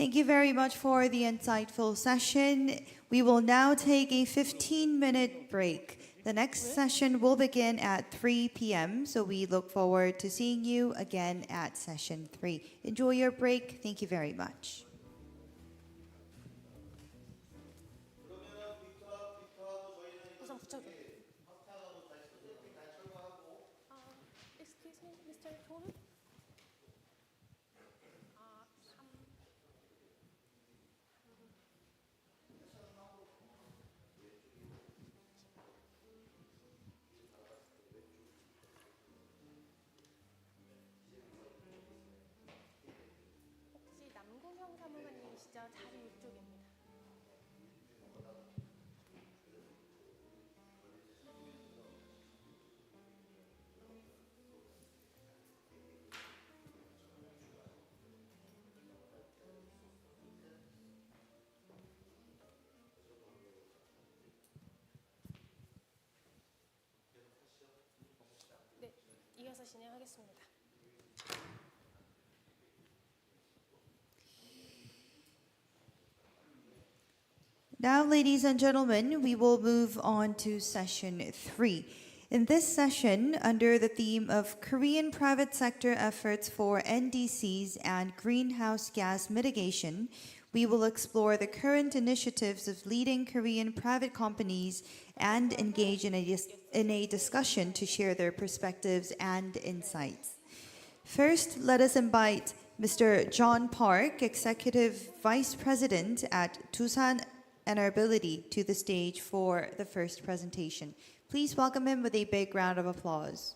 Thank you very much for the insightful session. We will now take a 15-minute break. The next session will begin at 3 p.m., so we look forward to seeing you again at session 3. Enjoy your break. Thank you very much. Excuse me, Mr. Toru? 혹시 남궁형 사무관님이시죠? 자리 이쪽입니다. 네, 이어서 진행하겠습니다. Now, ladies and gentlemen, we will move on to session 3. In this session, under the theme of Korean private sector efforts for NDCs and greenhouse gas mitigation, we will explore the current initiatives of leading Korean private companies and engage in a discussion to share their perspectives and insights. First, let us invite Mr. John Park, Executive Vice President at Tusan Enerbility, to the stage for the first presentation. Please welcome him with a big round of applause.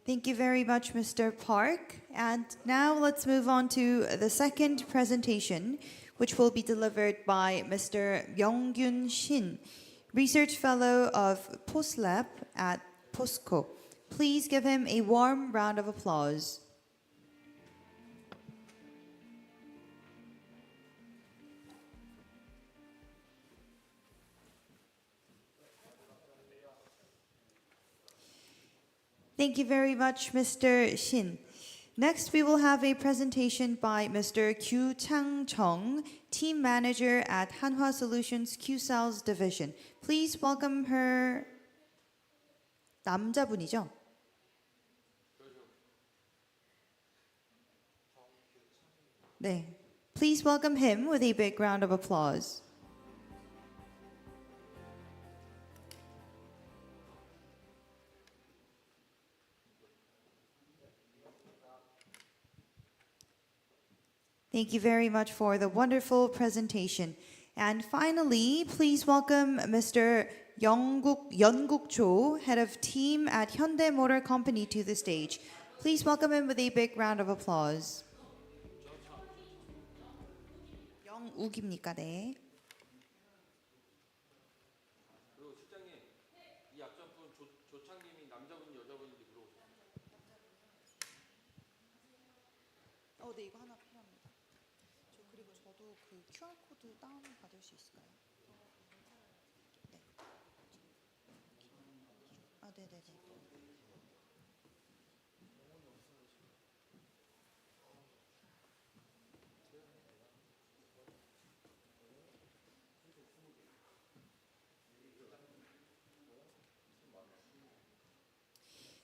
Thank you very much, Mr. Park. And now let's move on to the second presentation, which will be delivered by Mr. Myung-gyun Shin, Research Fellow of PostLab at POSCO. Please give him a warm round of applause. Thank you very much, Mr. Shin. Next, we will have a presentation by Mr. Kyu Chang-jung, Team Manager at Hanwha Solutions Q-Cells Division. Please welcome her. 남자분이죠? 네. Please welcome him with a big round of applause. Thank you very much for the wonderful presentation. And finally, please welcome Mr. Yeonguk Cho, Head of Team at Hyundai Motor Company, to the stage. Please welcome him with a big round of applause. 영욱입니까? 네. 그리고 실장님, 이 앞전분 조창님이 남자분 여자분인지 물어보세요. 네, 이거 하나 필요합니다. 그리고 저도 그 QR 코드 다운 받을 수 있을까요? 네. 네네네.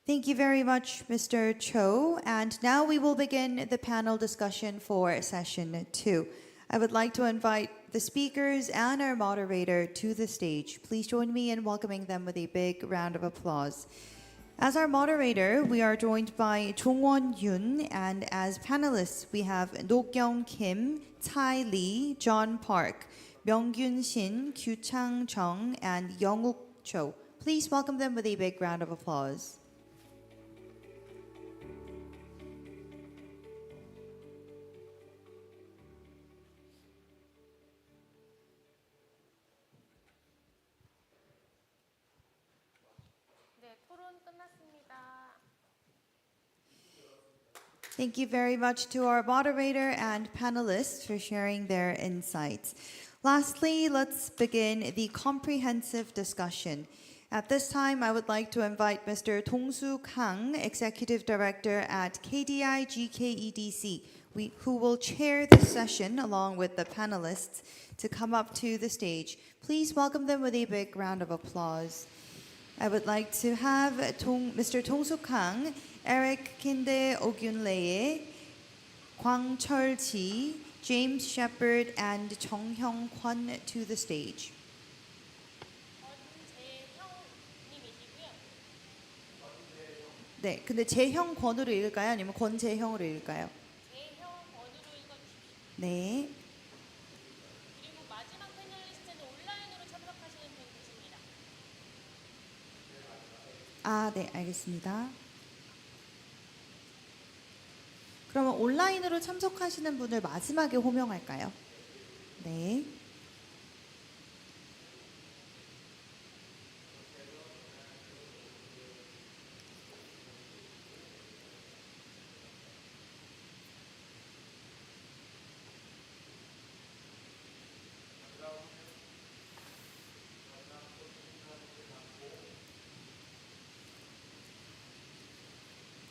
Thank you very much, Mr. Cho. And now we will begin the panel discussion for session 2. I would like to invite the speakers and our moderator to the stage. Please join me in welcoming them with a big round of applause. As our moderator, we are joined by Jong-won Yoon, and as panelists, we have Nok-young Kim, Tsai Lee, John Park, Myung-gyun Shin, Kyu Chang-jung, and Yeonguk Cho. Please welcome them with a big round of applause. 네, 토론 끝났습니다. Thank you very much to our moderator and panelists for sharing their insights. Lastly, let's begin the comprehensive discussion. At this time, I would like to invite Mr. Dong-soo Kang, Executive Director at KDI GKEDC, who will chair the session along with the panelists, to come up to the stage. Please welcome them with a big round of applause. I would like to have Mr. Dong-soo Kang, Eric Kinde Ogyunleye, Kwang Chol-ji, James Shepard, and Chong Hyung Kwon to the stage. 네, 근데 재형 권으로 읽을까요? 아니면 권재형으로 읽을까요? 네. 그리고 마지막 패널리스트는 온라인으로 참석하시는 분이십니다. 아, 네, 알겠습니다. 그러면 온라인으로 참석하시는 분을 마지막에 호명할까요? 네.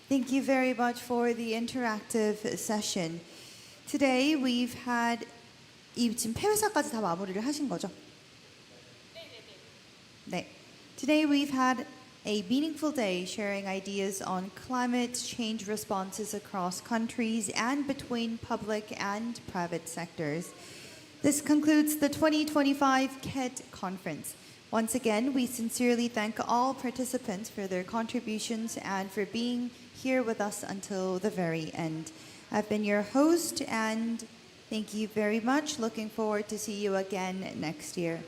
Thank you very much for the interactive session. Today we've had 지금 폐회사까지 다 마무리를 하신 거죠? 네. Today we've had a meaningful day sharing ideas on climate change responses across countries and between public and private sectors. This concludes the 2025 KED conference. Once again, we sincerely thank all participants for their contributions and for being here with us until the very end. I've been your host, and thank you very much. Looking forward to see you again next year.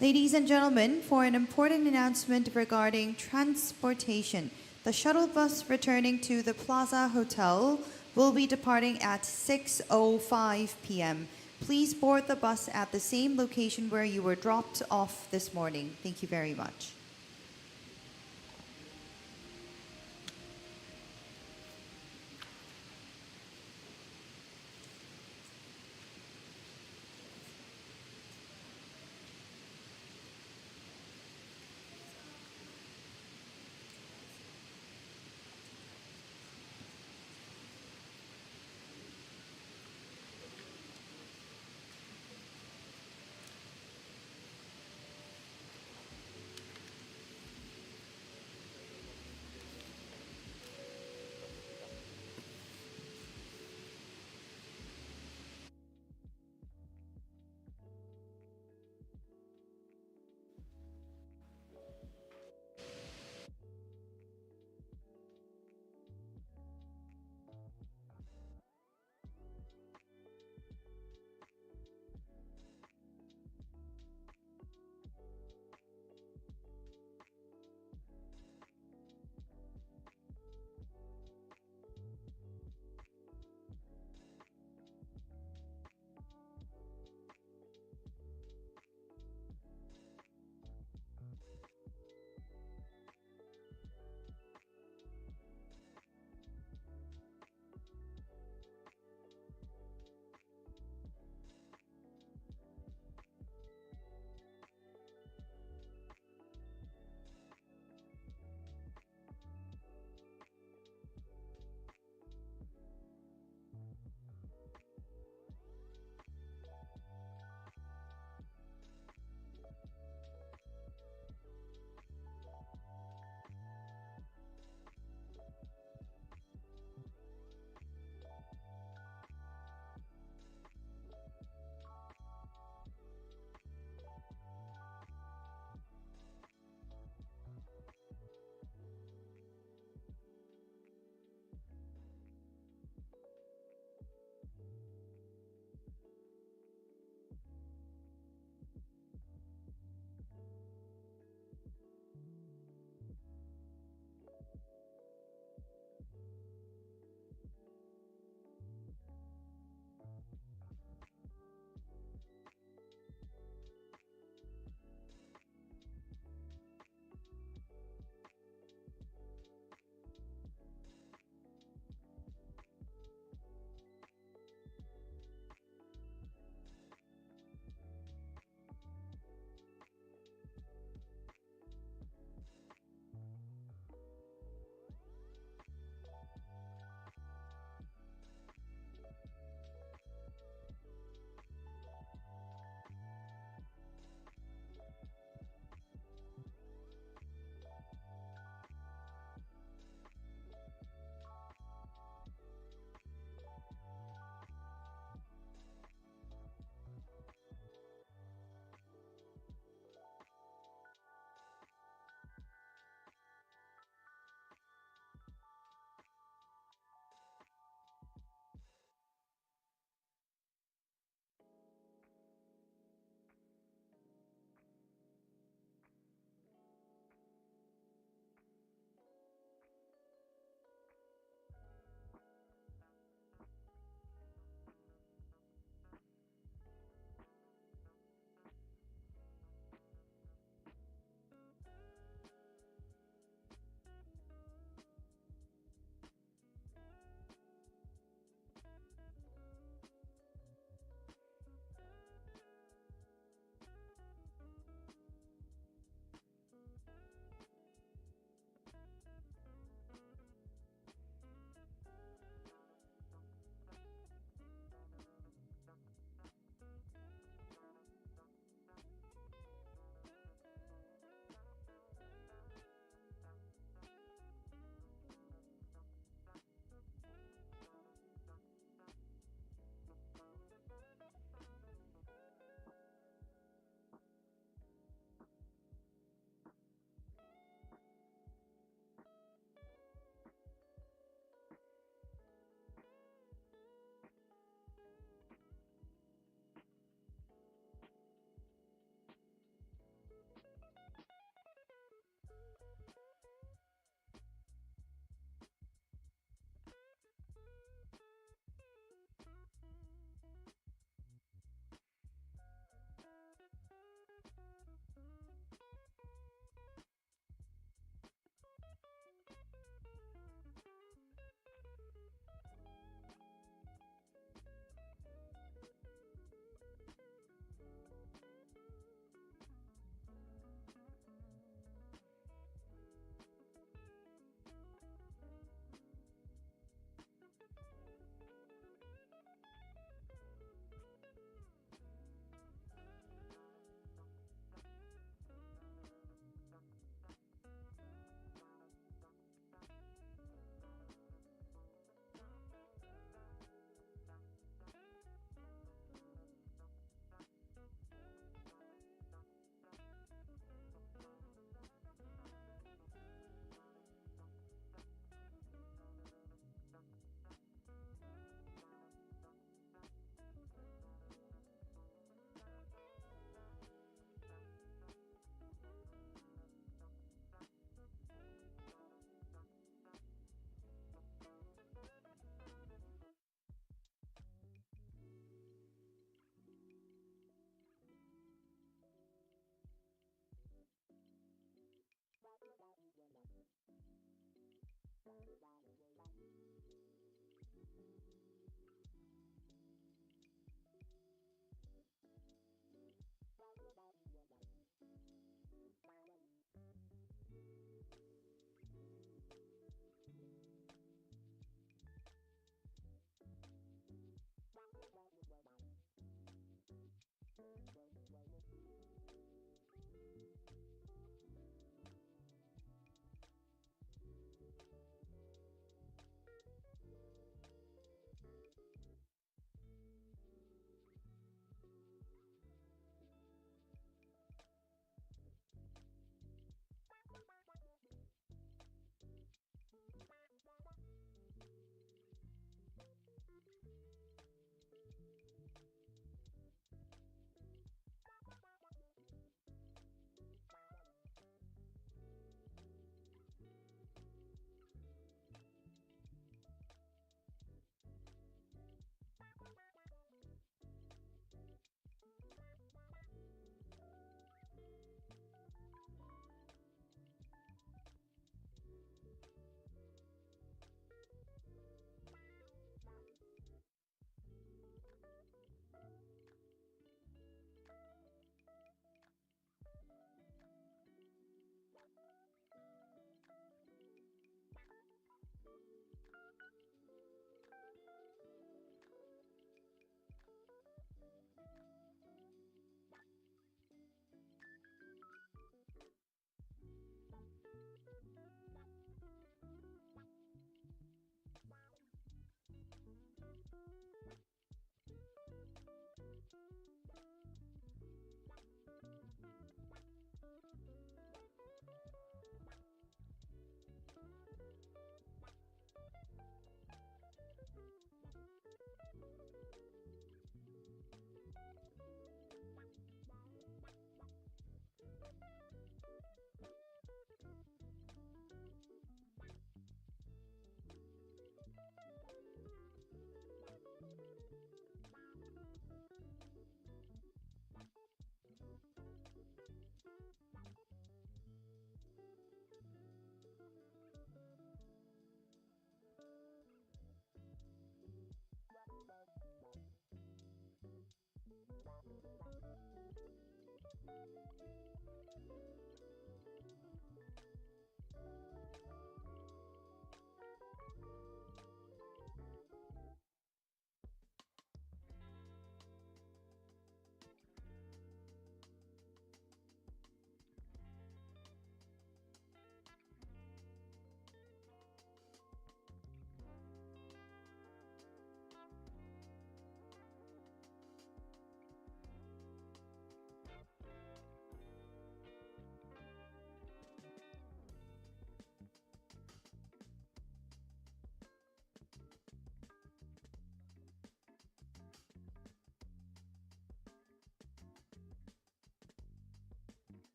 Ladies and gentlemen, for an important announcement regarding transportation, the shuttle bus returning to the Plaza Hotel will be departing at 6:05 p.m. Please board the bus at the same location where you were dropped off this morning. Thank you very much.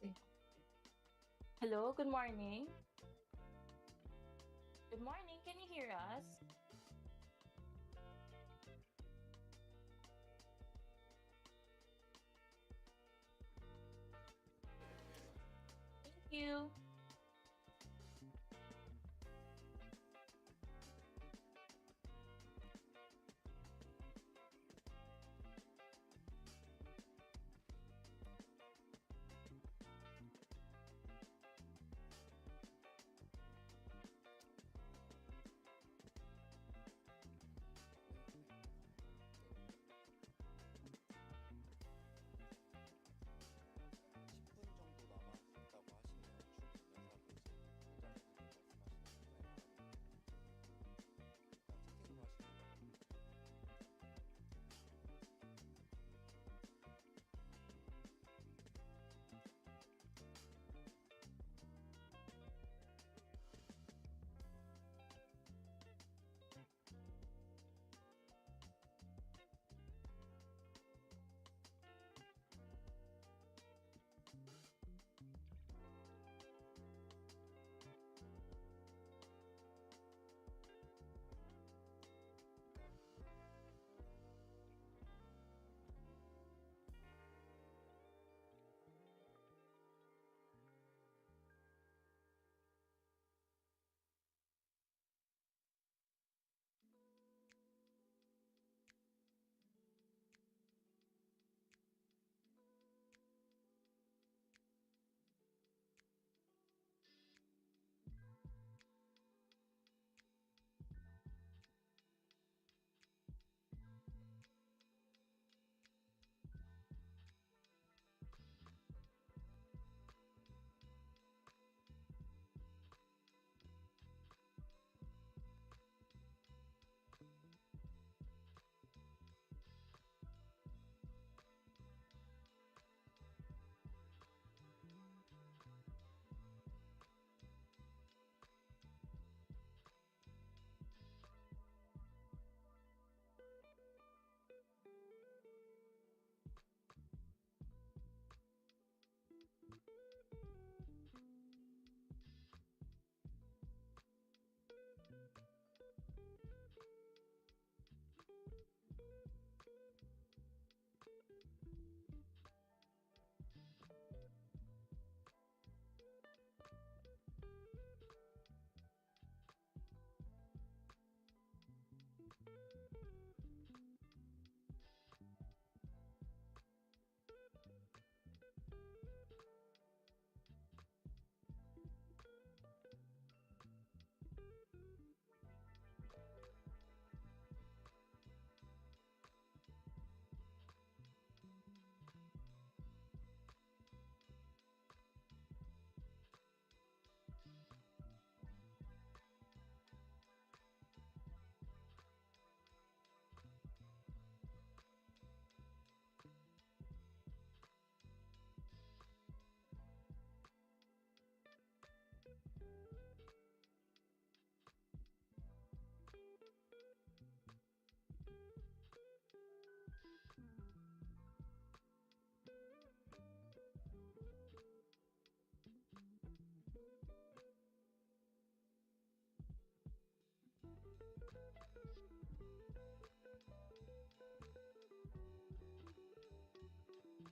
see. Hello, good morning. Good morning. Can you hear us? Thank you.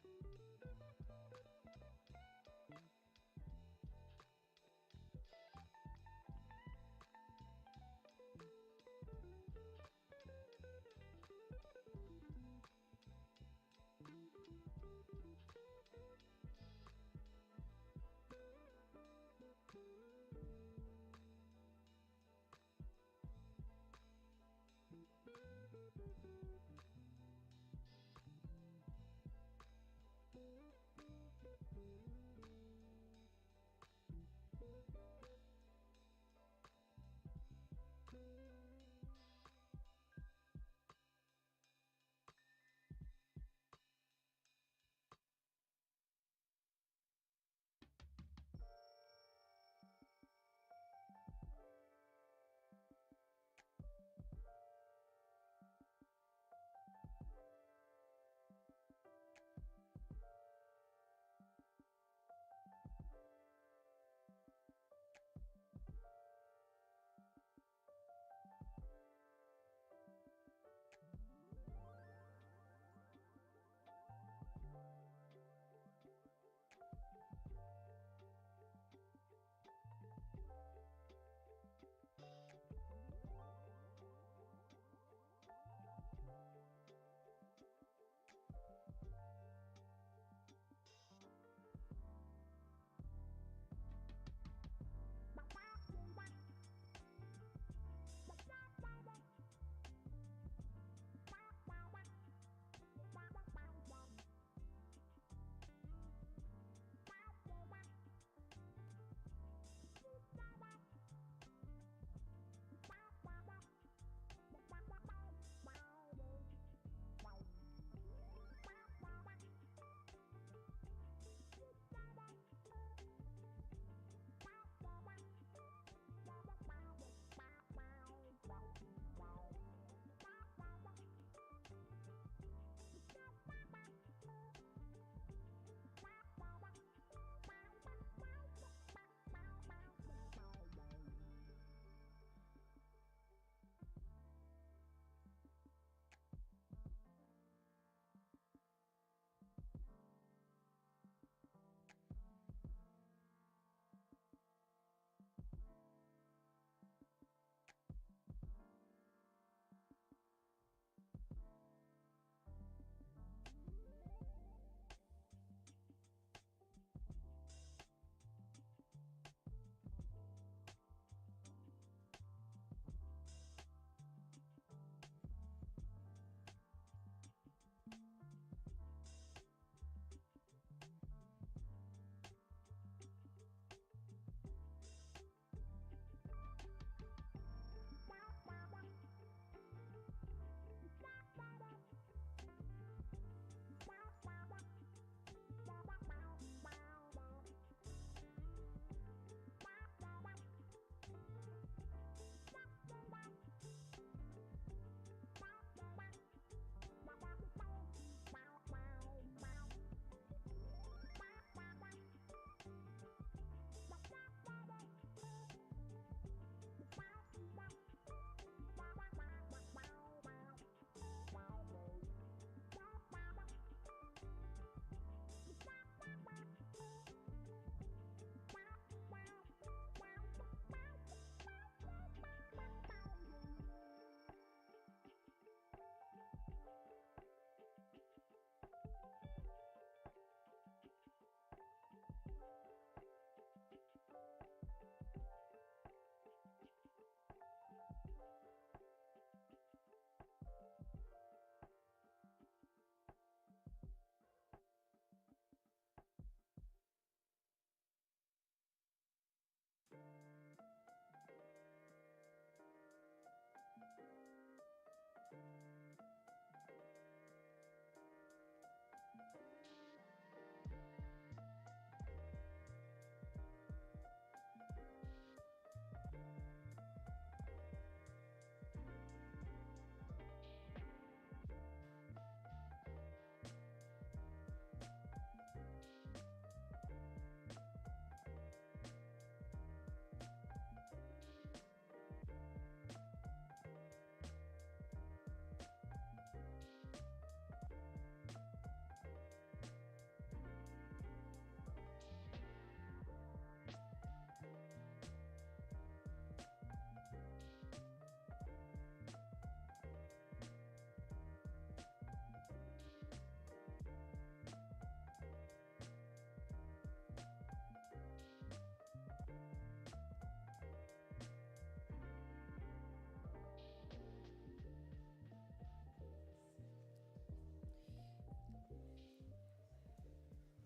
정도 남았다고 하시네요. 출근하고 이제 현장에서 말씀하시는 거예요. 채팅으로 하시는 거예요.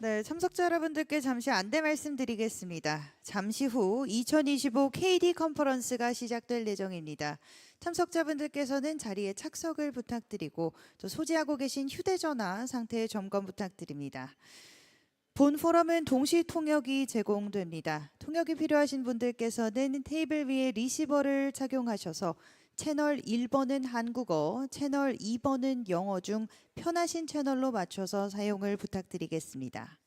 네, 참석자 여러분들께 잠시 안내 말씀드리겠습니다. 잠시 후 2025 KD 컨퍼런스가 시작될 예정입니다. 참석자분들께서는 자리에 착석을 부탁드리고 또 소지하고 계신 휴대전화 상태 점검 부탁드립니다. 본 포럼은 동시 통역이 제공됩니다. 통역이 필요하신 분들께서는 테이블 위에 리시버를 착용하셔서 채널 1번은 한국어, 채널 2번은 영어 중 편하신 채널로 맞춰서 사용을 부탁드리겠습니다.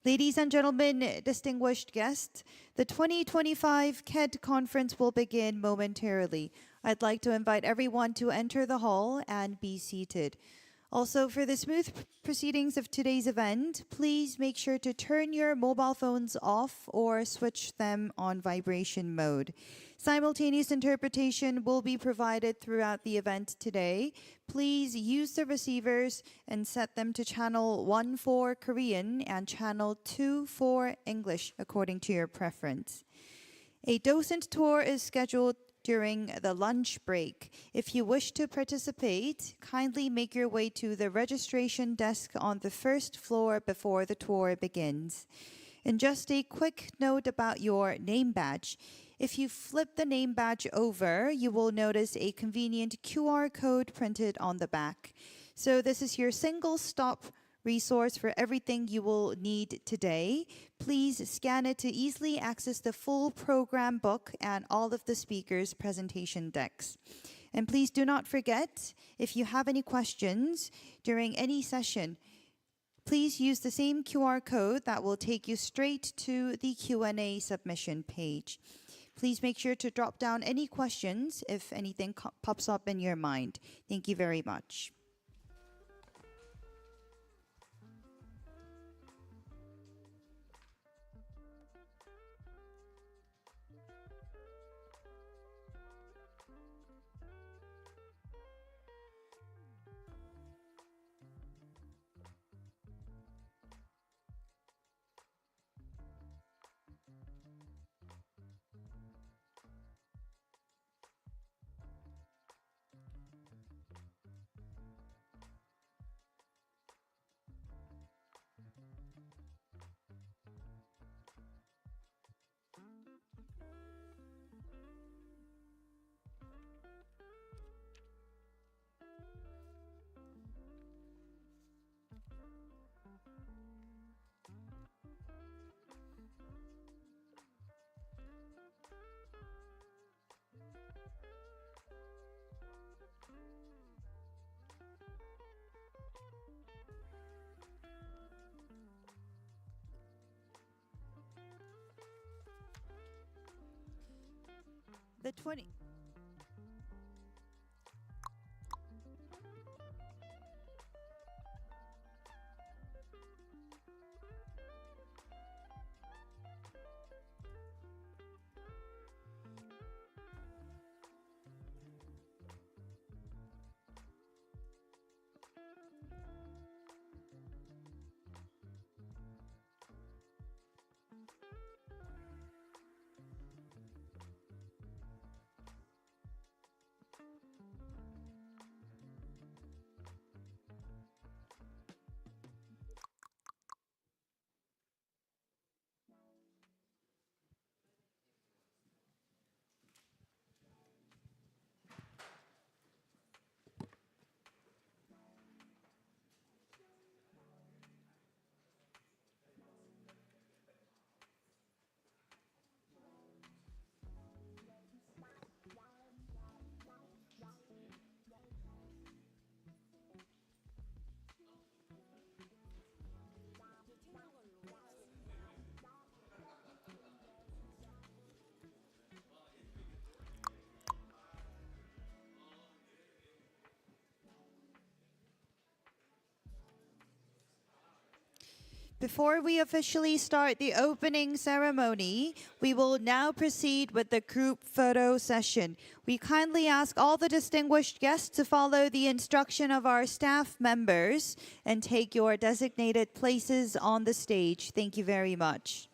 Ladies and gentlemen, distinguished guests, the 2025 KED conference will begin momentarily. I'd like to invite everyone to enter the hall and be seated. Also, for the smooth proceedings of today's event, please make sure to turn your mobile phones off or switch them on vibration mode. Simultaneous interpretation will be provided throughout the event today. Please use the receivers and set them to channel 1 for Korean and channel 2 for English according to your preference. A docent tour is scheduled during the lunch break. If you wish to participate, kindly make your way to the registration desk on the first floor before the tour begins. And just a quick note about your name badge. If you flip the name badge over, you will notice a convenient QR code printed on the back. So this is your single stop resource for everything you will need today. Please scan it to easily access the full program book and all of the speakers' presentation decks. And please do not forget, if you have any questions during any session, please use the same QR code that will take you straight to the Q&A submission page. Please make sure to drop down any questions if anything pops up in your mind. Thank you very much. The 20. Before we officially start the opening ceremony, we will now proceed with the group photo session. We kindly ask all the distinguished guests to follow the instruction of our staff members and take your designated places on the stage. Thank you very much.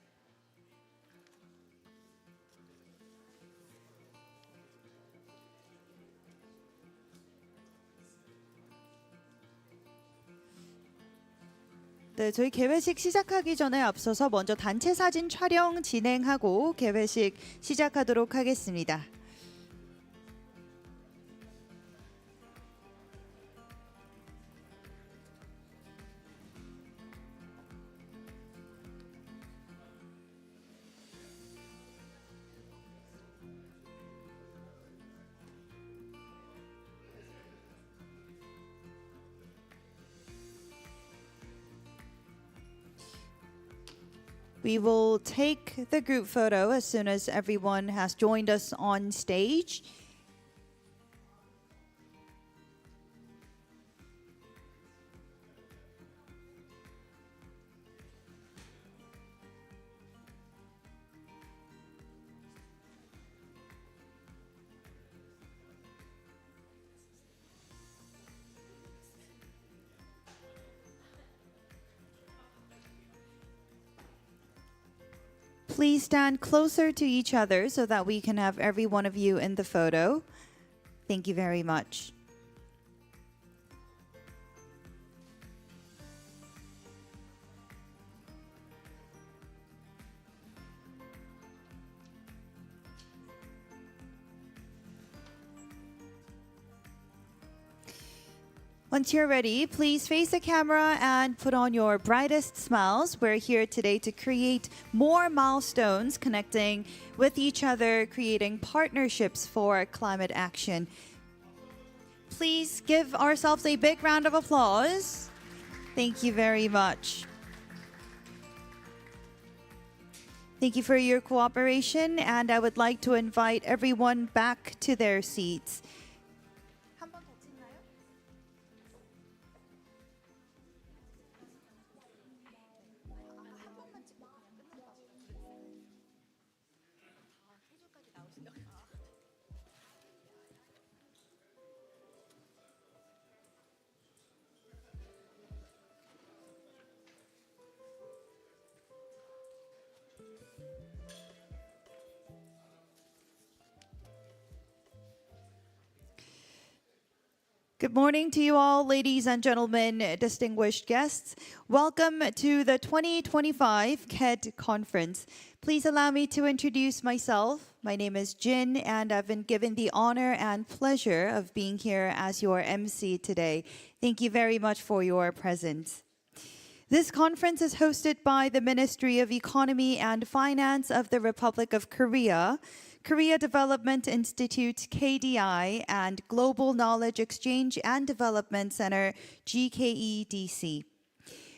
네, 저희 개회식 시작하기 전에 앞서서 먼저 단체 사진 촬영 진행하고 개회식 시작하도록 하겠습니다. We will take the group photo as soon as everyone has joined us on stage. Please stand closer to each other so that we can have every one of you in the photo. Thank you very much. Once you're ready, please face the camera and put on your brightest smiles. We're here today to create more milestones connecting with each other, creating partnerships for climate action. Please give ourselves a big round of applause. Thank you very much. Thank you for your cooperation, and I would like to invite everyone back to their seats. Good morning to you all, ladies and gentlemen, distinguished guests. Welcome to the 2025 KED Conference. Please allow me to introduce myself. My name is Jin, and I've been given the honor and pleasure of being here as your MC today. Thank you very much for your presence. This conference is hosted by the Ministry of Economy and Finance of the Republic of Korea, Korea Development Institute, KDI, and Global Knowledge Exchange and Development Center, GKEDC.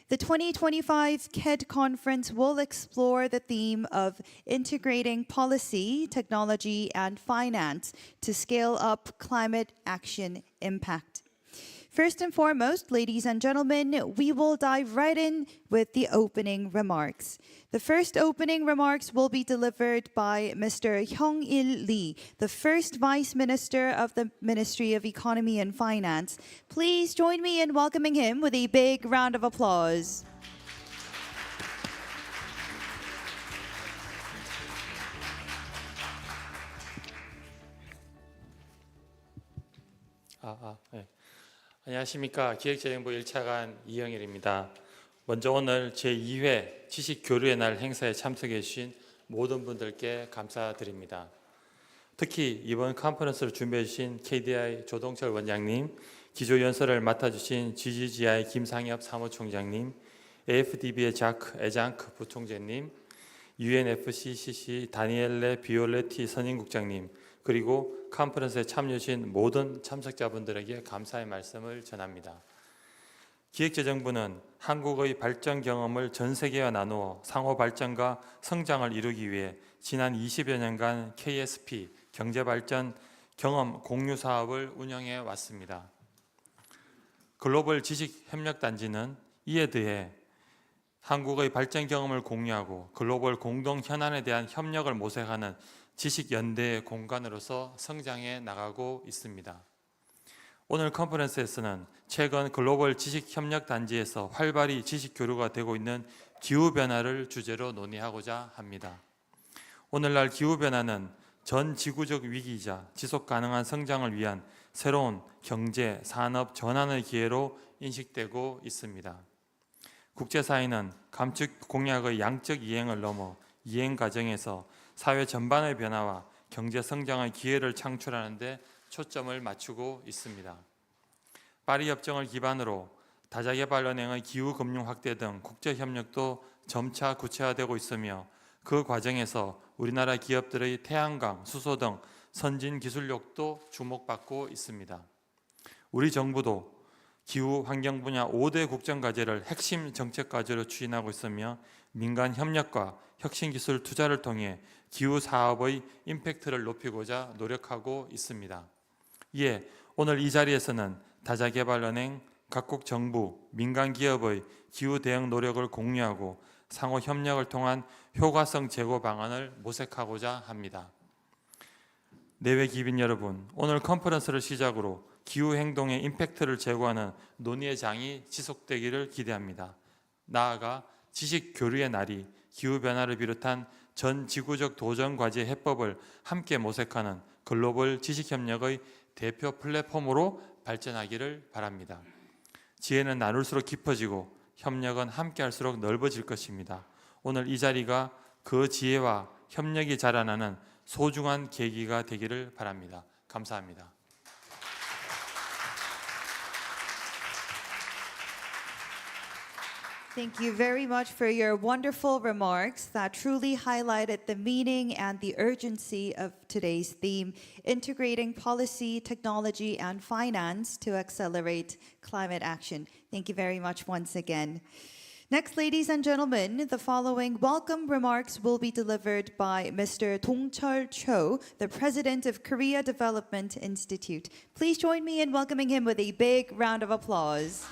The 2025 KED Conference will explore the theme of integrating policy, technology, and finance to scale up climate action impact. First and foremost, ladies and gentlemen, we will dive right in with the opening remarks. The first opening remarks will be delivered by Mr. Hyung-il Lee, the first Vice Minister of the Ministry of Economy and Finance. Please join me in welcoming him with a big round of applause. 네. 안녕하십니까. 기획재정부 1차관 이영일입니다. 먼저 오늘 제2회 지식교류의 날 행사에 참석해 주신 모든 분들께 감사드립니다. 특히 이번 컨퍼런스를 준비해 주신 KDI 조동철 원장님, 기조연설을 맡아주신 GGGI 김상엽 사무총장님, AFDB의 자크 에장크 부총재님, UNFCCC 다니엘레 비올레티 선임국장님, 그리고 컨퍼런스에 참여하신 모든 참석자분들에게 감사의 말씀을 전합니다. 기획재정부는 한국의 발전 경험을 전 세계와 나누어 상호 발전과 성장을 이루기 위해 지난 20여 년간 KSP 경제발전 경험 공유 사업을 운영해 왔습니다. 글로벌 지식협력단지는 이에 더해 한국의 발전 경험을 공유하고 글로벌 공동 현안에 대한 협력을 모색하는 지식연대의 공간으로서 성장해 나가고 있습니다. 오늘 컨퍼런스에서는 최근 글로벌 지식협력단지에서 활발히 지식교류가 되고 있는 기후변화를 주제로 논의하고자 합니다. 오늘날 기후변화는 전 지구적 위기이자 지속가능한 성장을 위한 새로운 경제, 산업 전환의 기회로 인식되고 있습니다. 국제사회는 감축 공약의 양적 이행을 넘어 이행 과정에서 사회 전반의 변화와 경제 성장의 기회를 창출하는 데 초점을 맞추고 있습니다. 파리 협정을 기반으로 다자개발은행의 기후금융 확대 등 국제협력도 점차 구체화되고 있으며 그 과정에서 우리나라 기업들의 태양광, 수소 등 선진 기술력도 주목받고 있습니다. 우리 정부도 기후 환경 분야 5대 국정과제를 핵심 정책 과제로 추진하고 있으며 민간 협력과 혁신 기술 투자를 통해 기후 사업의 임팩트를 높이고자 노력하고 있습니다. 이에 오늘 이 자리에서는 다자개발은행, 각국 정부, 민간 기업의 기후 대응 노력을 공유하고 상호 협력을 통한 효과성 제고 방안을 모색하고자 합니다. 내외 기빈 여러분, 오늘 컨퍼런스를 시작으로 기후 행동의 임팩트를 제고하는 논의의 장이 지속되기를 기대합니다. 나아가 지식 교류의 날이 기후 변화를 비롯한 전 지구적 도전 과제 해법을 함께 모색하는 글로벌 지식 협력의 대표 플랫폼으로 발전하기를 바랍니다. 지혜는 나눌수록 깊어지고 협력은 함께할수록 넓어질 것입니다. 오늘 이 자리가 그 지혜와 협력이 자라나는 소중한 계기가 되기를 바랍니다. 감사합니다. Thank you very much for your wonderful remarks that truly highlighted the meaning and the urgency of today's theme, integrating policy, technology, and finance to accelerate climate action. Thank you very much once again. Next, ladies and gentlemen, the following welcome remarks will be delivered by Mr. Dongcheol Cho, the president of Korea Development Institute. Please join me in welcoming him with a big round of applause.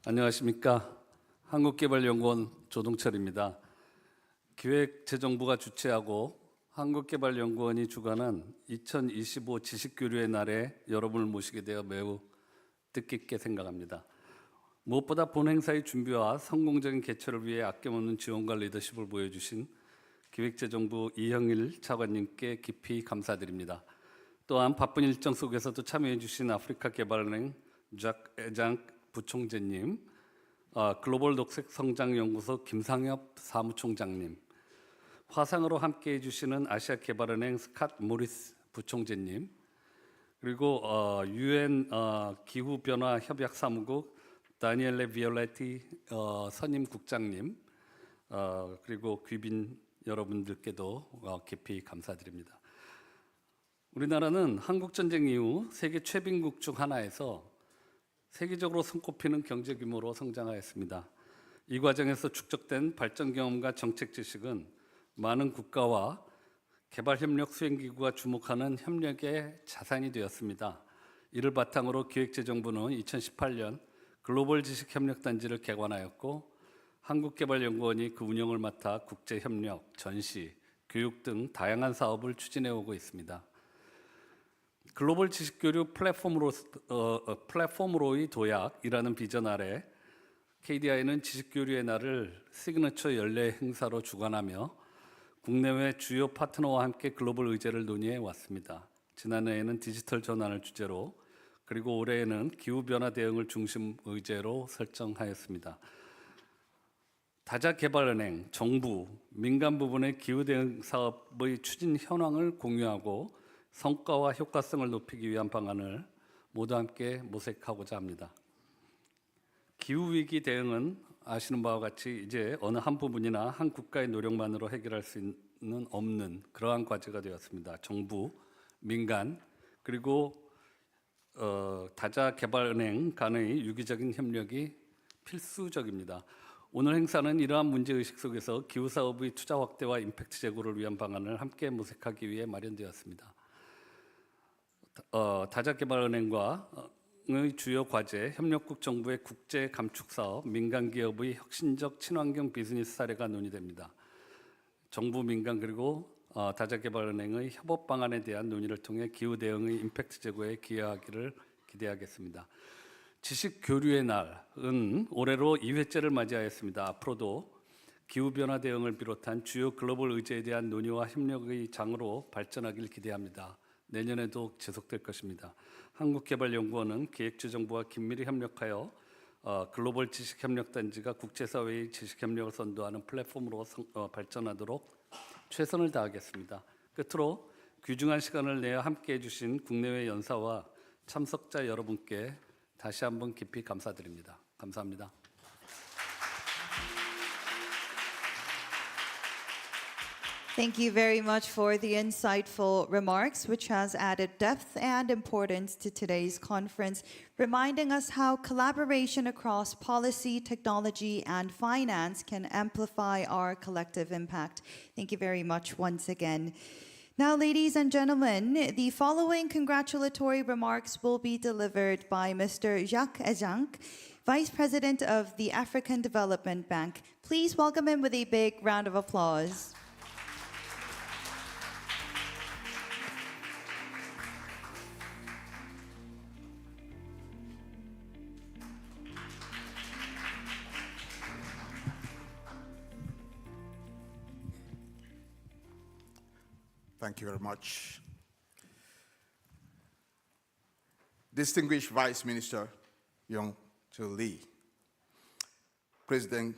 안녕하십니까. 한국개발연구원 조동철입니다. 기획재정부가 주최하고 한국개발연구원이 주관한 2025 지식교류의 날에 여러분을 모시게 되어 매우 뜻깊게 생각합니다. 무엇보다 본 행사의 준비와 성공적인 개최를 위해 아낌없는 지원과 리더십을 보여주신 기획재정부 이형일 차관님께 깊이 감사드립니다. 또한 바쁜 일정 속에서도 참여해 주신 아프리카 개발은행 작 애장 부총재님, 글로벌 녹색 성장 연구소 김상엽 사무총장님, 화상으로 함께 해주시는 아시아 개발은행 스캇 모리스 부총재님, 그리고 UN 기후 변화 협약 사무국 다니엘레 비올레티 선임 국장님, 그리고 귀빈 여러분들께도 깊이 감사드립니다. 우리나라는 한국 전쟁 이후 세계 최빈국 중 하나에서 세계적으로 손꼽히는 경제 규모로 성장하였습니다. 이 과정에서 축적된 발전 경험과 정책 지식은 많은 국가와 개발협력 수행기구가 주목하는 협력의 자산이 되었습니다. 이를 바탕으로 기획재정부는 2018년 글로벌 지식협력단지를 개관하였고 한국개발연구원이 그 운영을 맡아 국제협력, 전시, 교육 등 다양한 사업을 추진해 오고 있습니다. 글로벌 지식교류 플랫폼으로의 도약이라는 비전 아래 KDI는 지식교류의 날을 시그너처 연례 행사로 주관하며 국내외 주요 파트너와 함께 글로벌 의제를 논의해 왔습니다. 지난해에는 디지털 전환을 주제로, 그리고 올해에는 기후변화 대응을 중심 의제로 설정하였습니다. 다자개발은행, 정부, 민간 부분의 기후대응 사업의 추진 현황을 공유하고 성과와 효과성을 높이기 위한 방안을 모두 함께 모색하고자 합니다. 기후위기 대응은 아시는 바와 같이 이제 어느 한 부분이나 한 국가의 노력만으로 해결할 수는 없는 그러한 과제가 되었습니다. 정부, 민간, 그리고 다자개발은행 간의 유기적인 협력이 필수적입니다. 오늘 행사는 이러한 문제의식 속에서 기후사업의 투자 확대와 임팩트 제고를 위한 방안을 함께 모색하기 위해 마련되었습니다. 다자개발은행과의 주요 과제, 협력국 정부의 국제 감축 사업, 민간 기업의 혁신적 친환경 비즈니스 사례가 논의됩니다. 정부, 민간 그리고 다자개발은행의 협업 방안에 대한 논의를 통해 기후 대응의 임팩트 제고에 기여하기를 기대하겠습니다. 지식 교류의 날은 올해로 2회째를 맞이하였습니다. 앞으로도 기후변화 대응을 비롯한 주요 글로벌 의제에 대한 논의와 협력의 장으로 발전하길 기대합니다. 내년에도 지속될 것입니다. 한국개발연구원은 기획재정부와 긴밀히 협력하여 글로벌 지식협력단지가 국제사회의 지식협력을 선도하는 플랫폼으로 발전하도록 최선을 다하겠습니다. 끝으로 귀중한 시간을 내어 함께해 주신 국내외 연사와 참석자 여러분께 다시 한번 깊이 감사드립니다. 감사합니다. Thank you very much for the insightful remarks, which has added depth and importance to today's conference, reminding us how collaboration across policy, technology, and finance can amplify our collective impact. Thank you very much once again. Now, ladies and gentlemen, the following congratulatory remarks will be delivered by Mr. Jacques Ejank, Vice President of the African Development Bank. Please welcome him with a big round of applause. Thank you very much. Distinguished Vice Minister Yong-Chul Lee, President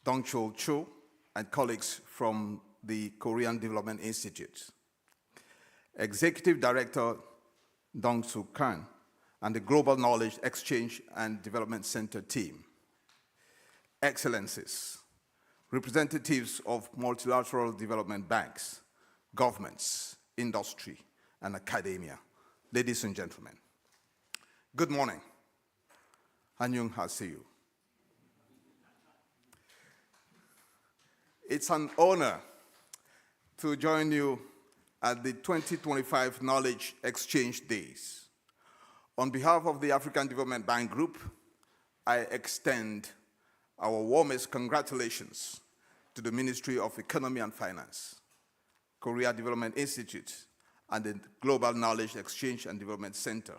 Dong-Chul Cho, and colleagues from the Korean Development Institute, Executive Director Dong-Soo Kang, and the Global Knowledge Exchange and Development Center team, Excellencies, representatives of multilateral development banks, governments, industry, and academia, ladies and gentlemen, good morning. 안녕하세요. It's an honor to join you at the 2025 Knowledge Exchange Days. On behalf of the African Development Bank Group, I extend our warmest congratulations to the Ministry of Economy and Finance, Korea Development Institute, and the Global Knowledge Exchange and Development Center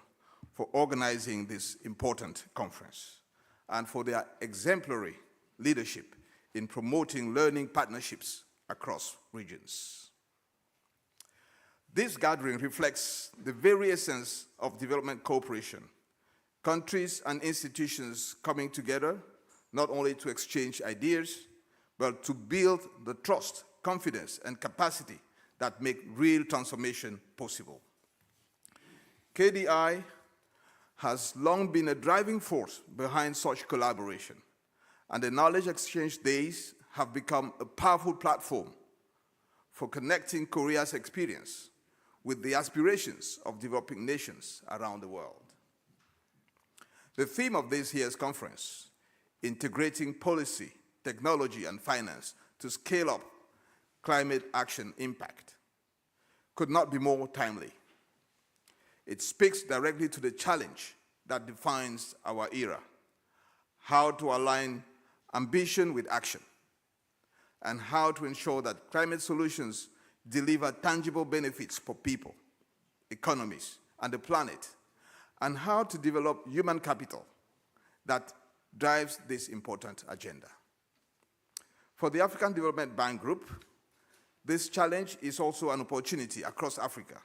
for organizing this important conference and for their exemplary leadership in promoting learning partnerships across regions. This gathering reflects the very essence of development cooperation, countries and institutions coming together not only to exchange ideas, but to build the trust, confidence, and capacity that make real transformation possible. KDI has long been a driving force behind such collaboration, and the Knowledge Exchange Days have become a powerful platform for connecting Korea's experience with the aspirations of developing nations around the world. The theme of this year's conference, integrating policy, technology, and finance to scale up climate action impact, could not be more timely. It speaks directly to the challenge that defines our era, how to align ambition with action, and how to ensure that climate solutions deliver tangible benefits for people, economies, and the planet, and how to develop human capital that drives this important agenda. For the African Development Bank Group, this challenge is also an opportunity across Africa.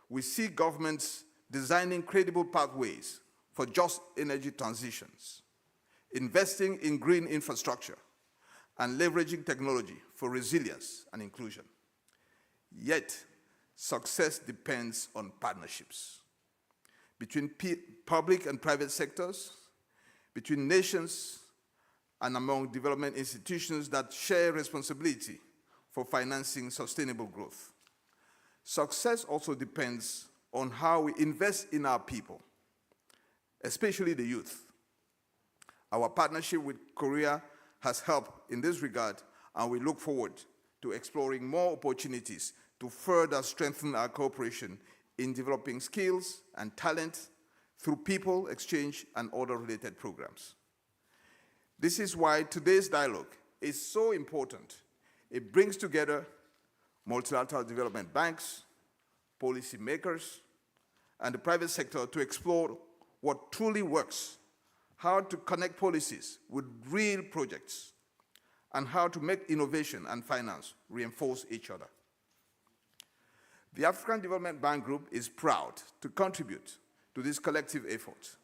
We see governments designing credible pathways for just energy transitions, investing in green infrastructure, and leveraging technology for resilience and inclusion. Yet, success depends on partnerships between public and private sectors, between nations, and among development institutions that share responsibility for financing sustainable growth. Success also depends on how we invest in our people, especially the youth. Our partnership with Korea has helped in this regard, and we look forward to exploring more opportunities to further strengthen our cooperation in developing skills and talent through people exchange and other related programs. This is why today's dialogue is so important. It brings together multilateral development banks, policymakers, and the private sector to explore what truly works, how to connect policies with real projects, and how to make innovation and finance reinforce each other. The African Development Bank Group is proud to contribute to this collective effort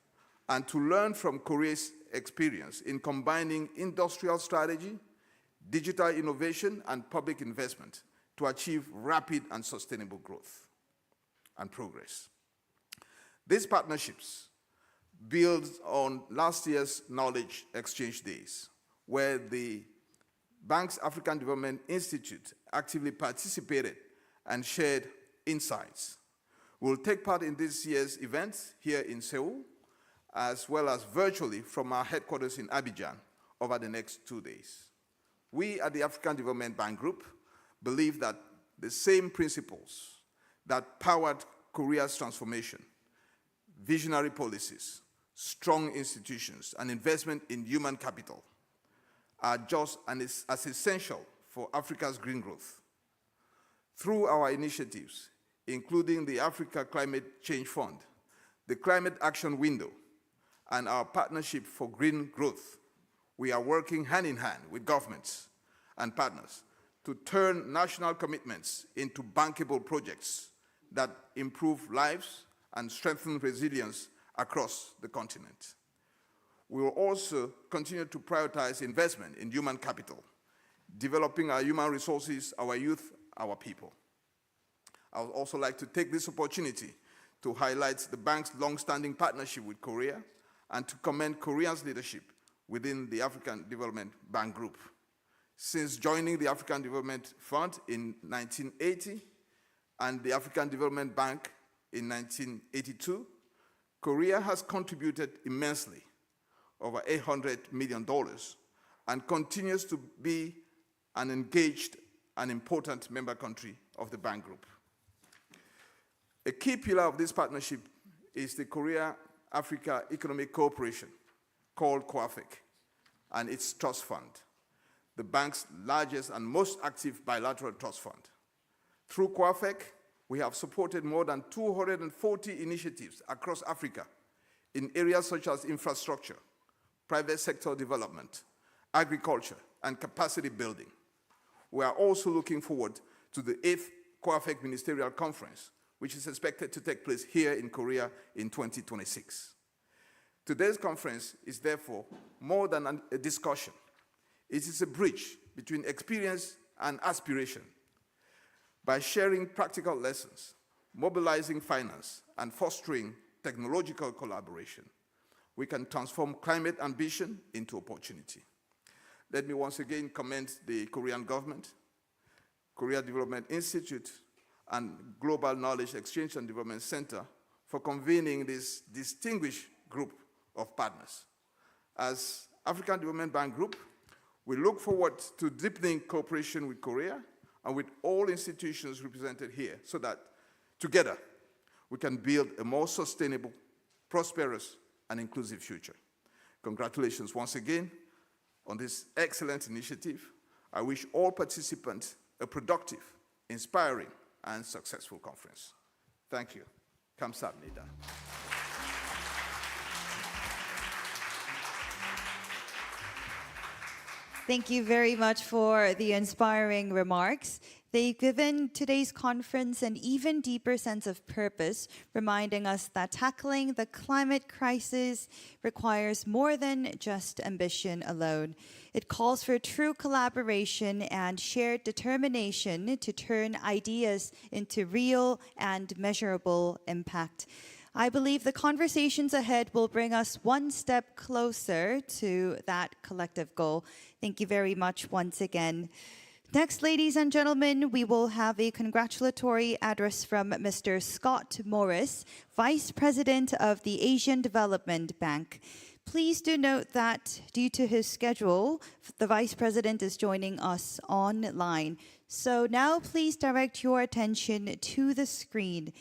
and to learn from Korea's experience in combining industrial strategy, digital innovation, and public investment to achieve rapid and sustainable growth and progress. These partnerships build on last year's knowledge exchange days, where the bank's African Development Institute actively participated and shared insights. We'll take part in this year's event here in Seoul, as well as virtually from our headquarters in Abidjan over the next 2 days. We at the African Development Bank Group believe that the same principles that powered Korea's transformation, visionary policies, strong institutions, and investment in human capital are just as essential for Africa's green growth. Through our initiatives, including the Africa Climate Change Fund, the Climate Action Window, and our Partnership for Green Growth, we are working hand in hand with governments and partners to turn national commitments into bankable projects that improve lives and strengthen resilience across the continent. We will also continue to prioritize investment in human capital, developing our human resources, our youth, our people. I would also like to take this opportunity to highlight the bank's long-standing partnership with Korea and to commend Korea's leadership within the African Development Bank Group. Since joining the African Development Fund in 1980 and the African Development Bank in 1982, Korea has contributed immensely, over $800 million, and continues to be an engaged and important member country of the bank group. A key pillar of this partnership is the Korea-Africa Economic Cooperation, called KOAFEC, and its trust fund, the bank's largest and most active bilateral trust fund. Through KOAFEC, we have supported more than 240 initiatives across Africa in areas such as infrastructure, private sector development, agriculture, and capacity building. We are also looking forward to the 8th KOAFEC Ministerial Conference, which is expected to take place here in Korea in 2026. Today's conference is therefore more than a discussion. It is a bridge between experience and aspiration. By sharing practical lessons, mobilizing finance, and fostering technological collaboration, we can transform climate ambition into opportunity. Let me once again commend the Korean government, Korea Development Institute, and Global Knowledge Exchange and Development Center for convening this distinguished group of partners. As African Development Bank Group, we look forward to deepening cooperation with Korea and with all institutions represented here so that together we can build a more sustainable, prosperous, and inclusive future. Congratulations once again on this excellent initiative. I wish all participants a productive, inspiring, and successful conference. Thank you. 감사합니다. Thank you very much for the inspiring remarks. They've given today's conference an even deeper sense of purpose, reminding us that tackling the climate crisis requires more than just ambition alone. It calls for true collaboration and shared determination to turn ideas into real and measurable impact. I believe the conversations ahead will bring us one step closer to that collective goal. Thank you very much once again. Next, ladies and gentlemen, we will have a congratulatory address from Mr. Scott Morris, Vice President of the Asian Development Bank. Please do note that due to his schedule, the Vice President is joining us online. So now please direct your attention to the screen.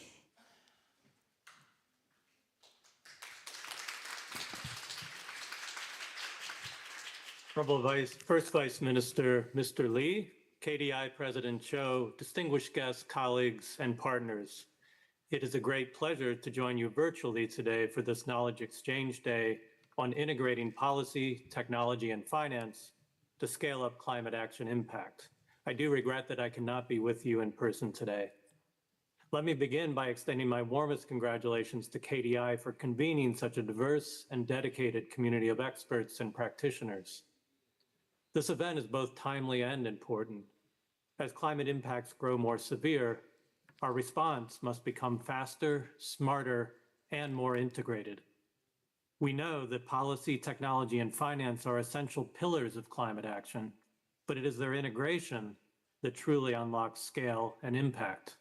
Honorable First Vice Minister, Mr. Lee, KDI President Cho, distinguished guests, colleagues, and partners. It is a great pleasure to join you virtually today for this Knowledge Exchange Day on integrating policy, technology, and finance to scale up climate action impact. I do regret that I cannot be with you in person today. Let me begin by extending my warmest congratulations to KDI for convening such a diverse and dedicated community of experts and practitioners. This event is both timely and important. As climate impacts grow more severe, our response must become faster, smarter, and more integrated. We know that policy, technology, and finance are essential pillars of climate action, but it is their integration that truly unlocks scale and impact.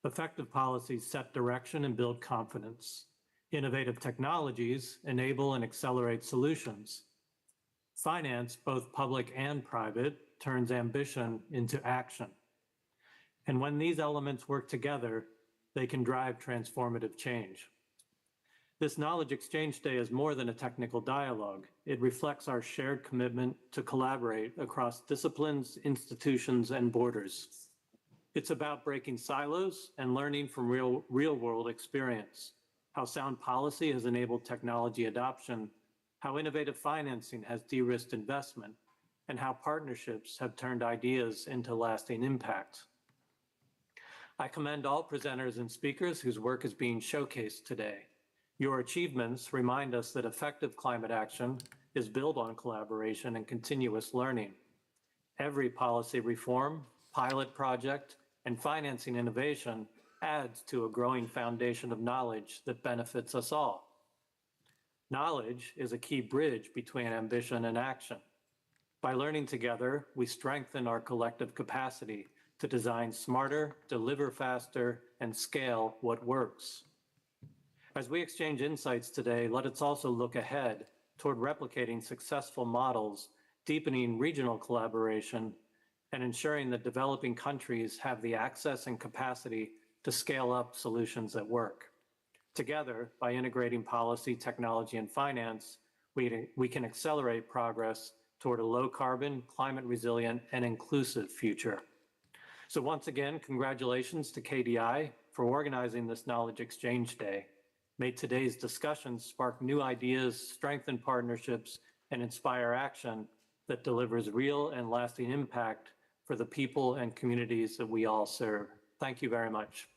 Effective policies set direction and build confidence. Innovative technologies enable and accelerate solutions. Finance, both public and private, turns ambition into action. And when these elements work together, they can drive transformative change. This Knowledge Exchange Day is more than a technical dialogue. It reflects our shared commitment to collaborate across disciplines, institutions, and borders. It's about breaking silos and learning from real-world experience, how sound policy has enabled technology adoption, how innovative financing has de-risked investment, and how partnerships have turned ideas into lasting impact. I commend all presenters and speakers whose work is being showcased today. Your achievements remind us that effective climate action is built on collaboration and continuous learning. Every policy reform, pilot project, and financing innovation adds to a growing foundation of knowledge that benefits us all. Knowledge is a key bridge between ambition and action. By learning together, we strengthen our collective capacity to design smarter, deliver faster, and scale what works. As we exchange insights today, let us also look ahead toward replicating successful models, deepening regional collaboration, and ensuring that developing countries have the access and capacity to scale up solutions that work. Together, by integrating policy, technology, and finance, we can accelerate progress toward a low-carbon, climate-resilient, and inclusive future. So once again, congratulations to KDI for organizing this Knowledge Exchange Day. May today's discussions spark new ideas, strengthen partnerships, and inspire action that delivers real and lasting impact for the people and communities that we all serve. Thank you very much.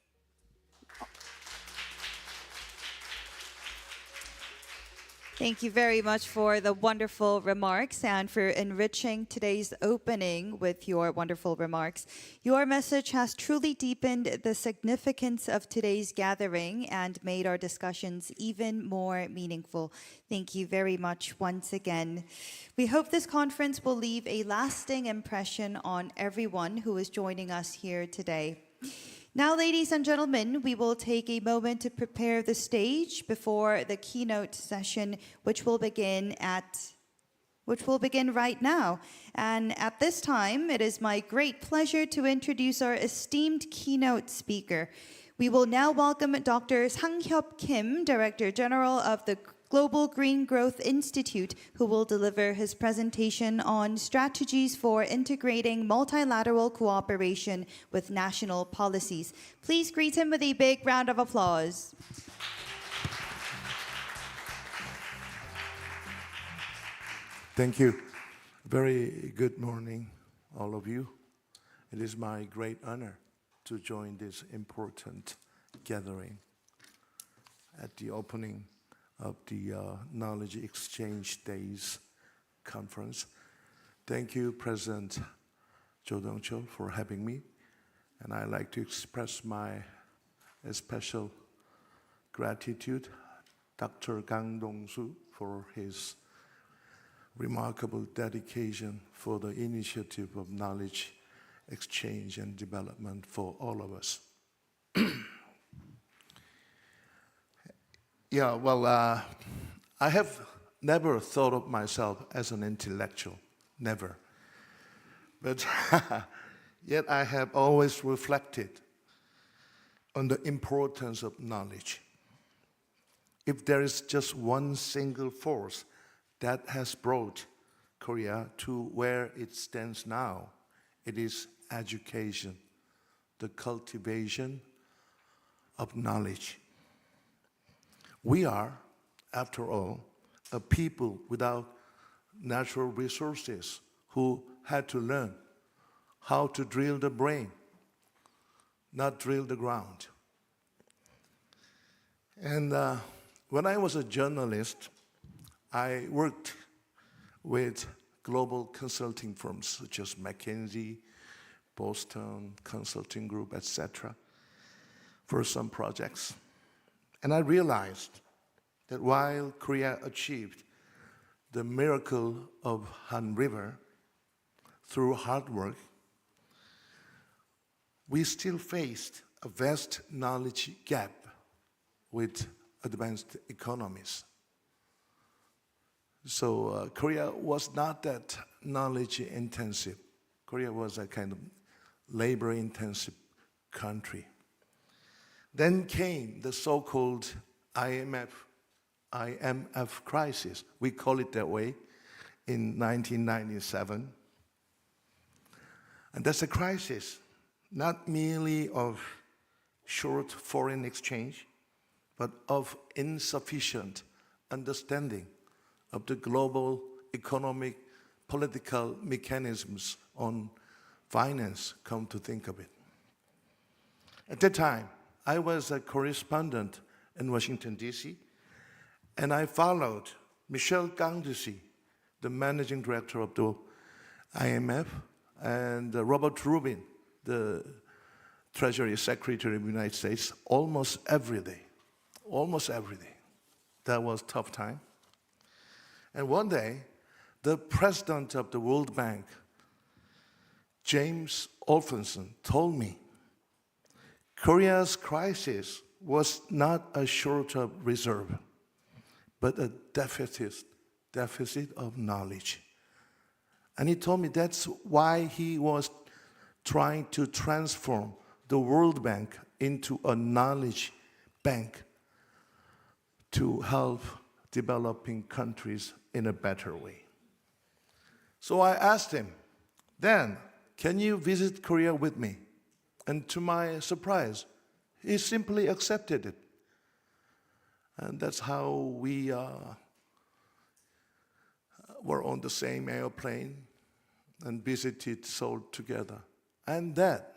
Thank you very much for the wonderful remarks and for enriching today's opening with your wonderful remarks. Your message has truly deepened the significance of today's gathering and made our discussions even more meaningful. Thank you very much once again. We hope this conference will leave a lasting impression on everyone who is joining us here today. Now, ladies and gentlemen, we will take a moment to prepare the stage before the keynote session, which will begin right now. And at this time, it is my great pleasure to introduce our esteemed keynote speaker. We will now welcome Dr. Sang-hyup Kim, Director General of the Global Green Growth Institute, who will deliver his presentation on strategies for integrating multilateral cooperation with national policies. Please greet him with a big round of applause. Thank you. Very good morning, all of you. It is my great honor to join this important gathering at the opening of the Knowledge Exchange Days conference. Thank you, President Jo Dong-chul, for having me. And I'd like to express my special gratitude, Dr. Kang Dong-soo, for his remarkable dedication for the initiative of knowledge exchange and development for all of us. I have never thought of myself as an intellectual, never. But yet I have always reflected on the importance of knowledge. If there is just one single force that has brought Korea to where it stands now, it is education, the cultivation of knowledge. We are, after all, a people without natural resources who had to learn how to drill the brain, not drill the ground. And when I was a journalist, I worked with global consulting firms such as McKinsey, Boston Consulting Group, etc., for some projects. And I realized that while Korea achieved the miracle of Han River through hard work, we still faced a vast knowledge gap with advanced economies. So Korea was not that knowledge intensive. Korea was a kind of labor intensive country. Then came the so-called IMF crisis, we call it that way, in 1997. And that's a crisis, not merely of short foreign exchange, but of insufficient understanding of the global economic, political mechanisms on finance, come to think of it. At that time, I was a correspondent in Washington, D.C., and I followed Michel Canduci, the managing director of the IMF, and Robert Rubin, the Treasury Secretary of the United States, almost every day. Almost every day. That was a tough time. And one day, the president of the World Bank, James Olfenson, told me Korea's crisis was not a short-term reserve, but a deficit of knowledge. And he told me that's why he was trying to transform the World Bank into a knowledge bank to help developing countries in a better way. So I asked him, then, can you visit Korea with me? And to my surprise, he simply accepted it. And that's how we were on the same airplane and visited Seoul together. And that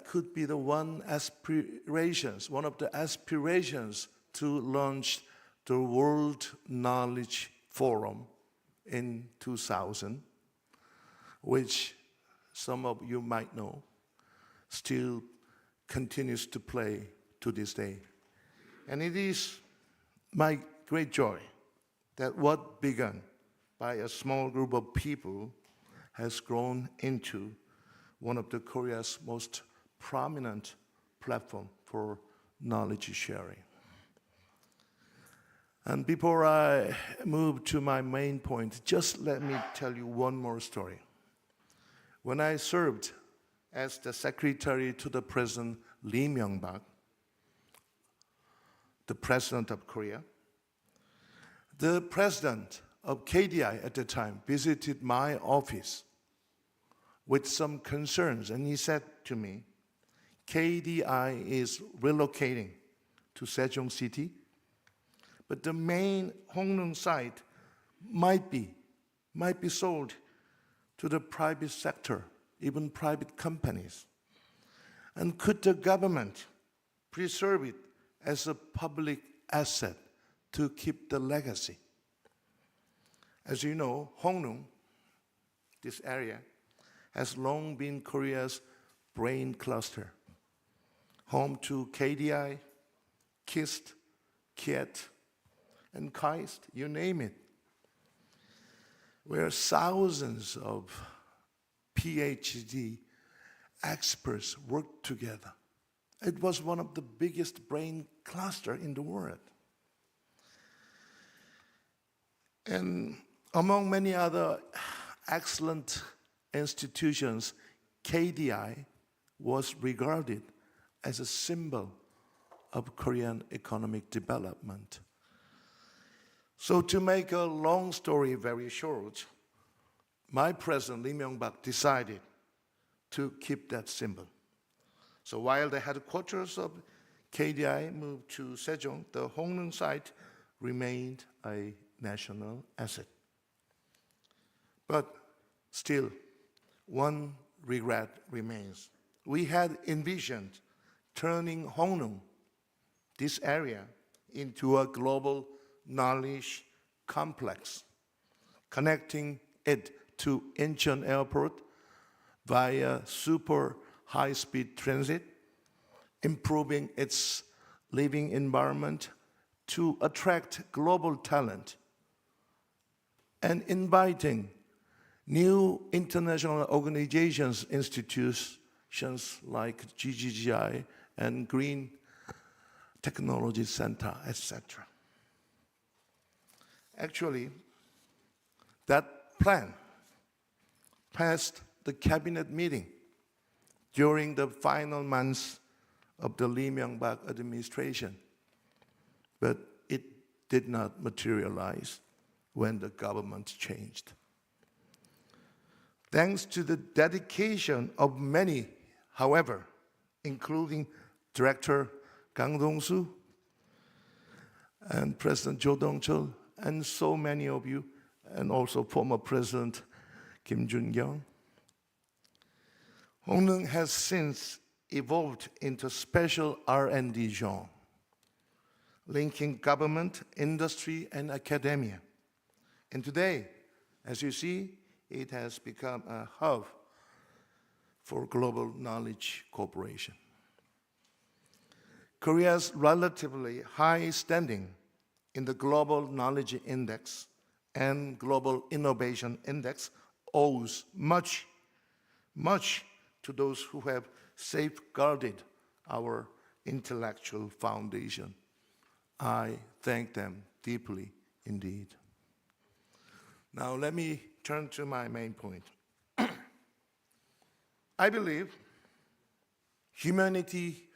could be one of the aspirations to launch the World Knowledge Forum in 2000, which some of you might know, still continues to play to this day. And it is my great joy that what began by a small group of people has grown into one of the Korea's most prominent platform for knowledge sharing. And before I move to my main point, just let me tell you one more story. When I served as the secretary to the President Lee Myung-bak, the president of Korea, the president of KDI at the time visited my office with some concerns, and he said to me, KDI is relocating to Sejong City, but the main Hongneung site might be sold to the private sector, even private companies. And could the government preserve it as a public asset to keep the legacy? As you know, Hongneung, this area, has long been Korea's brain cluster, home to KDI, KIST, KIET, and KAIST, you name it, where thousands of PhD experts worked together. It was one of the biggest brain cluster in the world. And among many other excellent institutions, KDI was regarded as a symbol of Korean economic development. So to make a long story very short, my president, Lee Myung-bak, decided to keep that symbol. So while the headquarters of KDI moved to Sejong, the Hongneung site remained a national asset. But still, one regret remains. We had envisioned turning Hongnung, this area, into a global knowledge complex, connecting it to Incheon Airport via super high-speed transit, improving its living environment to attract global talent, and inviting new international organizations, institutions like GGGI and Green Technology Center, etc. Actually, that plan passed the cabinet meeting during the final months of the Lee Myung-bak administration, but it did not materialize when the government changed. Thanks to the dedication of many, however, including Director Kang Dong-soo and President Jo Dong-chul, and so many of you, and also former President Kim Jun-kyung, Hongnung has since evolved into special R&D zone, linking government, industry, and academia. And today, as you see, it has become a hub for global knowledge cooperation. Korea's relatively high standing in the Global Knowledge Index and Global Innovation Index owes much to those who have safeguarded our intellectual foundation. I thank them deeply indeed. Now let me turn to my main point. I believe humanity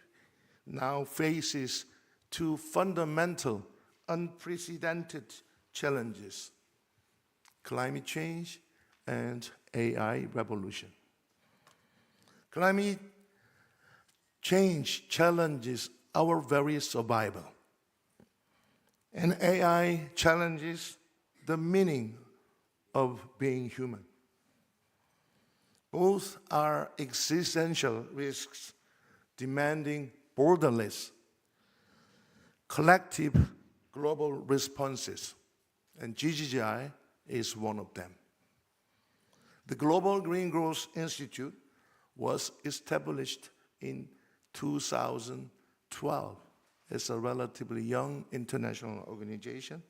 now faces two fundamental, unprecedented challenges: climate change and AI revolution. Climate change challenges our very survival, and AI challenges the meaning of being human. Both are existential risks demanding borderless, collective global responses, and GGGI is one of them. The Global Green Growth Institute was established in 2012. It's a relatively young international organization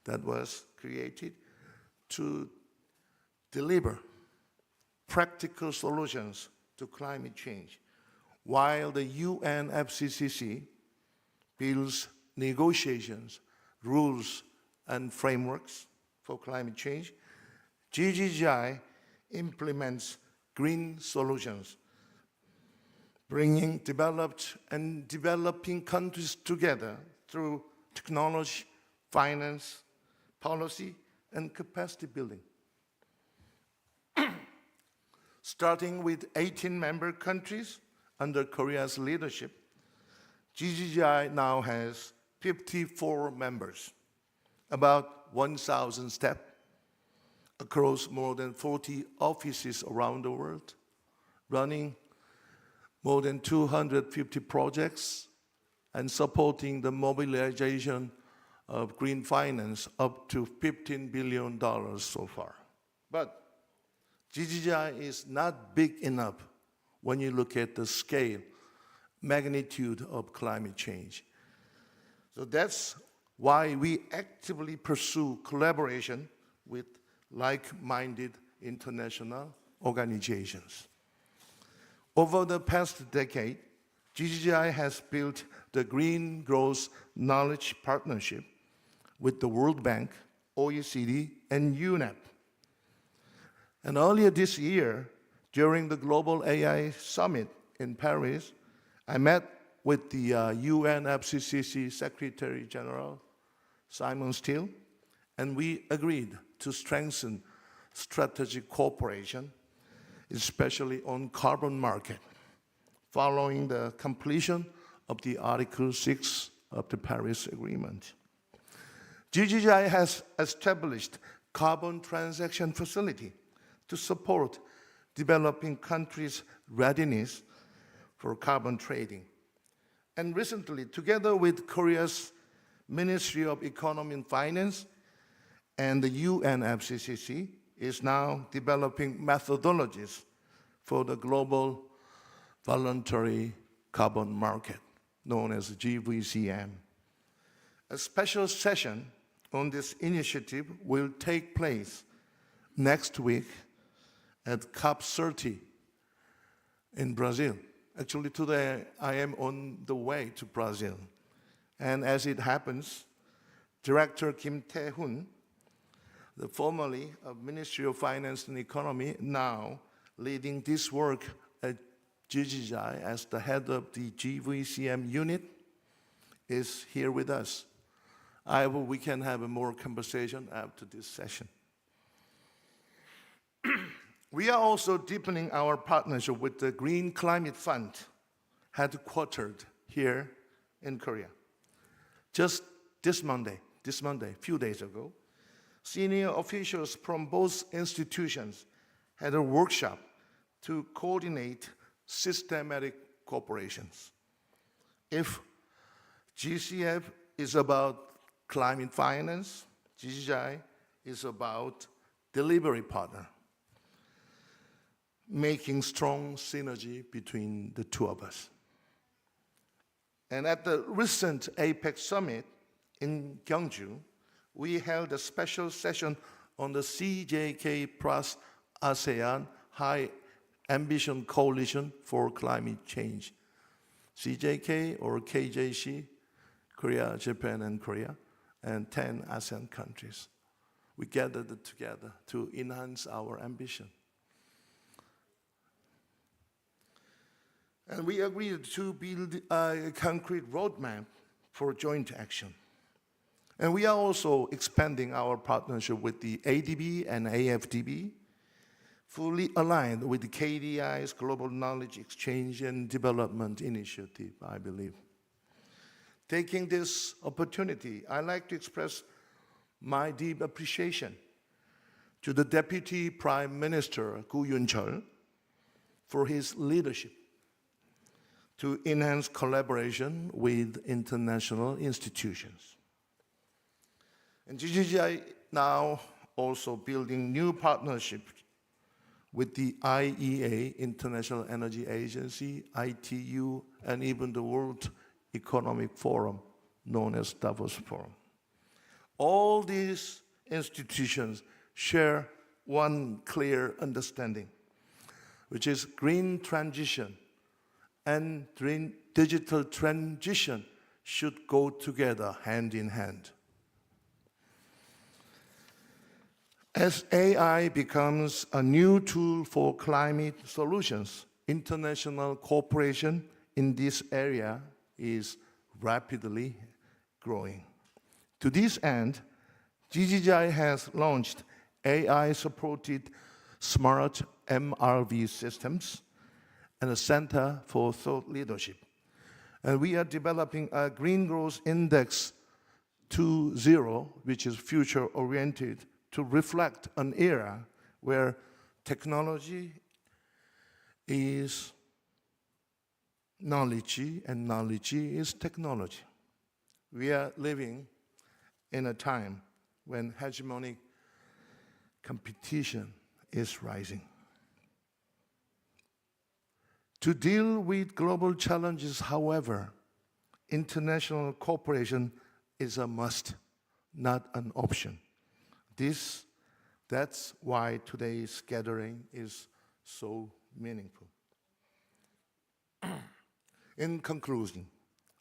that was created to deliver practical solutions to climate change, while the UNFCCC builds negotiations, rules, and frameworks for climate change. GGGI implements green solutions, bringing developed and developing countries together through technology, finance, policy, and capacity building. Starting with 18 member countries under Korea's leadership, GGGI now has 54 members, about 1,000 staff across more than 40 offices around the world, running more than 250 projects and supporting the mobilization of green finance up to $15 billion so far. But GGGI is not big enough when you look at the scale, magnitude of climate change. So that's why we actively pursue collaboration with like-minded international organizations. Over the past decade, GGGI has built the Green Growth Knowledge Partnership with the World Bank, OECD, and UNEP. And earlier this year, during the Global AI Summit in Paris, I met with the UNFCCC Secretary General, Simon Steele, and we agreed to strengthen strategic cooperation, especially on carbon market, following the completion of the Article 6 of the Paris Agreement. GGGI has established carbon transaction facility to support developing countries' readiness for carbon trading. And recently, together with Korea's Ministry of Economy and Finance and the UNFCCC, is now developing methodologies for the global voluntary carbon market, known as GVCM. A special session on this initiative will take place next week at COP30 in Brazil. Actually, today I am on the way to Brazil. And as it happens, Director Kim Tae-hoon, the formerly of Ministry of Finance and Economy, now leading this work at GGI as the head of the GVCM unit, is here with us. I hope we can have a more conversation after this session. We are also deepening our partnership with the Green Climate Fund, headquartered here in Korea. Just this Monday, a few days ago, senior officials from both institutions had a workshop to coordinate systematic cooperations. If GCF is about climate finance, GGI is about delivery partner, making strong synergy between the two of us. And at the recent APEC summit in Gyeongju, we held a special session on the CJK plus ASEAN High Ambition Coalition for Climate Change. CJK or KJC, Korea, Japan, and Korea, and 10 ASEAN countries. We gathered together to enhance our ambition. And we agreed to build a concrete roadmap for joint action. And we are also expanding our partnership with the ADB and AFDB, fully aligned with the KDI's Global Knowledge Exchange and Development Initiative, I believe. Taking this opportunity, I'd like to express my deep appreciation to the Deputy Prime Minister, Gu Yun-chol, for his leadership to enhance collaboration with international institutions. And GGI now also building new partnerships with the IEA, International Energy Agency, ITU, and even the World Economic Forum, known as Davos Forum. All these institutions share one clear understanding, which is green transition and digital transition should go together hand in hand. As AI becomes a new tool for climate solutions, international cooperation in this area is rapidly growing. To this end, GGI has launched AI-supported smart MRV systems and a Center for Thought Leadership. And we are developing a Green Growth Index 2.0, which is future-oriented, to reflect an era where technology is knowledge and knowledge is technology. We are living in a time when hegemonic competition is rising. To deal with global challenges, however, international cooperation is a must, not an option. That's why today's gathering is so meaningful. In conclusion,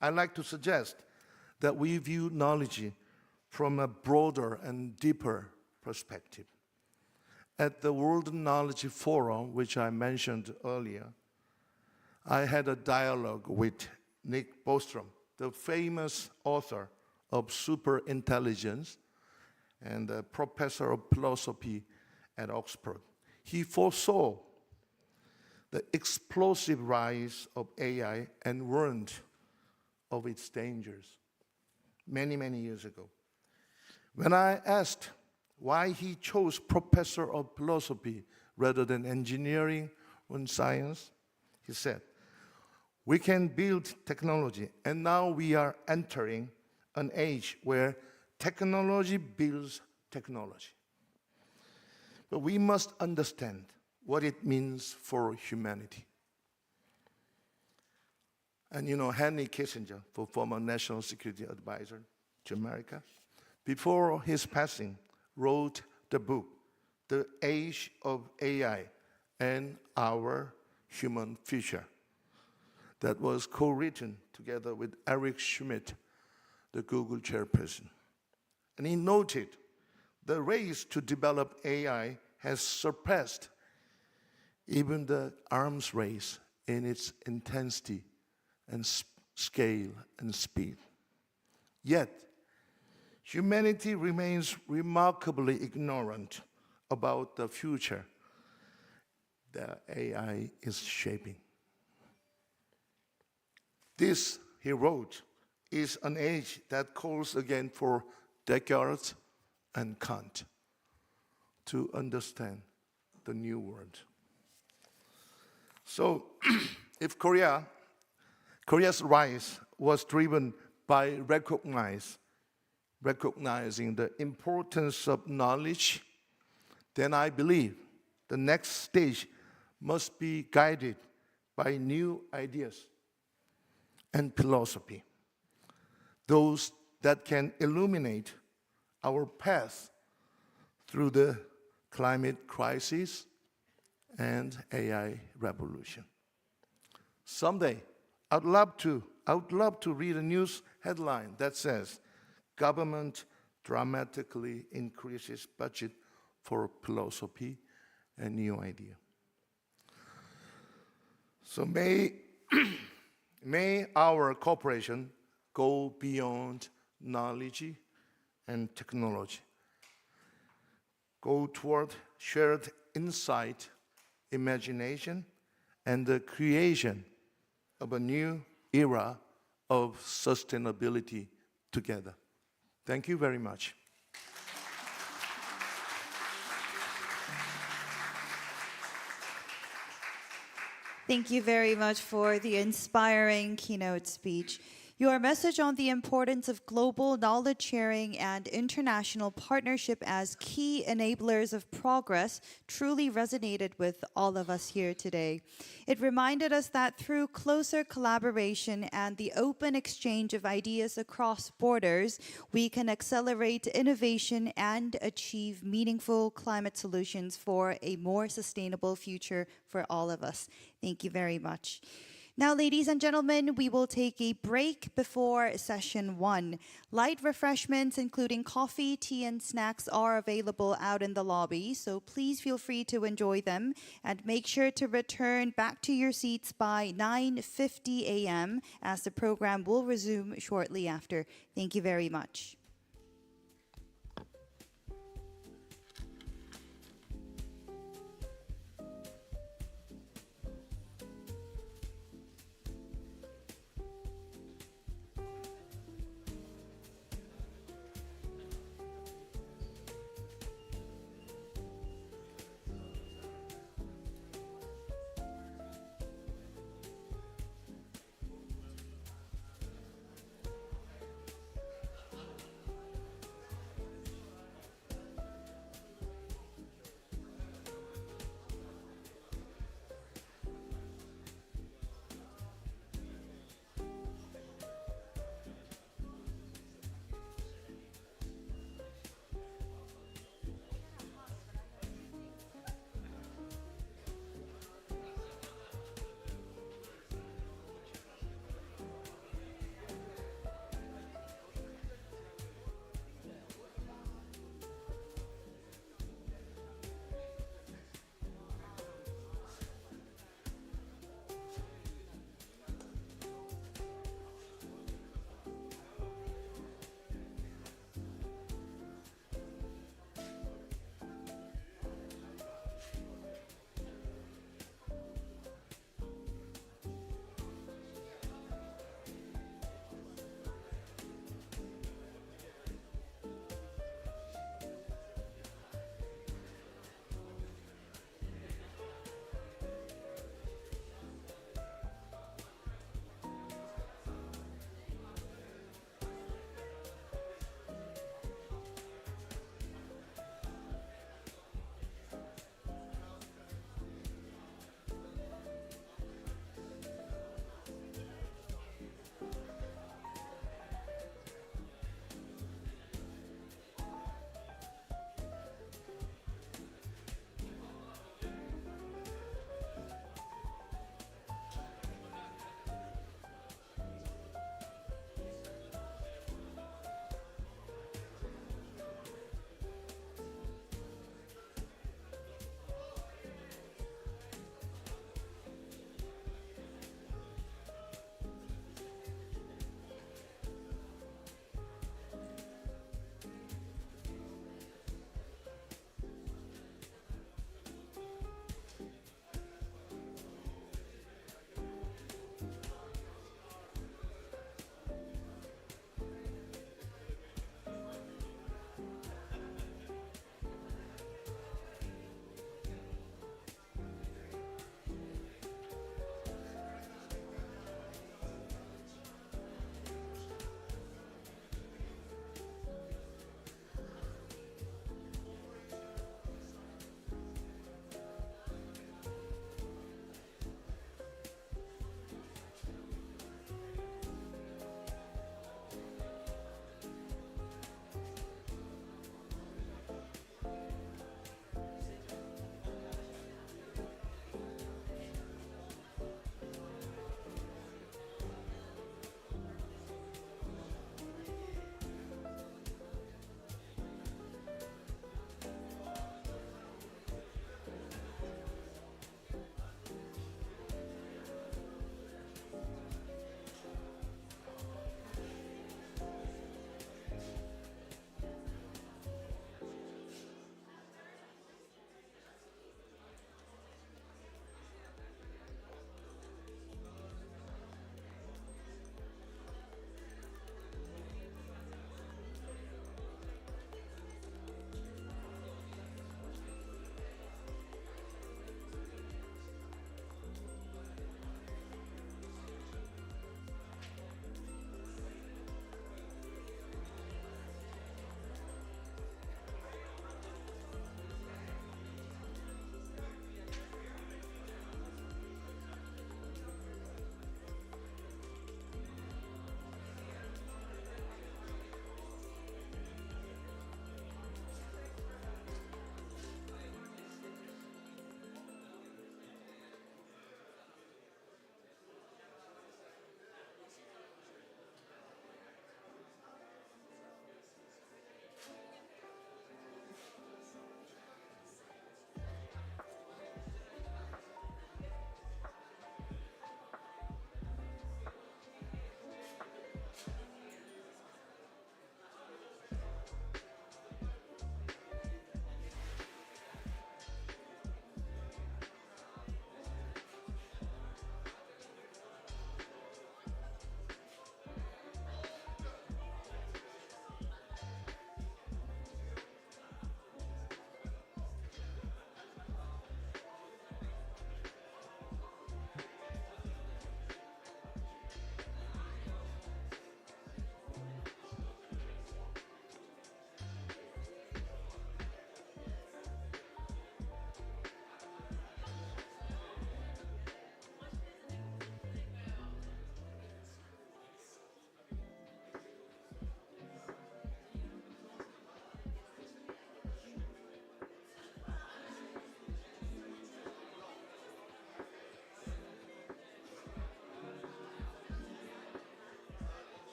I'd like to suggest that we view knowledge from a broader and deeper perspective. At the World Knowledge Forum, which I mentioned earlier, I had a dialogue with Nick Bostrom, the famous author of Superintelligence and a professor of philosophy at Oxford. He foresaw the explosive rise of AI and warned of its dangers many, many years ago. When I asked why he chose professor of philosophy rather than engineering and science. He said, we can build technology, and now we are entering an age where technology builds technology. But we must understand what it means for humanity. And you know, Henry Kissinger, the former National Security Advisor to America, before his passing, wrote the book, The Age of AI and Our Human Future, that was co-written together with Eric Schmidt, the Google chairperson. And he noted the race to develop AI has surpassed even the arms race in its intensity and scale and speed. Yet, humanity remains remarkably ignorant about the future that AI is shaping. This, he wrote, is an age that calls again for Descartes and Kant to understand the new world. So, if Korea's rise was driven by recognizing the importance of knowledge, then I believe the next stage must be guided by new ideas and philosophy, those that can illuminate our path through the climate crisis and AI revolution. Someday, I'd love to read a news headline that says, government dramatically increases budget for philosophy and new idea. So may our cooperation go beyond knowledge and technology, go toward shared insight, imagination, and the creation of a new era of sustainability together. Thank you very much. Thank you very much for the inspiring keynote speech. Your message on the importance of global knowledge sharing and international partnership as key enablers of progress truly resonated with all of us here today. It reminded us that through closer collaboration and the open exchange of ideas across borders, we can accelerate innovation and achieve meaningful climate solutions for a more sustainable future for all of us. Thank you very much. Now, ladies and gentlemen, we will take a break before session 1. Light refreshments, including coffee, tea, and snacks, are available out in the lobby, so please feel free to enjoy them and make sure to return back to your seats by 9:50 a.m. as the program will resume shortly after. Thank you very much.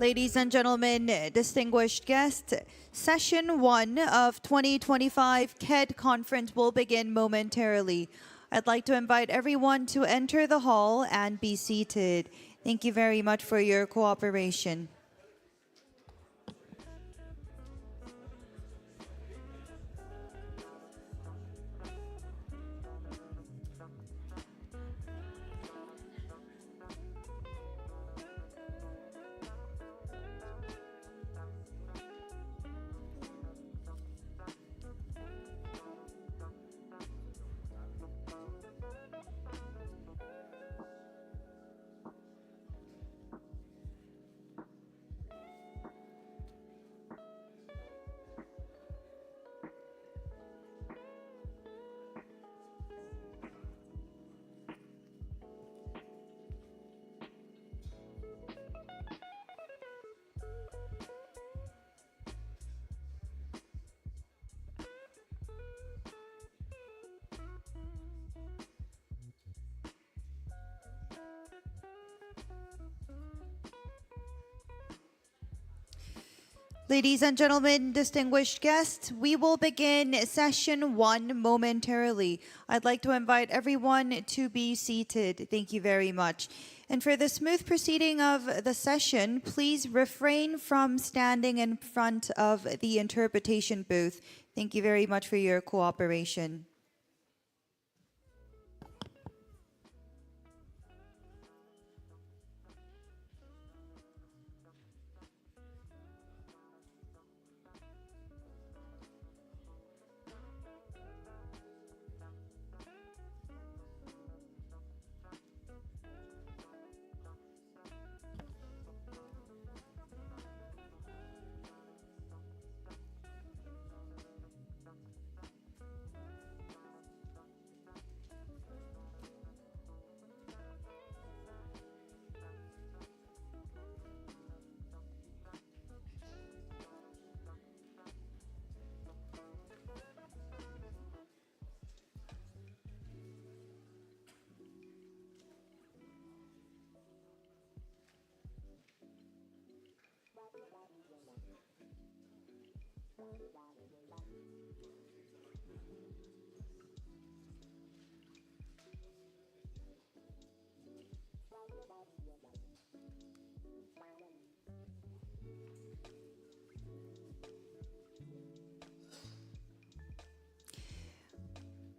Ladies and gentlemen, distinguished guests, Session 1 of 2025 KED Conference will begin momentarily. I'd like to invite everyone to enter the hall and be seated. Thank you very much for your cooperation. Ladies and gentlemen, distinguished guests, we will begin Session 1 momentarily. I'd like to invite everyone to be seated. Thank you very much. And for the smooth proceeding of the session, please refrain from standing in front of the interpretation booth. Thank you very much for your cooperation.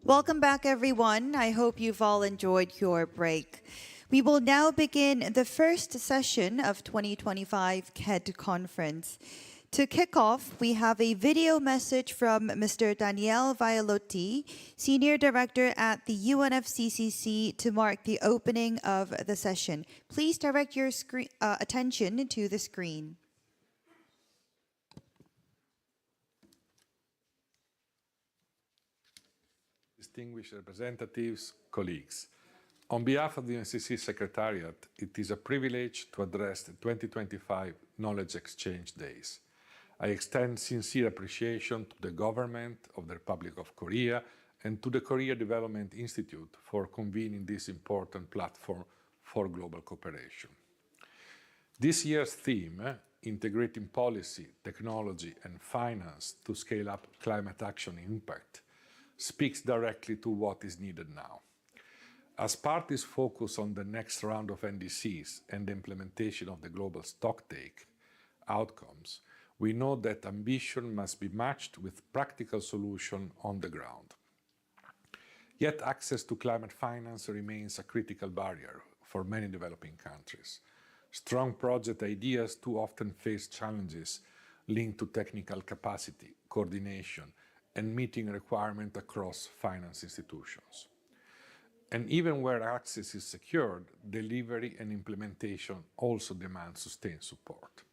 Welcome back, everyone. I hope you've all enjoyed your break. We will now begin the first session of 2025 KED Conference. To kick off, we have a video message from Mr. Daniele Vaiolotti, Senior Director at the UNFCCC, to mark the opening of the session. Please direct your attention to the screen. Distinguished representatives, colleagues. On behalf of the UNCC Secretariat, it is a privilege to address the 2025 Knowledge Exchange Days. I extend sincere appreciation to the government of the Republic of Korea and to the Korea Development Institute for convening this important platform for global cooperation. This year's theme, integrating policy, technology, and finance to scale up climate action impact, speaks directly to what is needed now. As parties focus on the next round of NDCs and the implementation of the global stocktake outcomes, we know that ambition must be matched with practical solutions on the ground. Yet access to climate finance remains a critical barrier for many developing countries. Strong project ideas too often face challenges linked to technical capacity, coordination, and meeting requirements across finance institutions. And even where access is secured, delivery and implementation also demand sustained support.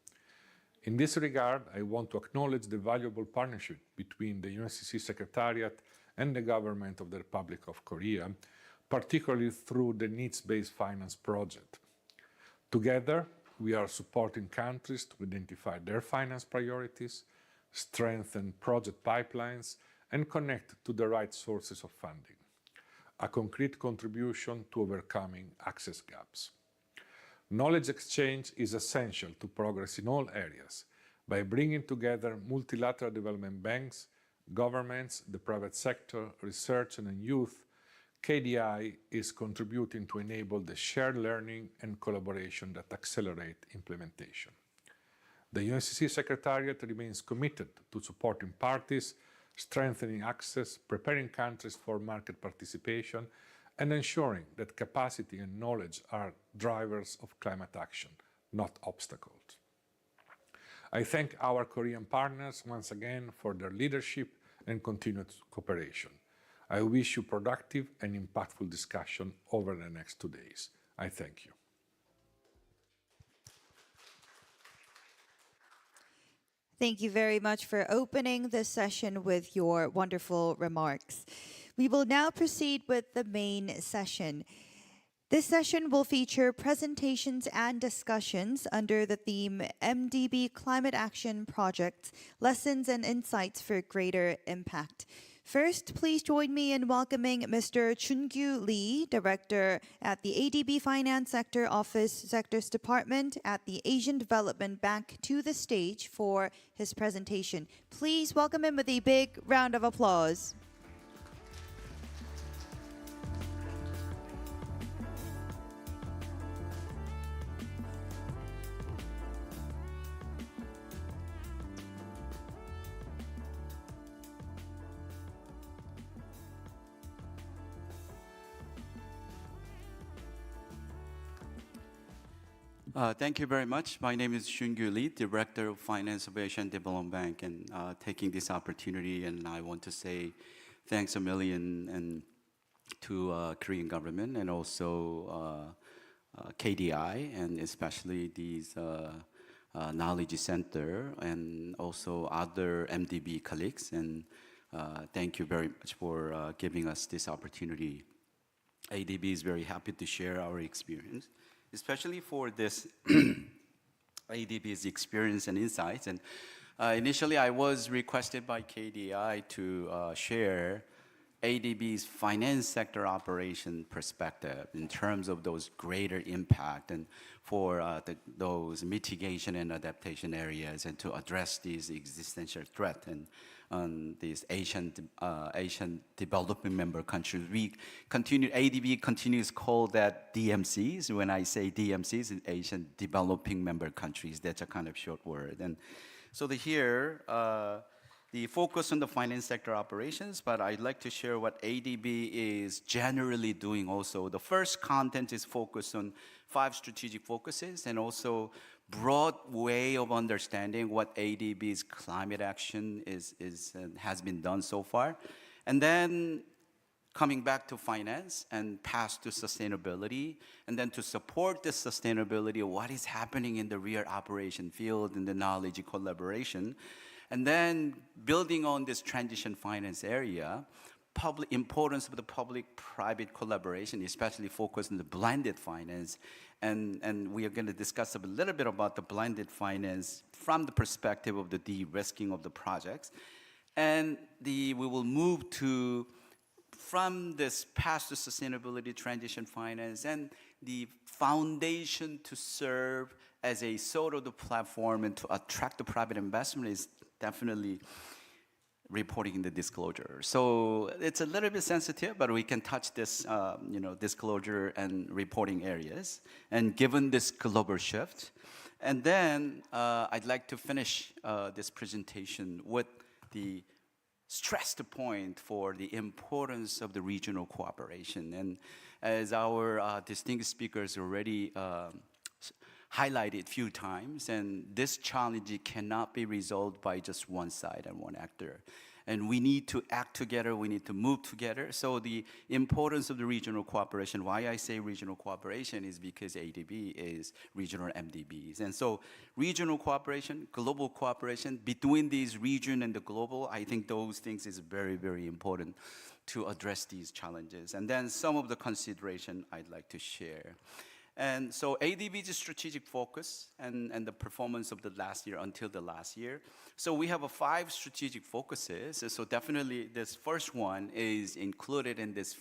In this regard, I want to acknowledge the valuable partnership between the UNCC Secretariat and the Government of the Republic of Korea, particularly through the Needs-Based Finance Project. Together, we are supporting countries to identify their finance priorities, strengthen project pipelines, and connect to the right sources of funding, a concrete contribution to overcoming access gaps. Knowledge exchange is essential to progress in all areas. By bringing together multilateral development banks, governments, the private sector, research, and youth, KDI is contributing to enable the shared learning and collaboration that accelerate implementation. The UNCC Secretariat remains committed to supporting parties, strengthening access, preparing countries for market participation, and ensuring that capacity and knowledge are drivers of climate action, not obstacles. I thank our Korean partners once again for their leadership and continued cooperation. I wish you productive and impactful discussion over the next 2 days. I thank you. Thank you very much for opening this session with your wonderful remarks. We will now proceed with the main session. This session will feature presentations and discussions under the theme MDB Climate Action Project, Lessons and Insights for Greater Impact. First, please join me in welcoming Mr. Chun-Kyu Lee, Director at the ADB Finance Sector Office Sectors Department at the Asian Development Bank, to the stage for his presentation. Please welcome him with a big round of applause. Thank you very much. My name is Shun-Gyu Lee, Director of Finance of Asian Development Bank, and taking this opportunity, and I want to say thanks a million and to Korean government and also KDI, and especially these knowledge center and also other MDB colleagues, and thank you very much for giving us this opportunity. ADB is very happy to share our experience, especially for this ADB's experience and insights. And initially, I was requested by KDI to share ADB's finance sector operation perspective in terms of those greater impact and for those mitigation and adaptation areas, and to address these existential threat and these Asian developing member countries. ADB continues to call that DMCs. When I say DMCs, in Asian developing member countries, that's a kind of short word. And so here, the focus on the finance sector operations, but I'd like to share what ADB is generally doing also. The first content is focused on 5 strategic focuses and also broad way of understanding what ADB's climate action has been done so far. And then coming back to finance and pass to sustainability, and then to support the sustainability of what is happening in the real operation field and the knowledge collaboration. And then building on this transition finance area, importance of the public-private collaboration, especially focused on the blended finance. And we are going to discuss a little bit about the blended finance from the perspective of the de-risking of the projects. And we will move from this path to sustainability transition finance and the foundation to serve as a sort of the platform and to attract the private investment is definitely reporting in the disclosure. So it's a little bit sensitive, but we can touch this, disclosure and reporting areas. And given this global shift, and then I'd like to finish this presentation with the stressed point for the importance of the regional cooperation. And as our distinguished speakers already highlighted a few times, and this challenge cannot be resolved by just one side and one actor. And we need to act together, we need to move together. So the importance of the regional cooperation, why I say regional cooperation is because ADB is regional MDBs. And so regional cooperation, global cooperation between these region and the global, I think those things is very, very important to address these challenges. And then some of the consideration I'd like to share. And so ADB's strategic focus and the performance of the last year until the last year. So we have 5 strategic focuses. So definitely this first one is included in this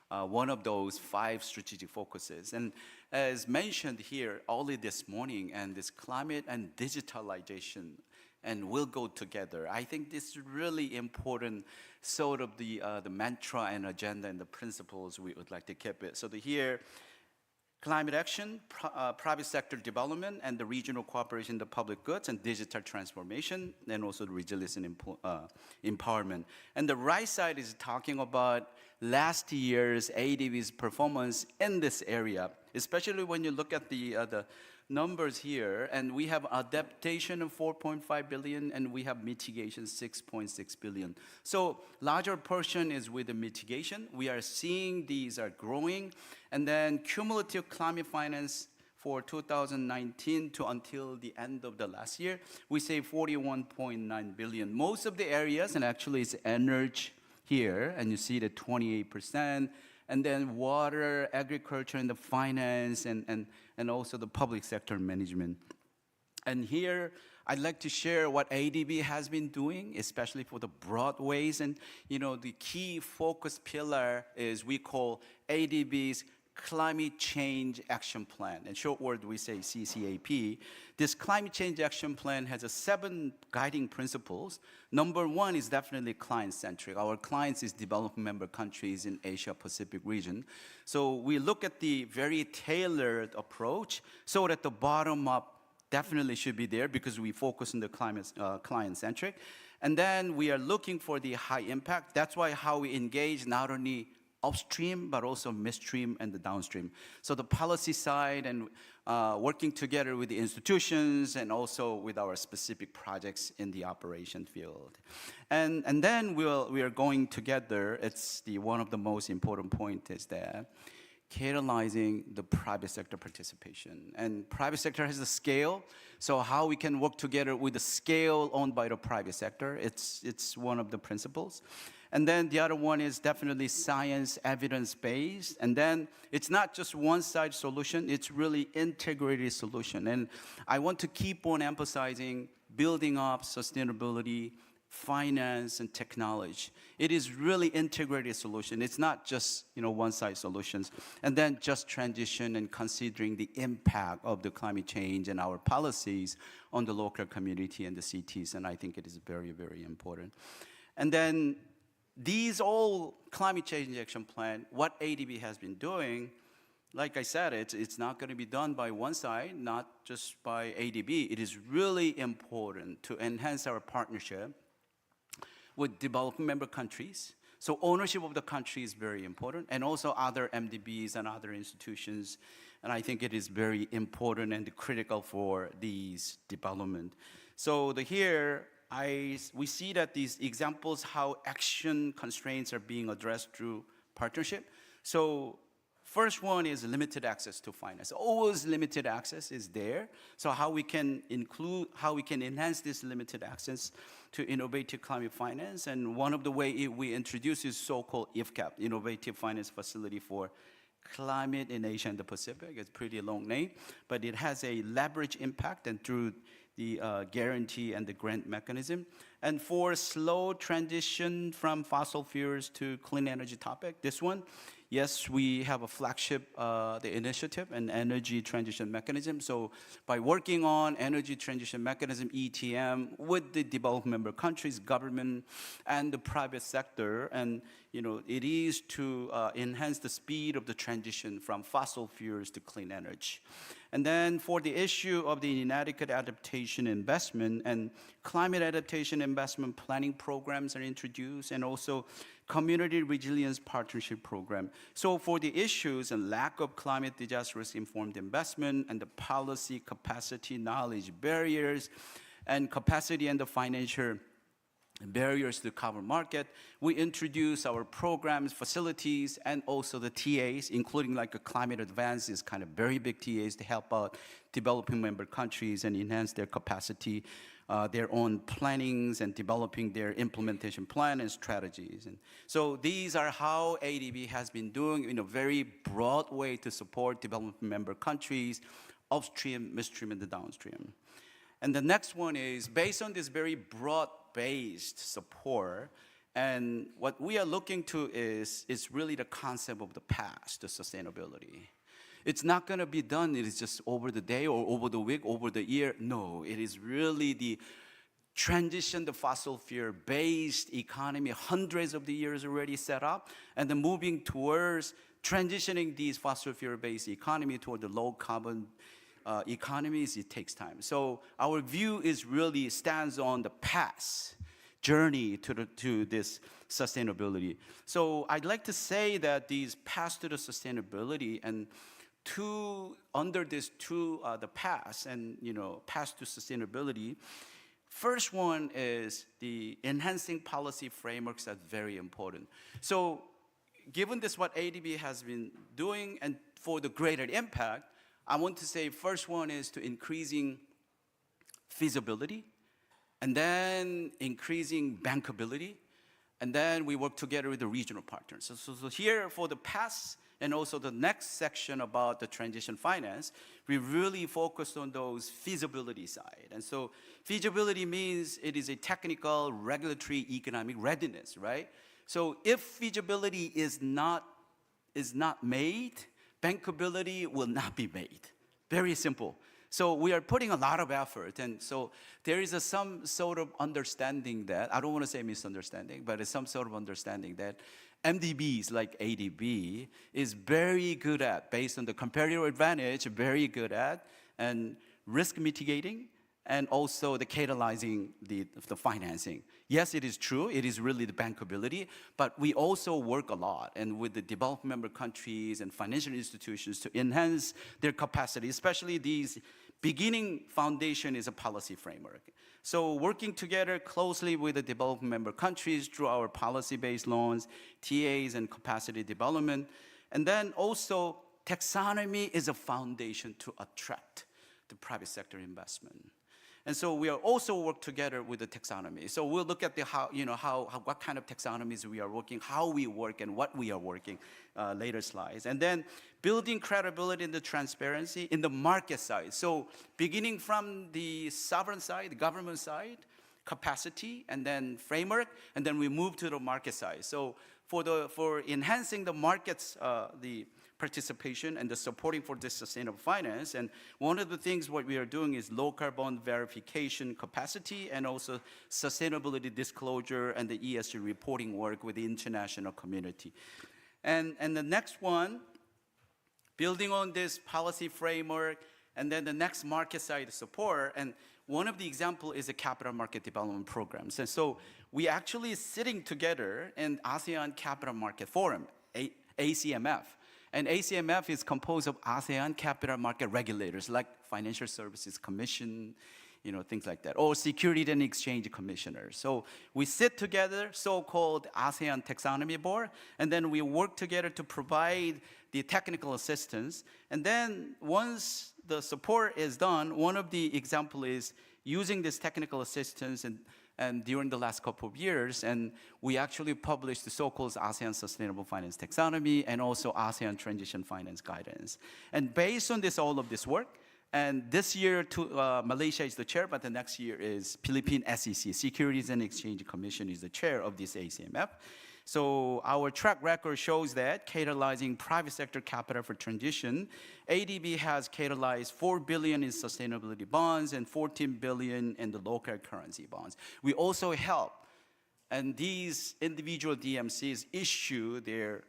one of those 5 strategic focuses. And as mentioned here early this morning, and this climate and digitalization and will go together. I think this is really important, sort of the mantra and agenda and the principles we would like to keep it. So here, climate action, private sector development, and the regional cooperation, the public goods, and digital transformation, and also the resilience and empowerment. And the right side is talking about last year's ADB's performance in this area, especially when you look at the numbers here, and we have adaptation of 4.5 billion, and we have mitigation 6.6 billion. So larger portion is with the mitigation. We are seeing these are growing, and then cumulative climate finance for 2019 to until the end of the last year, we say 41.9 billion. Most of the areas, and actually it's energy here, and you see the 28%, and then water, agriculture, and the finance, and also the public sector management. And here, I'd like to share what ADB has been doing, especially for the broad ways. And the key focus pillar is we call ADB's Climate Change Action Plan. In short word, we say CCAP. This Climate Change Action Plan has 7 guiding principles. Number 1 is definitely client-centric. Our clients is developing member countries in Asia-Pacific region. So we look at the very tailored approach so that the bottom-up definitely should be there because we focus on the client-centric. And then we are looking for the high impact. That's why how we engage not only upstream, but also midstream and the downstream. So the policy side and working together with the institutions and also with our specific projects in the operation field. And then we are going together, it's one of the most important point is that catalyzing the private sector participation. And private sector has the scale, so how we can work together with the scale owned by the private sector, it's one of the principles. And then the other one is definitely science, evidence-based. And then it's not just one-side solution, it's really integrated solution. And I want to keep on emphasizing building up sustainability, finance, and technology. It is really integrated solution. It's not just one-side solutions. And then just transition and considering the impact of the climate change and our policies on the local community and the cities. And I think it is very, very important. And then these all climate change action plan, what ADB has been doing, like I said, it's not going to be done by one side, not just by ADB. It is really important to enhance our partnership with developing member countries. So ownership of the country is very important, and also other MDBs and other institutions. And I think it is very important and critical for these development. So here, we see that these examples how action constraints are being addressed through partnership. So first one is limited access to finance. Always limited access is there. So how we can enhance this limited access to innovative climate finance. And one of the way we introduce is so-called IFCAP, Innovative Finance Facility for Climate in Asia and the Pacific. It's a pretty long name, but it has a leverage impact and through the guarantee and the grant mechanism. And for slow transition from fossil fuels to clean energy topic, this one, yes, we have a flagship, the initiative and energy transition mechanism. So by working on energy transition mechanism, ETM, with the developing member countries, government, and the private sector, and it is to enhance the speed of the transition from fossil fuels to clean energy. And then for the issue of the inadequate adaptation investment and climate adaptation investment planning programs are introduced, and also community resilience partnership program. So for the issues and lack of climate disaster risk informed investment and the policy capacity knowledge barriers and capacity and the financial barriers to the carbon market, we introduce our programs, facilities, and also the TAs, including like a climate advance is kind of very big TAs to help out developing member countries and enhance their capacity, their own plannings and developing their implementation plan and strategies. And so these are how ADB has been doing in a very broad way to support developing member countries, upstream, midstream, and the downstream. And the next one is based on this very broad-based support, And what we are looking to is really the concept of the past, the sustainability. It's not going to be done, it is just over the day or over the week, over the year. No, it is really the transition, the fossil fuel-based economy, hundreds of the years already set up, and then moving towards transitioning these fossil fuel-based economy toward the low carbon economies. It takes time. So our view is really stands on the past journey to this sustainability. So I'd like to say that these paths to the sustainability and under this the paths and paths to sustainability. First one is the enhancing policy frameworks. That's very important. So given this what ADB has been doing and for the greater impact, I want to say first one is to increasing feasibility, and then increasing bankability, and then we work together with the regional partners. So here for the past and also the next section about the transition finance, we really focused on those feasibility side. And so feasibility means it is a technical, regulatory, economic readiness, right? So if feasibility is not made, bankability will not be made. Very simple. So we are putting a lot of effort, and so there is some sort of understanding that, I don't want to say misunderstanding, but it's some sort of understanding that MDBs like ADB is very good at, based on the comparative advantage, very good at, and risk mitigating, and also the catalyzing the financing. Yes, it is true, it is really the bankability, but we also work a lot and with the developed member countries and financial institutions to enhance their capacity, especially these beginning foundation is a policy framework. So working together closely with the developed member countries through our policy-based loans, TAs, and capacity development, and then also taxonomy is a foundation to attract the private sector investment. And so we are also work together with the taxonomy. So we'll look at what kind of taxonomies we are working, how we work, and what we are working later slides. And then building credibility and the transparency in the market side. So beginning from the sovereign side, the government side, capacity, and then framework, and then we move to the market side. So for enhancing the markets, the participation and the supporting for this sustainable finance. And one of the things what we are doing is low carbon verification capacity and also sustainability disclosure and the ESG reporting work with the international community. And the next one, building on this policy framework, and then the next market side support. And one of the example is the capital market development programs. And so we actually sitting together in ASEAN Capital Market Forum, ACMF. And ACMF is composed of ASEAN capital market regulators like Financial Services Commission, things like that, or Securities and Exchange Commissioners. So we sit together, so-called ASEAN Taxonomy Board, and then we work together to provide the technical assistance. And then once the support is done, one of the example is using this technical assistance and during the last couple of years, and we actually published the so-called ASEAN Sustainable Finance Taxonomy and also ASEAN Transition Finance Guidance. And based on all of this work, and this year Malaysia is the chair, but the next year is Philippine SEC, Securities and Exchange Commission is the chair of this ACMF. So our track record shows that catalyzing private sector capital for transition, ADB has catalyzed $4 billion in sustainability bonds and $14 billion in the local currency bonds. We also help, and these individual DMCs issue their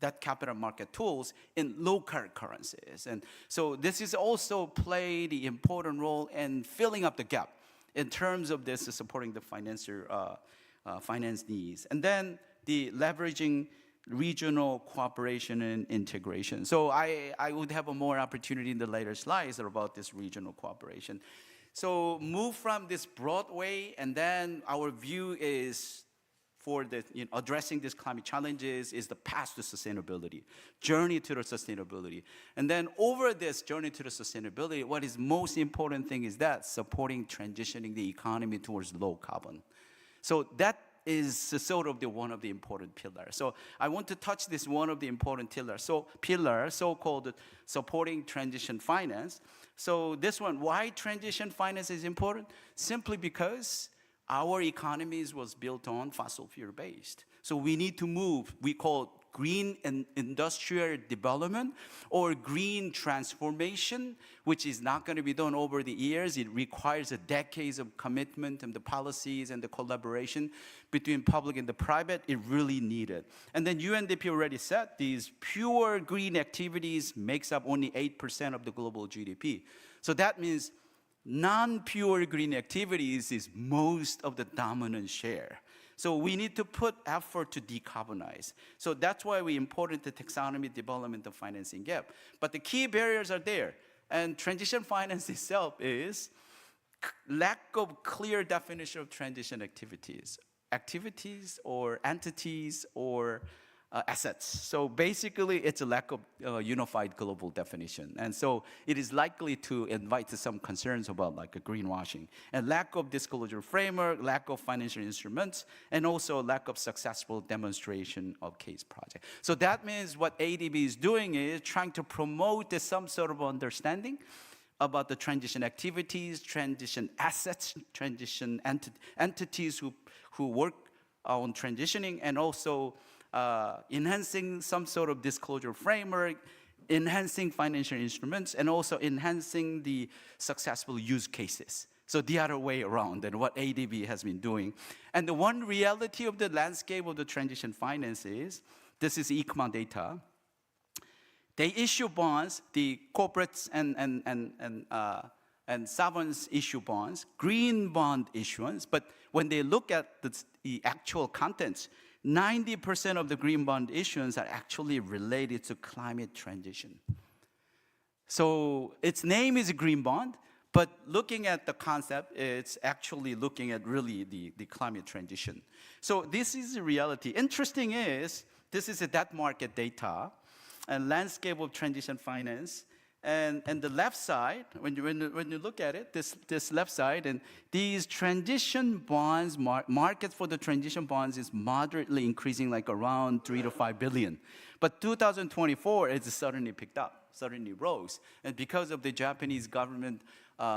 debt capital market tools in local currencies. And so this is also played the important role in filling up the gap in terms of this supporting the finance needs. And then the leveraging regional cooperation and integration. So I would have a more opportunity in the later slides about this regional cooperation. So move from this broad way, and then our view is for addressing these climate challenges is the path to sustainability, journey to the sustainability. And then over this journey to the sustainability, what is most important thing is that supporting transitioning the economy towards low carbon. So that is sort of one of the important pillars. So I want to touch this one of the important pillars. So-called supporting transition finance. So this one, why transition finance is important? Simply because our economies was built on fossil fuel based. So we need to move, we call green and industrial development or green transformation, which is not going to be done over the years. It requires a decades of commitment and the policies and the collaboration between public and the private. It really needed. And then UNDP already said these pure green activities makes up only 8% of the global GDP. So that means non-pure green activities is most of the dominant share. So we need to put effort to decarbonize. So that's why we imported the taxonomy development of financing gap. But the key barriers are there. And transition finance itself is lack of clear definition of transition activities. Activities or entities or assets. So basically, it's a lack of unified global definition. And so it is likely to invite some concerns about like a greenwashing. And lack of disclosure framework, lack of financial instruments, and also lack of successful demonstration of case project. So that means what ADB is doing is trying to promote some sort of understanding about the transition activities, transition assets, transition entities who work on transitioning, and also enhancing some sort of disclosure framework, enhancing financial instruments, and also enhancing the successful use cases. So the other way around than what ADB has been doing. And the one reality of the landscape of the transition finance is, this is ICMA data. They issue bonds, the corporates and sovereigns issue bonds, green bond issuance, but when they look at the actual contents, 90% of the green bond issuance are actually related to climate transition. So its name is a green bond, but looking at the concept, it's actually looking at really the climate transition. So this is the reality. Interesting is, this is a debt market data and landscape of transition finance. And the left side, when you look at it, this left side, and these transition bonds, market for the transition bonds is moderately increasing, like around 3 to 5 billion. But 2024, it's suddenly picked up, suddenly rose. And because of the Japanese government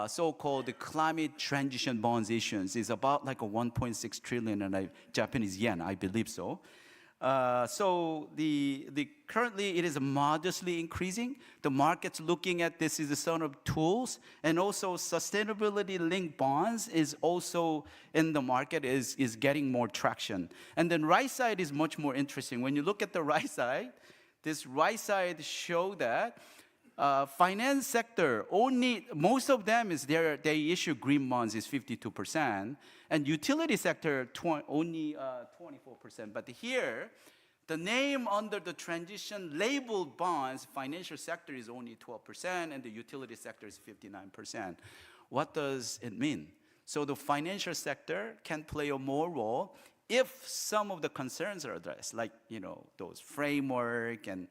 so-called climate transition bonds issuance is about like a 1.6 trillion in Japanese yen, I believe so. So currently it is modestly increasing. The market's looking at this as a sort of tools, and also sustainability-linked bonds is also in the market, is getting more traction. And then right side is much more interesting. When you look at the right side, this right side show that finance sector, most of them is there, they issue green bonds is 52%, and utility sector only 24%. But here, the name under the transition labeled bonds, financial sector is only 12%, and the utility sector is 59%. What does it mean? So the financial sector can play a more role if some of the concerns are addressed, like those framework and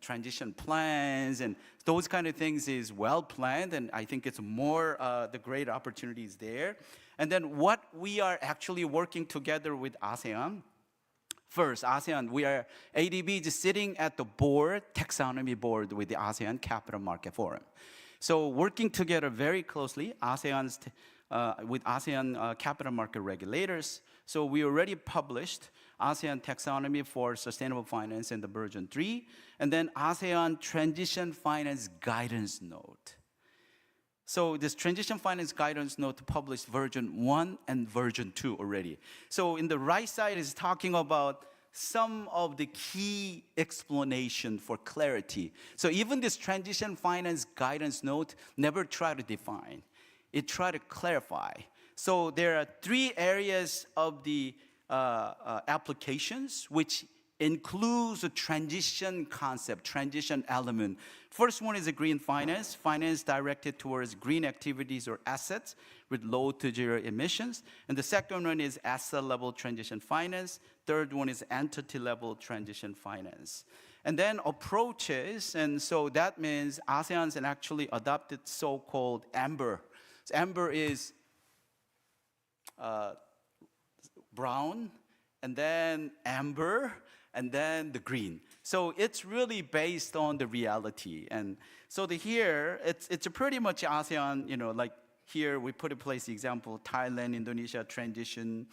transition plans and those kind of things is well planned, and I think it's more the great opportunities there. And then what we are actually working together with ASEAN. First, ASEAN, ADB is sitting at the taxonomy board with the ASEAN Capital Market Forum. So working together very closely, with ASEAN capital market regulators. So we already published ASEAN Taxonomy for Sustainable Finance in the version 3, and then ASEAN Transition Finance Guidance Note. So this Transition Finance Guidance Note published version 1 and version 2 already. So in the right side is talking about some of the key explanation for clarity. So even this Transition Finance Guidance Note never tried to define. It tried to clarify. So there are 3 areas of the applications which includes a transition concept, transition element. First one is a green finance, finance directed towards green activities or assets with low to zero emissions. And the second one is asset level transition finance. Third one is entity level transition finance. And then approaches, and so that means ASEAN's actually adopted so-called AMBER. So AMBER is brown, and then amber, and then the green. So it's really based on the reality. And so here, it's pretty much ASEAN, like here we put in place the example Thailand, Indonesia transition,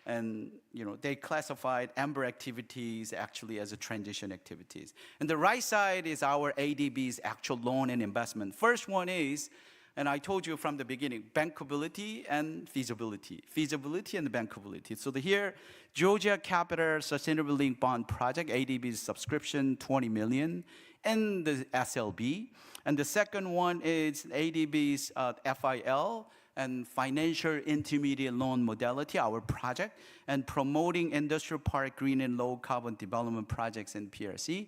and they classified amber activities actually as a transition activities. And the right side is our ADB's actual loan and investment. First one is, and I told you from the beginning, bankability and feasibility. Feasibility and bankability. So here, Georgia Capital Sustainable Linked Bond Project, ADB's subscription, 20 million, and the SLB. And the second one is ADB's FIL, and financial intermediate loan modality, our project, and promoting industrial park green and low carbon development projects in PRC.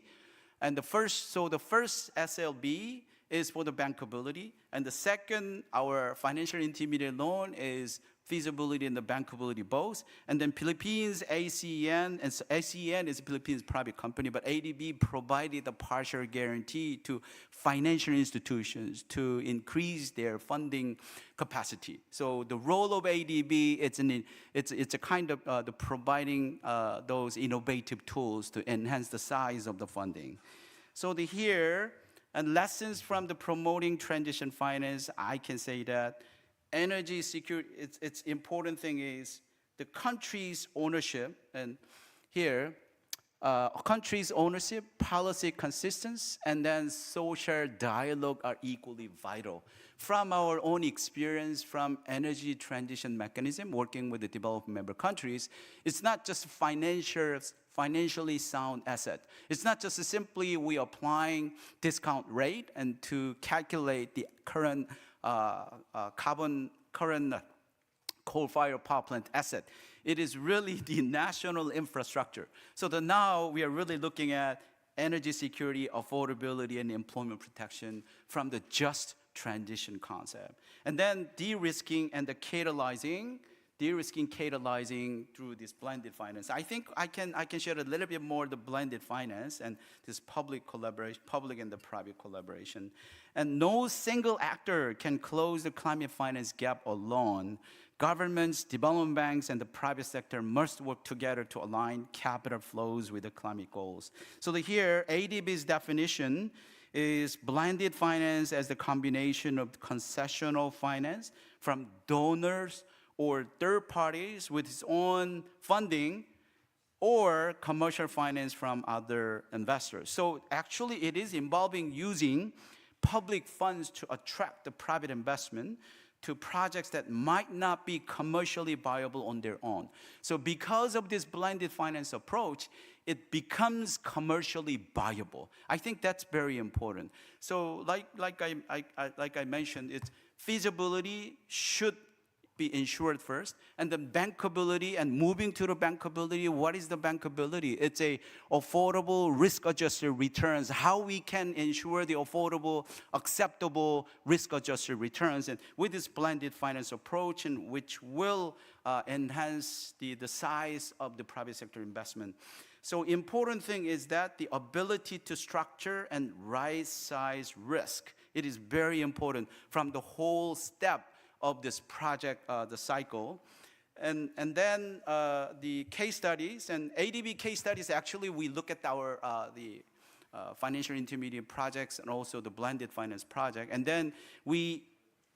And the first SLB is for the bankability, and the second, our financial intermediate loan, is feasibility and the bankability both. And then Philippines ACN, and so ACN is a Philippines private company, but ADB provided a partial guarantee to financial institutions to increase their funding capacity. So the role of ADB, it's a kind of the providing those innovative tools to enhance the size of the funding. So here, and lessons from the promoting transition finance, I can say that energy security, its important thing is the country's ownership, and here, country's ownership, policy consistency, and then social dialogue are equally vital. From our own experience from energy transition mechanism, working with the developing member countries, it's not just financially sound asset. It's not just simply we applying discount rate and to calculate the current coal-fired power plant asset. It is really the national infrastructure. So now we are really looking at energy security, affordability, and employment protection from the just transition concept. And then de-risking and the catalyzing through this blended finance. I think I can share a little bit more the blended finance and this public collaboration, public and the private collaboration. And no single actor can close the climate finance gap alone. Governments, development banks, and the private sector must work together to align capital flows with the climate goals. So here, ADB's definition is blended finance as the combination of concessional finance from donors or third parties with its own funding, or commercial finance from other investors. So actually it is involving using public funds to attract the private investment to projects that might not be commercially viable on their own. So because of this blended finance approach, it becomes commercially viable. I think that's very important. So like I mentioned, it's feasibility should be ensured first, and the bankability, and moving to the bankability. What is the bankability? It's a affordable, risk-adjusted returns. How we can ensure the affordable, acceptable, risk-adjusted returns, and with this blended finance approach, and which will enhance the size of the private sector investment. So important thing is that the ability to structure and right size risk. It is very important from the whole step of this project, the cycle. And then the case studies, and ADB case studies, actually we look at our financial intermediate projects and also the blended finance project, and then we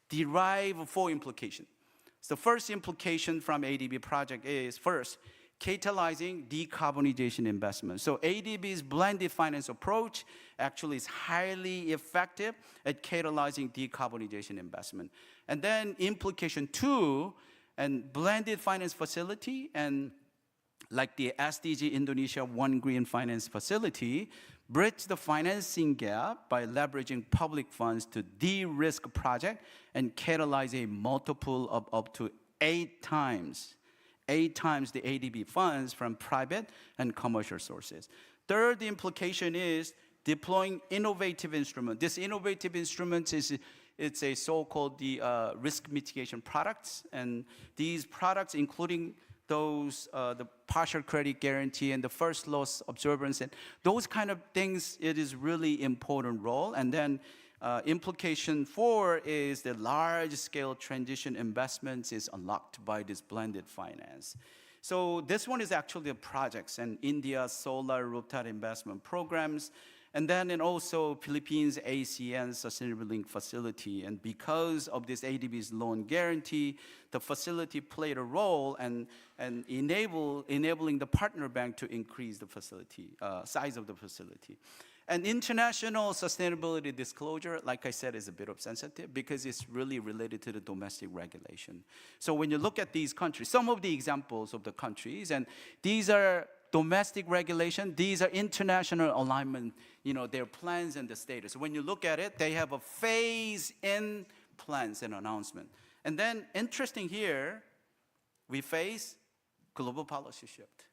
derive 4 implications. So the first implication from ADB project is, first, catalyzing decarbonization investment. So ADB's blended finance approach actually is highly effective at catalyzing decarbonization investment. And then implication 2, and blended finance facility, and like the SDG Indonesia One Green Finance Facility, bridge the financing gap by leveraging public funds to de-risk project and catalyze a multiple of up to 8 times the ADB funds from private and commercial sources. Third implication is deploying innovative instrument. This innovative instrument it's a so-called the risk mitigation products, and these products, including those the partial credit guarantee and the first loss observance and those kind of things, it is really important role. And then implication 4 is the large-scale transition investments is unlocked by this blended finance. So this one is actually the projects and India's solar rooftop investment programs. And then and also Philippines ASEAN Sustainable Link Facility. And because of this ADB's loan guarantee, the facility played a role and enabling the partner bank to increase the facility, size of the facility. And international sustainability disclosure, like I said, is a bit of sensitive because it's really related to the domestic regulation. So when you look at these countries, some of the examples of the countries, and these are domestic regulation, these are international alignment, their plans and the status. When you look at it, they have a phase-in plans and announcement. And then interesting here, we face global policy shift.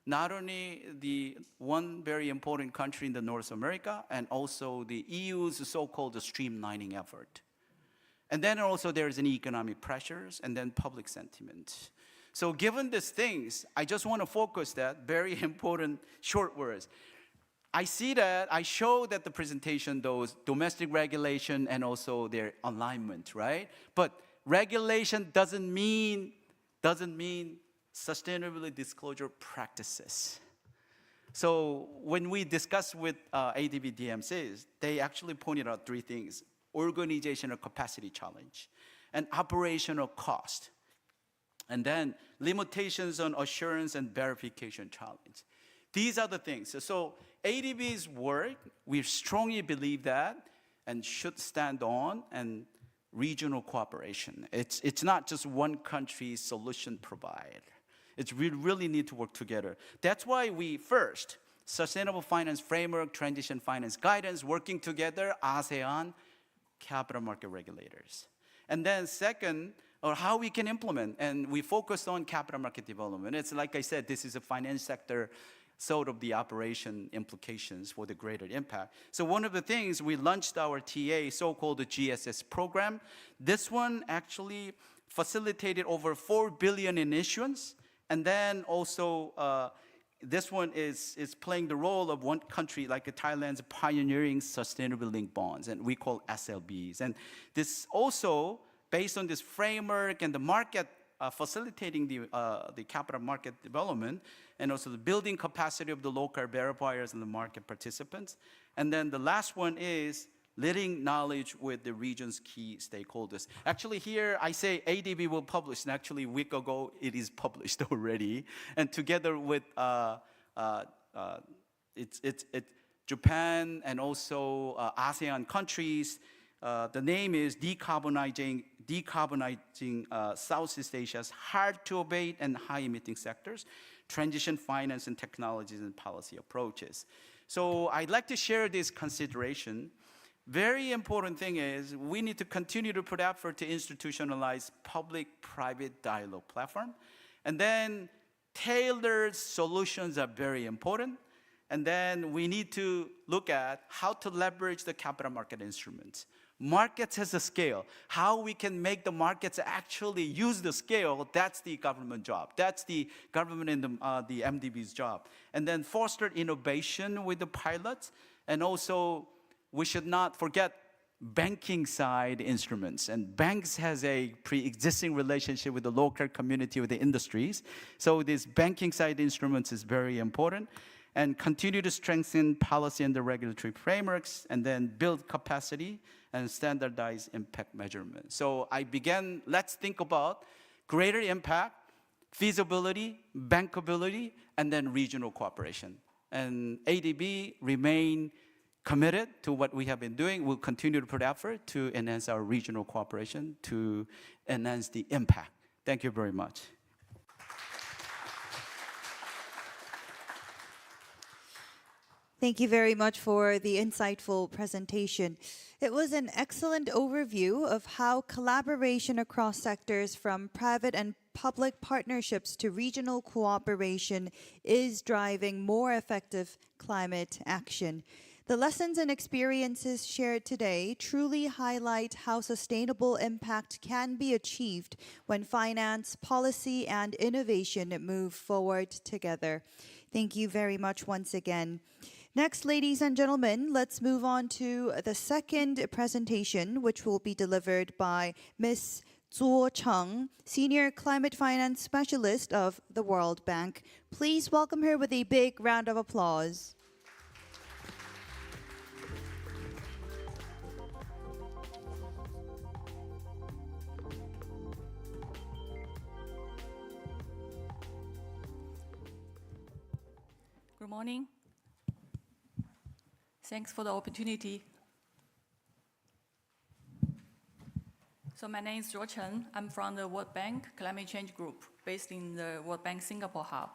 Not only the one very important country in the North America, and also the EU's so-called streamlining effort. And then also there's an economic pressures and then public sentiment. So given these things, I just want to focus that very important short words. I show that the presentation, those domestic regulation and also their alignment, right? But regulation doesn't mean sustainability disclosure practices. So when we discuss with ADB DMCs, they actually pointed out three things: organizational capacity challenge, and operational cost, and then limitations on assurance and verification challenge. These are the things. So ADB's work, we strongly believe that and should stand on and regional cooperation. It's not just one country's solution provider. We really need to work together. That's why we first, Sustainable Finance Framework, Transition Finance Guidance, working together, ASEAN, capital market regulators. And then second, or how we can implement, and we focused on capital market development. It's like I said, this is a finance sector sort of the operation implications for the greater impact. So one of the things, we launched our TA, so-called the GSS program. This one actually facilitated over 4 billion in issuance. And then also, this one is playing the role of one country, like Thailand's pioneering sustainable linked bonds, and we call SLBs. And this also, based on this framework and the market, facilitating the capital market development, and also the building capacity of the local verifiers and the market participants. And then the last one is leading knowledge with the region's key stakeholders. Actually here, I say ADB will publish, and actually a week ago, it is published already. And together with Japan and also ASEAN countries, the name is Decarbonizing Southeast Asia's hard-to-abate and high-emitting sectors, transition finance and technologies and policy approaches. So I'd like to share this consideration. Very important thing is we need to continue to put effort to institutionalize public-private dialogue platform. And then tailored solutions are very important. And then we need to look at how to leverage the capital market instruments. Markets has a scale. How we can make the markets actually use the scale, that's the government job. That's the government and the MDB's job. And then foster innovation with the pilots. And also, we should not forget banking side instruments. And banks has a pre-existing relationship with the local community, with the industries. So this banking side instruments is very important. And continue to strengthen policy and the regulatory frameworks, and then build capacity and standardize impact measurement. So let's think about greater impact, feasibility, bankability, and then regional cooperation. And ADB remain committed to what we have been doing. We'll continue to put effort to enhance our regional cooperation, to enhance the impact. Thank you very much. Thank you very much for the insightful presentation. It was an excellent overview of how collaboration across sectors, from private and public partnerships to regional cooperation, is driving more effective climate action. The lessons and experiences shared today truly highlight how sustainable impact can be achieved when finance, policy, and innovation move forward together. Thank you very much once again. Next, ladies and gentlemen, let's move on to the second presentation, which will be delivered by Ms. Zuo Cheng, Senior Climate Finance Specialist of the World Bank. Please welcome her with a big round of applause. Good morning. Thanks for the opportunity. So my name is Zhuo Chen. I'm from the World Bank Climate Change Group, based in the World Bank Singapore hub.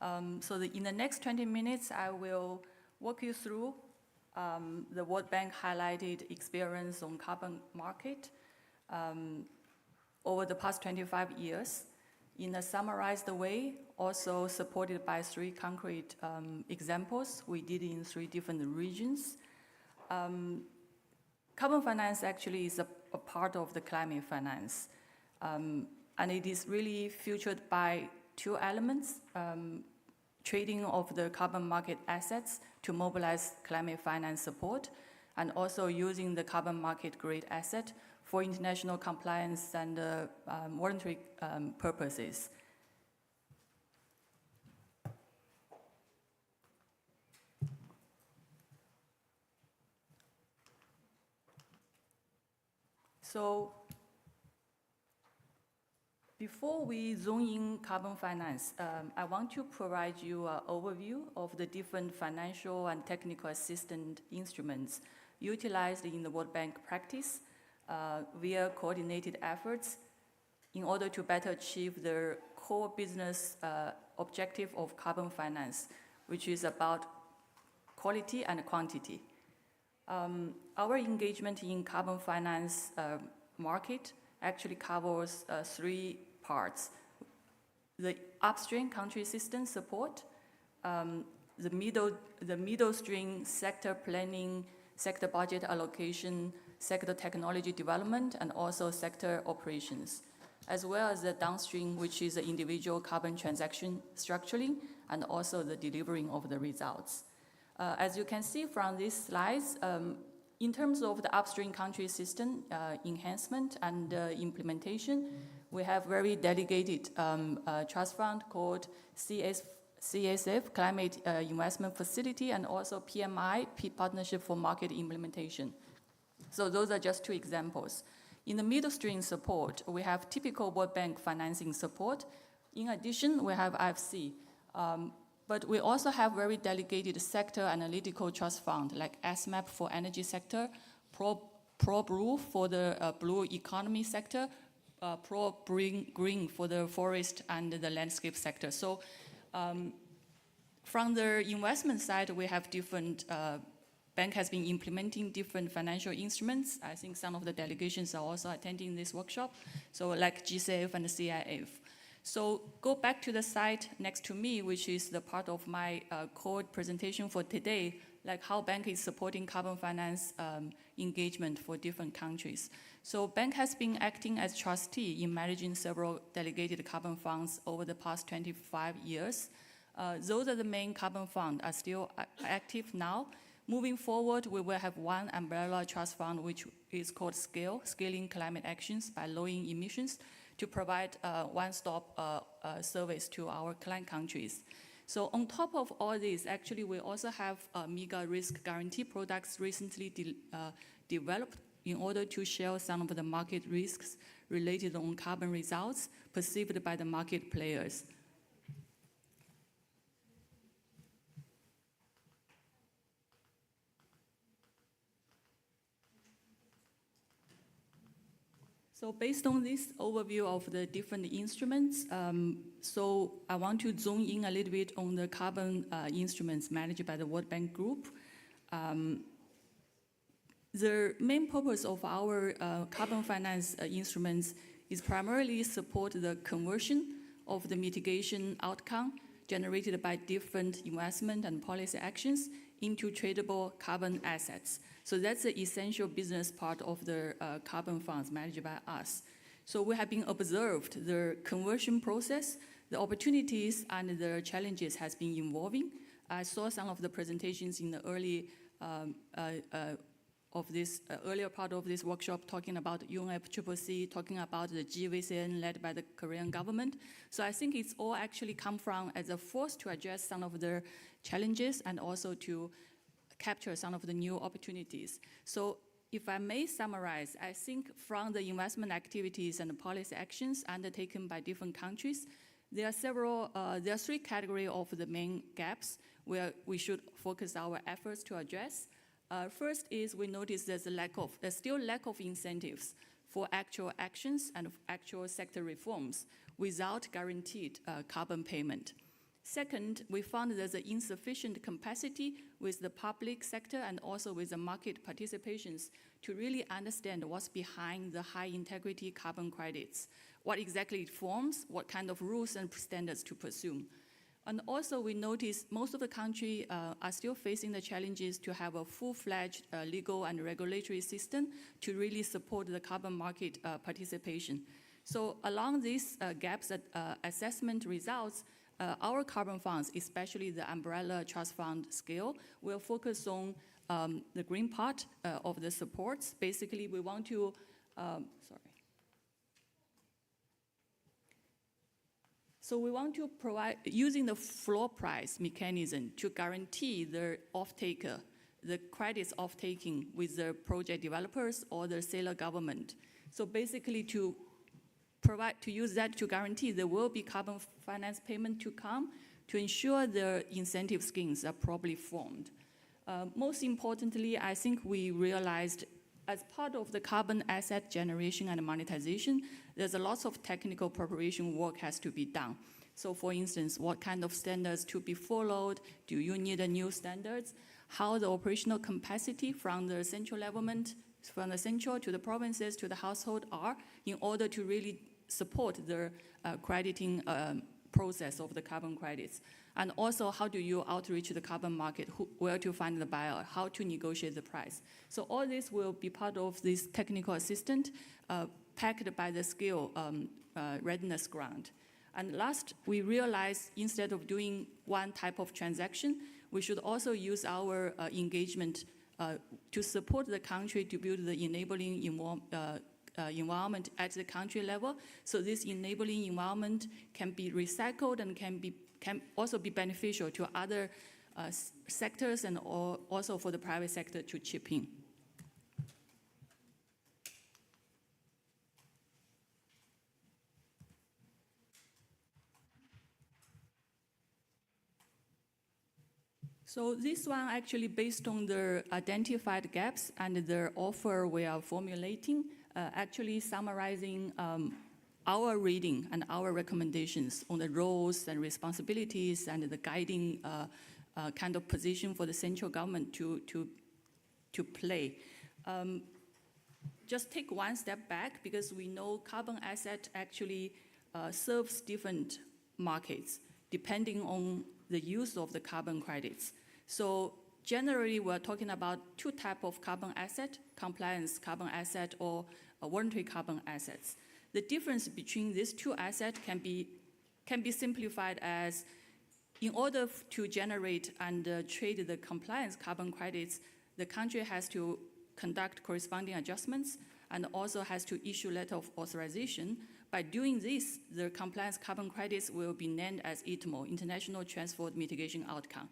In the next 20 minutes, I will walk you through the World Bank highlighted experience on carbon market over the past 25 years in a summarized way, also supported by 3 concrete examples we did in 3 different regions. Carbon finance actually is a part of the climate finance, and it is really featured by 2 elements, trading of the carbon market assets to mobilize climate finance support, and also using the carbon market grade asset for international compliance and monetary purposes. So before we zoom in carbon finance, I want to provide you an overview of the different financial and technical assistance instruments utilized in the World Bank practice via coordinated efforts in order to better achieve the core business objective of carbon finance, which is about quality and quantity. Our engagement in carbon finance market actually covers 3 parts: the upstream country assistance support, the middle stream sector planning, sector budget allocation, sector technology development, and also sector operations, as well as the downstream, which is the individual carbon transaction structuring and also the delivering of the results. As you can see from these slides, in terms of the upstream country assistance enhancement and implementation, we have very dedicated trust fund called CSF, Climate Investment Facility, and also PMI, Partnership for Market Implementation. So those are just 2 examples. In the middle stream support, we have typical World Bank financing support. In addition, we have IFC. But we also have very delegated sector analytical trust fund, like SMAP for energy sector, Pro-Blue for the blue economy sector, Pro-Green for the forest and the landscape sector. So from the investment side, we have different, bank has been implementing different financial instruments. I think some of the delegations are also attending this workshop, so like GCF and CIF. So go back to the slide next to me, which is the part of my core presentation for today, like how bank is supporting carbon finance engagement for different countries. So bank has been acting as trustee in managing several delegated carbon funds over the past 25 years. Those are the main carbon funds are still active now. Moving forward, we will have one umbrella trust fund, which is called Scaling Climate Actions by Lowering Emissions, to provide one-stop service to our client countries. So on top of all this, actually, we also have MEGA risk guarantee products recently developed in order to share some of the market risks related on carbon results perceived by the market players. So based on this overview of the different instruments, so I want to zoom in a little bit on the carbon instruments managed by the World Bank Group. The main purpose of our carbon finance instruments is primarily support the conversion of the mitigation outcome generated by different investment and policy actions into tradable carbon assets. So that's the essential business part of the carbon funds managed by us. So we have been observed the conversion process, the opportunities and the challenges has been evolving. I saw some of the presentations in the earlier part of this workshop talking about UNFCCC, talking about the GVCN led by the Korean government. So I think it's all actually come from as a force to address some of the challenges and also to capture some of the new opportunities. So if I may summarize, I think from the investment activities and the policy actions undertaken by different countries, There are three categories of the main gaps where we should focus our efforts to address. First is we notice there's still lack of incentives for actual actions and actual sector reforms without guaranteed carbon payment. Second, we found there's an insufficient capacity with the public sector and also with the market participations to really understand what's behind the high integrity carbon credits, what exactly it forms, what kind of rules and standards to pursue. And also we notice most of the country are still facing the challenges to have a full-fledged legal and regulatory system to really support the carbon market participation. So along these gaps assessment results, our carbon funds, especially the umbrella trust fund scale, will focus on the green part of the supports. Basically, we want to, So we want to provide, using the floor price mechanism to guarantee the off-taker, the credits off-taking with the project developers or the seller government. So basically to use that to guarantee there will be carbon finance payment to come to ensure the incentive schemes are properly formed. Most importantly, I think we realized as part of the carbon asset generation and monetization, there's a lot of technical preparation work has to be done. So for instance, what kind of standards to be followed? Do you need a new standards? How the operational capacity from the central government, from the central to the provinces to the household are in order to really support the crediting process of the carbon credits. And also, how do you outreach the carbon market, where to find the buyer, how to negotiate the price. So all this will be part of this technical assistant packed by the skill readiness grant. And last, we realized instead of doing one type of transaction, we should also use our engagement to support the country to build the enabling environment at the country level. So this enabling environment can be recycled and can also be beneficial to other sectors and also for the private sector to chip in. So this one actually based on the identified gaps and the offer we are formulating, actually summarizing our reading and our recommendations on the roles and responsibilities and the guiding kind of position for the central government to play. Just take one step back because we know carbon asset actually serves different markets depending on the use of the carbon credits. So generally, we're talking about two types of carbon asset, compliance carbon asset or voluntary carbon assets. The difference between these two assets can be simplified as in order to generate and trade the compliance carbon credits, the country has to conduct corresponding adjustments and also has to issue letter of authorization. By doing this, the compliance carbon credits will be named as ITMO, International Transport Mitigation Outcome.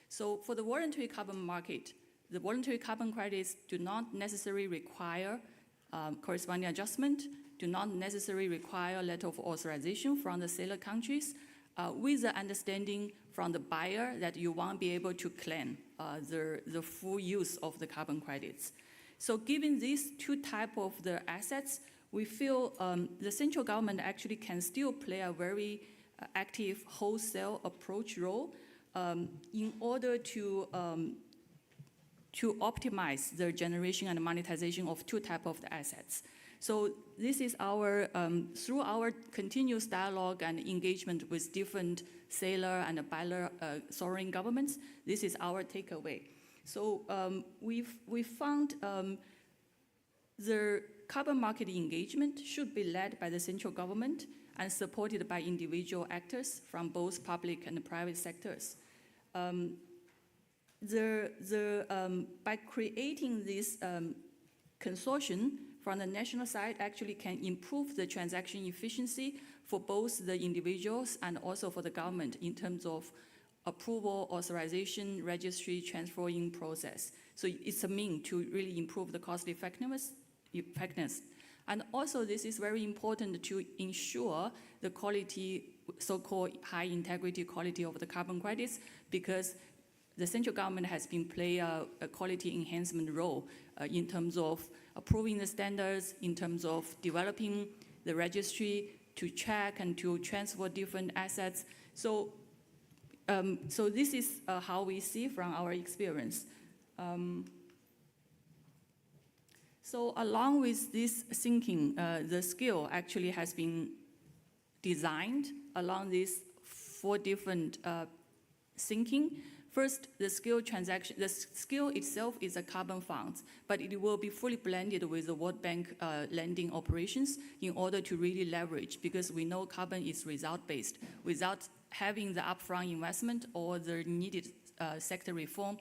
So for the voluntary carbon market, the voluntary carbon credits do not necessarily require corresponding adjustment, do not necessarily require letter of authorization from the seller countries, with the understanding from the buyer that you won't be able to claim the full use of the carbon credits. So given these two types of the assets, we feel the central government actually can still play a very active wholesale approach role in order to optimize the generation and monetization of two types of the assets. So this is our, through our continuous dialogue and engagement with different seller and buyer sovereign governments, this is our takeaway. So we found the carbon market engagement should be led by the central government and supported by individual actors from both public and private sectors. By creating this consortium from the national side actually can improve the transaction efficiency for both the individuals and also for the government in terms of approval, authorization, registry, transferring process. So it's a means to really improve the cost effectiveness. And also this is very important to ensure the quality so-called high integrity quality of the carbon credits, because the central government has been playing a quality enhancement role in terms of approving the standards, in terms of developing the registry to check and to transfer different assets. So this is how we see from our experience. So along with this thinking, the skill actually has been designed along these 4 different thinking. First, the skill transaction. The skill itself is a carbon fund, but it will be fully blended with the World Bank lending operations in order to really leverage, because we know carbon is result-based. Without having the upfront investment or the needed sector reform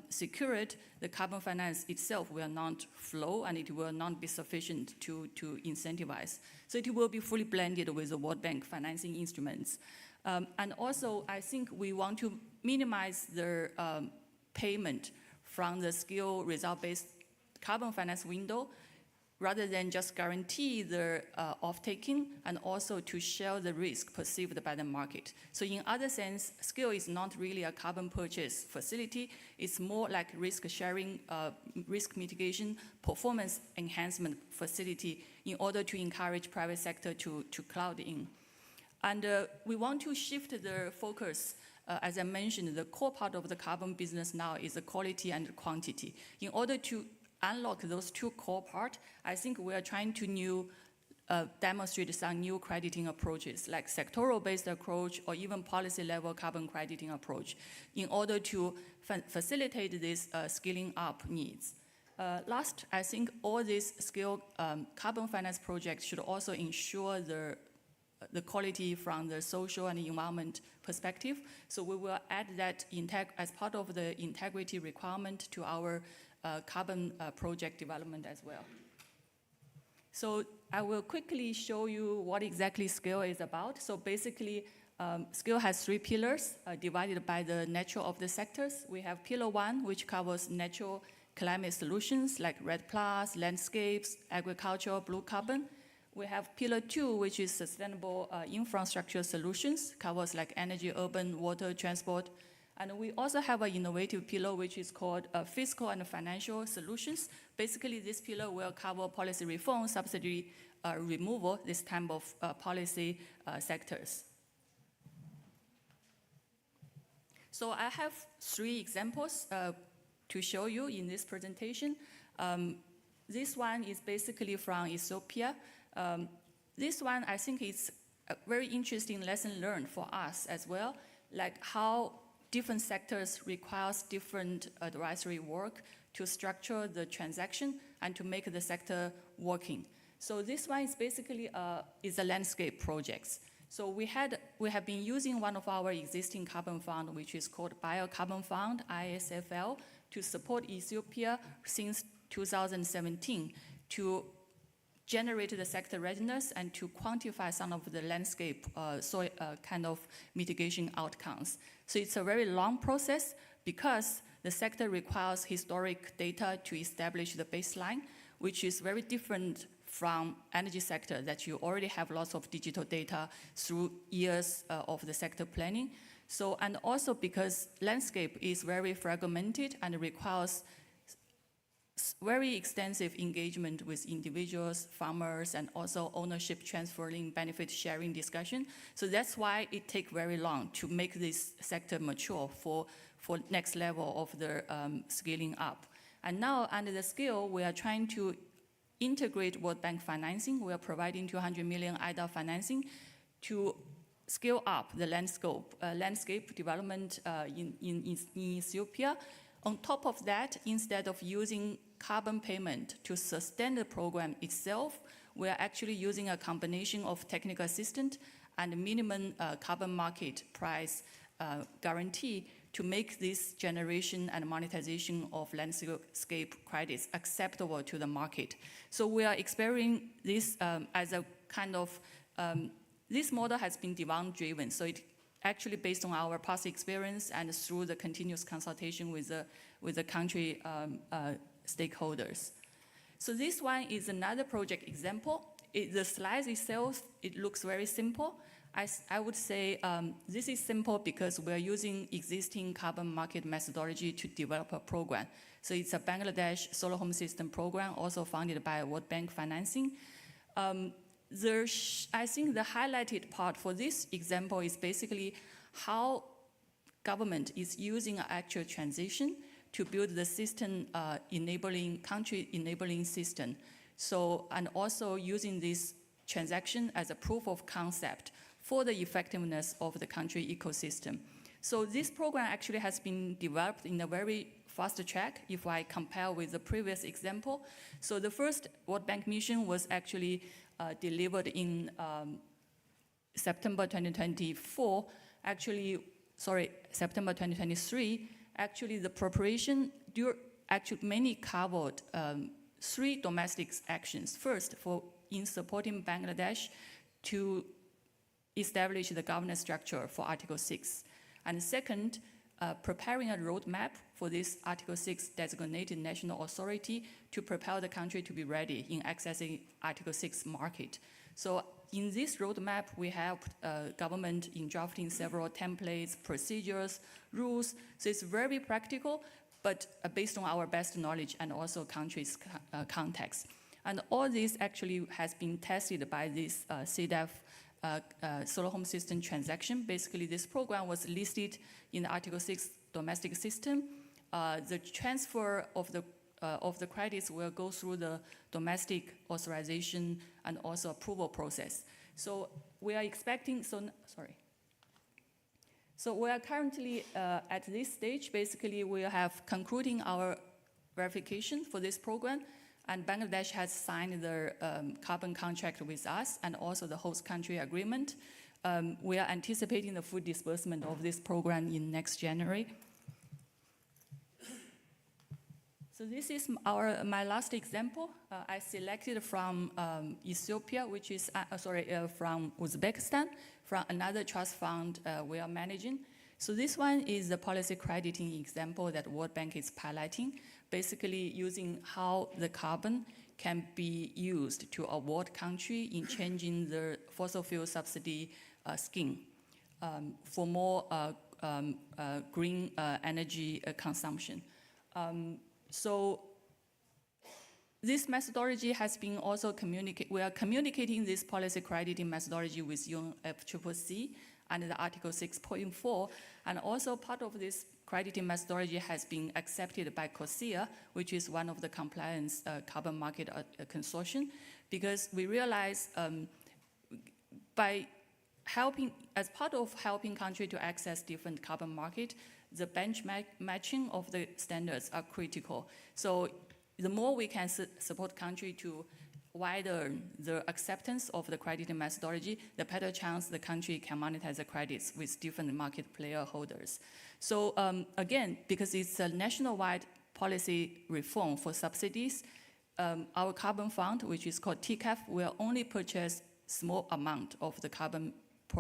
secured, the carbon finance itself will not flow and it will not be sufficient to incentivize. So it will be fully blended with the World Bank financing instruments. And also, I think we want to minimize the payment from the skill result-based carbon finance window, rather than just guarantee the off-taking, and also to share the risk perceived by the market. So in other sense, skill is not really a carbon purchase facility. It's more like risk sharing, risk mitigation, performance enhancement facility in order to encourage private sector to cloud in. And we want to shift the focus. As I mentioned, the core part of the carbon business now is the quality and quantity. In order to unlock those 2 core parts, I think we are trying to demonstrate some new crediting approaches, like sectoral-based approach or even policy-level carbon crediting approach, in order to facilitate this scaling up needs. Last, I think all these skill carbon finance projects should also ensure the quality from the social and environment perspective. So we will add that as part of the integrity requirement to our carbon project development as well. So I will quickly show you what exactly SCALE is about. So basically, SCALE has 3 pillars divided by the nature of the sectors. We have pillar 1, which covers natural climate solutions like REDD+, landscapes, agriculture, blue carbon. We have pillar 2, which is sustainable infrastructure solutions, covers like energy, urban, water, transport. And we also have an innovative pillar, which is called fiscal and financial solutions. Basically, this pillar will cover policy reform, subsidy removal, this type of policy sectors. So I have 3 examples to show you in this presentation. This one is basically from Ethiopia. This one, I think, is a very interesting lesson learned for us as well, like how different sectors requires different advisory work to structure the transaction and to make the sector working. So this one is basically is a landscape project. So we have been using one of our existing carbon fund, which is called Biocarbon Fund, ISFL, to support Ethiopia since 2017 to generate the sector readiness and to quantify some of the landscape soil kind of mitigation outcomes. So it's a very long process because the sector requires historic data to establish the baseline, which is very different from energy sector that you already have lots of digital data through years of the sector planning. So, and also because landscape is very fragmented and requires very extensive engagement with individuals, farmers, and also ownership transferring, benefit sharing discussion. So that's why it takes very long to make this sector mature for next level of the scaling up. And now under the scale, we are trying to integrate World Bank financing. We are providing 200 million IDA financing to scale up the landscape development in Ethiopia. On top of that, instead of using carbon payment to sustain the program itself, we are actually using a combination of technical assistance and minimum carbon market price guarantee to make this generation and monetization of landscape credits acceptable to the market. So we are experiencing this as a kind of, this model has been demand-driven, so it actually based on our past experience and through the continuous consultation with the country stakeholders. So this one is another project example. The slide itself, it looks very simple. I would say this is simple because we're using existing carbon market methodology to develop a program. So it's a Bangladesh solar home system program, also funded by World Bank financing. I think the highlighted part for this example is basically how government is using an actual transition to build the system country enabling system. So, and also using this transaction as a proof of concept for the effectiveness of the country ecosystem. So this program actually has been developed in a very fast track if I compare with the previous example. So the first World Bank mission was actually delivered in September 2024. September 2023. Actually, the preparation mainly covered 3 domestic actions. First, in supporting Bangladesh to establish the governance structure for Article 6. And second, preparing a roadmap for this Article 6 designated national authority to prepare the country to be ready in accessing Article 6 market. So in this roadmap, we helped government in drafting several templates, procedures, rules. So it's very practical, but based on our best knowledge and also country's context. And all this actually has been tested by this CDF solar home system transaction. Basically, this program was listed in the Article 6 domestic system. The transfer of the credits will go through the domestic authorization and also approval process. So we are expecting, So we are currently at this stage. Basically, we have concluding our verification for this program, and Bangladesh has signed the carbon contract with us and also the host country agreement. We are anticipating the full disbursement of this program in next January. So this is my last example. I selected from Ethiopia, which is, from Uzbekistan, from another trust fund we are managing. So this one is the policy crediting example that World Bank is piloting, basically using how the carbon can be used to award country in changing the fossil fuel subsidy scheme for more green energy consumption. So this methodology has been also we are communicating this policy crediting methodology with UNFCCC under the Article 6.4, and also part of this crediting methodology has been accepted by COSIA, which is one of the compliance carbon market consortium, because we realize by as part of helping country to access different carbon market, the benchmarking of the standards are critical. So the more we can support country to widen the acceptance of the crediting methodology, the better chance the country can monetize the credits with different market player holders. So again, because it's a nationwide policy reform for subsidies, our carbon fund, which is called TCAF, will only purchase small amount of the carbon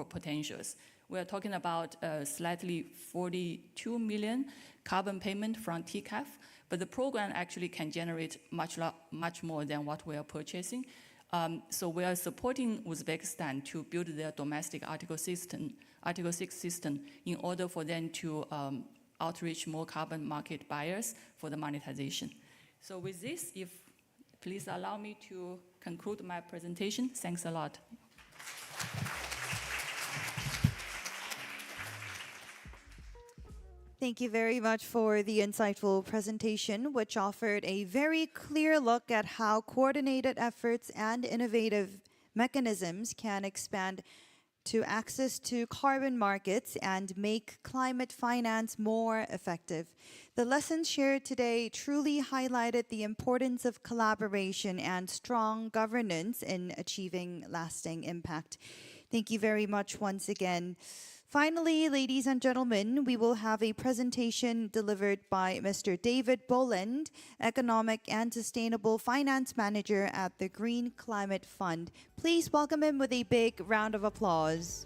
potentials. We are talking about slightly 42 million carbon payment from TCAF, but the program actually can generate much more than what we are purchasing. So we are supporting Uzbekistan to build their domestic Article 6 system in order for them to outreach more carbon market buyers for the monetization. So with this, please allow me to conclude my presentation. Thanks a lot. Thank you very much for the insightful presentation, which offered a very clear look at how coordinated efforts and innovative mechanisms can expand to access to carbon markets and make climate finance more effective. The lessons shared today truly highlighted the importance of collaboration and strong governance in achieving lasting impact. Thank you very much once again. Finally, ladies and gentlemen, we will have a presentation delivered by Mr. David Boland, Economic and Sustainable Finance Manager at the Green Climate Fund. Please welcome him with a big round of applause.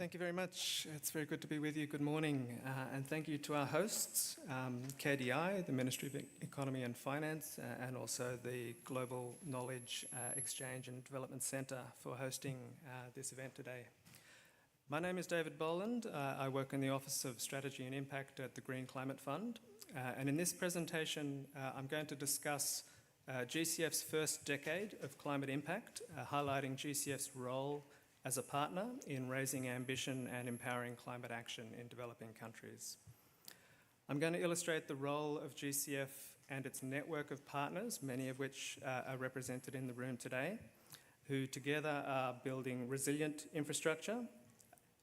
Thank you very much. It's very good to be with you. Good morning. And thank you to our hosts, KDI, the Ministry of Economy and Finance, and also the Global Knowledge Exchange and Development Centre for hosting this event today. My name is David Boland. I work in the Office of Strategy and Impact at the Green Climate Fund. And in this presentation, I'm going to discuss GCF's first decade of climate impact, highlighting GCF's role as a partner in raising ambition and empowering climate action in developing countries. I'm going to illustrate the role of GCF and its network of partners, many of which are represented in the room today, who together are building resilient infrastructure,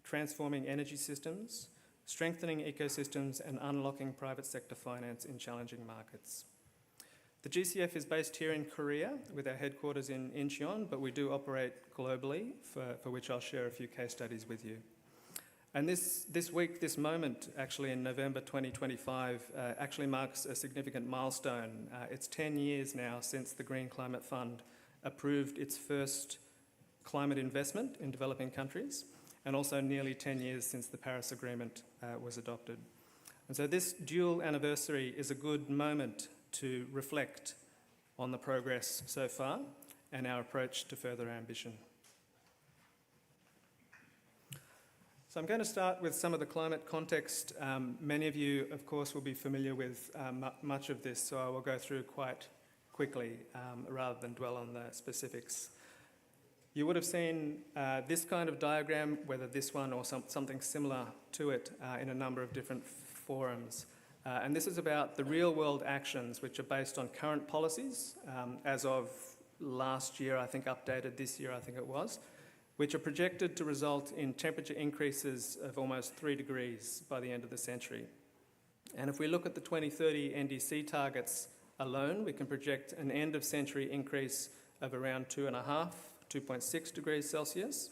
transforming energy systems, strengthening ecosystems, and unlocking private sector finance in challenging markets. The GCF is based here in Korea with our headquarters in Incheon, but we do operate globally, for which I'll share a few case studies with you. And this week, this moment, actually in November 2025, actually marks a significant milestone. It's 10 years now since the Green Climate Fund approved its first climate investment in developing countries, and also nearly 10 years since the Paris Agreement was adopted. And so this dual anniversary is a good moment to reflect on the progress so far and our approach to further ambition. So I'm going to start with some of the climate context. Many of you, of course, will be familiar with much of this, so I will go through quite quickly rather than dwell on the specifics. You would have seen this kind of diagram, whether this one or something similar to it, in a number of different forums. And this is about the real-world actions which are based on current policies, as of last year, I think updated this year, I think it was, which are projected to result in temperature increases of almost 3 degrees by the end of the century. And if we look at the 2030 NDC targets alone, we can project an end-of-century increase of around 2.6 degrees Celsius.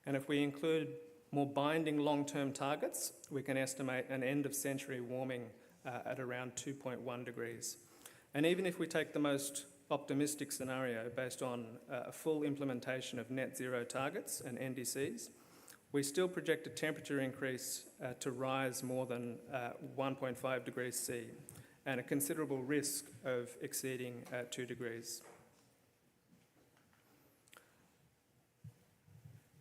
And if we include more binding long-term targets, we can estimate an end-of-century warming at around 2.1 degrees. And even if we take the most optimistic scenario based on a full implementation of net zero targets and NDCs, we still project a temperature increase to rise more than 1.5 degrees C, and a considerable risk of exceeding 2 degrees.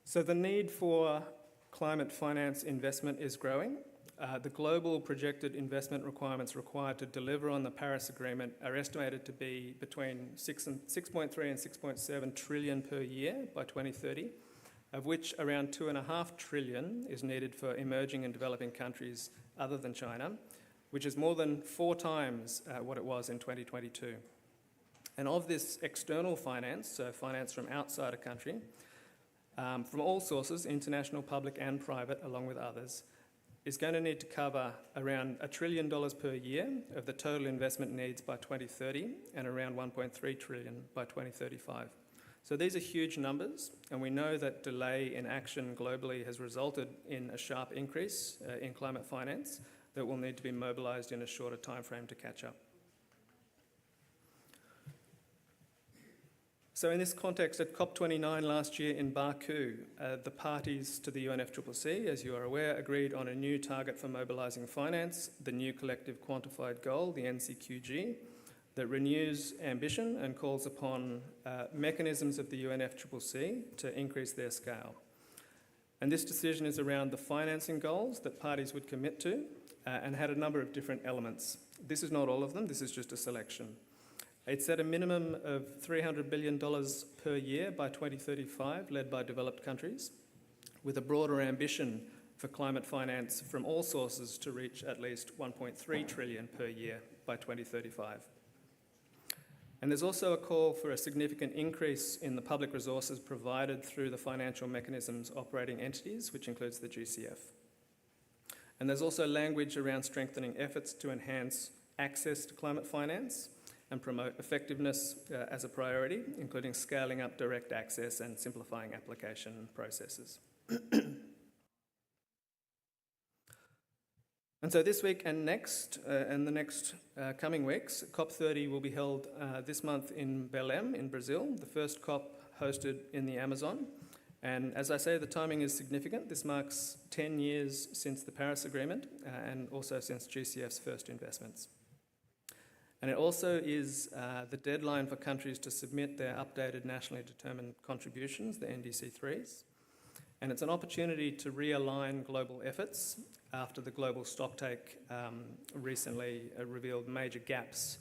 So the need for climate finance investment is growing. The global projected investment requirements required to deliver on the Paris Agreement are estimated to be between 6.3 and 6.7 trillion per year by 2030, of which around 2.5 trillion is needed for emerging and developing countries other than China, which is more than 4 times what it was in 2022. And of this external finance, so finance from outside a country, from all sources, international, public and private, along with others, is going to need to cover around $1 trillion per year of the total investment needs by 2030 and around 1.3 trillion by 2035. So these are huge numbers, and we know that delay in action globally has resulted in a sharp increase in climate finance that will need to be mobilised in a shorter timeframe to catch up. So in this context, at COP29 last year in Baku, the parties to the UNFCCC, as you are aware, agreed on a new target for mobilising finance, the new collective quantified goal, the NCQG, that renews ambition and calls upon mechanisms of the UNFCCC to increase their scale. And this decision is around the financing goals that parties would commit to and had a number of different elements. This is not all of them, this is just a selection. It set a minimum of $300 billion per year by 2035, led by developed countries, with a broader ambition for climate finance from all sources to reach at least 1.3 trillion per year by 2035. And there's also a call for a significant increase in the public resources provided through the financial mechanisms operating entities, which includes the GCF. And there's also language around strengthening efforts to enhance access to climate finance and promote effectiveness as a priority, including scaling up direct access and simplifying application processes. And so this week and next, and the next coming weeks, COP30 will be held this month in Belém in Brazil, the first COP hosted in the Amazon, And as I say, the timing is significant. This marks 10 years since the Paris Agreement and also since GCF's first investments. And it also is the deadline for countries to submit their updated nationally determined contributions, the NDC3s. And it's an opportunity to realign global efforts after the global stocktake recently revealed major gaps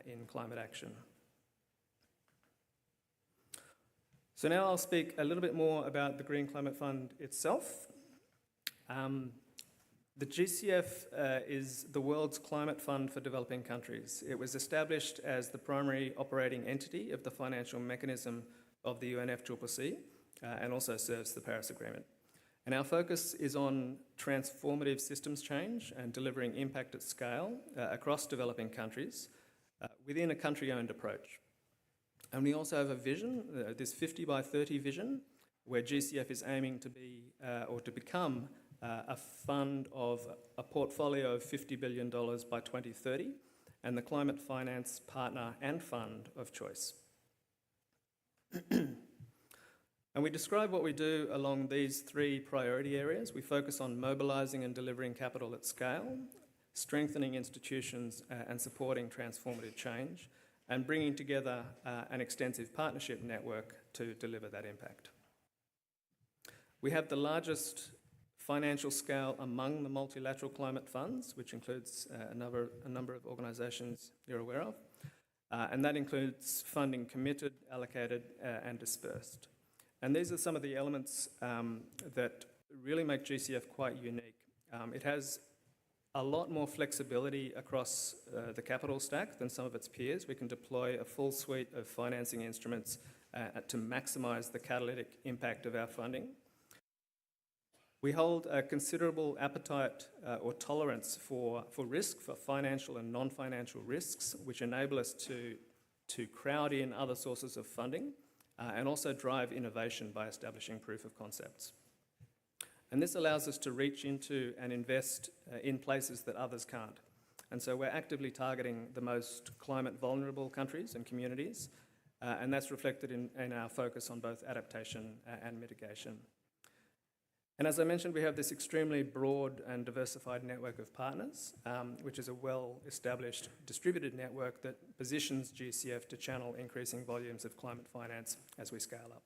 in climate action. So now I'll speak a little bit more about the Green Climate Fund itself. The GCF is the world's climate fund for developing countries. It was established as the primary operating entity of the financial mechanism of the UNFCCC and also serves the Paris Agreement. And our focus is on transformative systems change and delivering impact at scale across developing countries within a country-owned approach. And we also have a vision, this 50 by 30 vision, where GCF is aiming to be or to become a fund of a portfolio of $50 billion by 2030 and the climate finance partner and fund of choice. And we describe what we do along these three priority areas. We focus on mobilising and delivering capital at scale, strengthening institutions and supporting transformative change, and bringing together an extensive partnership network to deliver that impact. We have the largest financial scale among the multilateral climate funds, which includes a number of organisations you're aware of, and that includes funding committed, allocated and dispersed. And these are some of the elements that really make GCF quite unique. It has a lot more flexibility across the capital stack than some of its peers. We can deploy a full suite of financing instruments to maximise the catalytic impact of our funding. We hold a considerable appetite or tolerance for risk, for financial and non-financial risks, which enable us to crowd in other sources of funding and also drive innovation by establishing proof of concepts. And this allows us to reach into and invest in places that others can't. And so we're actively targeting the most climate vulnerable countries and communities, and that's reflected in our focus on both adaptation and mitigation. And as I mentioned, we have this extremely broad and diversified network of partners, which is a well-established distributed network that positions GCF to channel increasing volumes of climate finance as we scale up.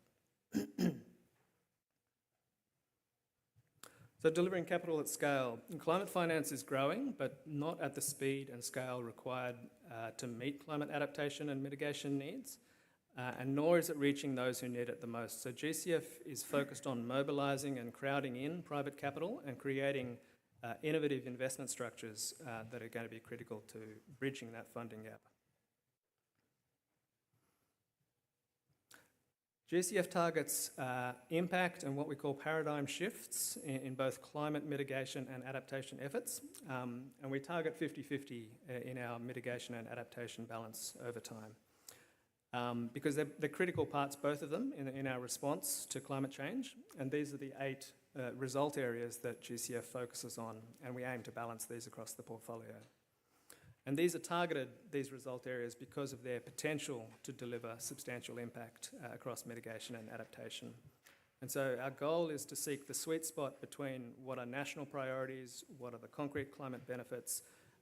So delivering capital at scale. Climate finance is growing, but not at the speed and scale required to meet climate adaptation and mitigation needs, and nor is it reaching those who need it the most. So GCF is focused on mobilising and crowding in private capital and creating innovative investment structures that are going to be critical to bridging that funding gap. GCF targets impact and what we call paradigm shifts in both climate mitigation and adaptation efforts, and we target 50-50 in our mitigation and adaptation balance over time. Because they're critical parts, both of them, in our response to climate change, and these are the 8 result areas that GCF focuses on, and we aim to balance these across the portfolio. And these are targeted, these result areas, because of their potential to deliver substantial impact across mitigation and adaptation. And so our goal is to seek the sweet spot between what are national priorities, what are the concrete climate benefits,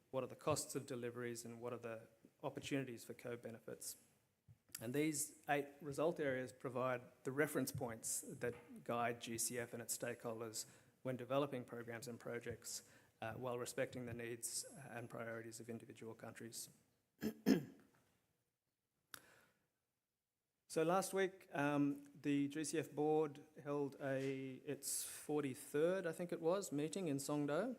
what are the costs of deliveries, and what are the opportunities for co-benefits. And these 8 result areas provide the reference points that guide GCF and its stakeholders when developing programs and projects while respecting the needs and priorities of individual countries. So last week, the GCF board held its 43rd, I think it was, meeting in Songdo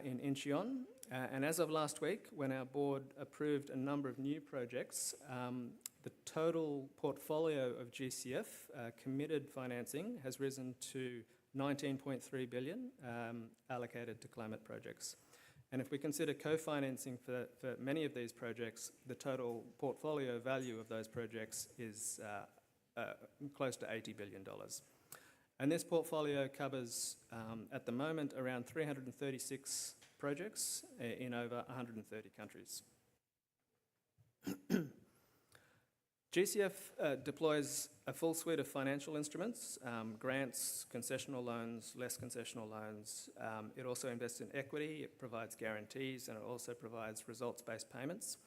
in Incheon. And as of last week, when our board approved a number of new projects, the total portfolio of GCF committed financing has risen to 19.3 billion allocated to climate projects. And if we consider co-financing for many of these projects, the total portfolio value of those projects is close to $80 billion. And this portfolio covers, at the moment, around 336 projects in over 130 countries. GCF deploys a full suite of financial instruments, grants, concessional loans, less concessional loans. It also invests in equity, it provides guarantees, and it also provides results-based payments.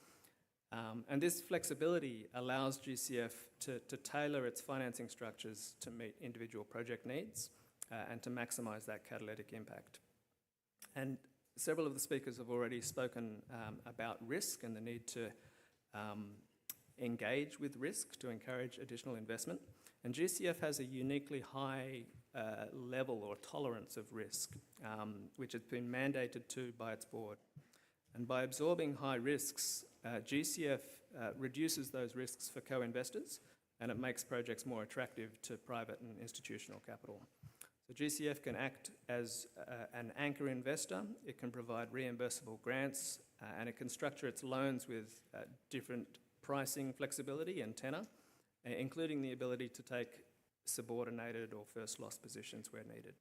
And this flexibility allows GCF to tailor its financing structures to meet individual project needs and to maximise that catalytic impact. And several of the speakers have already spoken about risk and the need to engage with risk to encourage additional investment. And GCF has a uniquely high level or tolerance of risk, which has been mandated to by its board. And by absorbing high risks, GCF reduces those risks for co-investors, and it makes projects more attractive to private and institutional capital. So GCF can act as an anchor investor, it can provide reimbursable grants, and it can structure its loans with different pricing flexibility and tenor, including the ability to take subordinated or first loss positions where needed.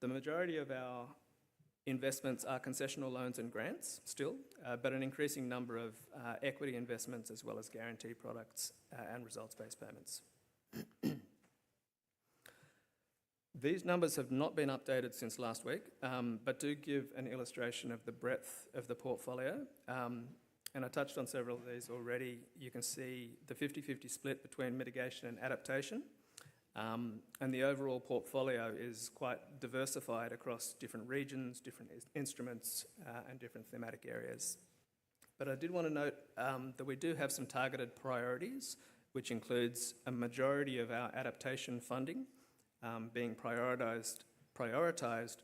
The majority of our investments are concessional loans and grants still, but an increasing number of equity investments as well as guarantee products and results-based payments. These numbers have not been updated since last week, but do give an illustration of the breadth of the portfolio. And I touched on several of these already. You can see the 50-50 split between mitigation and adaptation. And the overall portfolio is quite diversified across different regions, different instruments, and different thematic areas. But I did want to note that we do have some targeted priorities, which includes a majority of our adaptation funding being prioritised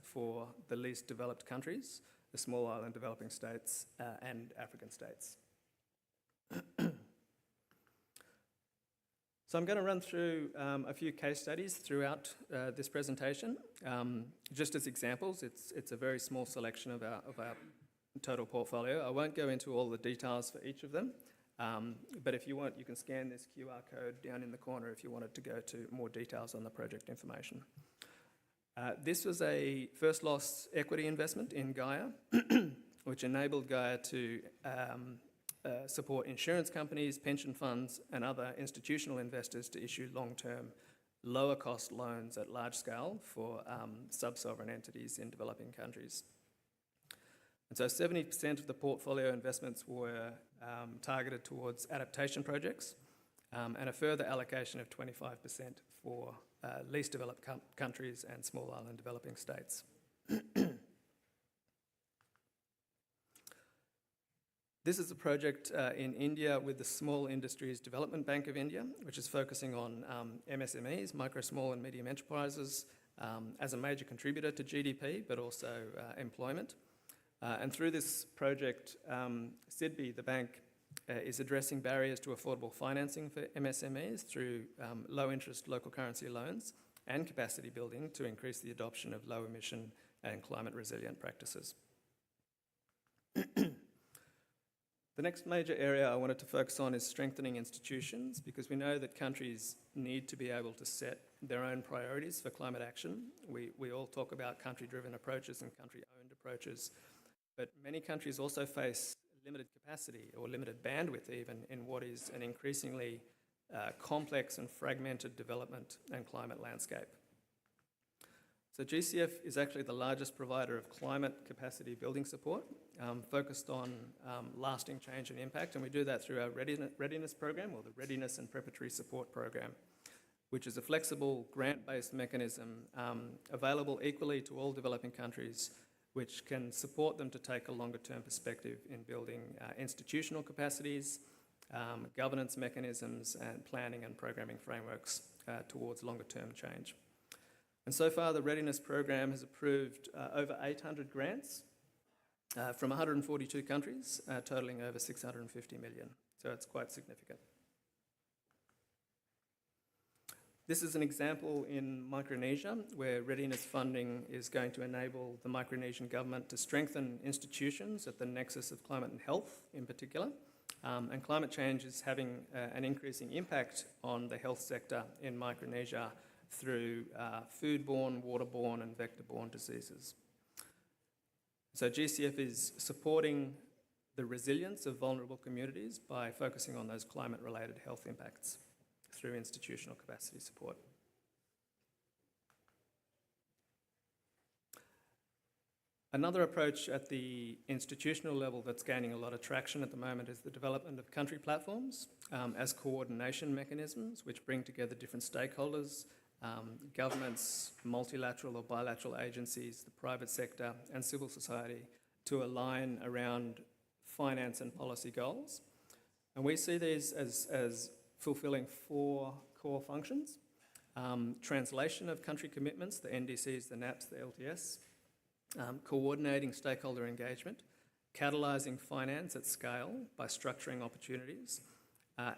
for the least developed countries, the small island developing states, and African states. So I'm going to run through a few case studies throughout this presentation. Just as examples, it's a very small selection of our total portfolio. I won't go into all the details for each of them, but if you want, you can scan this QR code down in the corner if you wanted to go to more details on the project information. This was a first loss equity investment in Gaia, which enabled Gaia to support insurance companies, pension funds, and other institutional investors to issue long-term, lower-cost loans at large scale for sub-sovereign entities in developing countries. And so 70% of the portfolio investments were targeted towards adaptation projects, and a further allocation of 25% for least developed countries and small island developing states. This is a project in India with the Small Industries Development Bank of India, which is focusing on MSMEs, micro, small and medium enterprises, as a major contributor to GDP, but also employment. And through this project, SIDBI, the bank, is addressing barriers to affordable financing for MSMEs through low-interest local currency loans and capacity building to increase the adoption of low-emission and climate-resilient practices. The next major area I wanted to focus on is strengthening institutions, because we know that countries need to be able to set their own priorities for climate action. We all talk about country-driven approaches and country-owned approaches, but many countries also face limited capacity or limited bandwidth even in what is an increasingly complex and fragmented development and climate landscape. So GCF is actually the largest provider of climate capacity building support, focused on lasting change and impact, and we do that through our readiness program, or the Readiness and Preparatory Support Program, which is a flexible grant-based mechanism available equally to all developing countries, which can support them to take a longer-term perspective in building institutional capacities, governance mechanisms, and planning and programming frameworks towards longer-term change. And so far, the Readiness Program has approved over 800 grants from 142 countries, totaling over 650 million. So it's quite significant. This is an example in Micronesia, where readiness funding is going to enable the Micronesian government to strengthen institutions at the nexus of climate and health in particular. And climate change is having an increasing impact on the health sector in Micronesia through foodborne, waterborne, and vector-borne diseases. So GCF is supporting the resilience of vulnerable communities by focusing on those climate-related health impacts through institutional capacity support. Another approach at the institutional level that's gaining a lot of traction at the moment is the development of country platforms as coordination mechanisms which bring together different stakeholders, governments, multilateral or bilateral agencies, the private sector and civil society to align around finance and policy goals. And we see these as fulfilling 4 core functions. Translation of country commitments, the NDCs, the NAPs, the LTS, coordinating stakeholder engagement, catalysing finance at scale by structuring opportunities,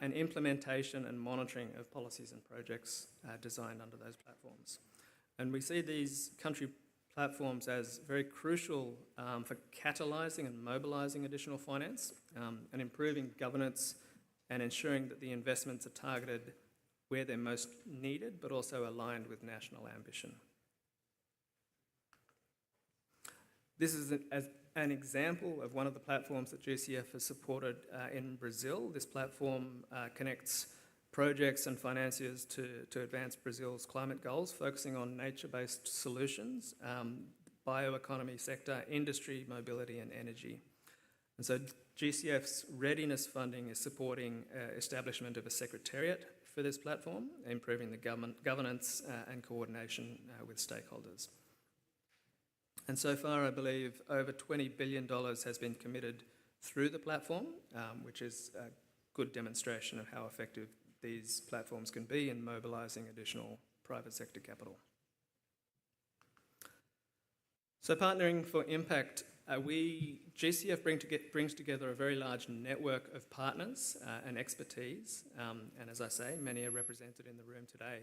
and implementation and monitoring of policies and projects designed under those platforms. And we see these country platforms as very crucial for catalysing and mobilising additional finance and improving governance and ensuring that the investments are targeted where they're most needed, but also aligned with national ambition. This is an example of one of the platforms that GCF has supported in Brazil. This platform connects projects and financiers to advance Brazil's climate goals, focusing on nature-based solutions, bioeconomy sector, industry, mobility and energy. And so GCF's readiness funding is supporting establishment of a secretariat for this platform, improving the governance and coordination with stakeholders. And so far, I believe over $20 billion has been committed through the platform, which is a good demonstration of how effective these platforms can be in mobilising additional private sector capital. So partnering for impact, GCF brings together a very large network of partners and expertise, and as I say, many are represented in the room today.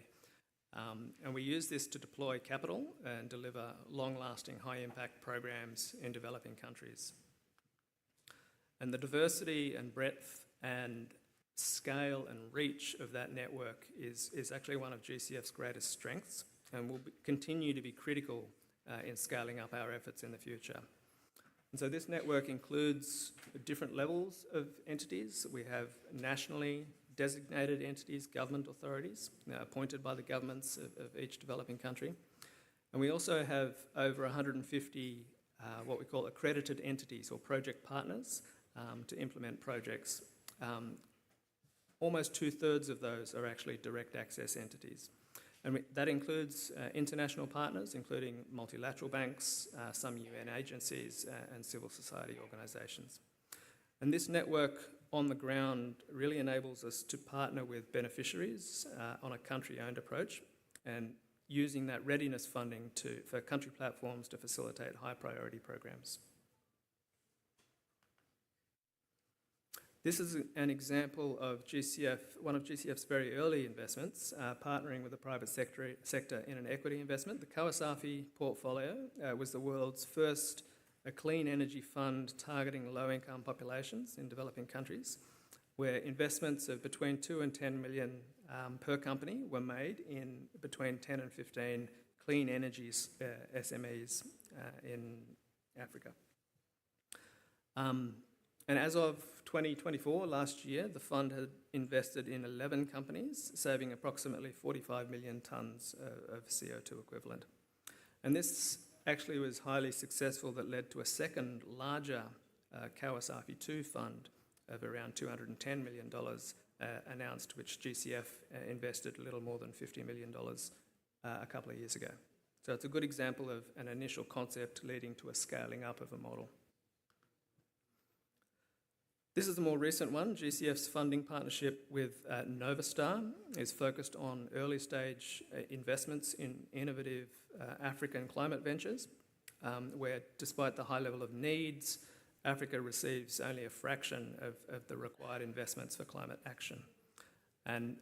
And we use this to deploy capital and deliver long-lasting, high-impact programs in developing countries. And the diversity and breadth and scale and reach of that network is actually one of GCF's greatest strengths and will continue to be critical in scaling up our efforts in the future. And so this network includes different levels of entities. We have nationally designated entities, government authorities, appointed by the governments of each developing country. And we also have over 150 what we call accredited entities or project partners to implement projects. Almost 2/3 of those are actually direct access entities. And that includes international partners, including multilateral banks, some UN agencies, and civil society organisations. And this network on the ground really enables us to partner with beneficiaries on a country-owned approach and using that readiness funding for country platforms to facilitate high-priority programs. This is an example of one of GCF's very early investments, partnering with the private sector in an equity investment. The Kawasaki portfolio was the world's first clean energy fund targeting low-income populations in developing countries, where investments of between 2 and 10 million per company were made in between 10 and 15 clean energy SMEs in Africa. And as of 2024, last year, the fund had invested in 11 companies, saving approximately 45 million tonnes of CO2 equivalent. And this actually was highly successful, that led to a second larger Kawasaki 2 fund of around $210 million announced, which GCF invested a little more than $50 million a couple of years ago. So it's a good example of an initial concept leading to a scaling up of a model. This is a more recent one. GCF's funding partnership with Novastar is focused on early stage investments in innovative African climate ventures, where despite the high level of needs, Africa receives only a fraction of the required investments for climate action. And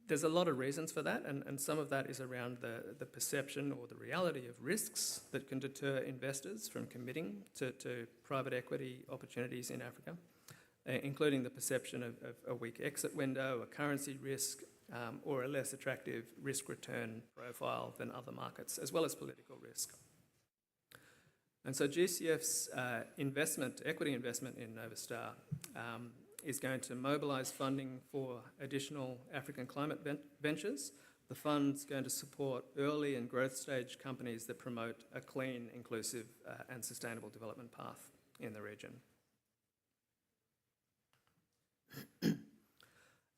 there's a lot of reasons for that, and some of that is around the perception or the reality of risks that can deter investors from committing to private equity opportunities in Africa, including the perception of a weak exit window, a currency risk, or a less attractive risk-return profile than other markets, as well as political risk. And so GCF's equity investment in Novastar is going to mobilise funding for additional African climate ventures. The fund's going to support early and growth stage companies that promote a clean, inclusive and sustainable development path in the region.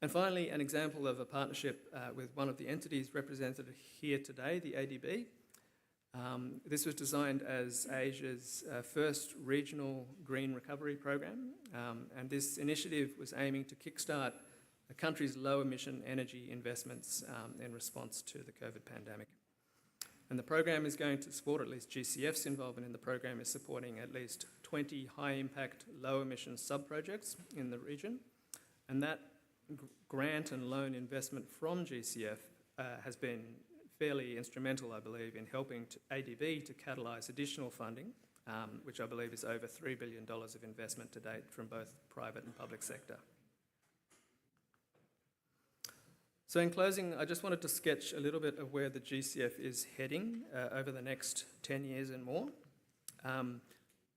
And finally, an example of a partnership with one of the entities represented here today, the ADB. This was designed as Asia's first regional green recovery program, and this initiative was aiming to kickstart the country's low-emission energy investments in response to the COVID pandemic. And the program is going to support, at least GCF's involvement in the program is supporting at least 20 high-impact, low-emission sub-projects in the region, and that grant and loan investment from GCF has been fairly instrumental, I believe, in helping ADB to catalyse additional funding, which I believe is over $3 billion of investment to date from both private and public sector. So in closing, I just wanted to sketch a little bit of where the GCF is heading over the next 10 years and more.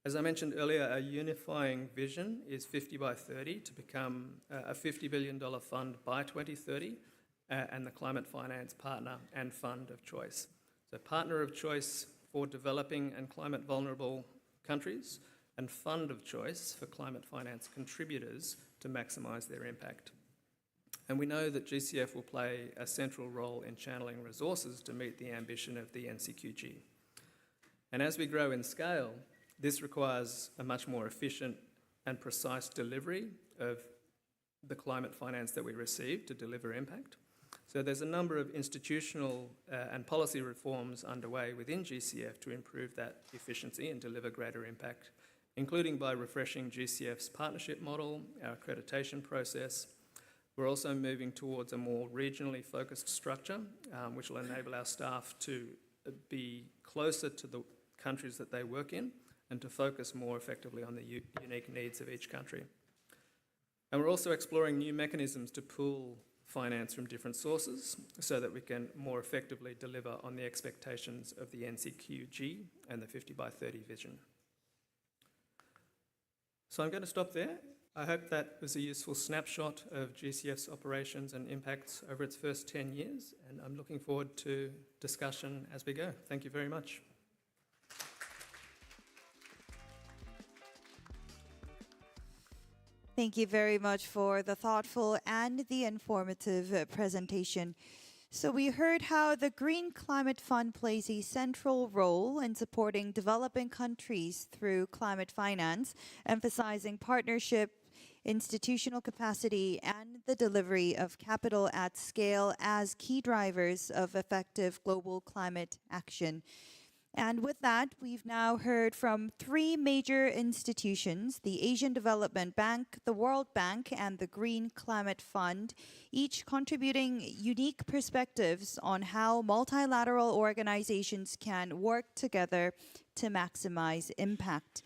As I mentioned earlier, our unifying vision is 50 by 30 to become a $50 billion fund by 2030 and the climate finance partner and fund of choice. So partner of choice for developing and climate vulnerable countries and fund of choice for climate finance contributors to maximise their impact. And we know that GCF will play a central role in channeling resources to meet the ambition of the NCQG. And as we grow in scale, this requires a much more efficient and precise delivery of the climate finance that we receive to deliver impact. So there's a number of institutional and policy reforms underway within GCF to improve that efficiency and deliver greater impact, including by refreshing GCF's partnership model, our accreditation process. We're also moving towards a more regionally focused structure, which will enable our staff to be closer to the countries that they work in and to focus more effectively on the unique needs of each country. And we're also exploring new mechanisms to pool finance from different sources so that we can more effectively deliver on the expectations of the NCQG and the 50 by 30 vision. So I'm going to stop there. I hope that was a useful snapshot of GCF's operations and impacts over its first 10 years, and I'm looking forward to discussion as we go. Thank you very much. Thank you very much for the thoughtful and the informative presentation. So we heard how the Green Climate Fund plays a central role in supporting developing countries through climate finance, emphasizing partnership, institutional capacity, and the delivery of capital at scale as key drivers of effective global climate action. And with that, we've now heard from three major institutions, the Asian Development Bank, the World Bank, and the Green Climate Fund, each contributing unique perspectives on how multilateral organizations can work together to maximize impact.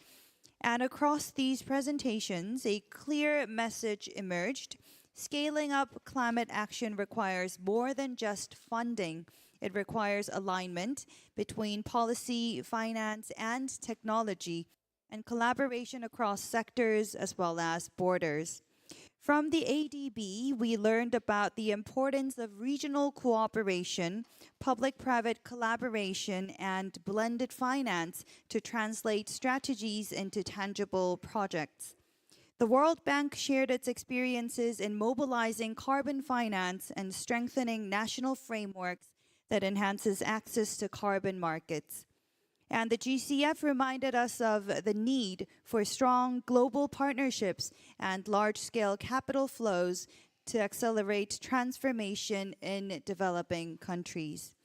And across these presentations, a clear message emerged. Scaling up climate action requires more than just funding. It requires alignment between policy, finance, and technology, and collaboration across sectors as well as borders. From the ADB, we learned about the importance of regional cooperation, public-private collaboration, and blended finance to translate strategies into tangible projects. The World Bank shared its experiences in mobilizing carbon finance and strengthening national frameworks that enhances access to carbon markets. And the GCF reminded us of the need for strong global partnerships and large-scale capital flows to accelerate transformation in developing countries.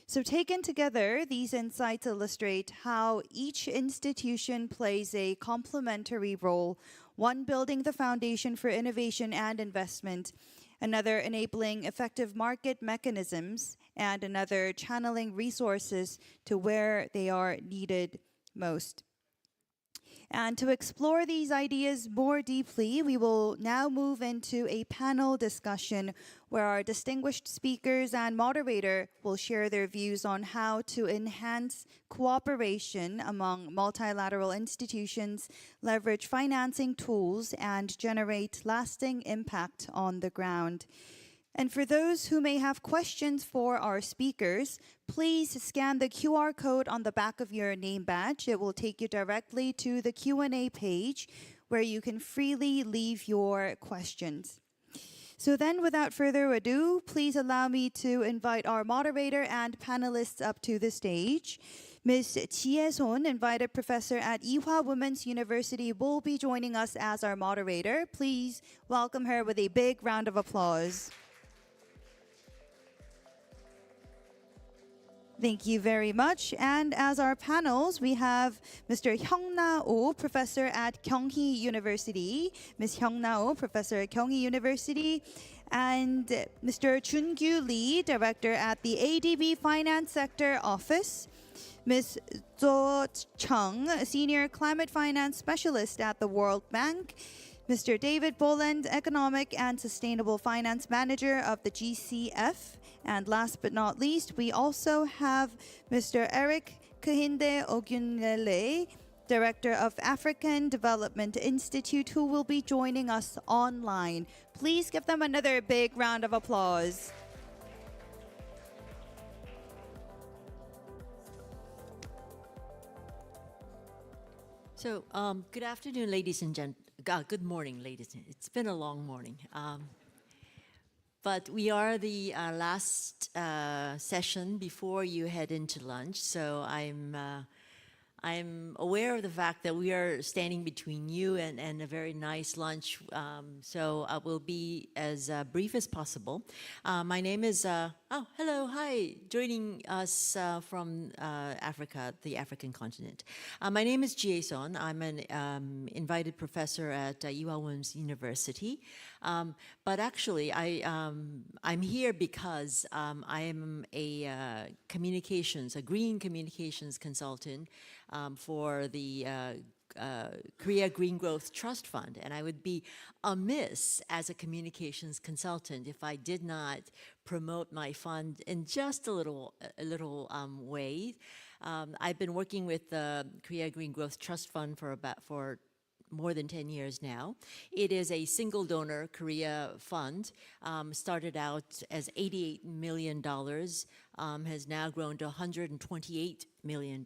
So taken together, these insights illustrate how each institution plays a complementary role, one building the foundation for innovation and investment, another enabling effective market mechanisms, and another channeling resources to where they are needed most. And to explore these ideas more deeply, we will now move into a panel discussion where our distinguished speakers and moderator will share their views on how to enhance cooperation among multilateral institutions, leverage financing tools, and generate lasting impact on the ground. And for those who may have questions for our speakers, please scan the QR code on the back of your name badge. It will take you directly to the Q&A page where you can freely leave your questions. So then, without further ado, please allow me to invite our moderator and panelists up to the stage. Ms. Ji-Son, invited professor at Ewha Women's University, will be joining us as our moderator. Please welcome her with a big round of applause. Thank you very much. And as our panels, we have Mr. Hyung-Na-oh, professor at Kyunghee University, Ms. Hyung-Na-oh, professor at Kyunghee University, and Mr. Chun-Gyu Lee, director at the ADB Finance Sector Office, Ms. Zo Chung, senior climate finance specialist at the World Bank, Mr. David Boland, economic and sustainable finance manager of the GCF, and last but not least, we also have Mr. Eric Kehinde Ogunlele, Director of African Development Institute, who will be joining us online. Please give them another big round of applause. So, good afternoon, ladies and gentlemen. Good morning, ladies. It's been a long morning. But we are the last session before you head into lunch, so I'm aware of the fact that we are standing between you and a very nice lunch, so I will be as brief as possible. My name is, hello, hi, joining us from Africa, the African continent. My name is Ji-Son. I'm an invited professor at Ewha Women's University. But actually, I'm here because I am a green communications consultant for the Korea Green Growth Trust Fund, and I would be amiss as a communications consultant if I did not promote my fund in just a little way. I've been working with the Korea Green Growth Trust Fund for more than 10 years now. It is a single donor Korea fund, started out as $88 million, has now grown to $128 million.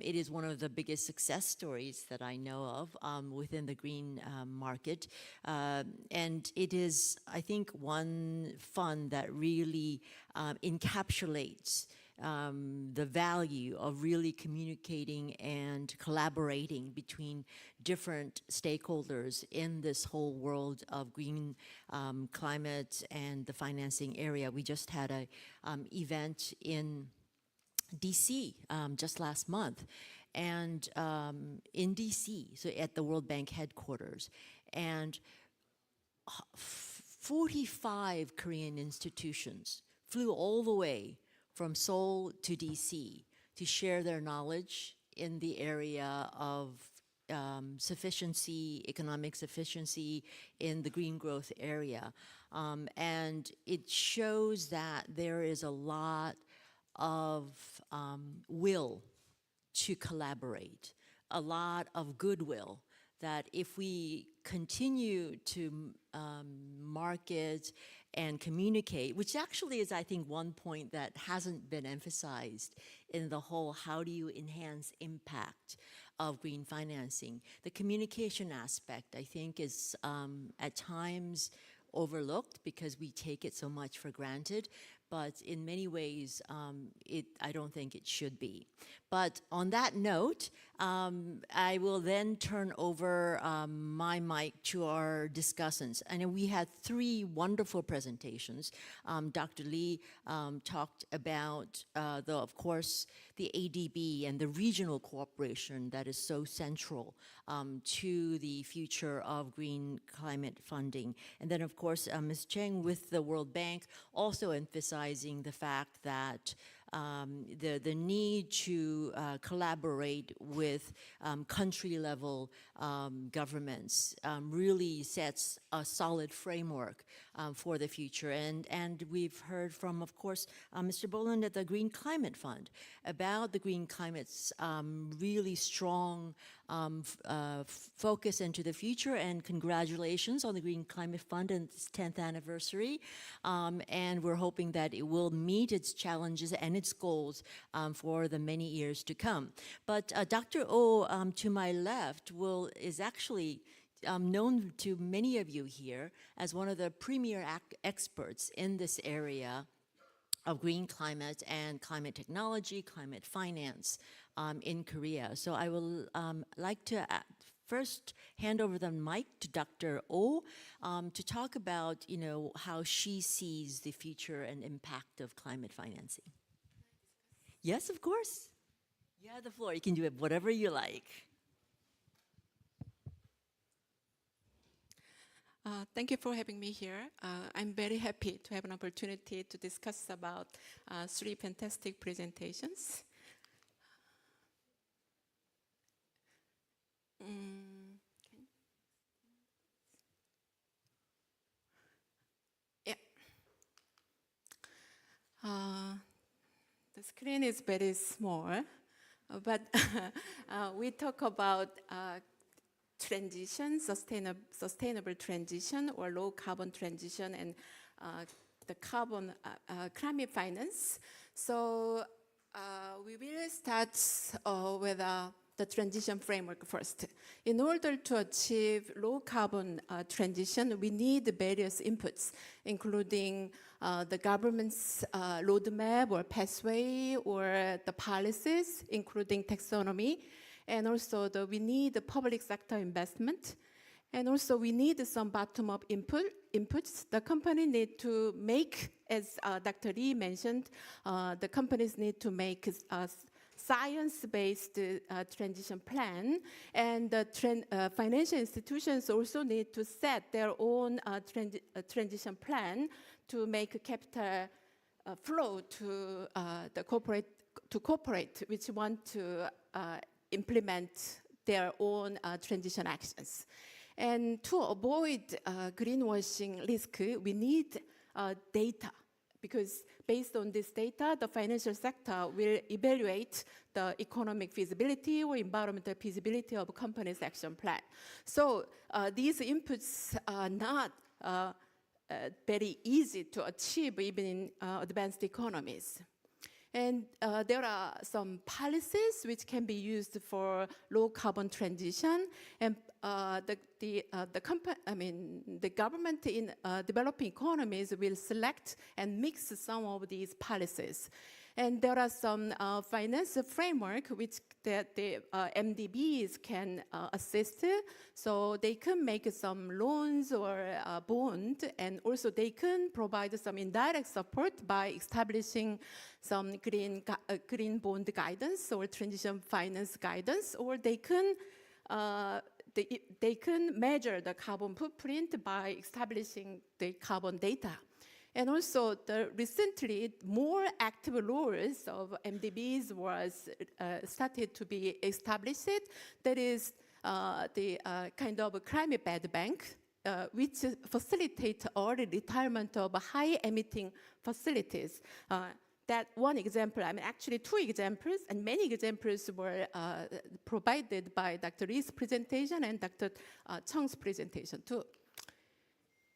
It is one of the biggest success stories that I know of within the green market. And it is, I think, one fund that really encapsulates the value of really communicating and collaborating between different stakeholders in this whole world of green climate and the financing area. We just had an event in DC just last month, and in DC, so at the World Bank headquarters, and 45 Korean institutions flew all the way from Seoul to DC to share their knowledge in the area of economic sufficiency in the green growth area. And it shows that there is a lot of will to collaborate, a lot of goodwill, that if we continue to market and communicate, which actually is, I think, one point that hasn't been emphasized in the whole how do you enhance impact of green financing. The communication aspect, I think, is at times overlooked because we take it so much for granted, but in many ways, I don't think it should be. But on that note, I will then turn over my mic to our discussants. And we had three wonderful presentations. Dr. Lee talked about, of course, the ADB and the regional cooperation that is so central to the future of green climate funding. And then, of course, Ms. Cheng with the World Bank also emphasizing the fact that the need to collaborate with country-level governments really sets a solid framework for the future. And we've heard from, of course, Mr. Boland at the Green Climate Fund about the Green Climate's really strong focus into the future, and congratulations on the Green Climate Fund and its 10th anniversary. And we're hoping that it will meet its challenges and its goals for the many years to come. But Dr. Oh, to my left, is actually known to many of you here as one of the premier experts in this area of green climate and climate technology, climate finance in Korea. So I will like to first hand over the mic to Dr. Oh to talk about, how she sees the future and impact of climate financing. Yes, of course. You have the floor. You can do it whatever you like. Thank you for having me here. I'm very happy to have an opportunity to discuss about 3 fantastic presentations. Yeah. The screen is very small, but we talk about transition, sustainable transition or low carbon transition, and the climate finance. So we will start with the transition framework first. In order to achieve low carbon transition, we need various inputs, including the government's roadmap or pathway, or the policies, including taxonomy. And also we need the public sector investment. And also we need some bottom-up inputs. The company need to make, as Dr. Lee mentioned, the companies need to make a science-based transition plan. And the financial institutions also need to set their own transition plan to make a capital flow to the corporate which want to implement their own transition actions. And to avoid greenwashing risk, we need data, because based on this data, the financial sector will evaluate the economic feasibility or environmental feasibility of a company's action plan. So these inputs are not very easy to achieve even in advanced economies. And there are some policies which can be used for low carbon transition, and the government in developing economies will select and mix some of these policies. And there are some finance framework which the MDBs can assist. So they can make some loans or bond, and also they can provide some indirect support by establishing some green bond guidance or transition finance guidance, or they can measure the carbon footprint by establishing the carbon data. And also, recently, more active roles of MDBs was started to be established. That is the kind of a climate bad bank, which facilitate early retirement of high-emitting facilities. That one example, actually 2 examples, and many examples were provided by Dr. Lee's presentation and Dr. Chung's presentation too.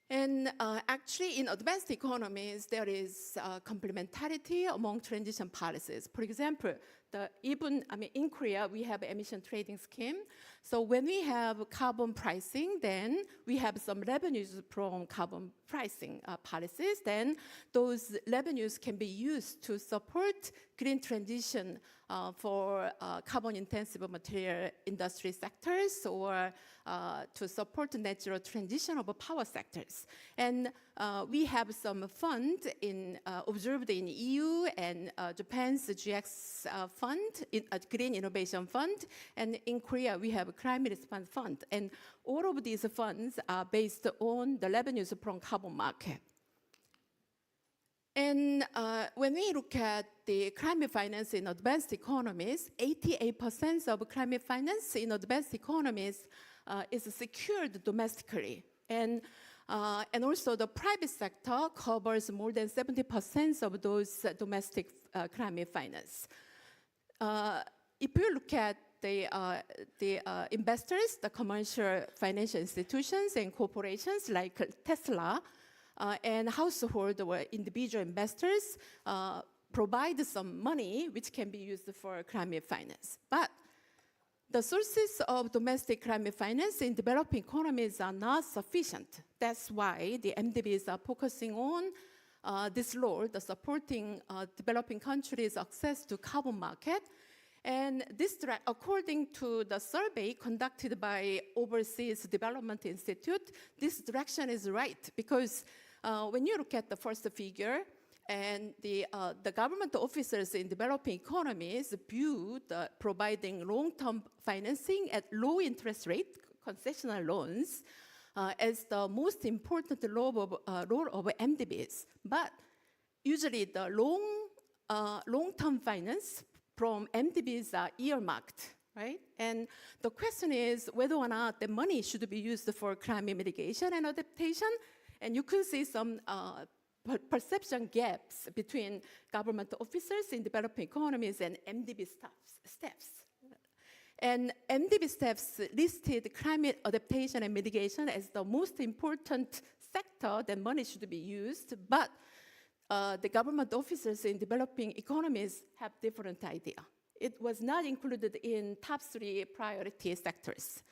And actually, in advanced economies, there is complementarity among transition policies. For example, in Korea, we have emission trading scheme. So when we have carbon pricing, then we have some revenues from carbon pricing policies. Then those revenues can be used to support green transition for carbon-intensive material industry sectors, or to support natural transition of power sectors. And we have some fund observed in EU and Japan's GX fund, Green Innovation Fund, and in Korea we have a Climate Response Fund. And all of these funds are based on the revenues from carbon market. And when we look at the climate finance in advanced economies, 88% of climate finance in advanced economies is secured domestically. And also the private sector covers more than 70% of those domestic climate finance. If you look at the investors, the commercial financial institutions and corporations like Tesla, and household or individual investors provide some money which can be used for climate finance. But the sources of domestic climate finance in developing economies are not sufficient. That's why the MDBs are focusing on this role, the supporting developing countries' access to carbon market. And this, according to the survey conducted by Overseas Development Institute, this direction is right because when you look at the first figure, and the government officers in developing economies view providing long-term financing at low interest rate, concessional loans, as the most important role of MDBs. But usually the long-term finance from MDBs are earmarked, right? And the question is whether or not the money should be used for climate mitigation and adaptation. And you can see some perception gaps between government officers in developing economies and MDB staffs. And MDB staffs listed climate adaptation and mitigation as the most important sector that money should be used, but the government officers in developing economies have different idea. It was not included in top 3 priority sectors.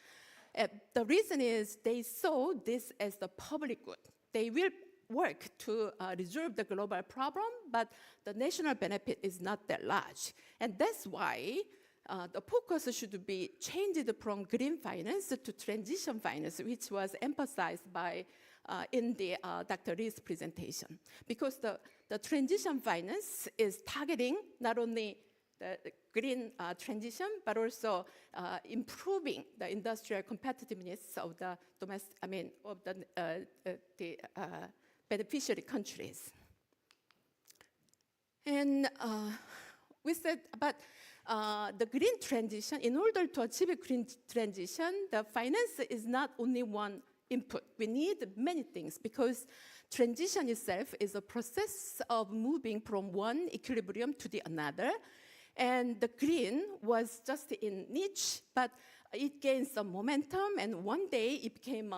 The reason is they saw this as the public good. They will work to resolve the global problem, but the national benefit is not that large. And that's why the focus should be changed from green finance to transition finance, which was emphasized by in the Dr. Lee's presentation. Because the transition finance is targeting not only the green transition, but also improving the industrial competitiveness of the domestic, of the beneficiary countries. And we said, but the green transition, in order to achieve a green transition, the finance is not only one input. We need many things because transition itself is a process of moving from one equilibrium to the another. And the green was just in niche, but it gained some momentum, and one day it became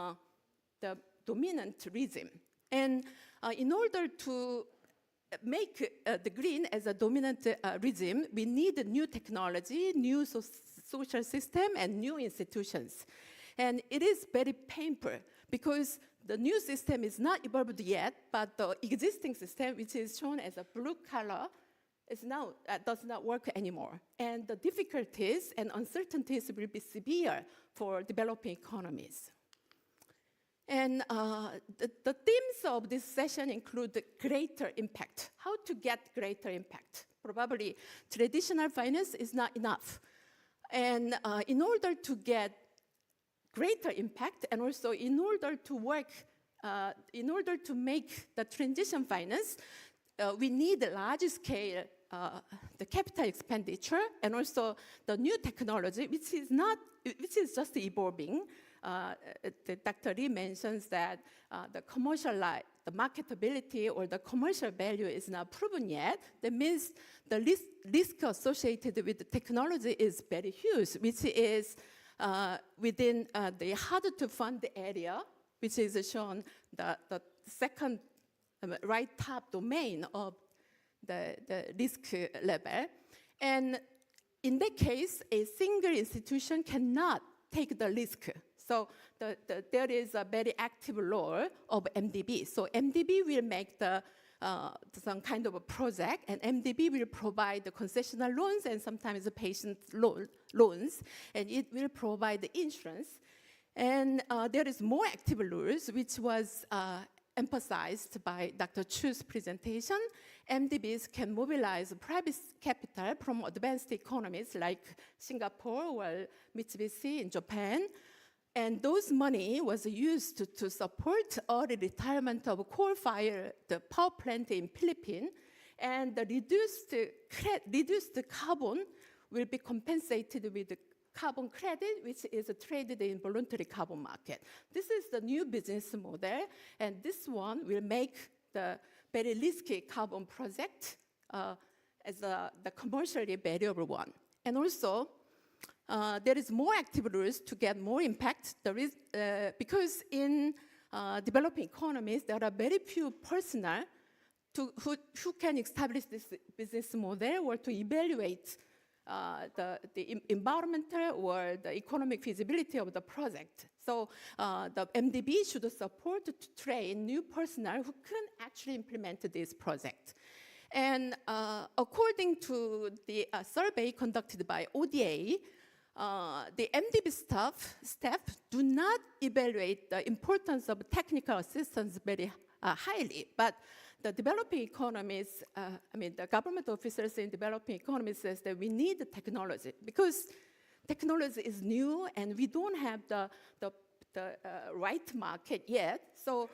the dominant regime. And in order to make the green as a dominant regime, we need new technology, new social system, and new institutions. And it is very painful because the new system is not evolved yet, but the existing system, which is shown as a blue color, is now does not work anymore. And the difficulties and uncertainties will be severe for developing economies. And the themes of this session include greater impact. How to get greater impact? Probably traditional finance is not enough. And in order to get greater impact, and also in order to work, in order to make the transition finance, we need a large-scale the capital expenditure, and also the new technology, which is just evolving. Dr. Lee mentions that the marketability or the commercial value is not proven yet. That means the risk associated with the technology is very huge, which is within the hard-to-fund area, which is shown the second right top domain of the risk level. And in that case, a single institution cannot take the risk. So there is a very active role of MDB. So MDB will make some kind of a project, and MDB will provide the concessional loans and sometimes the patient loans, and it will provide the insurance. And there is more active rules, which was emphasized by Dr. Chu's presentation. MDBs can mobilize private capital from advanced economies like Singapore or Mitsubishi in Japan. And those money was used to support early retirement of coal-fired power plant in Philippines, and the reduced carbon will be compensated with the carbon credit, which is traded in voluntary carbon market. This is the new business model, and this one will make the very risky carbon project as the commercially valuable one. And also, there is more active rules to get more impact. Because in developing economies, there are very few personnel who can establish this business model or to evaluate the environmental or the economic feasibility of the project. So the MDB should support to train new personnel who can actually implement this project. And according to the survey conducted by ODA, the MDB staff do not evaluate the importance of technical assistance very highly, but the developing economies, the government officers in developing economies says that we need the technology because technology is new and we don't have the right market yet. So,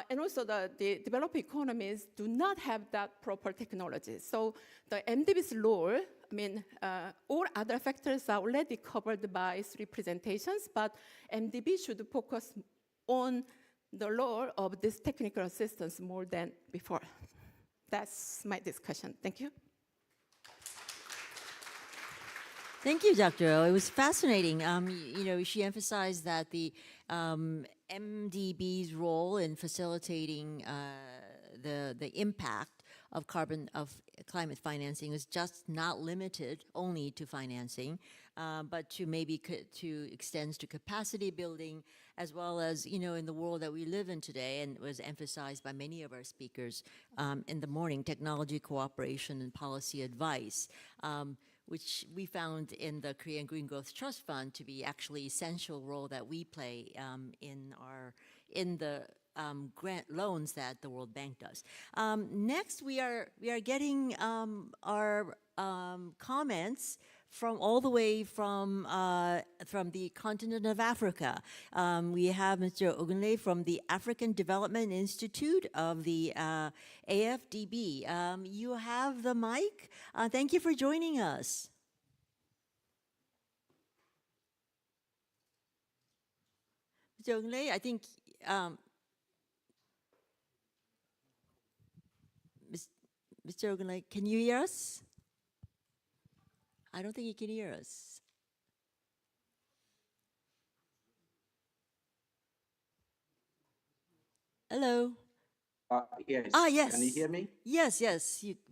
and also the developing economies do not have that proper technology. So the MDB's role, all other factors are already covered by 3 presentations, but MDB should focus on the role of this technical assistance more than before. That's my discussion. Thank you. Thank you, Dr. O. It was fascinating. She emphasized that the MDB's role in facilitating the impact of climate financing is just not limited only to financing, but to maybe to extends to capacity building, as well as, in the world that we live in today, and was emphasized by many of our speakers in the morning, technology cooperation and policy advice, which we found in the Korean Green Growth Trust Fund to be actually essential role that we play in the grant loans that the World Bank does. Next, we are getting our comments from all the way from the continent of Africa. We have Mr. Ogunle from the African Development Institute of the AFDB. You have the mic. Thank you for joining us. Mr. Ogunle, I think Mr. Ogunle, can you hear us? I don't think you can hear us. Hello. Yes. Yes. Can you hear me? Yes.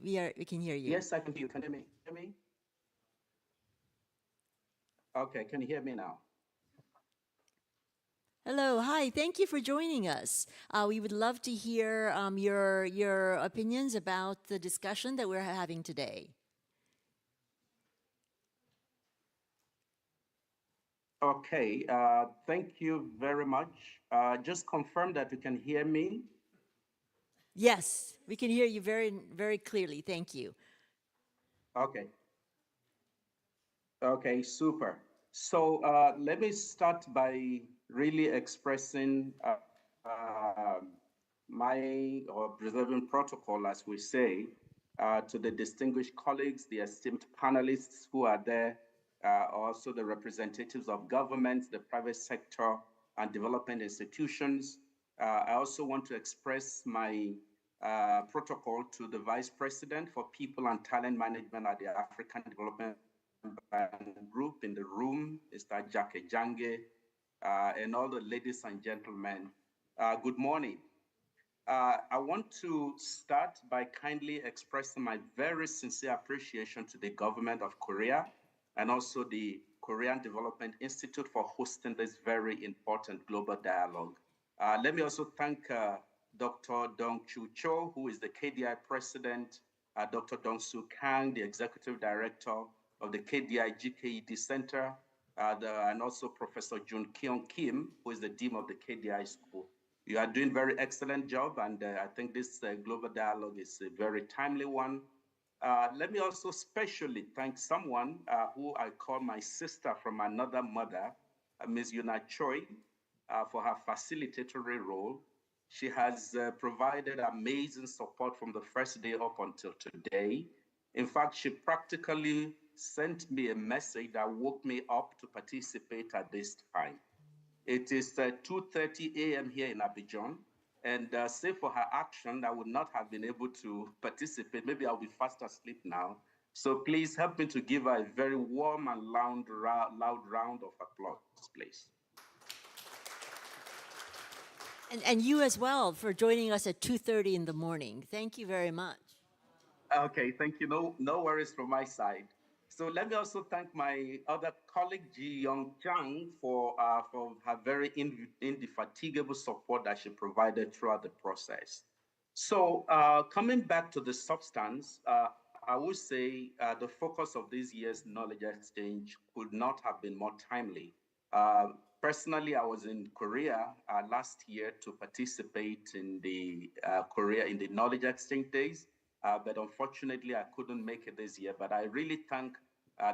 We can hear you. Yes, I can hear you. Can you hear me? Okay. Can you hear me now? Hello. Hi. Thank you for joining us. We would love to hear your opinions about the discussion that we're having today. Okay. Thank you very much. Just confirm that you can hear me. Yes, we can hear you very, very clearly. Thank you. Okay. Okay, super. So let me start by really expressing or preserving protocol, as we say, to the distinguished colleagues, the esteemed panelists who are there, also the representatives of government, the private sector, and development institutions. I also want to express my protocol to the Vice President for People and Talent Management at the African Development Group in the room, Mr. Jake Jange, and all the ladies and gentlemen. Good morning. I want to start by kindly expressing my very sincere appreciation to the government of Korea and also the Korean Development Institute for hosting this very important global dialogue. Let me also thank Dr. Dong Chu Cho, who is the KDI president, Dr. Dong Soo Kang, the executive director of the KDI GKED Center, and also Professor Jun Kyung Kim, who is the dean of the KDI school. You are doing a very excellent job, and I think this global dialogue is a very timely one. Let me also specially thank someone who I call my sister from another mother, Ms. Yuna Choi, for her facilitatory role. She has provided amazing support from the first day up until today. In fact, she practically sent me a message that woke me up to participate at this time. It is 2:30 a.m. here in Abidjan, and save for her action, I would not have been able to participate. Maybe I'll be fast asleep now. So please help me to give her a very warm and loud round of applause, please. And you as well for joining us at 2:30 in the morning. Thank you very much. Okay, thank you. No worries from my side. So let me also thank my other colleague, Ji Young Chang, for her very indefatigable support that she provided throughout the process. So coming back to the substance, I would say the focus of this year's knowledge exchange could not have been more timely. Personally, I was in Korea last year to participate in the knowledge exchange days. But unfortunately, I couldn't make it this year. But I really thank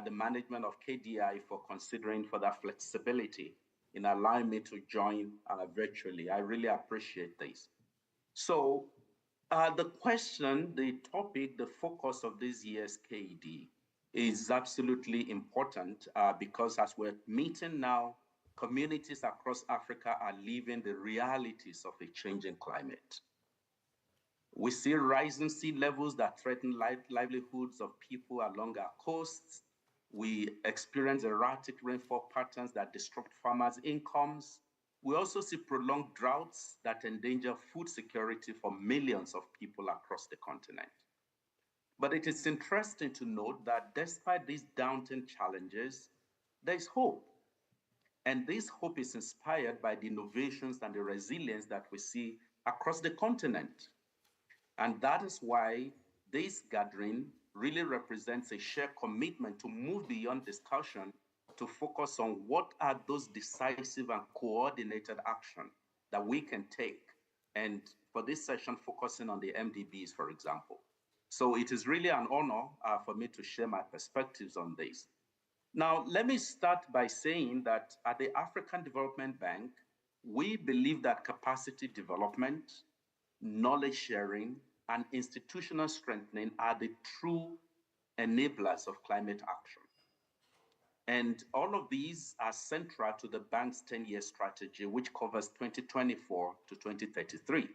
the management of KDI for considering for that flexibility in allowing me to join virtually. I really appreciate this. So the question, the topic, the focus of this year's KD is absolutely important because as we're meeting now, communities across Africa are living the realities of a changing climate. We see rising sea levels that threaten livelihoods of people along our coasts. We experience erratic rainfall patterns that disrupt farmers' incomes. We also see prolonged droughts that endanger food security for millions of people across the continent. But it is interesting to note that despite these daunting challenges, there is hope. And this hope is inspired by the innovations and the resilience that we see across the continent. And that is why this gathering really represents a shared commitment to move beyond discussion to focus on what are those decisive and coordinated actions that we can take. And for this session, focusing on the MDBs, for example. So it is really an honor for me to share my perspectives on this. Now, let me start by saying that at the African Development Bank, we believe that capacity development, knowledge sharing, and institutional strengthening are the true enablers of climate action. And all of these are central to the bank's 10-year strategy, which covers 2024 to 2033.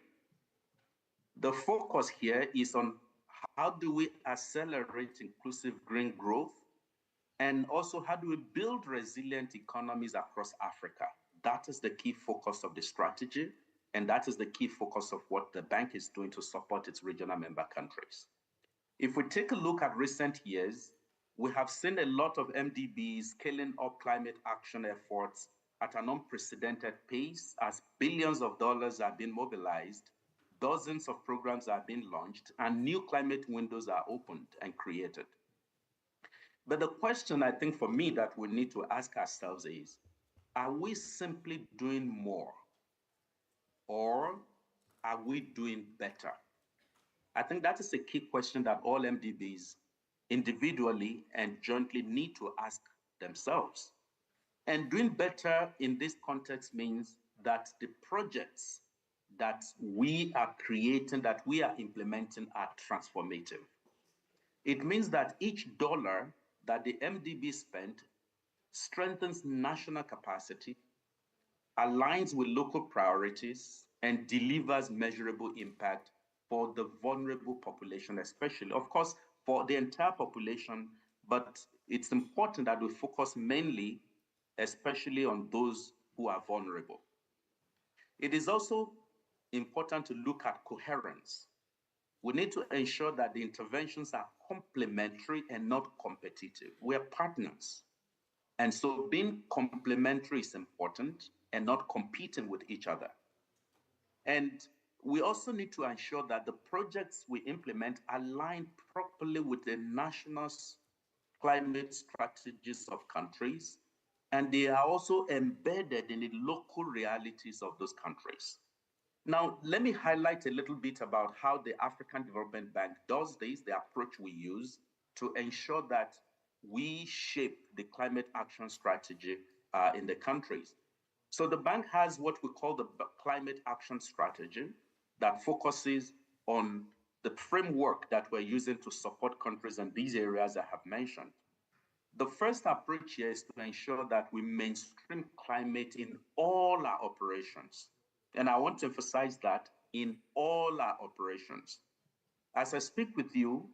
The focus here is on how do we accelerate inclusive green growth, and also how do we build resilient economies across Africa. That is the key focus of the strategy. And that is the key focus of what the bank is doing to support its regional member countries. If we take a look at recent years, we have seen a lot of MDBs scaling up climate action efforts at an unprecedented pace as billions of dollars are being mobilized, dozens of programs are being launched, and new climate windows are opened and created. But the question I think for me that we need to ask ourselves is, are we simply doing more? Or are we doing better? I think that is a key question that all MDBs individually and jointly need to ask themselves. And doing better in this context means that the projects that we are creating, that we are implementing are transformative. It means that each dollar that the MDB spent strengthens national capacity, aligns with local priorities, and delivers measurable impact for the vulnerable population, especially, of course, for the entire population, but it's important that we focus mainly, especially on those who are vulnerable. It is also important to look at coherence. We need to ensure that the interventions are complementary and not competitive. We are partners. And so being complementary is important and not competing with each other. And we also need to ensure that the projects we implement align properly with the national climate strategies of countries, and they are also embedded in the local realities of those countries. Now, let me highlight a little bit about how the African Development Bank does this, the approach we use to ensure that we shape the climate action strategy in the countries. So the bank has what we call the climate action strategy that focuses on the framework that we're using to support countries in these areas I have mentioned. The first approach here is to ensure that we mainstream climate in all our operations. And I want to emphasize that in all our operations. As I speak with you,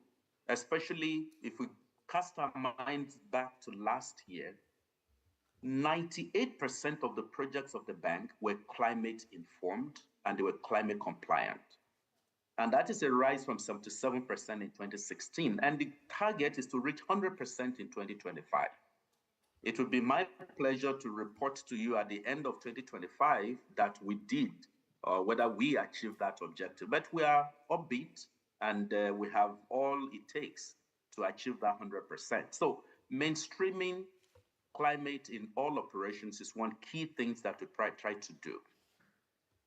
especially if we cast our minds back to last year, 98% of the projects of the bank were climate informed and they were climate compliant. And that is a rise from 77% in 2016. And the target is to reach 100% in 2025. It will be my pleasure to report to you at the end of 2025 that we did, or whether we achieved that objective. But we are upbeat and we have all it takes to achieve that 100%. So mainstreaming climate in all operations is one key thing that we try to do.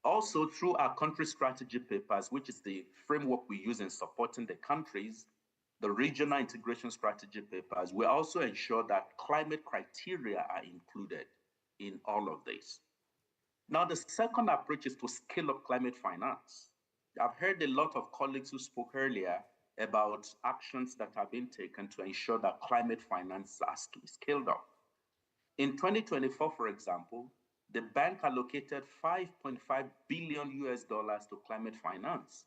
Also, through our country strategy papers, which is the framework we use in supporting the countries, the regional integration strategy papers, we also ensure that climate criteria are included in all of this. Now, the second approach is to scale up climate finance. I've heard a lot of colleagues who spoke earlier about actions that have been taken to ensure that climate finance is scaled up. In 2024, for example, the bank allocated $5.5 billion to climate finance.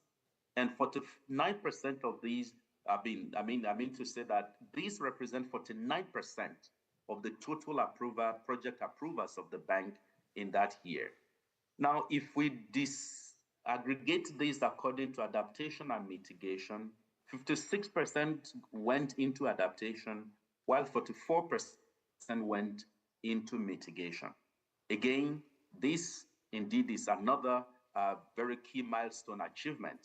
And 49% of these I mean to say that these represent 49% of the total project approvals of the bank in that year. Now, if we disaggregate these according to adaptation and mitigation, 56% went into adaptation, while 44% went into mitigation. Again, this indeed is another very key milestone achievement.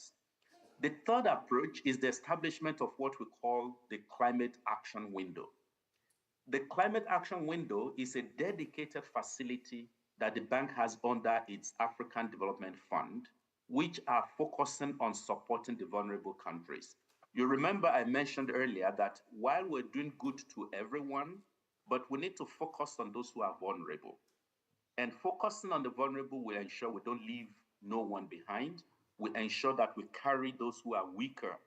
The third approach is the establishment of what we call the Climate Action Window. The Climate Action Window is a dedicated facility that the bank has under its African Development Fund, which are focusing on supporting the vulnerable countries. You remember I mentioned earlier that while we're doing good to everyone, but we need to focus on those who are vulnerable. And focusing on the vulnerable will ensure we don't leave no one behind. We ensure that we carry those who are weaker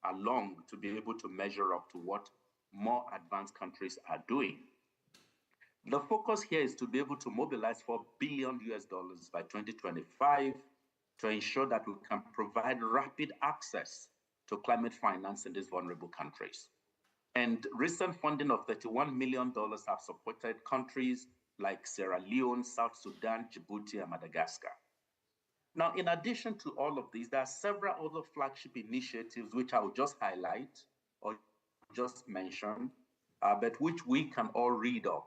along to be able to measure up to what more advanced countries are doing. The focus here is to be able to mobilize $4 billion by 2025 to ensure that we can provide rapid access to climate finance in these vulnerable countries. And recent funding of $31 million have supported countries like Sierra Leone, South Sudan, Djibouti, and Madagascar. Now, in addition to all of these, there are several other flagship initiatives which I will just highlight or just mention, but which we can all read of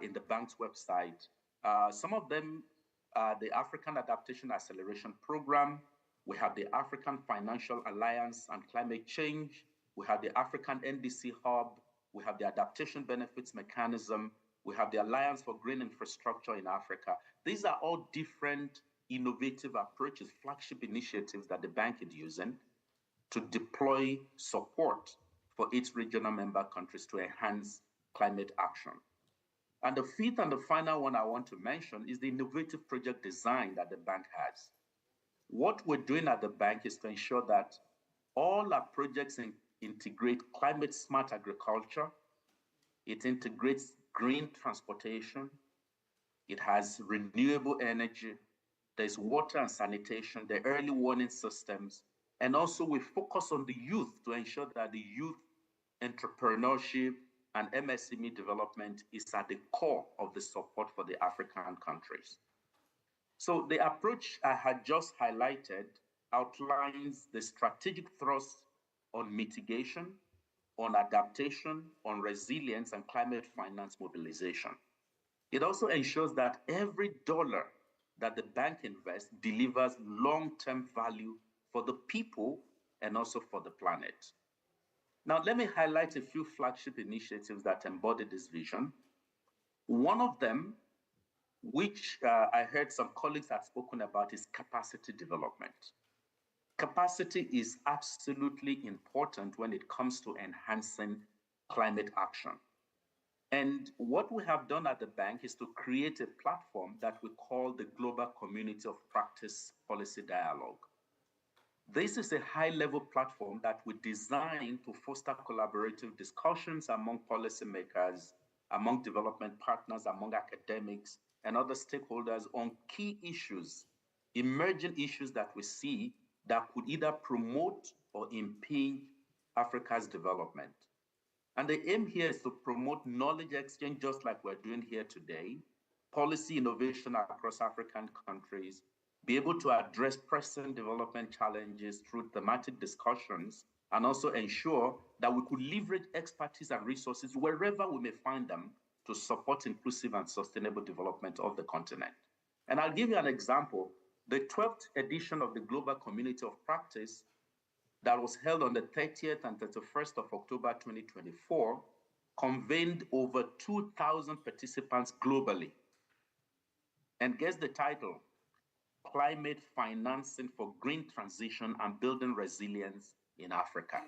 in the bank's website. Some of them are the African Adaptation Acceleration Program. We have the African Financial Alliance on Climate Change. We have the African NDC Hub. We have the Adaptation Benefits Mechanism. We have the Alliance for Green Infrastructure in Africa. These are all different innovative approaches, flagship initiatives that the bank is using to deploy support for its regional member countries to enhance climate action. And the fifth and the final one I want to mention is the innovative project design that the bank has. What we're doing at the bank is to ensure that all our projects integrate climate smart agriculture, it integrates green transportation, it has renewable energy, there's water and sanitation, the early warning systems, and also we focus on the youth to ensure that the youth entrepreneurship and MSME development is at the core of the support for the African countries. So the approach I had just highlighted outlines the strategic thrust on mitigation, on adaptation, on resilience, and climate finance mobilization. It also ensures that every dollar that the bank invests delivers long-term value for the people and also for the planet. Now, let me highlight a few flagship initiatives that embody this vision. One of them, which I heard some colleagues have spoken about, is capacity development. Capacity is absolutely important when it comes to enhancing climate action. And what we have done at the bank is to create a platform that we call the Global Community of Practice Policy Dialogue. This is a high-level platform that we designed to foster collaborative discussions among policymakers, among development partners, among academics, and other stakeholders on key issues, emerging issues that we see that could either promote or impede Africa's development. And the aim here is to promote knowledge exchange, just like we're doing here today, policy innovation across African countries, be able to address present development challenges through thematic discussions, and also ensure that we could leverage expertise and resources wherever we may find them to support inclusive and sustainable development of the continent. And I'll give you an example. The 12th edition of the Global Community of Practice that was held on the 30th and 31st of October 2024 convened over 2,000 participants globally. And guess the title? Climate Financing for Green Transition and Building Resilience in Africa.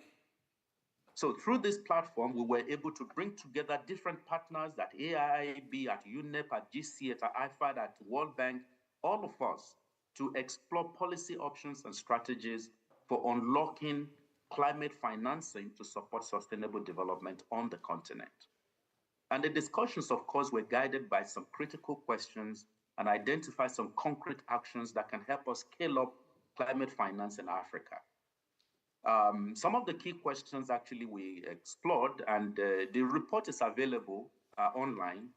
So through this platform, we were able to bring together different partners at AIIB, at UNEP, at GC, at IFAD, at World Bank, all of us, to explore policy options and strategies for unlocking climate financing to support sustainable development on the continent. And the discussions, of course, were guided by some critical questions and identify some concrete actions that can help us scale up climate finance in Africa. Some of the key questions actually we explored, and the report is available online.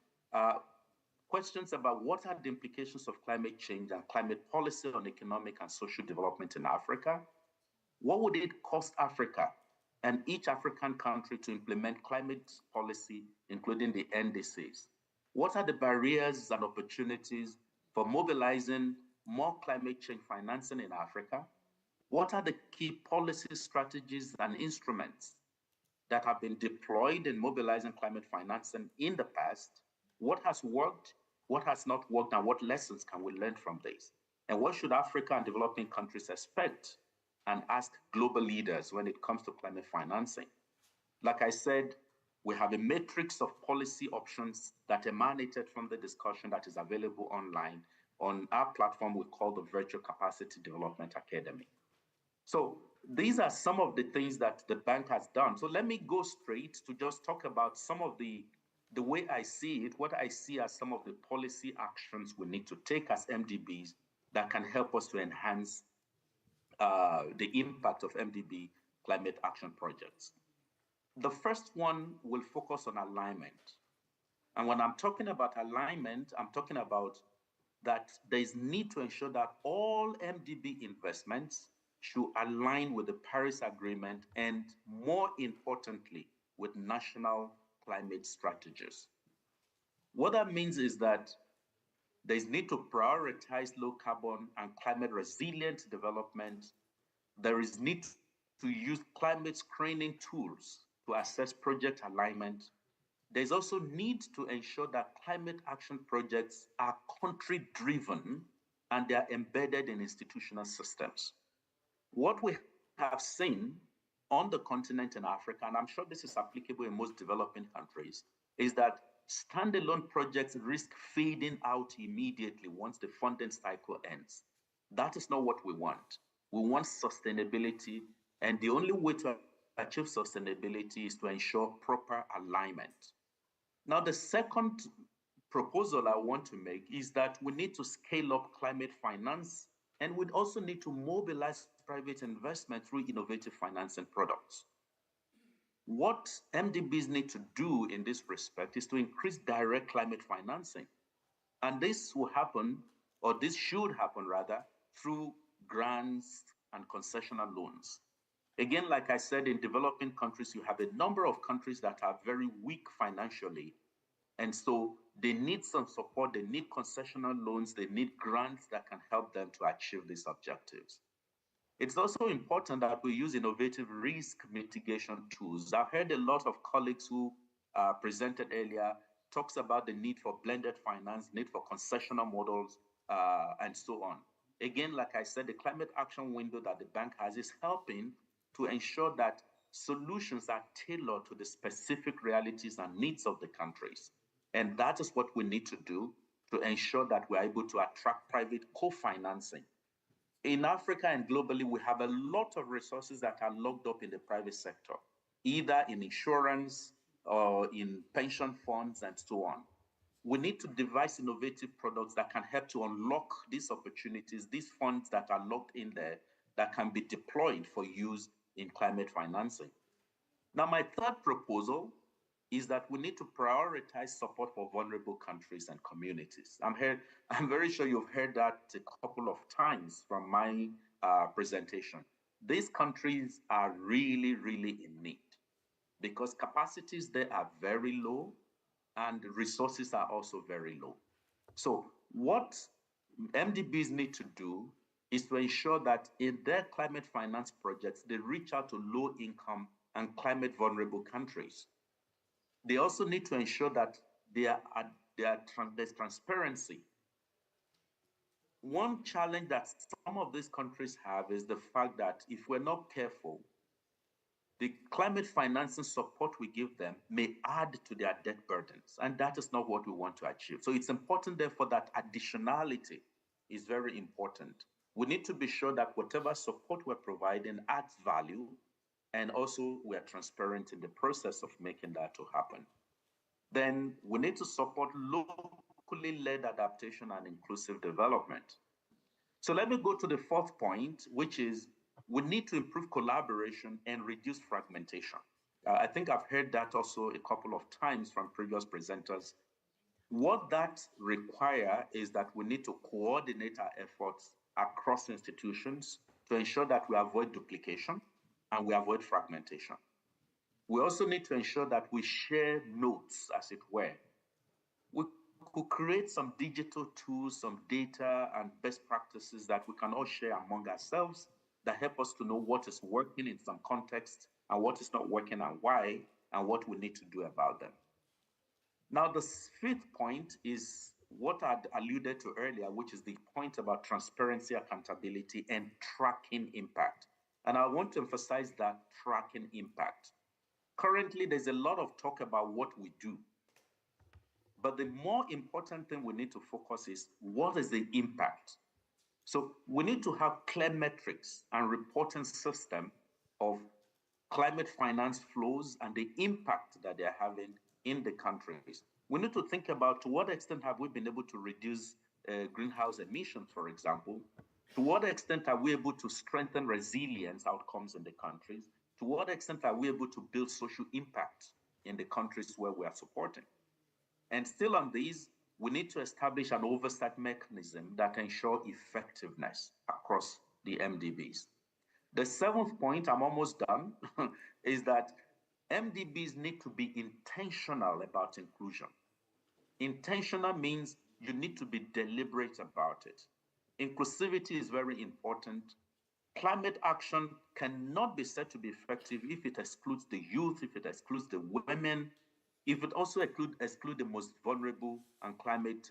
Questions about what are the implications of climate change and climate policy on economic and social development in Africa? What would it cost Africa and each African country to implement climate policy, including the NDCs? What are the barriers and opportunities for mobilizing more climate change financing in Africa? What are the key policy strategies and instruments that have been deployed in mobilizing climate financing in the past? What has worked, what has not worked, and what lessons can we learn from this? And what should Africa and developing countries expect and ask global leaders when it comes to climate financing? Like I said, we have a matrix of policy options that emanated from the discussion that is available online on our platform we call the Virtual Capacity Development Academy. So these are some of the things that the bank has done. So let me go straight to just talk about some of the way I see it, what I see as some of the policy actions we need to take as MDBs that can help us to enhance the impact of MDB climate action projects. The first one will focus on alignment. And when I'm talking about alignment, I'm talking about that there is need to ensure that all MDB investments should align with the Paris Agreement and, more importantly, with national climate strategies. What that means is that there is need to prioritize low carbon and climate resilient development. There is need to use climate screening tools to assess project alignment. There's also need to ensure that climate action projects are country-driven and they are embedded in institutional systems. What we have seen on the continent in Africa, and I'm sure this is applicable in most developing countries, is that standalone projects risk fading out immediately once the funding cycle ends. That is not what we want. We want sustainability, and the only way to achieve sustainability is to ensure proper alignment. Now, the second proposal I want to make is that we need to scale up climate finance, and we'd also need to mobilize private investment through innovative financing products. What MDBs need to do in this respect is to increase direct climate financing. And this will happen, or this should happen rather, through grants and concessional loans. Again, like I said, in developing countries, you have a number of countries that are very weak financially. And so they need some support, they need concessional loans, they need grants that can help them to achieve these objectives. It's also important that we use innovative risk mitigation tools. I've heard a lot of colleagues who presented earlier talks about the need for blended finance, need for concessional models, and so on. Again, like I said, the climate action window that the bank has is helping to ensure that solutions are tailored to the specific realities and needs of the countries. And that is what we need to do to ensure that we're able to attract private co-financing. In Africa and globally, we have a lot of resources that are locked up in the private sector, either in insurance or in pension funds and so on. We need to devise innovative products that can help to unlock these opportunities, these funds that are locked in there that can be deployed for use in climate financing. Now, my third proposal is that we need to prioritize support for vulnerable countries and communities. I'm very sure you've heard that a couple of times from my presentation. These countries are really, really in need because capacities there are very low and resources are also very low. So what MDBs need to do is to ensure that in their climate finance projects, they reach out to low income and climate vulnerable countries. They also need to ensure that there's transparency. One challenge that some of these countries have is the fact that if we're not careful, the climate financing support we give them may add to their debt burdens, and that is not what we want to achieve. So it's important, therefore, that additionality is very important. We need to be sure that whatever support we're providing adds value, and also we're transparent in the process of making that to happen. Then we need to support locally led adaptation and inclusive development. So let me go to the fourth point, which is we need to improve collaboration and reduce fragmentation. I think I've heard that also a couple of times from previous presenters. What that requires is that we need to coordinate our efforts across institutions to ensure that we avoid duplication and we avoid fragmentation. We also need to ensure that we share notes, as it were. We could create some digital tools, some data and best practices that we can all share among ourselves that help us to know what is working in some context and what is not working and why, and what we need to do about them. Now, the fifth point is what I alluded to earlier, which is the point about transparency, accountability, and tracking impact. And I want to emphasize that tracking impact. Currently, there's a lot of talk about what we do. But the more important thing we need to focus is what is the impact? So we need to have clear metrics and reporting system of climate finance flows and the impact that they're having in the countries. We need to think about to what extent have we been able to reduce greenhouse emissions, for example? To what extent are we able to strengthen resilience outcomes in the countries? To what extent are we able to build social impact in the countries where we are supporting? And still on these, we need to establish an oversight mechanism that ensures effectiveness across the MDBs. The seventh point, I'm almost done, is that MDBs need to be intentional about inclusion. Intentional means you need to be deliberate about it. Inclusivity is very important. Climate action cannot be said to be effective if it excludes the youth, if it excludes the women, if it also exclude the most vulnerable and climate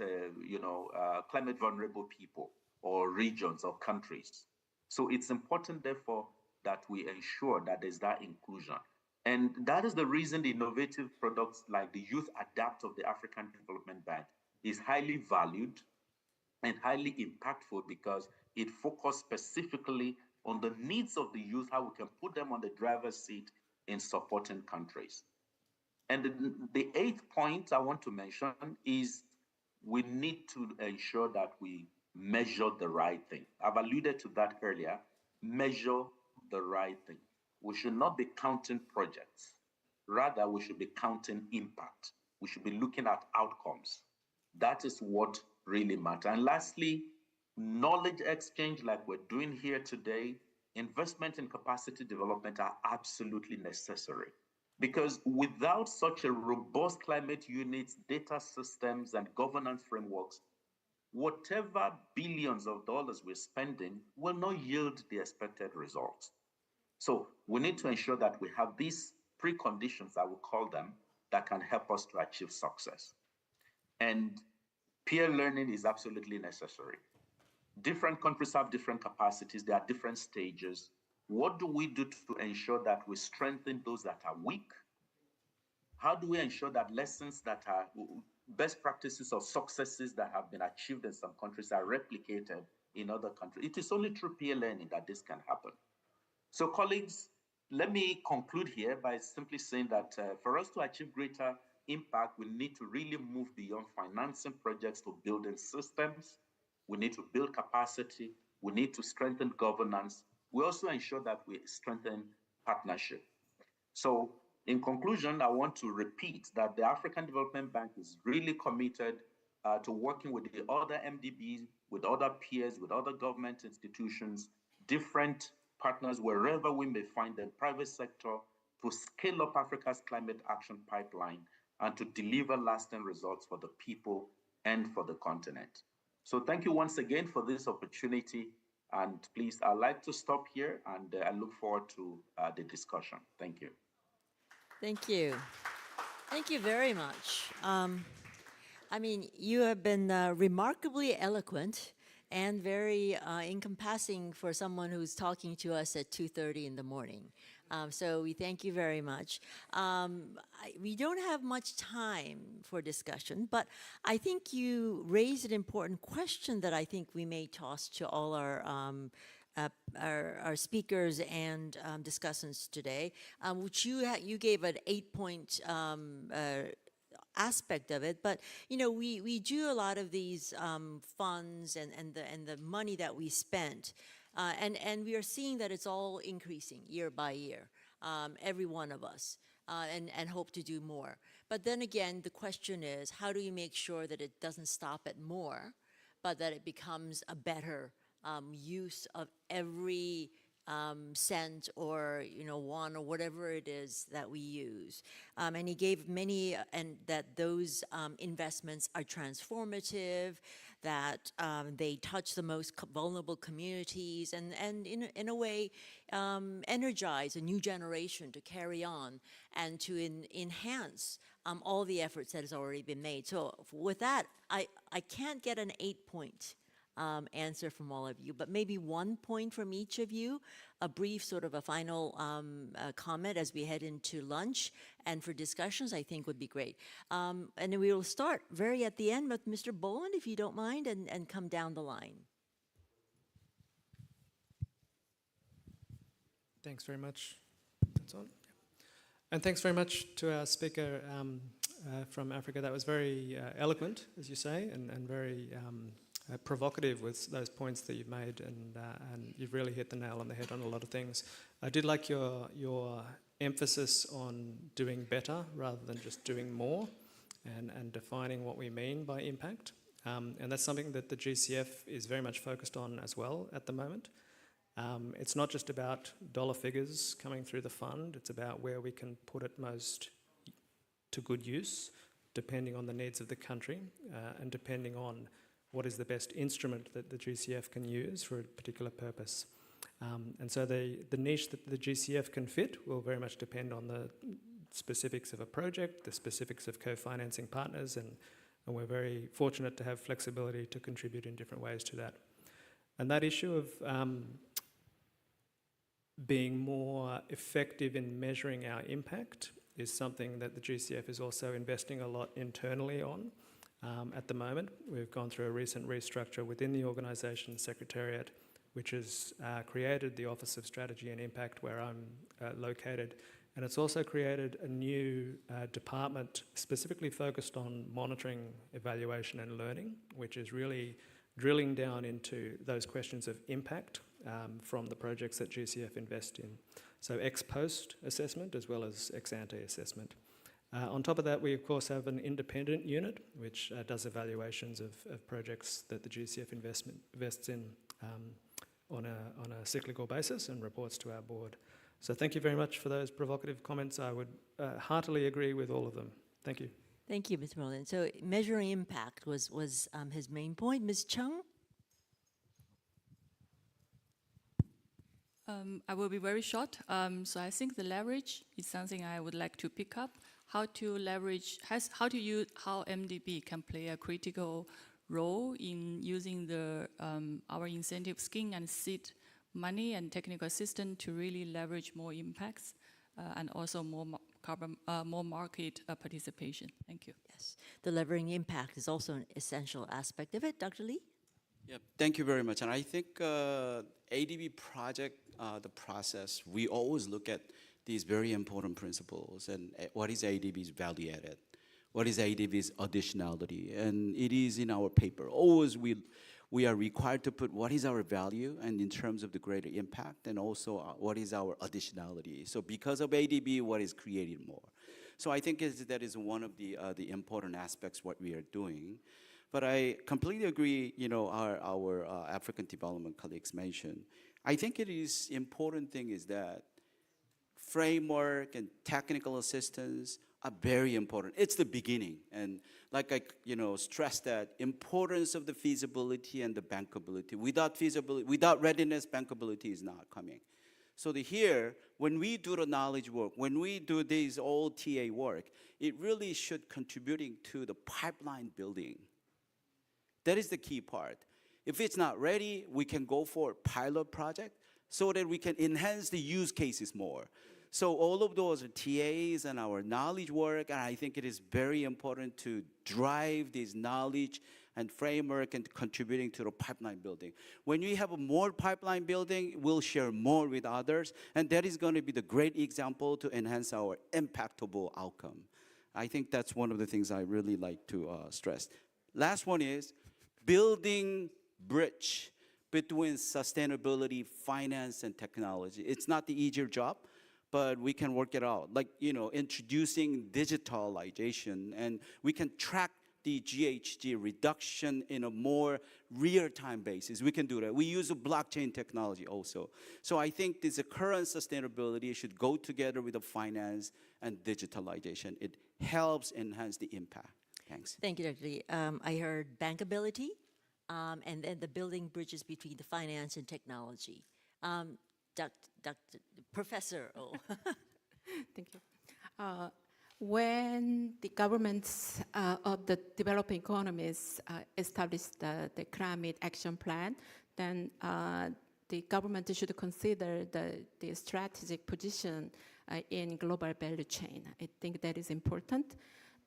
vulnerable people or regions or countries. So it's important, therefore, that we ensure that there's that inclusion. And that is the reason the innovative products like the Youth Adapt of the African Development Bank is highly valued and highly impactful because it focuses specifically on the needs of the youth, how we can put them on the driver's seat in supporting countries. And the eighth point I want to mention is we need to ensure that we measure the right thing. I've alluded to that earlier. Measure the right thing. We should not be counting projects. Rather, we should be counting impact. We should be looking at outcomes. That is what really matters. And lastly, knowledge exchange like we're doing here today, investment in capacity development are absolutely necessary. Because without such a robust climate units, data systems, and governance frameworks, whatever billions of dollars we're spending will not yield the expected results. So we need to ensure that we have these preconditions, I would call them, that can help us to achieve success. And peer learning is absolutely necessary. Different countries have different capacities. There are different stages. What do we do to ensure that we strengthen those that are weak? How do we ensure that lessons that are best practices or successes that have been achieved in some countries are replicated in other countries? It is only through peer learning that this can happen. So colleagues, let me conclude here by simply saying that for us to achieve greater impact, we need to really move beyond financing projects to building systems. We need to build capacity. We need to strengthen governance. We also ensure that we strengthen partnership. So in conclusion, I want to repeat that the African Development Bank is really committed to working with the other MDBs, with other peers, with other government institutions, different partners, wherever we may find them, private sector, to scale up Africa's climate action pipeline and to deliver lasting results for the people and for the continent. So thank you once again for this opportunity. And please, I'd like to stop here and I look forward to the discussion. Thank you. Thank you. Thank you very much. I mean, you have been remarkably eloquent and very encompassing for someone who's talking to us at 2:30 in the morning. So we thank you very much. We don't have much time for discussion, but I think you raised an important question that I think we may toss to all our speakers and discussants today, which you gave an 8-point aspect of it, but you know we do a lot of these funds and the money that we spent, and we are seeing that it's all increasing year by year, every one of us, and hope to do more. But then again, the question is, how do you make sure that it doesn't stop at more, but that it becomes a better use of every cent or won or whatever it is that we use, and he gave many, and that those investments are transformative, that they touch the most vulnerable communities, and in a way energize a new generation to carry on and to enhance all the efforts that has already been made. So with that, I can't get an 8-point answer from all of you, but maybe 1 point from each of you, a brief sort of a final comment as we head into lunch and for discussions, I think would be great. And then we will start very at the end with Mr. Boland, if you don't mind, and come down the line. Thanks very much. That's on. And thanks very much to our speaker from Africa. That was very eloquent, as you say, and very provocative with those points that you've made, and you've really hit the nail on the head on a lot of things. I did like your emphasis on doing better rather than just doing more, and defining what we mean by impact. And that's something that the GCF is very much focused on as well at the moment. It's not just about dollar figures coming through the fund, it's about where we can put it most to good use, depending on the needs of the country, and depending on what is the best instrument that the GCF can use for a particular purpose. And so the niche that the GCF can fit will very much depend on the specifics of a project, the specifics of co-financing partners, and we're very fortunate to have flexibility to contribute in different ways to that. And that issue of being more effective in measuring our impact is something that the GCF is also investing a lot internally on. At the moment, we've gone through a recent restructure within the organisation secretariat, which has created the Office of Strategy and Impact, where I'm located, and it's also created a new department specifically focused on monitoring, evaluation and learning, which is really drilling down into those questions of impact from the projects that GCF invest in. So ex-post assessment as well as ex-ante assessment. On top of that, we of course have an independent unit which does evaluations of projects that the GCF invests in on a cyclical basis and reports to our board. So thank you very much for those provocative comments. I would heartily agree with all of them. Thank you. Thank you, Mr. Boland. So measuring impact was his main point. Ms. Chung? I will be very short. So I think the leverage is something I would like to pick up. How to leverage, how MDB can play a critical role in using our incentive scheme and seed money and technical assistance to really leverage more impacts and also more more market participation. Thank you. Yes, the leveraging impact is also an essential aspect of it. Dr. Lee? Yeah, thank you very much. And I think ADB project, the process, we always look at these very important principles and what is ADB's value added? What is ADB's additionality? And it is in our paper. Always we are required to put what is our value and in terms of the greater impact, and also what is our additionality. So because of ADB, what is created more? So I think that is one of the important aspects what we are doing. But I completely agree, our African development colleagues mentioned. I think it is important thing is that framework and technical assistance are very important. It's the beginning. And like I stressed that importance of the feasibility and the bankability. Without feasibility, without readiness, bankability is not coming. So here, when we do the knowledge work, when we do these all TA work, it really should contributing to the pipeline building. That is the key part. If it's not ready, we can go for a pilot project so that we can enhance the use cases more. So all of those are TAs and our knowledge work, and I think it is very important to drive this knowledge and framework and contributing to the pipeline building. When we have a more pipeline building, we'll share more with others, and that is going to be the great example to enhance our impactable outcome. I think that's one of the things I really like to stress. Last one is building bridge between sustainability, finance, and technology. It's not the easier job, but we can work it out. Like, introducing digitalization, and we can track the GHG reduction in a more real-time basis. We can do that. We use a blockchain technology also. So I think this current sustainability should go together with the finance and digitalization. It helps enhance the impact. Thanks. Thank you, Dr. Lee. I heard bankability and then the building bridges between the finance and technology. Professor O. Thank you. When the governments of the developing economies established the climate action plan, then the government should consider the strategic position in global value chain. I think that is important.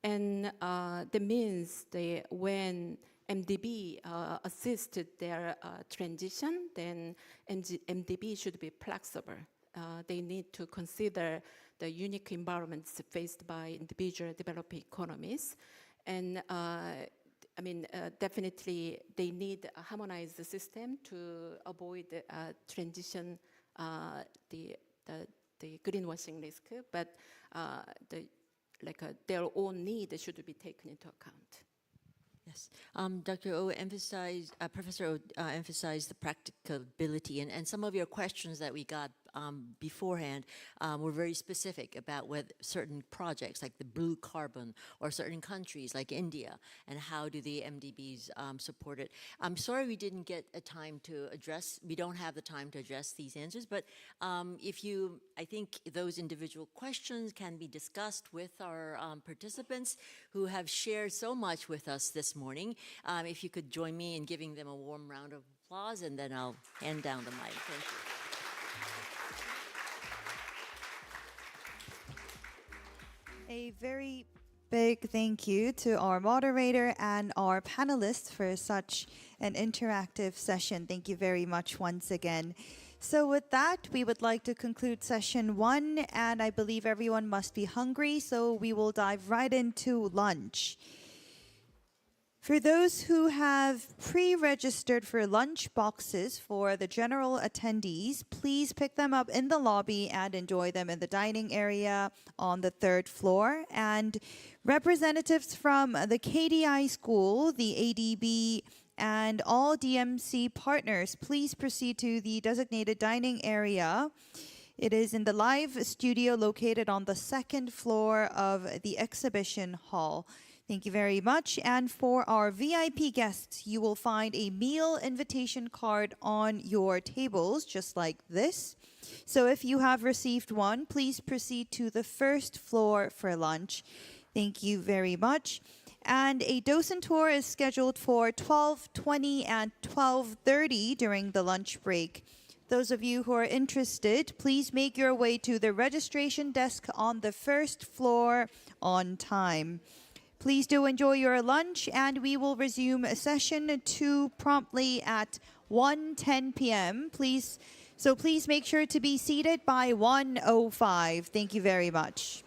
And that means when MDB assisted their transition, then MDB should be flexible. They need to consider the unique environments faced by individual developing economies. And definitely they need a harmonized system to avoid transition, the greenwashing risk, but their own need should be taken into account. Yes, Dr. O emphasized, Professor O emphasized the practicability, and some of your questions that we got beforehand were very specific about whether certain projects like the blue carbon or certain countries like India, and how do the MDBs support it. I'm sorry we didn't get a time to address, we don't have the time to address these answers, but I think those individual questions can be discussed with our participants who have shared so much with us this morning. If you could join me in giving them a warm round of applause, and then I'll hand down the mic. Thank you. A very big thank you to our moderator and our panelists for such an interactive session. Thank you very much once again. So with that, we would like to conclude session 1, and I believe everyone must be hungry, so we will dive right into lunch. For those who have pre-registered for lunch boxes for the general attendees, please pick them up in the lobby and enjoy them in the dining area on the 3rd floor. And representatives from the KDI school, the ADB, and all DMC partners, please proceed to the designated dining area. It is in the live studio located on the 2nd floor of the exhibition hall. Thank you very much. And for our VIP guests, you will find a meal invitation card on your tables, just like this. So if you have received one, please proceed to the 1st floor for lunch. Thank you very much. And a docent tour is scheduled for 12:20 and 12:30 during the lunch break. those of you who are interested, please make your way to the registration desk on the first floor on time. Please do enjoy your lunch, and we will resume session 2 promptly at 1:10 p.m. Please make sure to be seated by 1:05. Thank you very much.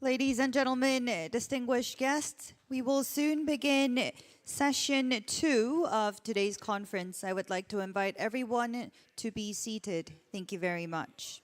Ladies and gentlemen, distinguished guests, we will soon begin session 2 of today's conference. I would like to invite everyone to be seated. Thank you very much.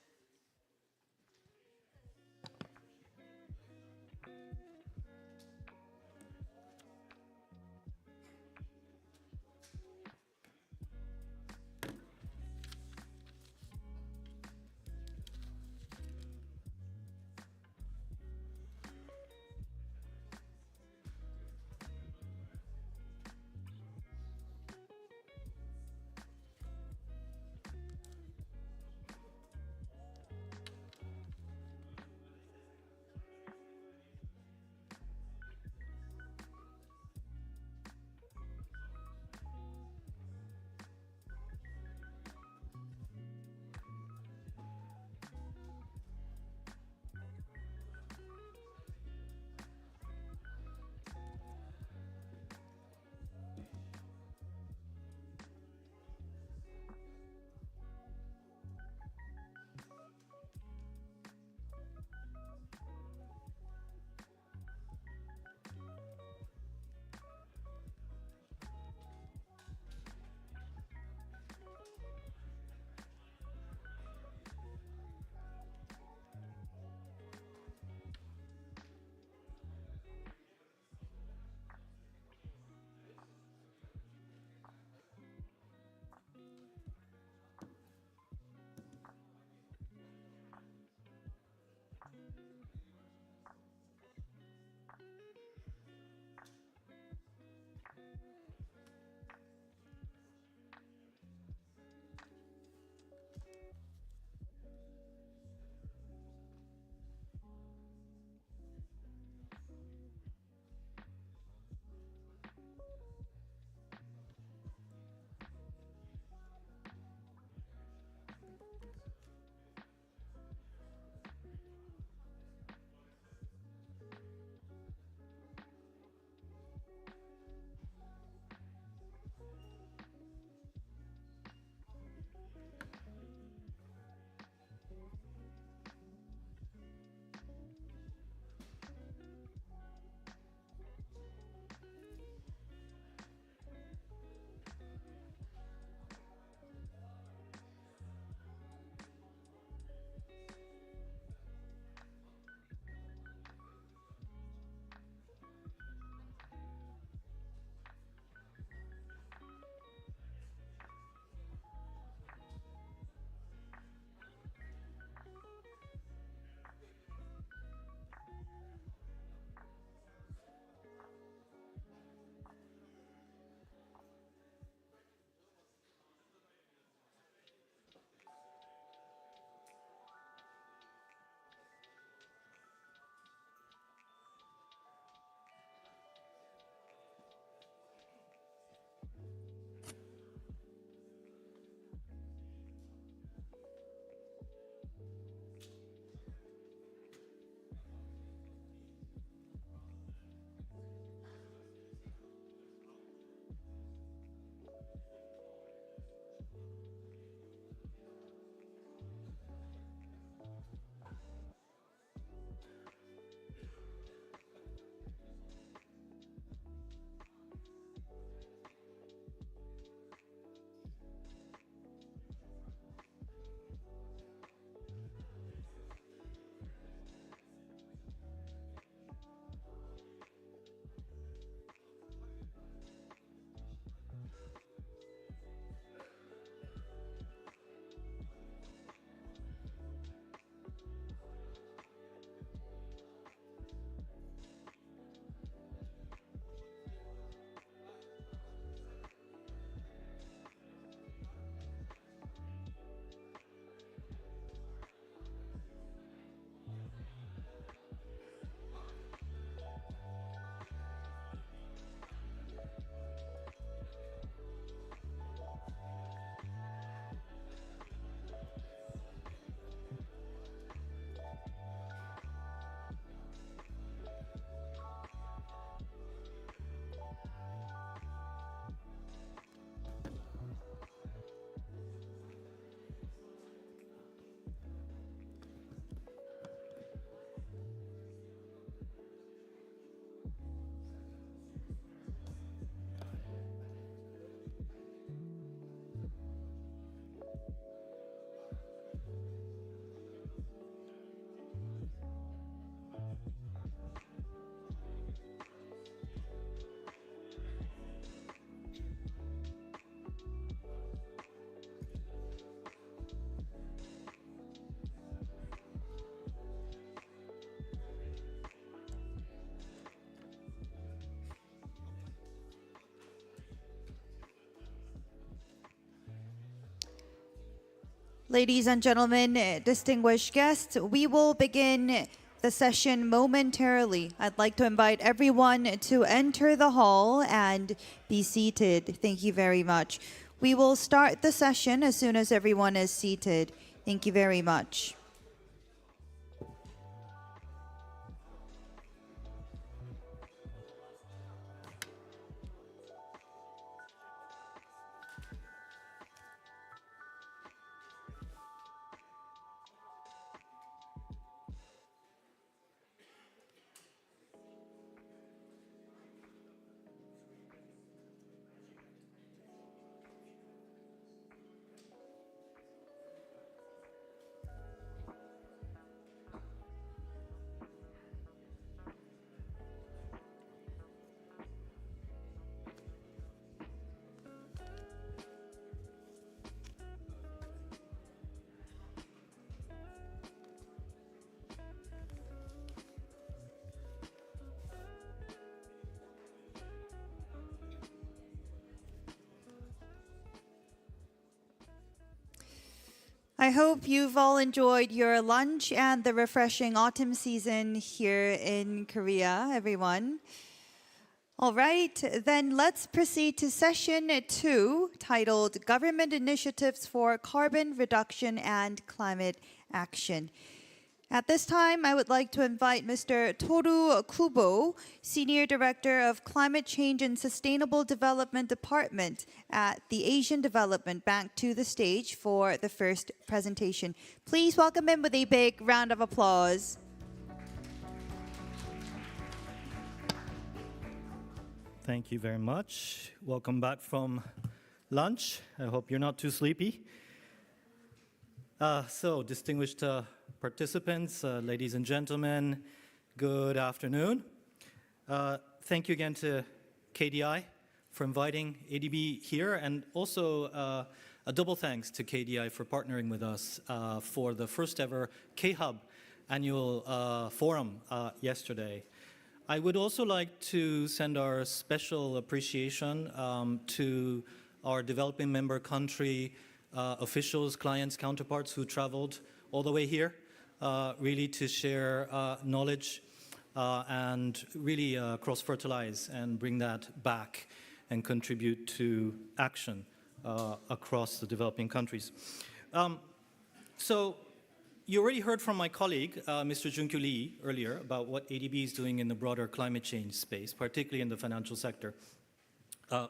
Ladies and gentlemen, distinguished guests, we will begin the session momentarily. I'd like to invite everyone to enter the hall and be seated. Thank you very much. We will start the session as soon as everyone is seated. Thank you very much. I hope you've all enjoyed your lunch and the refreshing autumn season here in Korea, everyone. All right, then let's proceed to session 2, titled Government Initiatives for Carbon Reduction and Climate Action. At this time, I would like to invite Mr. Toru Kubo, Senior Director of Climate Change and Sustainable Development Department at the Asian Development Bank, to the stage for the first presentation. Please welcome him with a big round of applause. Thank you very much. Welcome back from lunch. I hope you're not too sleepy. So, distinguished participants, ladies and gentlemen, good afternoon. Thank you again to KDI for inviting ADB here, and also a double thanks to KDI for partnering with us for the first ever K-Hub annual forum yesterday. I would also like to send our special appreciation to our developing member country officials, clients, counterparts who traveled all the way here, really to share knowledge and really cross-fertilize and bring that back and contribute to action across the developing countries. So you already heard from my colleague, Mr. Junkyu Lee, earlier about what ADB is doing in the broader climate change space, particularly in the financial sector.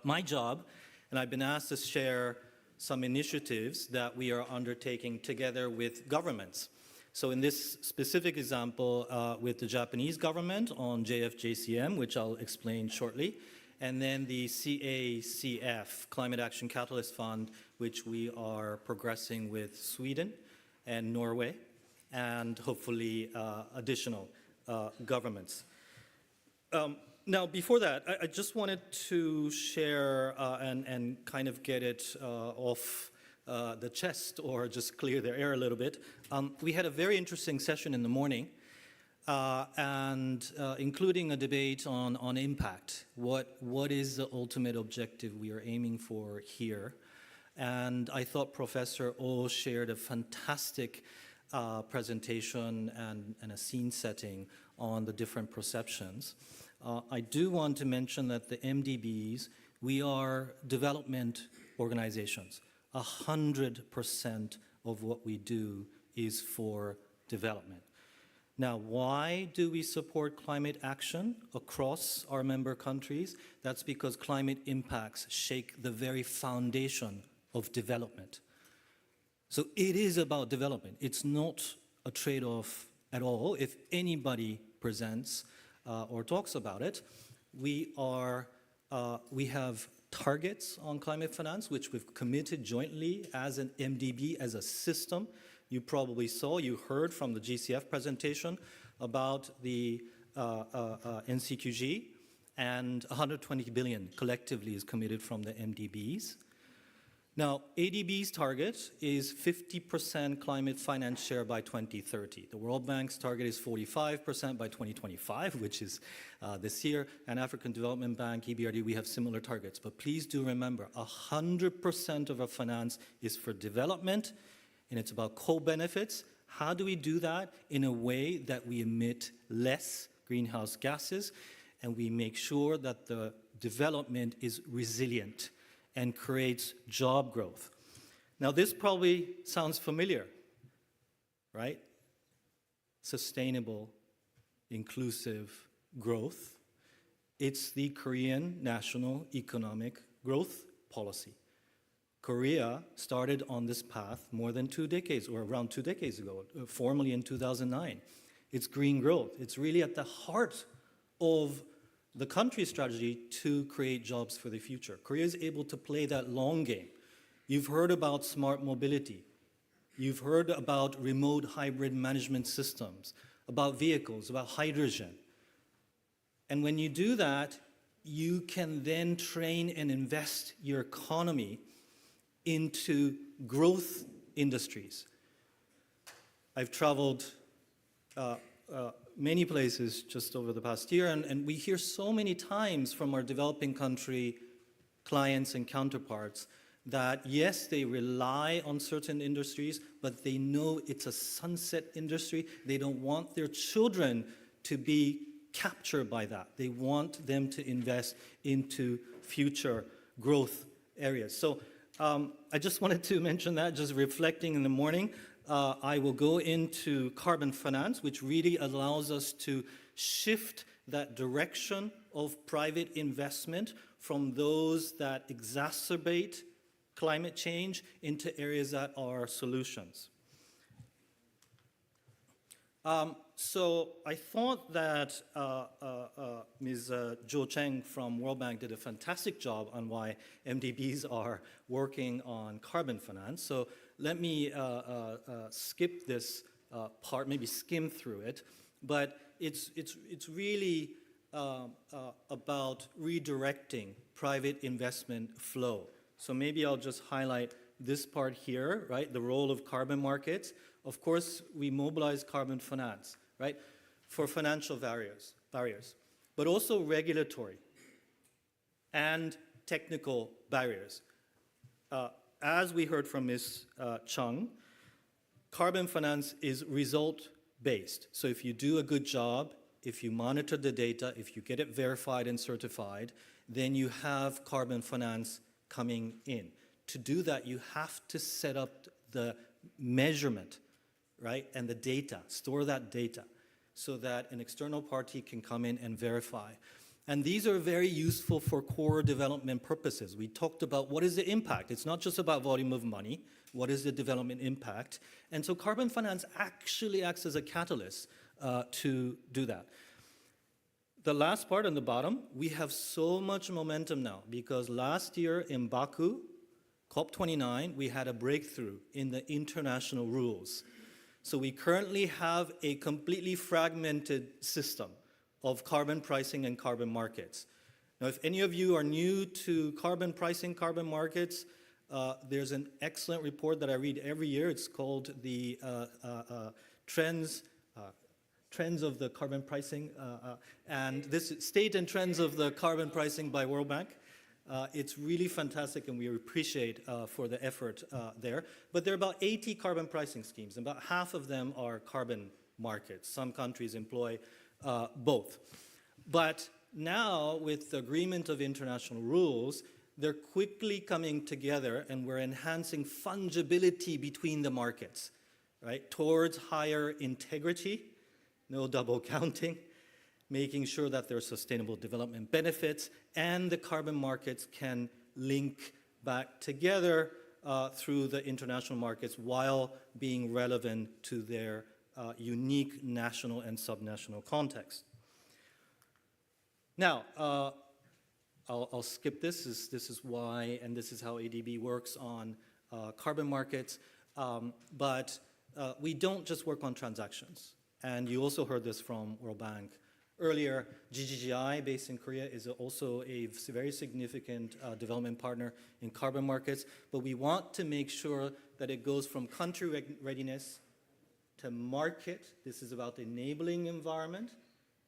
My job, and I've been asked to share some initiatives that we are undertaking together with governments. So in this specific example, with the Japanese government on JFJCM, which I'll explain shortly, and then the CACF, Climate Action Catalyst Fund, which we are progressing with Sweden and Norway, and hopefully additional governments. Now, before that, I just wanted to share and kind of get it off the chest, or just clear the air a little bit. We had a very interesting session in the morning, and including a debate on impact. What is the ultimate objective we are aiming for here? And I thought Professor Oh shared a fantastic presentation and a scene setting on the different perceptions. I do want to mention that the MDBs, we are development organizations. 100% of what we do is for development. Now, why do we support climate action across our member countries? That's because climate impacts shake the very foundation of development. So it is about development. It's not a trade-off at all. If anybody presents or talks about it, we have targets on climate finance, which we've committed jointly as an MDB, as a system. You probably saw, you heard from the GCF presentation about the NCQG, and 120 billion collectively is committed from the MDBs. Now, ADB's target is 50% climate finance share by 2030. The World Bank's target is 45% by 2025, which is this year. And African Development Bank, EBRD, we have similar targets. But please do remember, 100% of our finance is for development, and it's about co-benefits. How do we do that in a way that we emit less greenhouse gases and we make sure that the development is resilient and creates job growth? Now, this probably sounds familiar, right? Sustainable, inclusive growth. It's the Korean National Economic Growth Policy. Korea started on this path more than 2 decades, or around 2 decades ago, formally in 2009. It's green growth. It's really at the heart of the country's strategy to create jobs for the future. Korea is able to play that long game. You've heard about smart mobility. You've heard about remote hybrid management systems, about vehicles, about hydrogen. And when you do that, you can then train and invest your economy into growth industries. I've traveled many places just over the past year, and we hear so many times from our developing country clients and counterparts that yes, they rely on certain industries, but they know it's a sunset industry. They don't want their children to be captured by that. They want them to invest into future growth areas. So I just wanted to mention that, just reflecting in the morning. I will go into carbon finance, which really allows us to shift that direction of private investment from those that exacerbate climate change into areas that are solutions. So I thought that Ms. Jo Cheng from World Bank did a fantastic job on why MDBs are working on carbon finance. So let me skip this part, maybe skim through it. But it's really about redirecting private investment flow. So maybe I'll just highlight this part here, right? The role of carbon markets. Of course, we mobilize carbon finance, right, for financial barriers, but also regulatory and technical barriers. As we heard from Ms. Chung, carbon finance is result-based. So if you do a good job, if you monitor the data, if you get it verified and certified, then you have carbon finance coming in. To do that, you have to set up the measurement, right, and the data, store that data, so that an external party can come in and verify. And these are very useful for core development purposes. We talked about what is the impact. It's not just about volume of money. What is the development impact? And so carbon finance actually acts as a catalyst to do that. The last part on the bottom, we have so much momentum now because last year in Baku, COP29, we had a breakthrough in the international rules. So we currently have a completely fragmented system of carbon pricing and carbon markets. Now, if any of you are new to carbon pricing, carbon markets, there's an excellent report that I read every year. It's called the Trends of the Carbon Pricing, and this State and Trends of the Carbon Pricing by World Bank. It's really fantastic, and we appreciate for the effort there. But there are about 80 carbon pricing schemes, and about half of them are carbon markets. Some countries employ both. But now, with the agreement of international rules, they're quickly coming together, and we're enhancing fungibility between the markets, right, towards higher integrity, no double counting, making sure that there are sustainable development benefits, and the carbon markets can link back together through the international markets while being relevant to their unique national and subnational context. Now, I'll skip this. This is why, and this is how ADB works on carbon markets. But we don't just work on transactions. And you also heard this from World Bank earlier. GGGI, based in Korea, is also a very significant development partner in carbon markets. But we want to make sure that it goes from country readiness to market. This is about the enabling environment,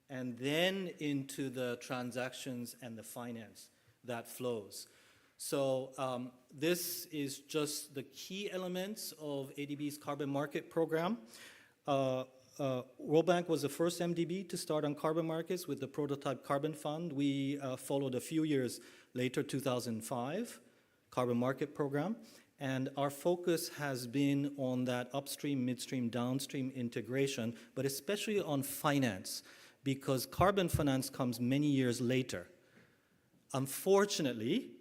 and then into the transactions and the finance that flows. So this is just the key elements of ADB's carbon market program. World Bank was the first MDB to start on carbon markets with the prototype carbon fund. We followed a few years later, 2005, carbon market program. And our focus has been on that upstream, midstream, downstream integration, but especially on finance, because carbon finance comes many years later. Unfortunately,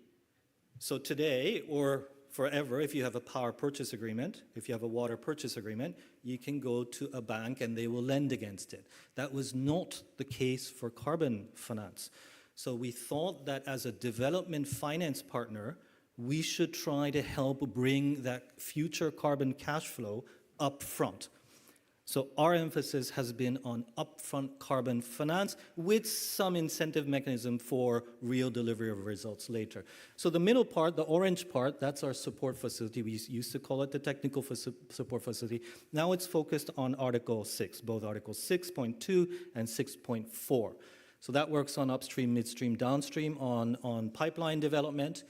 so today or forever, if you have a power purchase agreement, if you have a water purchase agreement, you can go to a bank and they will lend against it. That was not the case for carbon finance. So we thought that as a development finance partner, we should try to help bring that future carbon cash flow up front. So our emphasis has been on upfront carbon finance with some incentive mechanism for real delivery of results later. So the middle part, the orange part, that's our support facility. We used to call it the technical support facility. Now it's focused on Article 6, both Article 6.2 and 6.4. So that works on upstream, midstream, downstream, on pipeline development.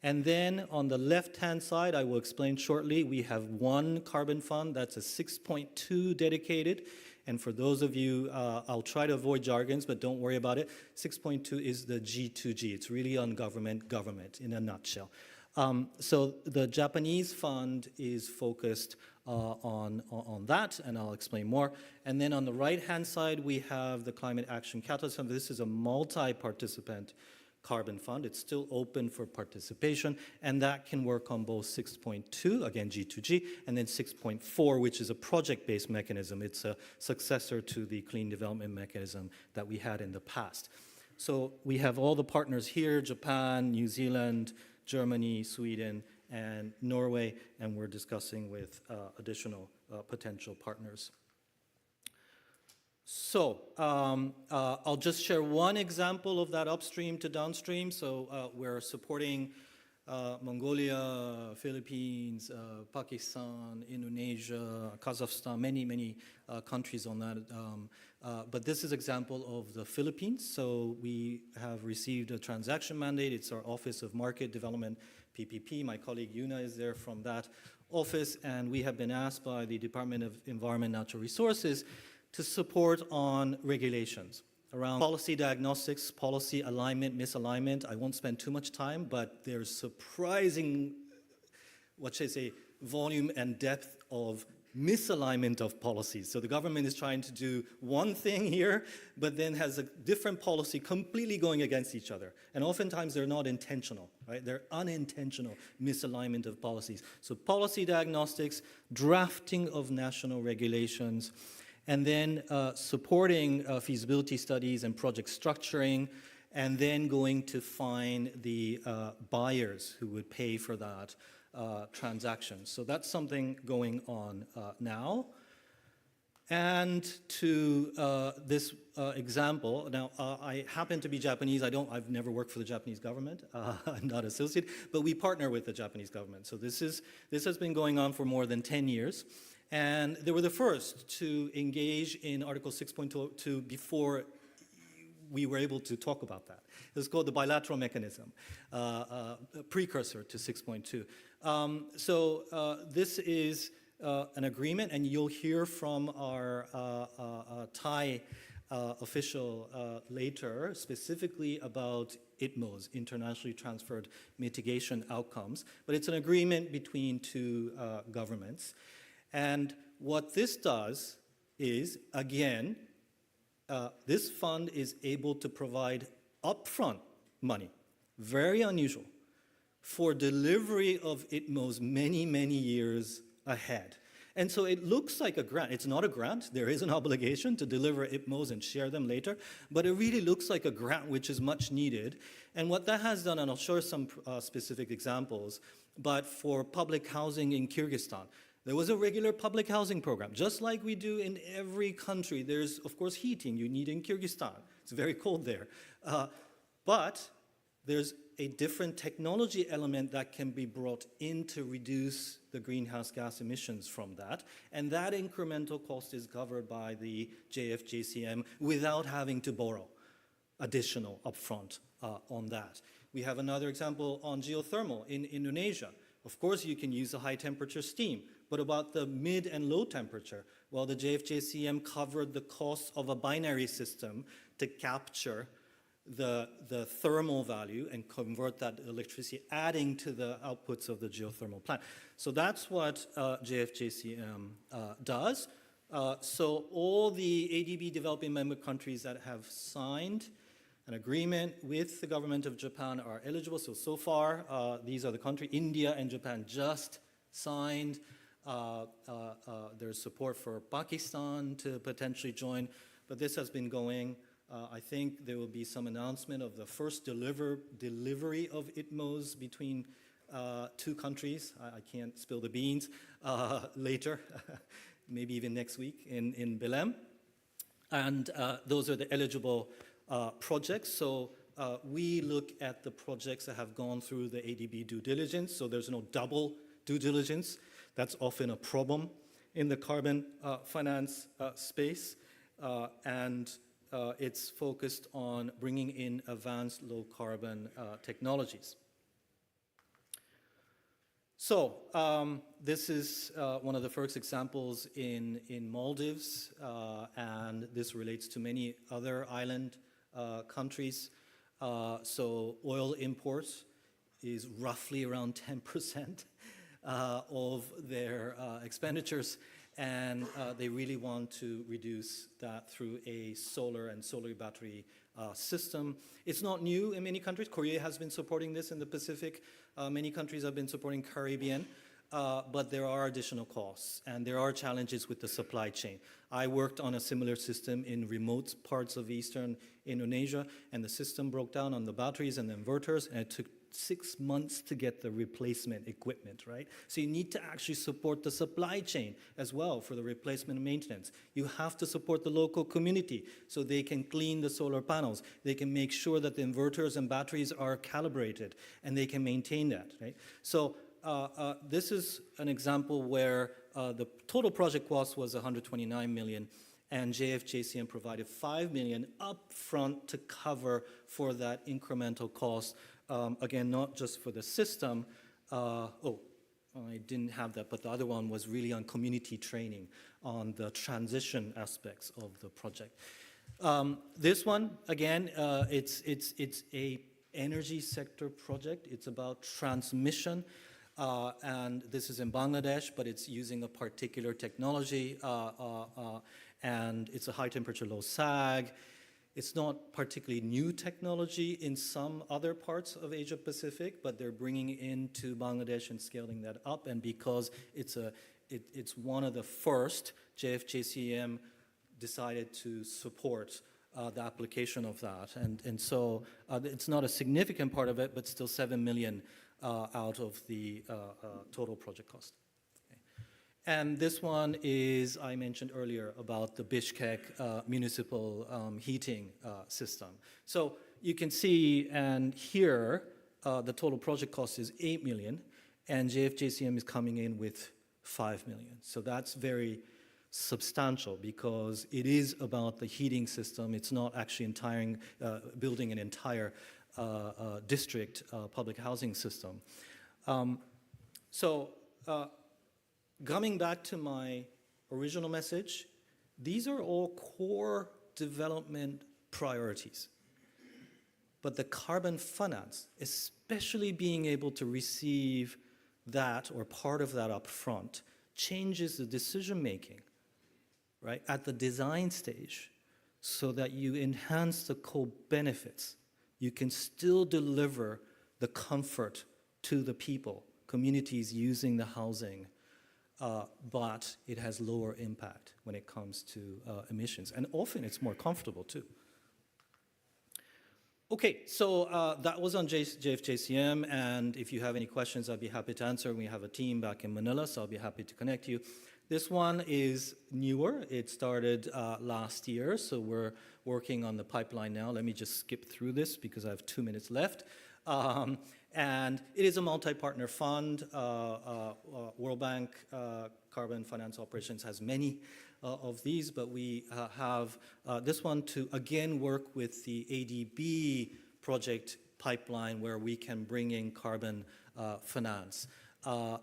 And then on the left-hand side, I will explain shortly, we have one carbon fund, that's a 6.2 dedicated. And for those of you, I'll try to avoid jargons, but don't worry about it. 6.2 is the G2G. It's really on government in a nutshell. So the Japanese fund is focused on that, and I'll explain more. And then on the right-hand side, we have the Climate Action Catalyst Fund. This is a multi-participant carbon fund. It's still open for participation, and that can work on both 6.2, again G2G, and then 6.4, which is a project-based mechanism. It's a successor to the clean development mechanism that we had in the past. So we have all the partners here, Japan, New Zealand, Germany, Sweden, and Norway, and we're discussing with additional potential partners. So I'll just share one example of that upstream to downstream. So we're supporting Mongolia, Philippines, Pakistan, Indonesia, Kazakhstan, many countries on that. But this is an example of the Philippines. So we have received a transaction mandate. It's our Office of Market Development, PPP. My colleague Yuna is there from that office. And we have been asked by the Department of Environment and Natural Resources to support on regulations around policy diagnostics, policy alignment, misalignment. I won't spend too much time, but there's surprising, what should I say, volume and depth of misalignment of policies. So the government is trying to do one thing here, but then has a different policy completely going against each other. And oftentimes they're not intentional, right? They're unintentional misalignment of policies. So policy diagnostics, drafting of national regulations, and then supporting feasibility studies and project structuring, and then going to find the buyers who would pay for that transaction. So that's something going on now. And to this example, now I happen to be Japanese. I've never worked for the Japanese government. I'm not associated, but we partner with the Japanese government. So this has been going on for more than 10 years. And they were the first to engage in Article 6.2 before we were able to talk about that. It's called the bilateral mechanism, a precursor to 6.2. So this is an agreement, and you'll hear from our Thai official later, specifically about ITMOs, internationally transferred mitigation outcomes. But it's an agreement between two governments. And what this does is, again, this fund is able to provide upfront money, very unusual, for delivery of ITMOs many years ahead. And so it looks like a grant. It's not a grant. There is an obligation to deliver ITMOs and share them later, but it really looks like a grant, which is much needed. And what that has done, and I'll show some specific examples, but for public housing in Kyrgyzstan, there was a regular public housing program, just like we do in every country. There's, of course, heating you need in Kyrgyzstan. It's very cold there. But there's a different technology element that can be brought in to reduce the greenhouse gas emissions from that. And that incremental cost is covered by the JFJCM without having to borrow additional upfront on that. We have another example on geothermal in Indonesia. Of course, you can use a high temperature steam, but about the mid and low temperature, well, the JFJCM covered the cost of a binary system to capture the thermal value and convert that electricity, adding to the outputs of the geothermal plant. So that's what JFJCM does. So all the ADB developing member countries that have signed an agreement with the government of Japan are eligible. So far, these are the countries. India and Japan just signed. There's support for Pakistan to potentially join, but this has been going. I think there will be some announcement of the first delivery of ITMOs between two countries. I can't spill the beans later, maybe even next week in Belém. And those are the eligible projects. So we look at the projects that have gone through the ADB due diligence. So there's no double due diligence. That's often a problem in the carbon finance space. And it's focused on bringing in advanced low carbon technologies. So this is one of the first examples in Maldives, and this relates to many other island countries. So oil imports is roughly around 10% of their expenditures, and they really want to reduce that through a solar and solar battery system. It's not new in many countries. Korea has been supporting this in the Pacific. Many countries have been supporting Caribbean, but there are additional costs, and there are challenges with the supply chain. I worked on a similar system in remote parts of eastern Indonesia, and the system broke down on the batteries and the inverters, and it took 6 months to get the replacement equipment, right? So you need to actually support the supply chain as well for the replacement and maintenance. You have to support the local community so they can clean the solar panels. They can make sure that the inverters and batteries are calibrated and they can maintain that, right? So this is an example where the total project cost was 129 million, and JFJCM provided 5 million upfront to cover for that incremental cost. Again, not just for the system. I didn't have that, but the other one was really on community training, on the transition aspects of the project. This one, again, it's a energy sector project. It's about transmission, and this is in Bangladesh, but it's using a particular technology, and it's a high temperature, low sag. It's not particularly new technology in some other parts of Asia Pacific, but they're bringing it into Bangladesh and scaling that up. And because it's one of the first, JFJCM decided to support the application of that. And so it's not a significant part of it, but still 7 million out of the total project cost. And this one is, I mentioned earlier, about the Bishkek municipal heating system. So you can see, and here, the total project cost is 8 million, and JFJCM is coming in with 5 million. So that's very substantial because it is about the heating system. It's not actually building an entire district public housing system. Coming back to my original message, these are all core development priorities. But the carbon finance, especially being able to receive that or part of that up front, changes the decision making, right, at the design stage so that you enhance the co-benefits. You can still deliver the comfort to the people, communities using the housing, but it has lower impact when it comes to emissions. And often it's more comfortable too. Okay, so that was on JFJCM, and if you have any questions, I'd be happy to answer. We have a team back in Manila, so I'll be happy to connect you. This one is newer. It started last year, so we're working on the pipeline now. Let me just skip through this because I have 2 minutes left. And it is a multi-partner fund. World Bank Carbon Finance Operations has many of these, but we have this one to again work with the ADB project pipeline where we can bring in carbon finance.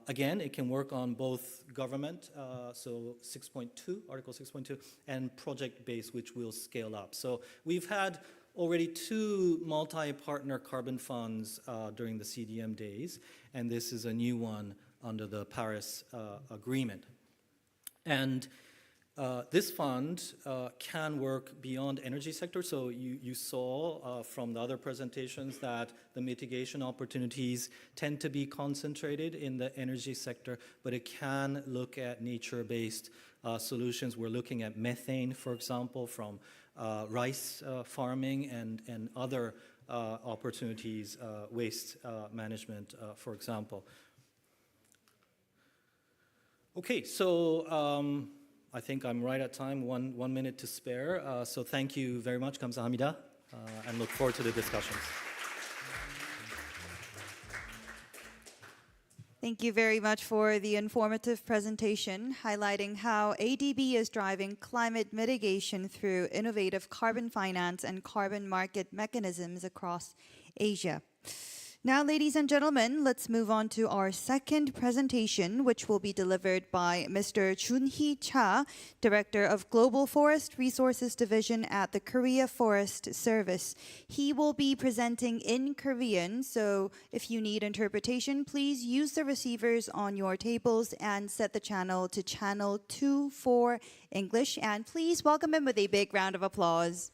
Again, it can work on both government, so 6.2, Article 6.2, and project-based, which will scale up. So we've had already 2 multi-partner carbon funds during the CDM days, and this is a new one under the Paris Agreement. And this fund can work beyond energy sector. So you saw from the other presentations that the mitigation opportunities tend to be concentrated in the energy sector, but it can look at nature-based solutions. We're looking at methane, for example, from rice farming and other opportunities, waste management, for example. Okay, so I think I'm right at time, one minute to spare. So thank you very much, 감사합니다, and look forward to the discussions. Thank you very much for the informative presentation, highlighting how ADB is driving climate mitigation through innovative carbon finance and carbon market mechanisms across Asia. Now, ladies and gentlemen, let's move on to our second presentation, which will be delivered by Mr. Junhee Cha, Director of Global Forest Resources Division at the Korea Forest Service. He will be presenting in Korean, so if you need interpretation, please use the receivers on your tables and set the channel to channel 2 for English. And please welcome him with a big round of applause.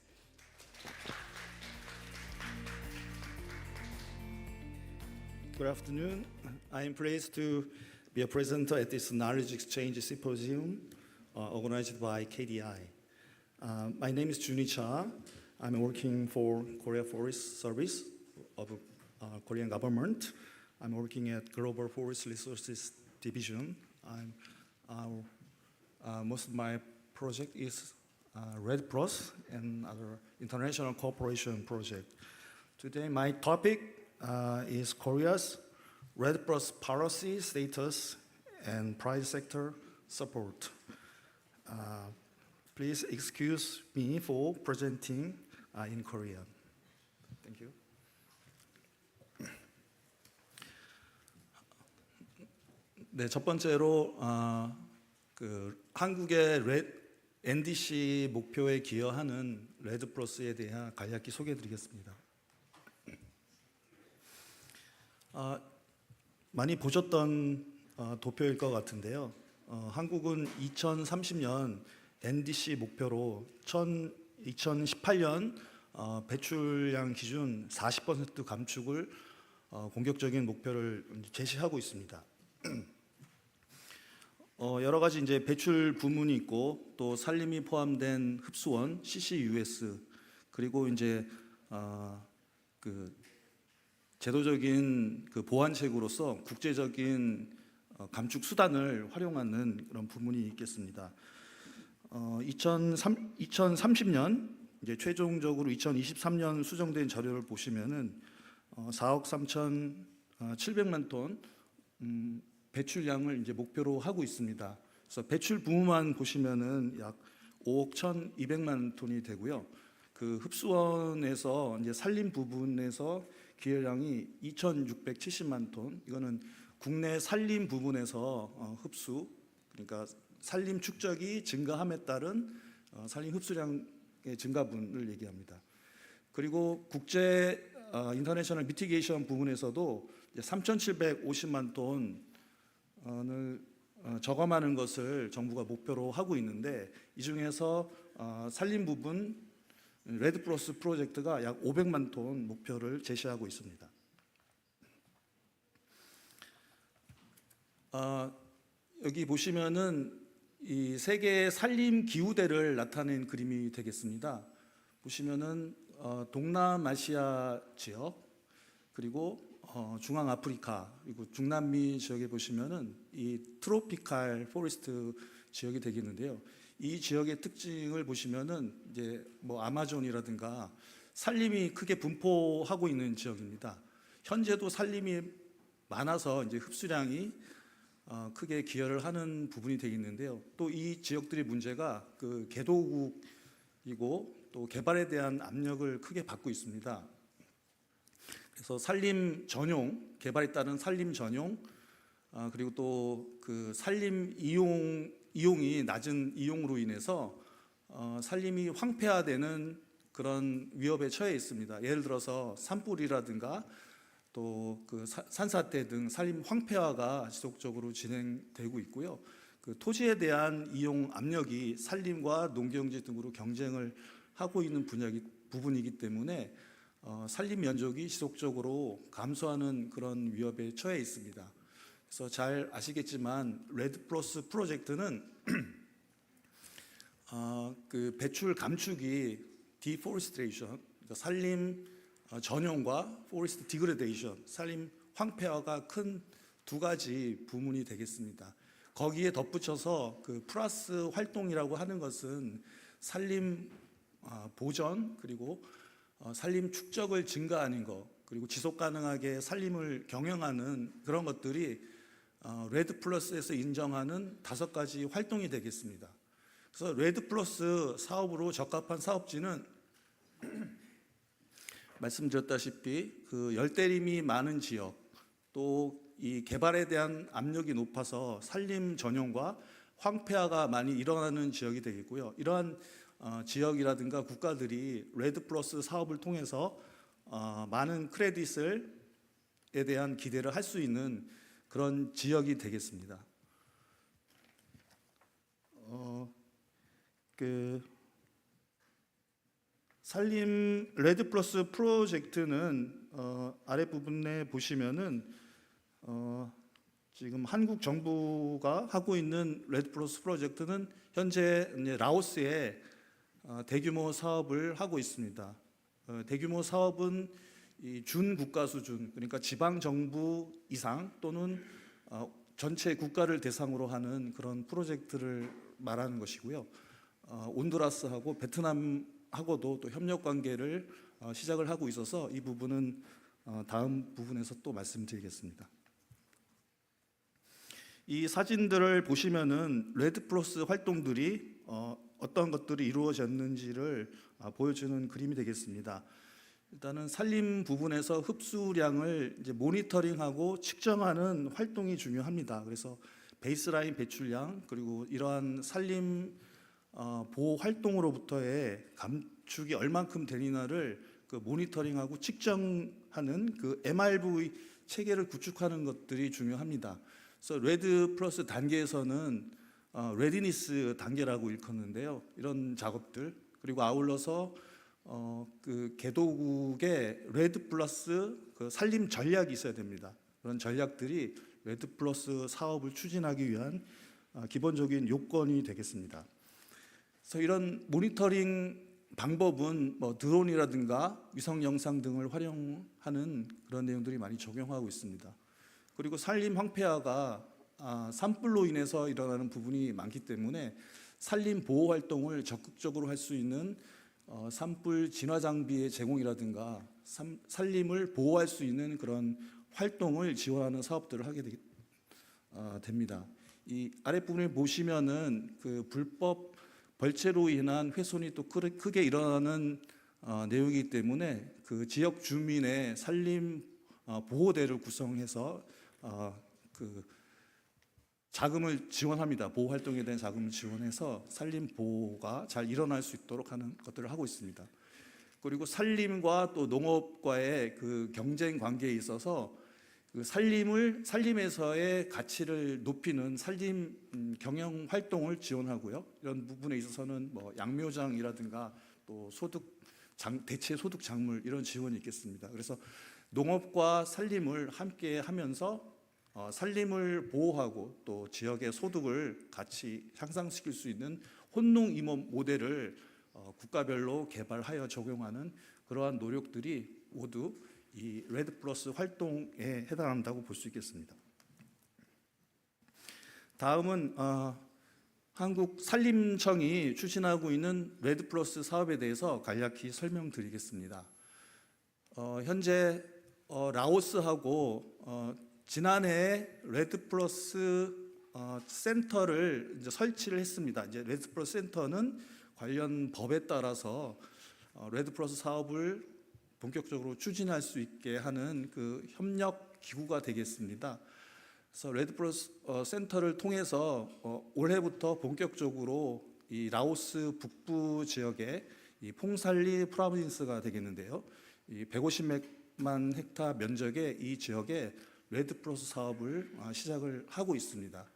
Good afternoon. I am pleased to be a presenter at this Knowledge Exchange Symposium organized by KDI. My name is Junhee Cha. I'm working for Korea Forest Service of Korean government. I'm working at Global Forest Resources Division. Most of my project is Red Cross and other international cooperation project. Today, my topic is Korea's Red Cross policy status and private sector support. Please excuse me for presenting in Korean. Thank you. 네, 첫 번째로 한국의 NDC 목표에 기여하는 레드 플러스에 대한 간략히 소개해드리겠습니다. 많이 보셨던 도표일 것 같은데요. 한국은 2030년 NDC 목표로 2018년 배출량 기준 40% 감축을 공격적인 목표를 제시하고 있습니다. 여러 가지 이제 배출 부문이 있고 또 산림이 포함된 흡수원 CCUS 그리고 이제 제도적인 보완책으로서 국제적인 감축 수단을 활용하는 그런 부분이 있겠습니다. 2030년 이제 최종적으로 2023년 수정된 자료를 보시면은 4억 3,700만 톤 배출량을 이제 목표로 하고 있습니다. 그래서 배출 부문만 보시면은 약 5억 1,200만 톤이 되고요. 그 흡수원에서 이제 산림 부분에서 기여량이 2,670만 톤. 이거는 국내 산림 부분에서 흡수, 그러니까 산림 축적이 증가함에 따른 산림 흡수량의 증가분을 얘기합니다. 그리고 국제 인터내셔널 미티게이션 부분에서도 3,750만 톤을 저감하는 것을 정부가 목표로 하고 있는데 이 중에서 산림 부분 레드 플러스 프로젝트가 약 500만 톤 목표를 제시하고 있습니다. 여기 보시면은 이 세계 산림 기후대를 나타낸 그림이 되겠습니다. 보시면은 동남아시아 지역 그리고 중앙아프리카 그리고 중남미 지역에 보시면은 이 트로피칼 포레스트 지역이 되겠는데요. 이 지역의 특징을 보시면은 이제 뭐 아마존이라든가 산림이 크게 분포하고 있는 지역입니다. 현재도 산림이 많아서 이제 흡수량이 크게 기여를 하는 부분이 되겠는데요. 또 이 지역들의 문제가 그 개도국이고 또 개발에 대한 압력을 크게 받고 있습니다. 그래서 산림 전용, 개발에 따른 산림 전용, 그리고 또 그 산림 이용이 낮은 이용으로 인해서 산림이 황폐화되는 그런 위협에 처해 있습니다. 예를 들어서 산불이라든가 또 그 산사태 등 산림 황폐화가 지속적으로 진행되고 있고요. 그 토지에 대한 이용 압력이 산림과 농경지 등으로 경쟁을 하고 있는 부분이기 때문에 산림 면적이 지속적으로 감소하는 그런 위협에 처해 있습니다. 그래서 잘 아시겠지만 레드 플러스 프로젝트는 그 배출 감축이 deforestation, 그러니까 산림 전용과 forest degradation, 산림 황폐화가 큰 두 가지 부문이 되겠습니다. 거기에 덧붙여서 그 플러스 활동이라고 하는 것은 산림 보전 그리고 산림 축적을 증가하는 것 그리고 지속 가능하게 산림을 경영하는 그런 것들이 레드 플러스에서 인정하는 5가지 활동이 되겠습니다. 그래서 레드 플러스 사업으로 적합한 사업지는 말씀드렸다시피 그 열대림이 많은 지역 또 이 개발에 대한 압력이 높아서 산림 전용과 황폐화가 많이 일어나는 지역이 되겠고요. 이러한 지역이라든가 국가들이 레드 플러스 사업을 통해서 많은 크레딧에 대한 기대를 할 수 있는 그런 지역이 되겠습니다. 그 산림 레드 플러스 프로젝트는 아랫부분에 보시면은 지금 한국 정부가 하고 있는 레드 플러스 프로젝트는 현재 라오스에 대규모 사업을 하고 있습니다. 대규모 사업은 이 준국가 수준, 그러니까 지방 정부 이상 또는 전체 국가를 대상으로 하는 그런 프로젝트를 말하는 것이고요. 온두라스하고 베트남하고도 또 협력 관계를 시작을 하고 있어서 이 부분은 다음 부분에서 또 말씀드리겠습니다. 이 사진들을 보시면은 레드 플러스 활동들이 어떤 것들이 이루어졌는지를 보여주는 그림이 되겠습니다. 일단은 산림 부분에서 흡수량을 이제 모니터링하고 측정하는 활동이 중요합니다. 그래서 베이스라인 배출량 그리고 이러한 산림 보호 활동으로부터의 감축이 얼만큼 되느냐를 그 모니터링하고 측정하는 그 MRV 체계를 구축하는 것들이 중요합니다. 그래서 레드 플러스 단계에서는 레디니스 단계라고 일컫는데요. 이런 작업들 그리고 아울러서 그 개도국의 레드 플러스 그 산림 전략이 있어야 됩니다. 그런 전략들이 레드 플러스 사업을 추진하기 위한 기본적인 요건이 되겠습니다. 그래서 이런 모니터링 방법은 뭐 드론이라든가 위성 영상 등을 활용하는 그런 내용들이 많이 적용하고 있습니다. 그리고 산림 황폐화가 산불로 인해서 일어나는 부분이 많기 때문에 산림 보호 활동을 적극적으로 할 수 있는 산불 진화 장비의 제공이라든가 산림을 보호할 수 있는 그런 활동을 지원하는 사업들을 하게 됩니다. 이 아랫부분에 보시면은 그 불법 벌채로 인한 훼손이 또 크게 일어나는 내용이기 때문에 그 지역 주민의 산림 보호대를 구성해서 그 자금을 지원합니다. 보호 활동에 대한 자금을 지원해서 산림 보호가 잘 일어날 수 있도록 하는 것들을 하고 있습니다. 그리고 산림과 또 농업과의 그 경쟁 관계에 있어서 그 산림에서의 가치를 높이는 산림 경영 활동을 지원하고요. 이런 부분에 있어서는 뭐 양묘장이라든가 또 대체 소득 작물 이런 지원이 있겠습니다. 그래서 농업과 산림을 함께 하면서 산림을 보호하고 또 지역의 소득을 같이 향상시킬 수 있는 혼농 임업 모델을 국가별로 개발하여 적용하는 그러한 노력들이 모두 이 레드 플러스 활동에 해당한다고 볼 수 있겠습니다. 다음은 한국 산림청이 추진하고 있는 레드 플러스 사업에 대해서 간략히 설명드리겠습니다. 현재 라오스하고 지난해 레드 플러스 센터를 이제 설치를 했습니다. 이제 레드 플러스 센터는 관련 법에 따라서 레드 플러스 사업을 본격적으로 추진할 수 있게 하는 그 협력 기구가 되겠습니다. 그래서 레드크로스 센터를 통해서 올해부터 본격적으로 이 라오스 북부 지역에 이 퐁살리 프로빈스가 되겠는데요. 이 150만 헥타 면적의 이 지역에 레드크로스 사업을 시작을 하고 있습니다.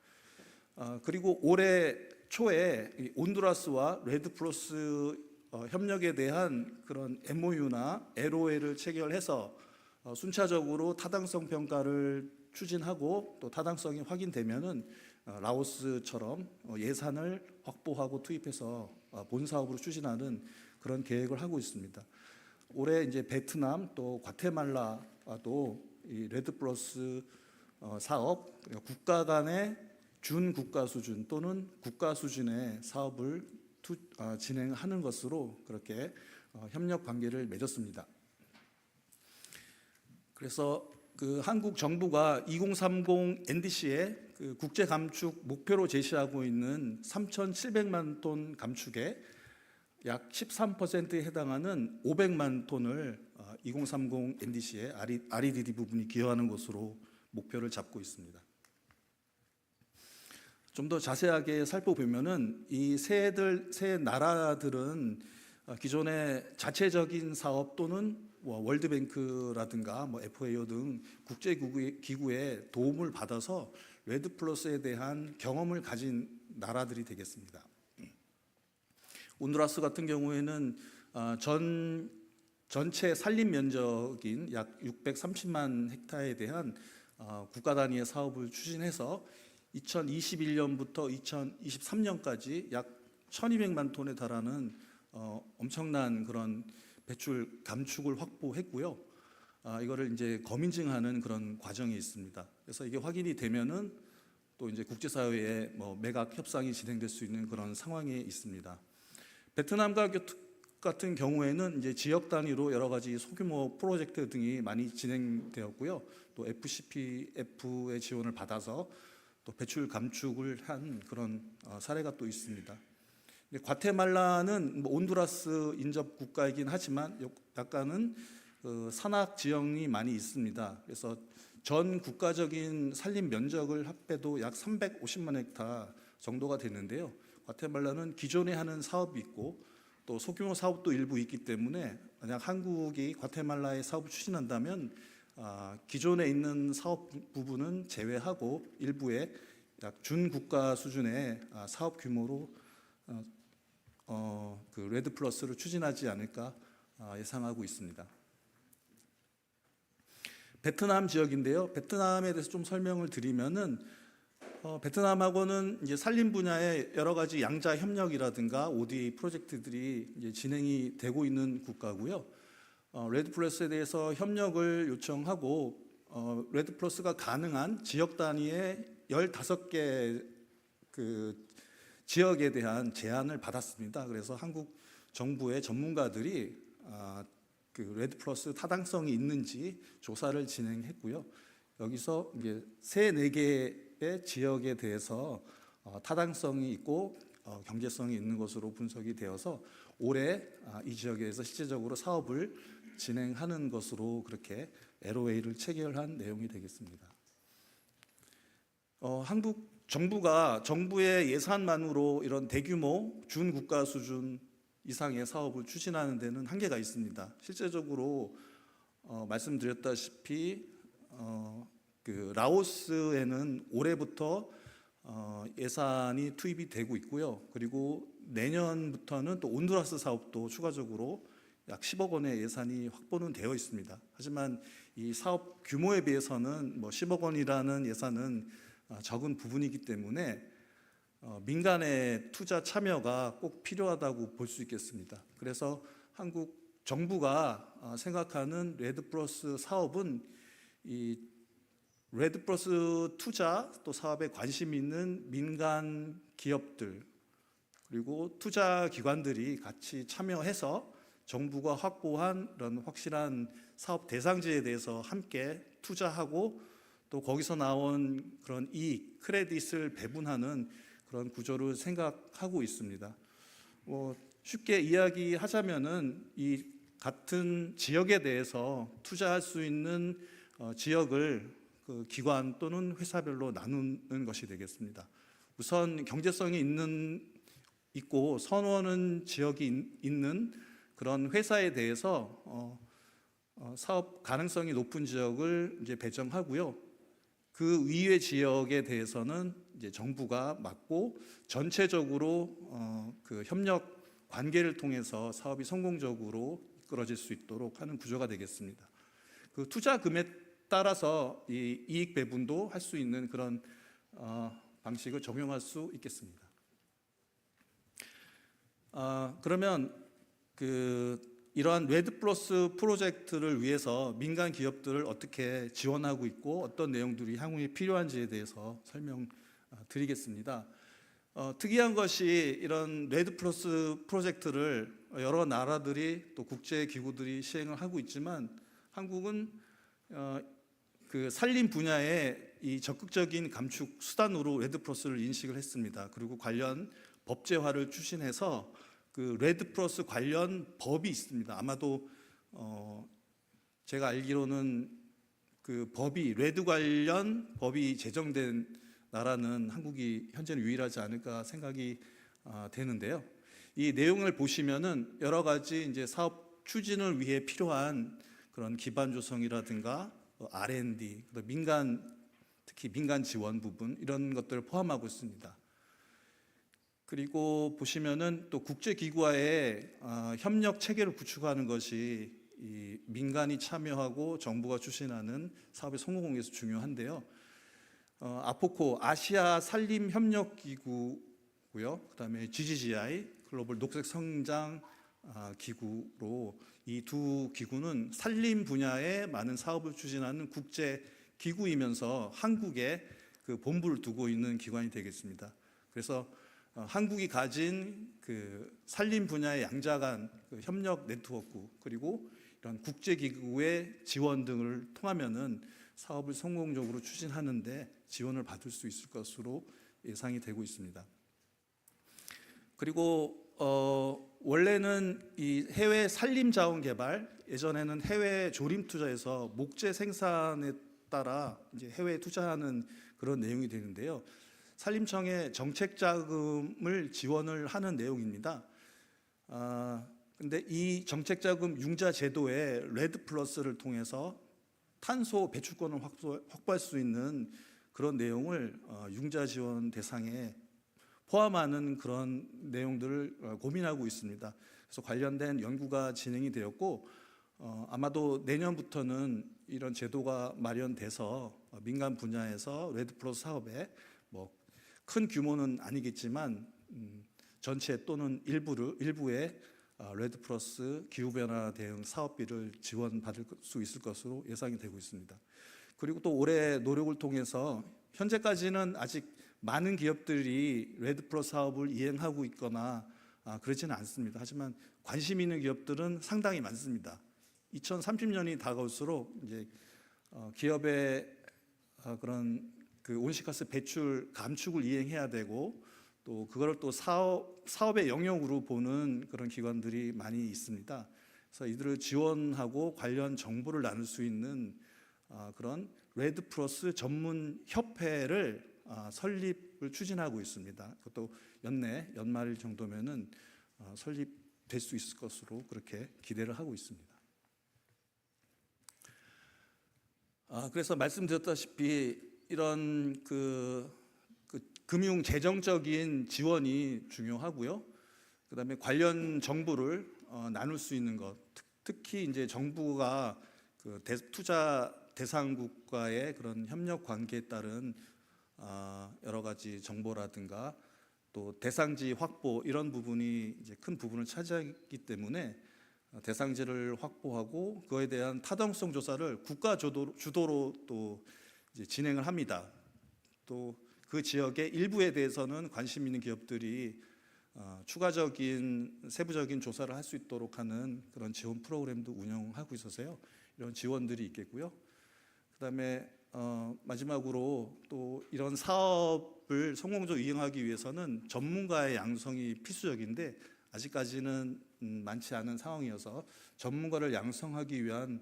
그리고 올해 초에 이 온두라스와 레드크로스 협력에 대한 그런 MOU나 LOA를 체결해서 순차적으로 타당성 평가를 추진하고 또 타당성이 확인되면은 라오스처럼 예산을 확보하고 투입해서 본 사업으로 추진하는 그런 계획을 하고 있습니다. 올해 이제 베트남 또 과테말라도 이 레드크로스 사업 국가 간의 준국가 수준 또는 국가 수준의 사업을 진행하는 것으로 그렇게 협력 관계를 맺었습니다. 그래서 그 한국 정부가 2030 NDC에 그 국제 감축 목표로 제시하고 있는 3,700만 톤 감축에 약 13%에 해당하는 500만 톤을 2030 NDC의 REDD 부분이 기여하는 것으로 목표를 잡고 있습니다. 좀 더 자세하게 살펴보면은 이 세 나라들은 기존의 자체적인 사업 또는 월드뱅크라든가 FAO 등 국제기구의 도움을 받아서 레드크로스에 대한 경험을 가진 나라들이 되겠습니다. 온두라스 같은 경우에는 전체 산림 면적인 약 630만 헥타에 대한 국가 단위의 사업을 추진해서 2021년부터 2023년까지 약 1,200만 톤에 달하는 엄청난 그런 배출 감축을 확보했고요. 이거를 이제 검인증하는 그런 과정이 있습니다. 그래서 이게 확인이 되면은 또 이제 국제사회에 매각 협상이 진행될 수 있는 그런 상황에 있습니다. 베트남과 같은 경우에는 이제 지역 단위로 여러 가지 소규모 프로젝트 등이 많이 진행되었고요. 또 FCPF의 지원을 받아서 또 배출 감축을 한 그런 사례가 또 있습니다. 과테말라는 온두라스 인접 국가이긴 하지만 약간은 산악 지형이 많이 있습니다. 그래서 전 국가적인 산림 면적을 합해도 약 350만 헥타 정도가 되는데요. 과테말라는 기존에 하는 사업이 있고 또 소규모 사업도 일부 있기 때문에 만약 한국이 과테말라의 사업을 추진한다면 기존에 있는 사업 부분은 제외하고 일부의 약 준국가 수준의 사업 규모로 그 레드 플러스를 추진하지 않을까 예상하고 있습니다. 베트남 지역인데요. 베트남에 대해서 좀 설명을 드리면은 베트남하고는 이제 산림 분야의 여러 가지 양자 협력이라든가 ODA 프로젝트들이 이제 진행이 되고 있는 국가고요. 레드 플러스에 대해서 협력을 요청하고 레드 플러스가 가능한 지역 단위의 15개 그 지역에 대한 제안을 받았습니다. 그래서 한국 정부의 전문가들이 그 레드 플러스 타당성이 있는지 조사를 진행했고요. 여기서 이제 4개의 지역에 대해서 타당성이 있고 경제성이 있는 것으로 분석이 되어서 올해 이 지역에서 실제적으로 사업을 진행하는 것으로 그렇게 LOA를 체결한 내용이 되겠습니다. 한국 정부가 정부의 예산만으로 이런 대규모 준국가 수준 이상의 사업을 추진하는 데는 한계가 있습니다. 실제적으로 말씀드렸다시피 그 라오스에는 올해부터 예산이 투입이 되고 있고요. 그리고 내년부터는 또 온두라스 사업도 추가적으로 약 10억 원의 예산이 확보는 되어 있습니다. 하지만 이 사업 규모에 비해서는 10억 원이라는 예산은 적은 부분이기 때문에 민간의 투자 참여가 꼭 필요하다고 볼 수 있겠습니다. 그래서 한국 정부가 생각하는 레드 플러스 사업은 이 레드 플러스 투자 또 사업에 관심 있는 민간 기업들 그리고 투자 기관들이 같이 참여해서 정부가 확보한 이런 확실한 사업 대상지에 대해서 함께 투자하고 또 거기서 나온 그런 이익, 크레딧을 배분하는 그런 구조를 생각하고 있습니다. 쉽게 이야기하자면은 이 같은 지역에 대해서 투자할 수 있는 지역을 그 기관 또는 회사별로 나누는 것이 되겠습니다. 우선 경제성이 있고 선호하는 지역이 있는 그런 회사에 대해서 사업 가능성이 높은 지역을 이제 배정하고요. 그 위의 지역에 대해서는 이제 정부가 맡고 전체적으로 그 협력 관계를 통해서 사업이 성공적으로 이끌어질 수 있도록 하는 구조가 되겠습니다. 그 투자금에 따라서 이 이익 배분도 할 수 있는 그런 방식을 적용할 수 있겠습니다. 그러면 이러한 레드 플러스 프로젝트를 위해서 민간 기업들을 어떻게 지원하고 있고 어떤 내용들이 향후에 필요한지에 대해서 설명드리겠습니다. 특이한 것이 이런 레드 플러스 프로젝트를 여러 나라들이 또 국제 기구들이 시행을 하고 있지만 한국은 그 산림 분야의 이 적극적인 감축 수단으로 레드 플러스를 인식을 했습니다. 그리고 관련 법제화를 추진해서 그 레드 플러스 관련 법이 있습니다. 아마도 제가 알기로는 그 법이 레드 관련 법이 제정된 나라는 한국이 현재는 유일하지 않을까 생각이 되는데요. 이 내용을 보시면은 여러 가지 이제 사업 추진을 위해 필요한 그런 기반 조성이라든가 R&D, 특히 민간 지원 부분 이런 것들을 포함하고 있습니다. 그리고 보시면은 또 국제 기구와의 협력 체계를 구축하는 것이 이 민간이 참여하고 정부가 추진하는 사업의 성공을 위해서 중요한데요. 아포코 아시아 산림 협력 기구고요. 그다음에 GGGI 글로벌 녹색 성장 기구로 이 두 기구는 산림 분야에 많은 사업을 추진하는 국제 기구이면서 한국에 그 본부를 두고 있는 기관이 되겠습니다. 그래서 한국이 가진 그 산림 분야의 양자간 협력 네트워크 그리고 이런 국제 기구의 지원 등을 통하면은 사업을 성공적으로 추진하는데 지원을 받을 수 있을 것으로 예상이 되고 있습니다. 그리고 원래는 이 해외 산림 자원 개발, 예전에는 해외 조림 투자에서 목재 생산에 따라 이제 해외에 투자하는 그런 내용이 되는데요. 산림청의 정책 자금을 지원을 하는 내용입니다. 근데 이 정책 자금 융자 제도에 레드 플러스를 통해서 탄소 배출권을 확보할 수 있는 그런 내용을 융자 지원 대상에 포함하는 그런 내용들을 고민하고 있습니다. 그래서 관련된 연구가 진행이 되었고 아마도 내년부터는 이런 제도가 마련돼서 민간 분야에서 레드 플러스 사업에 뭐 큰 규모는 아니겠지만 전체 또는 일부의 레드 플러스 기후변화 대응 사업비를 지원받을 수 있을 것으로 예상이 되고 있습니다. 그리고 또 올해 노력을 통해서 현재까지는 아직 많은 기업들이 레드 플러스 사업을 이행하고 있거나 그렇지는 않습니다. 하지만 관심 있는 기업들은 상당히 많습니다. 2030년이 다가올수록 이제 기업의 그런 그 온실가스 배출 감축을 이행해야 되고 또 그걸 또 사업의 영역으로 보는 그런 기관들이 많이 있습니다. 그래서 이들을 지원하고 관련 정보를 나눌 수 있는 그런 레드 플러스 전문 협회를 설립을 추진하고 있습니다. 그것도 연말 정도면은 설립될 수 있을 것으로 그렇게 기대를 하고 있습니다. 그래서 말씀드렸다시피 이런 금융 재정적인 지원이 중요하고요. 그다음에 관련 정보를 나눌 수 있는 것, 특히 이제 정부가 그 투자 대상국과의 그런 협력 관계에 따른 여러 가지 정보라든가 또 대상지 확보 이런 부분이 이제 큰 부분을 차지하기 때문에 대상지를 확보하고 그에 대한 타당성 조사를 국가 주도로 또 이제 진행을 합니다. 또 그 지역의 일부에 대해서는 관심 있는 기업들이 추가적인 세부적인 조사를 할 수 있도록 하는 그런 지원 프로그램도 운영하고 있어서요. 이런 지원들이 있겠고요. 그다음에 마지막으로 또 이런 사업을 성공적으로 이행하기 위해서는 전문가의 양성이 필수적인데 아직까지는 많지 않은 상황이어서 전문가를 양성하기 위한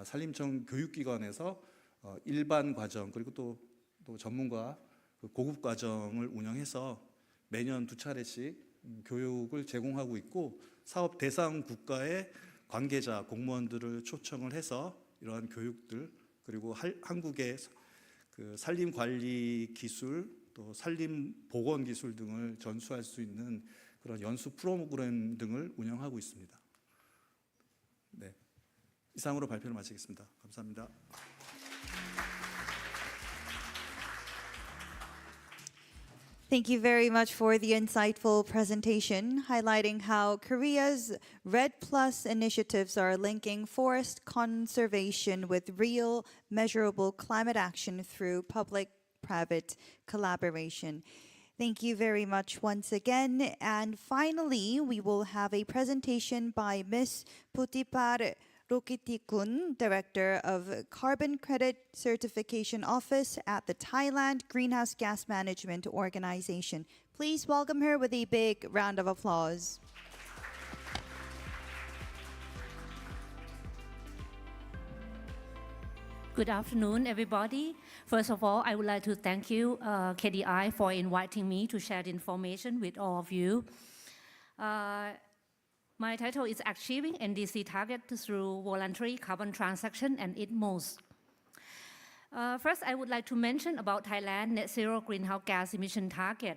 산림청 교육기관에서 일반 과정 그리고 또 전문가 고급 과정을 운영해서 매년 2차례씩 교육을 제공하고 있고 사업 대상 국가의 관계자 공무원들을 초청을 해서 이러한 교육들 그리고 한국의 그 산림 관리 기술 또 산림 보건 기술 등을 전수할 수 있는 그런 연수 프로그램 등을 운영하고 있습니다. 네, 이상으로 발표를 마치겠습니다. 감사합니다. Thank you very much for the insightful presentation, highlighting how Korea's RED Plus initiatives are linking forest conservation with real, measurable climate action through public-private collaboration. Thank you very much once again. And finally, we will have a presentation by Ms. Putipar Rokitikun, Director of Carbon Credit Certification Office at the Thailand Greenhouse Gas Management Organization. Please welcome her with a big round of applause. Good afternoon, everybody. First of all, I would like to thank you, KDI, for inviting me to share the information with all of you. My title is Achieving NDC Target Through Voluntary Carbon Transaction and ITMOS. First, I would like to mention about Thailand net zero greenhouse gas emission target.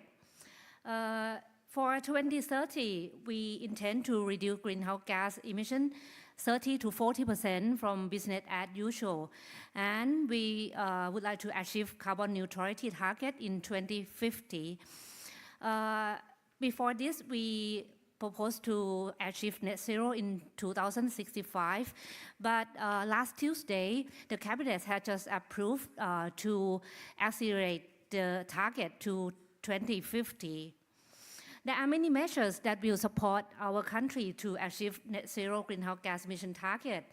For 2030, we intend to reduce greenhouse gas emission 30 to 40% from business as usual. And we would like to achieve carbon neutrality target in 2050. Before this, we propose to achieve net zero in 2065. But last Tuesday, the Cabinet had just approved to accelerate the target to 2050. There are many measures that will support our country to achieve net zero greenhouse gas emission target,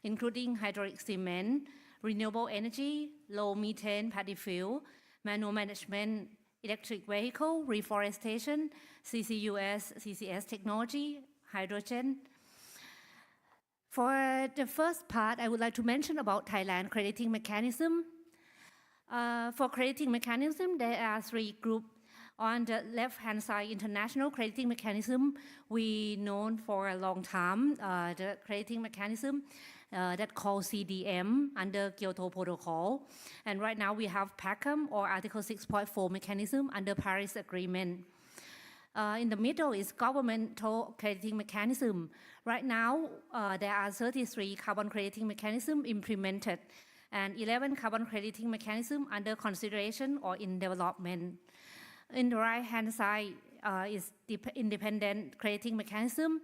including hydraulic cement, renewable energy, low methane paddy fuel, manual management, electric vehicle, reforestation, CCUS, CCS technology, hydrogen. For the first part, I would like to mention about Thailand crediting mechanism. For crediting mechanism, there are 3 groups. On the left-hand side, international crediting mechanism, we known for a long time the crediting mechanism that called CDM under Kyoto Protocol. And right now we have PACM or Article 6.4 mechanism under Paris Agreement. In the middle is governmental crediting mechanism. Right now, there are 33 carbon crediting mechanism implemented and 11 carbon crediting mechanism under consideration or in development. In the right-hand side is the independent crediting mechanism,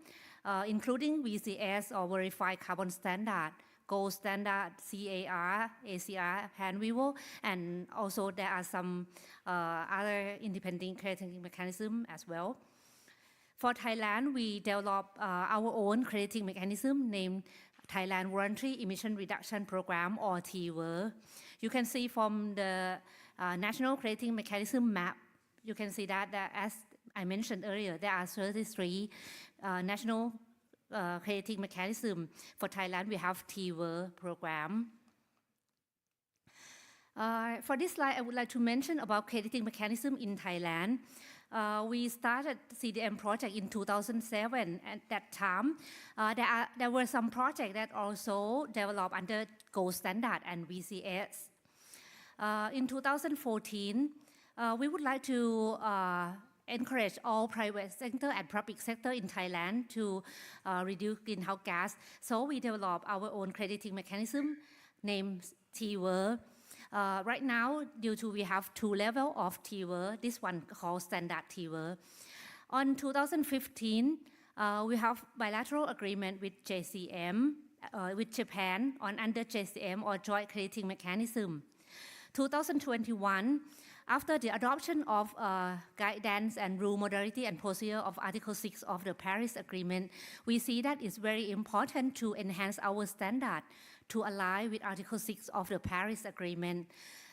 including VCS or Verified Carbon Standard, Gold Standard, CAR, ACR, Handweaver, and also there are some other independent crediting mechanism as well. For Thailand, we developed our own crediting mechanism named Thailand Voluntary Emission Reduction Program or TVER. You can see from the National Crediting Mechanism map, you can see that as I mentioned earlier, there are 33 national crediting mechanism. For Thailand, we have TVER program. For this slide, I would like to mention about crediting mechanism in Thailand. We started CDM project in 2007. At that time, there were some projects that also developed under Gold Standard and VCS. In 2014, we would like to encourage all private sector and public sector in Thailand to reduce greenhouse gas. So we developed our own crediting mechanism named TVER. Right now, due to we have 2 levels of TVER, this one called standard TVER. On 2015, we have bilateral agreement with JCM, with Japan on under JCM or Joint Crediting Mechanism. 2021, after the adoption of guidance and rule modality and procedure of Article 6 of the Paris Agreement, we see that it's very important to enhance our standard to align with Article 6 of the Paris Agreement.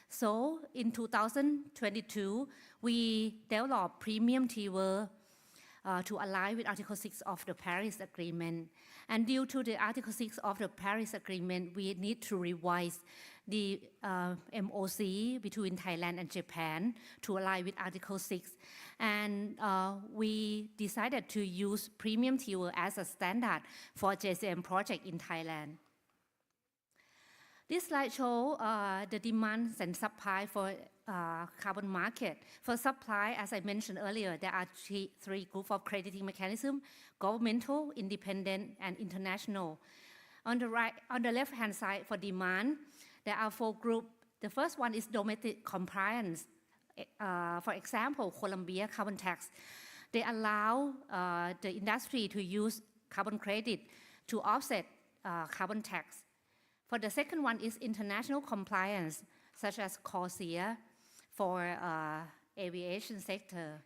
So in 2022, we developed premium TVER. to align with Article 6 of the Paris Agreement. And due to the Article 6 of the Paris Agreement, we need to revise the MOC between Thailand and Japan to align with Article 6. And we decided to use premium fuel as a standard for JCM project in Thailand. This slide shows the demand and supply for carbon market. For supply, as I mentioned earlier, there are three groups of crediting mechanisms: governmental, independent, and international. On the left-hand side for demand, there are 4 groups. The first one is domestic compliance. For example, Colombia carbon tax. They allow the industry to use carbon credit to offset carbon tax. For the second one is international compliance, such as CORSIA for aviation sector.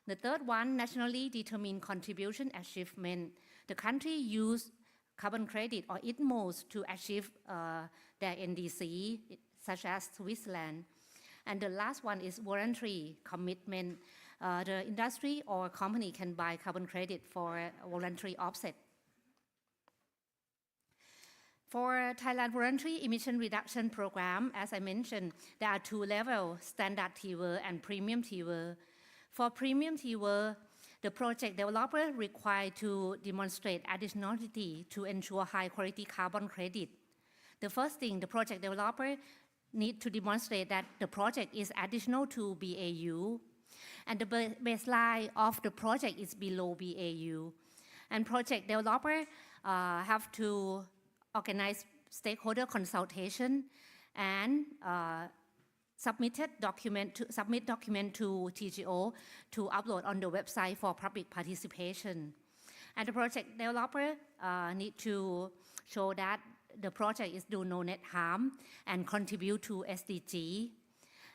The third one, nationally determined contribution achievement. The country use carbon credit or ITMOs to achieve their NDC, such as Switzerland. And the last one is voluntary commitment. The industry or company can buy carbon credit for voluntary offset. For Thailand Voluntary Emission Reduction Program, as I mentioned, there are 2 levels, standard TWER and premium TWER. For premium TWER, the project developer required to demonstrate additionality to ensure high quality carbon credit. The first thing, the project developer need to demonstrate that the project is additional to BAU, and the baseline of the project is below BAU. And project developer have to organize stakeholder consultation and submit document to TGO to upload on the website for public participation. And the project developer need to show that the project is do no net harm and contribute to SDG.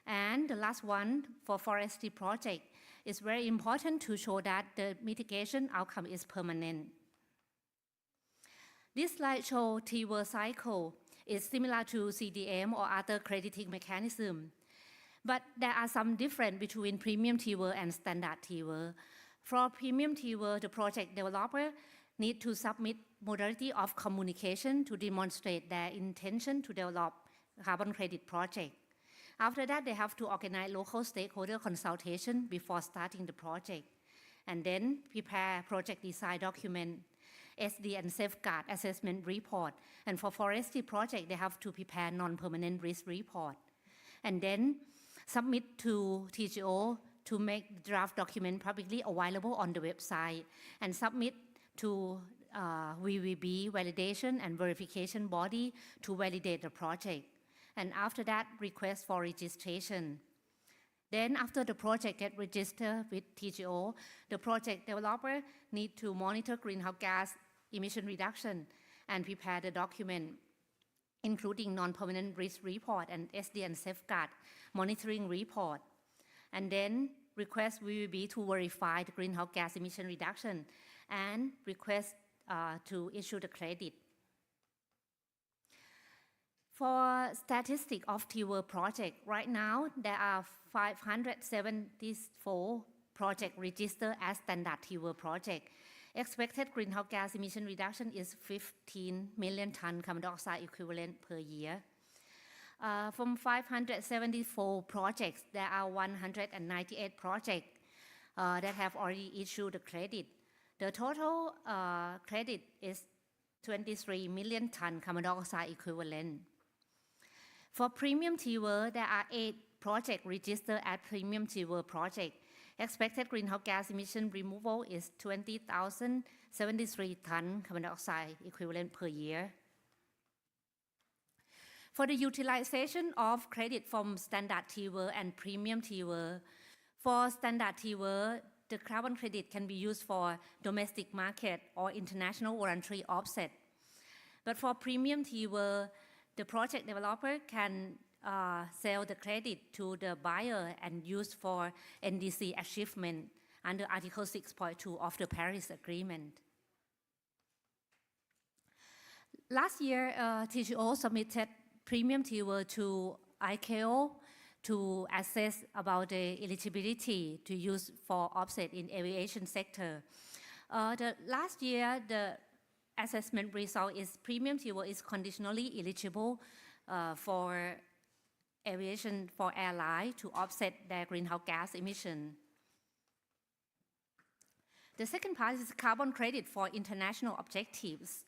And the last one, for forestry project, it's very important to show that the mitigation outcome is permanent. This slide shows TWER cycle. It's similar to CDM or other crediting mechanism. But there are some difference between premium TWER and standard TWER. For premium TWER, the project developer need to submit modality of communication to demonstrate their intention to develop carbon credit project. After that, they have to organize local stakeholder consultation before starting the project, and then prepare project design document, SD and safeguard assessment report. And for forestry project, they have to prepare non-permanent risk report, and then submit to TGO to make the draft document publicly available on the website, and submit to VVB validation and verification body to validate the project. And after that, request for registration. Then after the project get registered with TGO, the project developer need to monitor greenhouse gas emission reduction and prepare the document, including non-permanent risk report and SD and safeguard monitoring report. And then request VVB to verify the greenhouse gas emission reduction and request to issue the credit. For statistics of TWER project, right now there are 574 projects registered as standard TWER project. Expected greenhouse gas emission reduction is 15 million ton carbon dioxide equivalent per year. From 574 projects, there are 198 projects that have already issued the credit. The total credit is 23 million ton carbon dioxide equivalent. For premium TWER, there are 8 projects registered as premium TWER project. Expected greenhouse gas emission removal is 20,073 ton carbon dioxide equivalent per year. For the utilization of credit from standard TWER and premium TWER, for standard TWER, the carbon credit can be used for domestic market or international voluntary offset. But for premium TWER, the project developer can sell the credit to the buyer and use for NDC achievement under Article 6.2 of the Paris Agreement. Last year, TGO submitted premium TWER to ICAO to assess about the eligibility to use for offset in aviation sector. The last year, the assessment result is premium fuel is conditionally eligible for aviation for airline to offset their greenhouse gas emission. The second part is carbon credit for international objectives.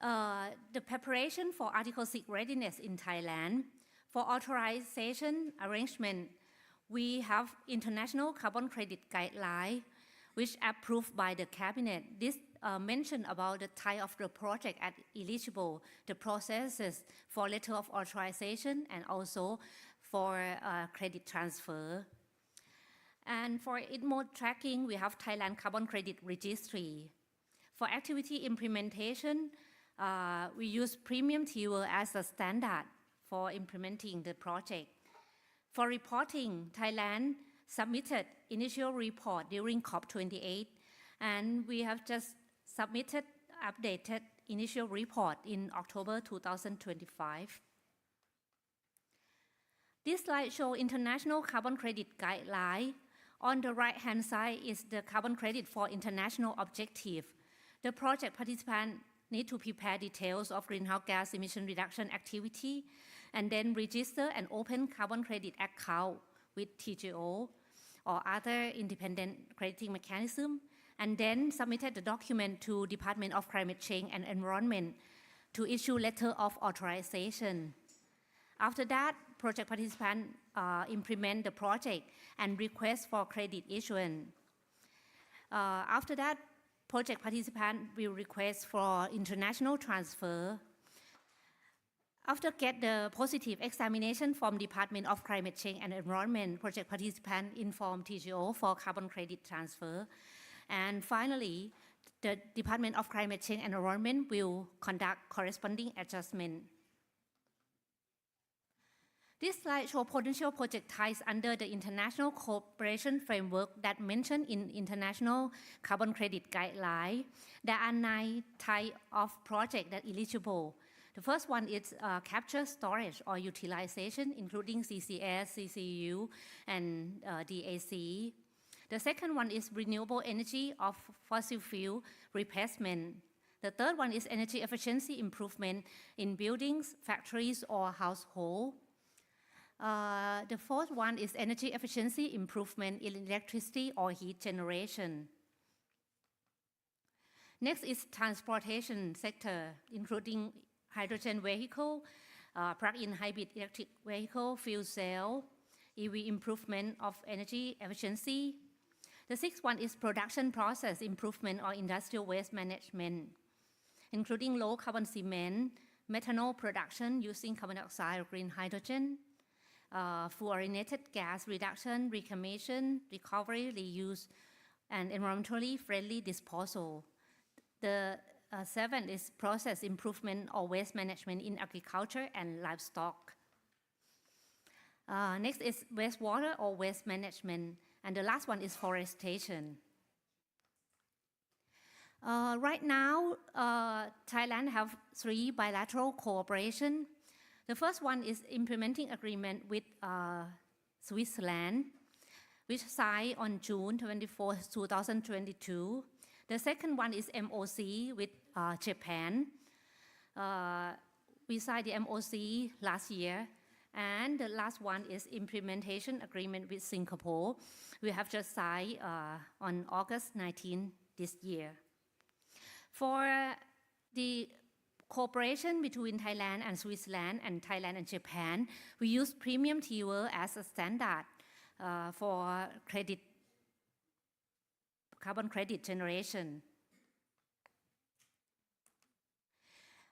The preparation for Article 6 readiness in Thailand. For authorization arrangement, we have international carbon credit guideline, which approved by the cabinet. This mentioned about the type of the project as eligible, the processes for letter of authorization, and also for credit transfer. And for ITMO tracking, we have Thailand Carbon Credit Registry. For activity implementation, we use premium fuel as a standard for implementing the project. For reporting, Thailand submitted initial report during COP28, and we have just submitted updated initial report in October 2025. This slide shows international carbon credit guideline. On the right-hand side is the carbon credit for international objective. The project participants need to prepare details of greenhouse gas emission reduction activity and then register an open carbon credit account with TGO or other independent crediting mechanism, and then submitted the document to Department of Climate Change and Environment to issue letter of authorization. After that, project participants implement the project and request for credit issuance. After that, project participants will request for international transfer. After get the positive examination from Department of Climate Change and Environment, project participants inform TGO for carbon credit transfer. And finally, the Department of Climate Change and Environment will conduct corresponding adjustment. This slide shows potential project types under the international cooperation framework that mentioned in International Carbon Credit Guideline. There are 9 types of projects that are eligible. The first one is capture, storage, or utilization, including CCS, CCU, and DAC. The second one is renewable energy of fossil fuel replacement. The third one is energy efficiency improvement in buildings, factories, or households. The fourth one is energy efficiency improvement in electricity or heat generation. Next is transportation sector, including hydrogen vehicle, plug-in hybrid electric vehicle, fuel cell, EV improvement of energy efficiency. The sixth one is production process improvement or industrial waste management, including low carbon cement, methanol production using carbon dioxide or green hydrogen, fluorinated gas reduction, reclamation, recovery, reuse, and environmentally friendly disposal. The seventh is process improvement or waste management in agriculture and livestock. Next is wastewater or waste management, and the last one is forestation. Right now, Thailand have 3 bilateral cooperation. The first one is implementing agreement with Switzerland, which signed on June 24, 2022. The second one is MOC with Japan. We signed the MOC last year. And the last one is implementation agreement with Singapore. We have just signed on August 19 this year. For the cooperation between Thailand and Switzerland and Thailand and Japan, we use premium fuel as a standard for carbon credit generation.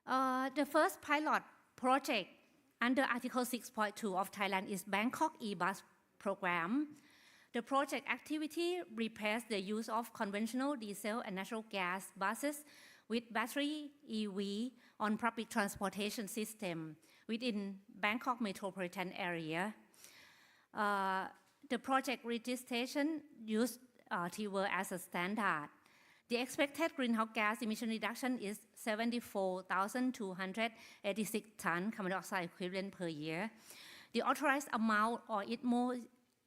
The first pilot project under Article 6.2 of Thailand is Bangkok e-bus program. The project activity replaced the use of conventional diesel and natural gas buses with battery EV on public transportation system within Bangkok metropolitan area. The project registration used fuel as a standard. The expected greenhouse gas emission reduction is 74,286 tons carbon dioxide equivalent per year. The authorized amount or ITMO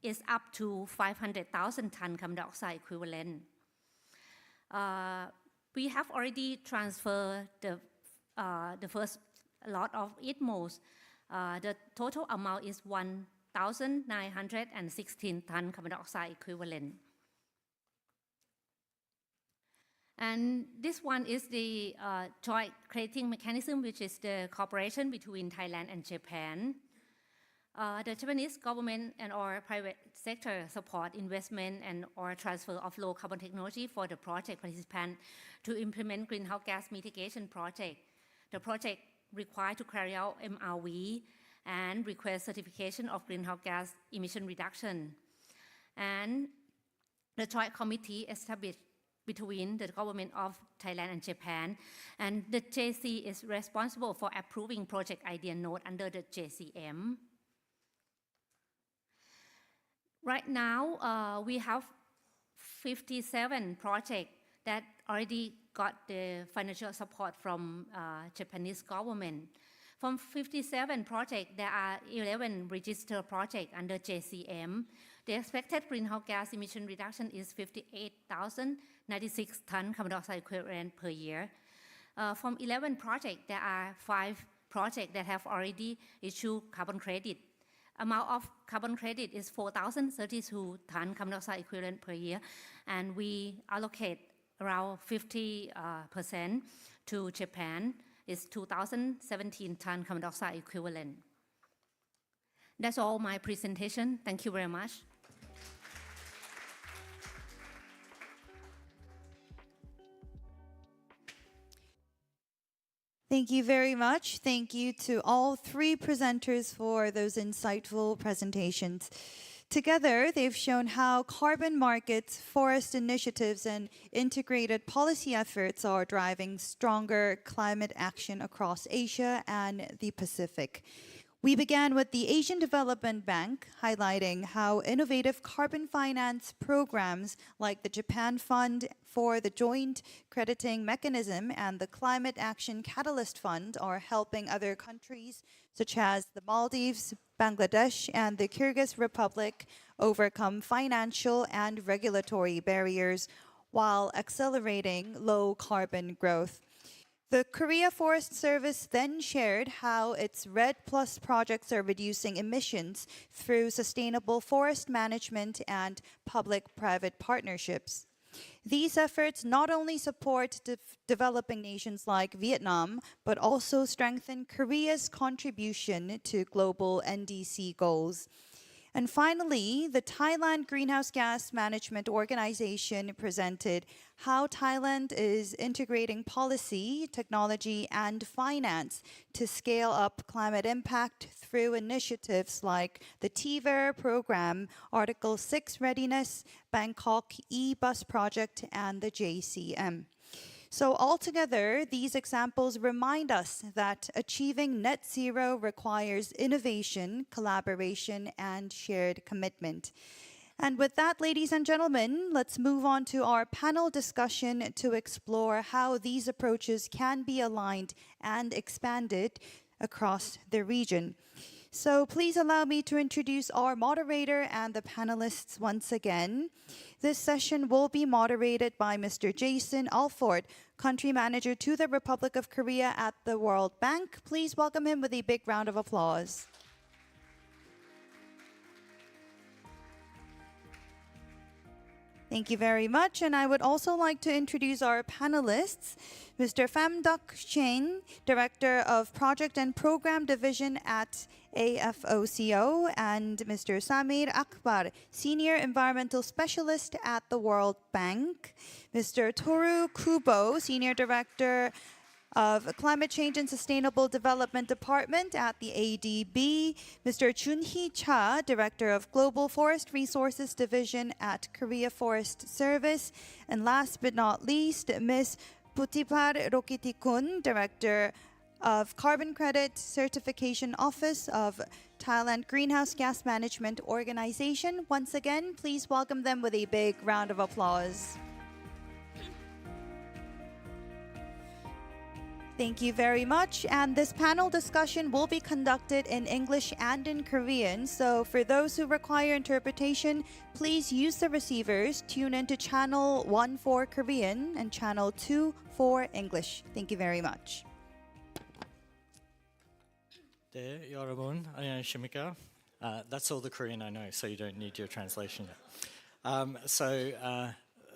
is up to 500,000 ton carbon dioxide equivalent. We have already transferred the first lot of ITMOs. The total amount is 1,916 ton carbon dioxide equivalent. And this one is the joint crediting mechanism, which is the cooperation between Thailand and Japan. The Japanese government and or private sector support investment and or transfer of low carbon technology for the project participant to implement greenhouse gas mitigation project. The project required to carry out MRV and request certification of greenhouse gas emission reduction. And the joint committee established between the government of Thailand and Japan, and the JC is responsible for approving project idea note under the JCM. Right now, we have 57 projects that already got the financial support from Japanese government. From 57 projects, there are 11 registered projects under JCM. The expected greenhouse gas emission reduction is 58,096 tons carbon dioxide equivalent per year. From 11 projects, there are 5 projects that have already issued carbon credit. Amount of carbon credit is 4,032 tons carbon dioxide equivalent per year, and we allocate around 50% to Japan. It's 2,017 tons carbon dioxide equivalent. That's all my presentation. Thank you very much. Thank you very much. Thank you to all three presenters for those insightful presentations. Together, they've shown how carbon markets, forest initiatives, and integrated policy efforts are driving stronger climate action across Asia and the Pacific. We began with the Asian Development Bank, highlighting how innovative carbon finance programs like the Japan Fund for the Joint Crediting Mechanism and the Climate Action Catalyst Fund are helping other countries, such as the Maldives, Bangladesh, and the Kyrgyz Republic, overcome financial and regulatory barriers while accelerating low carbon growth. The Korea Forest Service then shared how its RED Plus projects are reducing emissions through sustainable forest management and public-private partnerships. These efforts not only support developing nations like Vietnam, but also strengthen Korea's contribution to global NDC goals. And finally, the Thailand Greenhouse Gas Management Organization presented how Thailand is integrating policy, technology, and finance to scale up climate impact through initiatives like the TVER program, Article 6 Readiness, Bangkok e-bus project, and the JCM. So altogether, these examples remind us that achieving net zero requires innovation, collaboration, and shared commitment. And with that, ladies and gentlemen, let's move on to our panel discussion to explore how these approaches can be aligned and expanded across the region. So please allow me to introduce our moderator and the panelists once again. This session will be moderated by Mr. Jason Alford, Country Manager to the Republic of Korea at the World Bank. Please welcome him with a big round of applause. Thank you very much. And I would also like to introduce our panelists, Mr. Pham Duc Chen, Director of Project and Program Division at AFOCO, and Mr. Samir Akbar, Senior Environmental Specialist at the World Bank, Mr. Toru Kubo, Senior Director of Climate Change and Sustainable Development Department at the ADB, Mr. Chun-hee Cha, Director of Global Forest Resources Division at Korea Forest Service, and last but not least, Ms. Putipar Rokitikun, Director of Carbon Credit Certification Office of Thailand Greenhouse Gas Management Organization. Once again, please welcome them with a big round of applause. Thank you very much. And this panel discussion will be conducted in English and in Korean. So for those who require interpretation, please use the receivers. Tune into channel 1 for Korean and channel 2 for English. Thank you very much. 네, 여러분 안녕하십니까? That's all the Korean I know, so you don't need your translation yet.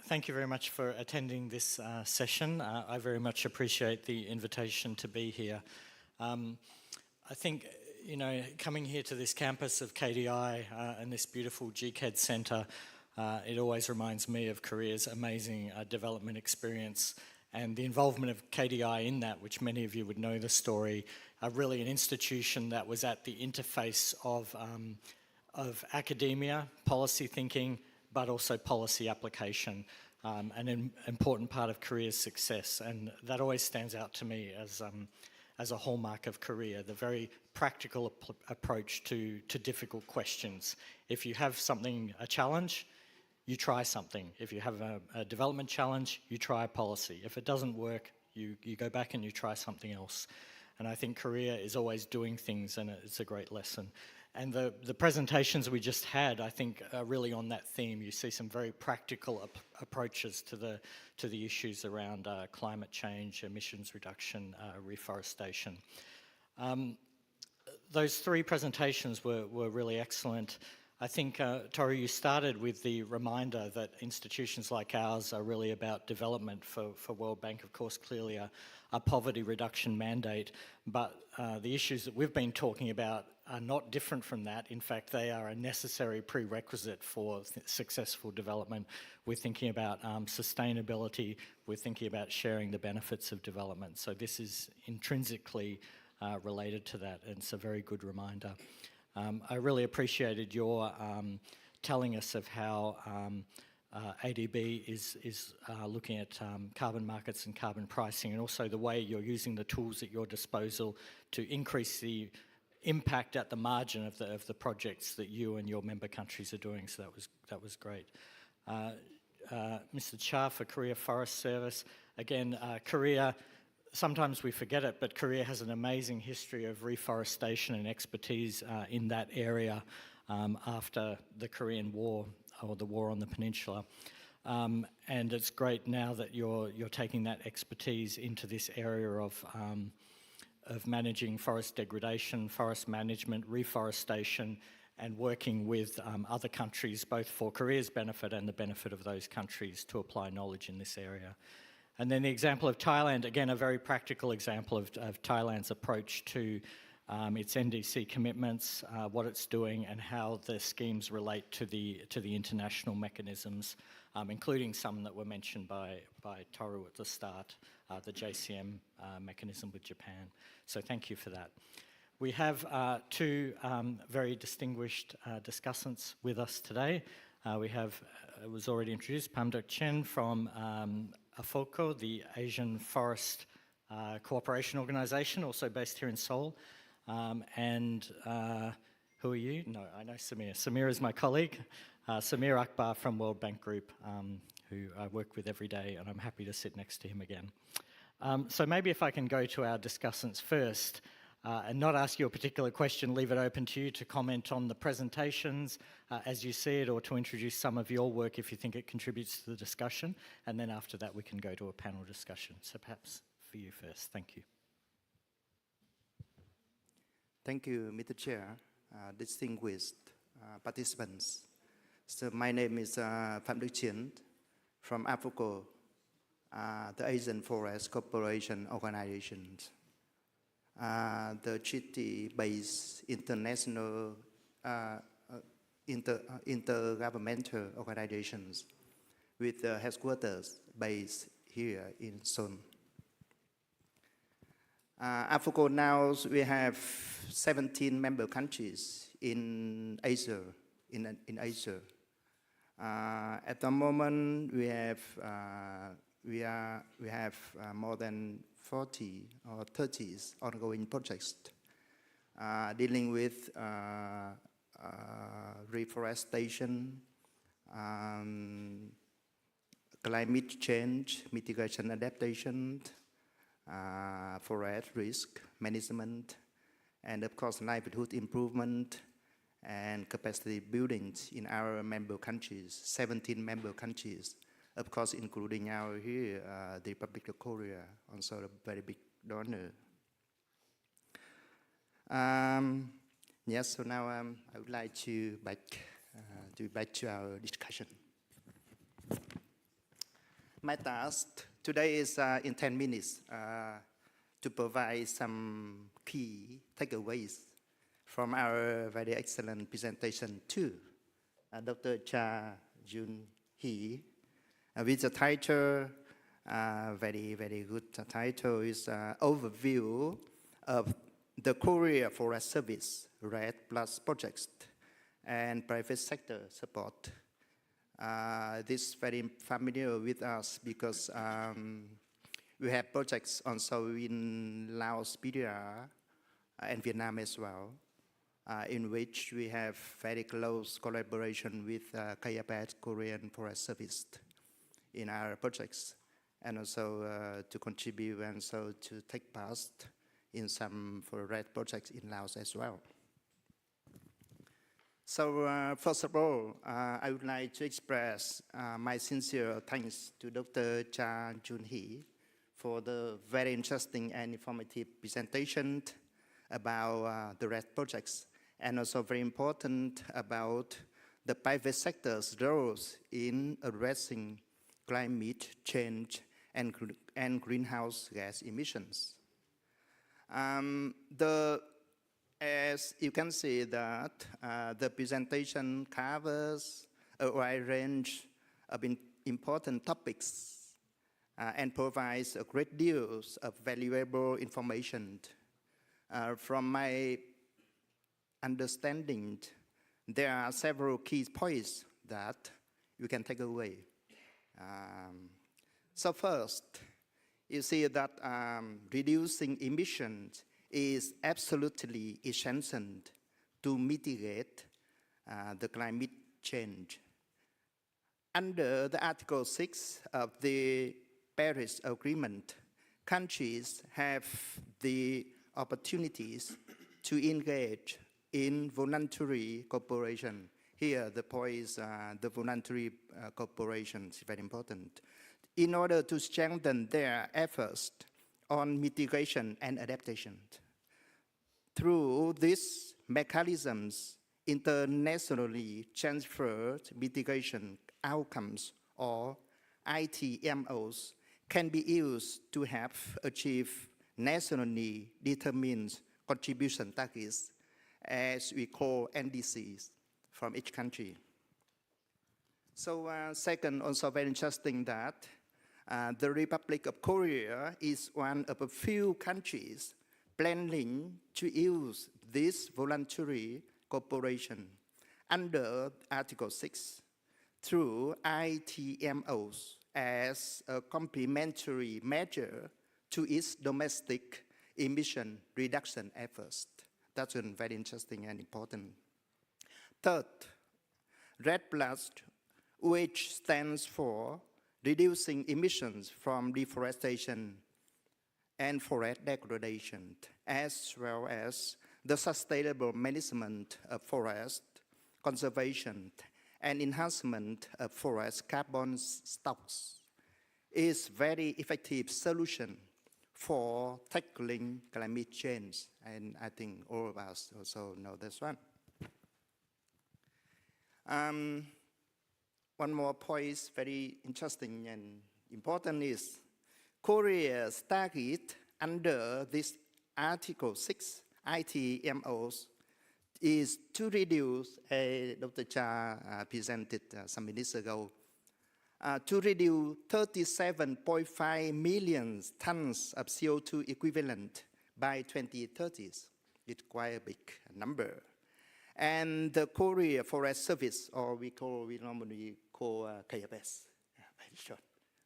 Thank you very much for attending this session. I very much appreciate the invitation to be here. I think, coming here to this campus of KDI and this beautiful GCAD Centre, it always reminds me of Korea's amazing development experience and the involvement of KDI in that, which many of you would know the story, really an institution that was at the interface of academia, policy thinking, but also policy application, an important part of Korea's success. And that always stands out to me as a hallmark of Korea, the very practical approach to difficult questions. If you have a challenge, you try something. If you have a development challenge, you try a policy. If it doesn't work, you go back and you try something else. And I think Korea is always doing things, and it's a great lesson. And the presentations we just had, I think, are really on that theme. You see some very practical approaches to the issues around climate change, emissions reduction, reforestation. Those three presentations were really excellent. I think, Toru, you started with the reminder that institutions like ours are really about development for World Bank, of course, clearly a poverty reduction mandate. But the issues that we've been talking about are not different from that. In fact, they are a necessary prerequisite for successful development. We're thinking about sustainability. We're thinking about sharing the benefits of development. So this is intrinsically related to that, and it's a very good reminder. I really appreciated your telling us of how ADB is looking at carbon markets and carbon pricing, and also the way you're using the tools at your disposal to increase the impact at the margin of the projects that you and your member countries are doing. So that was great. Mr. Cha for Korea Forest Service. Again, Korea, sometimes we forget it, but Korea has an amazing history of reforestation and expertise in that area after the Korean War, or the war on the peninsula. And it's great now that you're taking that expertise into this area of managing forest degradation, forest management, reforestation, and working with other countries, both for Korea's benefit and the benefit of those countries, to apply knowledge in this area. And then the example of Thailand, again, a very practical example of Thailand's approach to its NDC commitments, what it's doing, and how the schemes relate to the international mechanisms, including some that were mentioned by Toru at the start, the JCM mechanism with Japan. So thank you for that. We have two very distinguished discussants with us today. We have, it was already introduced, Pamdok Chen from AFOCO, the Asian Forest Cooperation Organization, also based here in Seoul. And who are you? No, I know Samir. Samir is my colleague. Samir Akbar from World Bank Group, who I work with every day, and I'm happy to sit next to him again. So maybe if I can go to our discussants first, and not ask you a particular question, leave it open to you to comment on the presentations as you see it, or to introduce some of your work if you think it contributes to the discussion. And then after that, we can go to a panel discussion. So perhaps for you first. Thank you. Thank you, Mr. Chair, distinguished participants. So my name is Pamdok Chen from AFOCO, the Asian Forest Cooperation Organization. The treaty-based international intergovernmental organizations with the headquarters based here in Seoul. AFOCO now, we have 17 member countries in Asia. In Asia, at the moment we have more than 40 or 30 ongoing projects dealing with reforestation, climate change, mitigation adaptation, forest risk management, and of course livelihood improvement and capacity building in our member countries, 17 member countries, of course including our here, the Republic of Korea, also a very big donor. Yes, so now I would like to back to our discussion. My task today is in 10 minutes to provide some key takeaways from our very excellent presentation too. Dr. Cha Jun Hee, with the title, very good title, is Overview of the Korea Forest Service RED Plus projects and private sector support. This is very familiar with us because we have projects also in Laos, PDR, and Vietnam as well, in which we have very close collaboration with KFS, Korean Forest Service, in our projects, and also to contribute and so to take part in some RED projects in Laos as well. So first of all, I would like to express my sincere thanks to Dr. Cha Jun Hee for the very interesting and informative presentation about the RED projects, and also very important about the private sector's roles in addressing climate change and greenhouse gas emissions. As you can see that the presentation covers a wide range of important topics and provides a great deal of valuable information. From my understanding, there are several key points that you can take away. So first, you see that reducing emissions is absolutely essential to mitigate the climate change. Under the Article 6 of the Paris Agreement, countries have the opportunities to engage in voluntary cooperation. Here, the point is the voluntary cooperation is very important, in order to strengthen their efforts on mitigation and adaptation. Through these mechanisms, internationally transferred mitigation outcomes, or ITMOs, can be used to help achieve nationally determined contribution targets, as we call NDCs, from each country. So second, also very interesting that the Republic of Korea is one of a few countries planning to use this voluntary cooperation under Article 6 through ITMOs as a complementary measure to its domestic emission reduction efforts. That's very interesting and important. Third, RED Plus, which stands for reducing emissions from deforestation and forest degradation, as well as the sustainable management of forest conservation and enhancement of forest carbon stocks, is very effective solution for tackling climate change. And I think all of us also know this one. One more point is very interesting and important is Korea's target under this Article 6 ITMOs is to reduce, Dr. Cha presented some minutes ago, to reduce 37.5 million tons of CO2 equivalent by 2030. It's quite a big number. And the Korea Forest Service, or we normally call KFS, very short,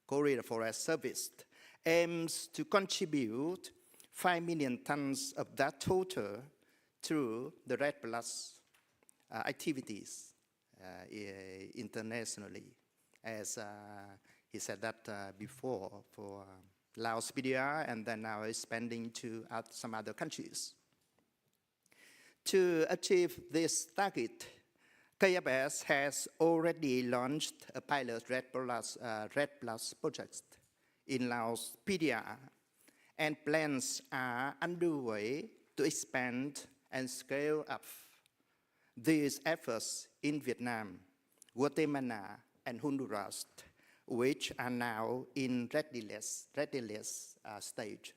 Korea Forest Service, aims to contribute 5 million tons of that total through the RED Plus activities internationally, as he said that before, for Laos PDR, and then now expanding to some other countries. To achieve this target, KFS has already launched a pilot RED Plus project in Laos PDR, and plans are underway to expand and scale up these efforts in Vietnam, Guatemala, and Honduras, which are now in readiness stage,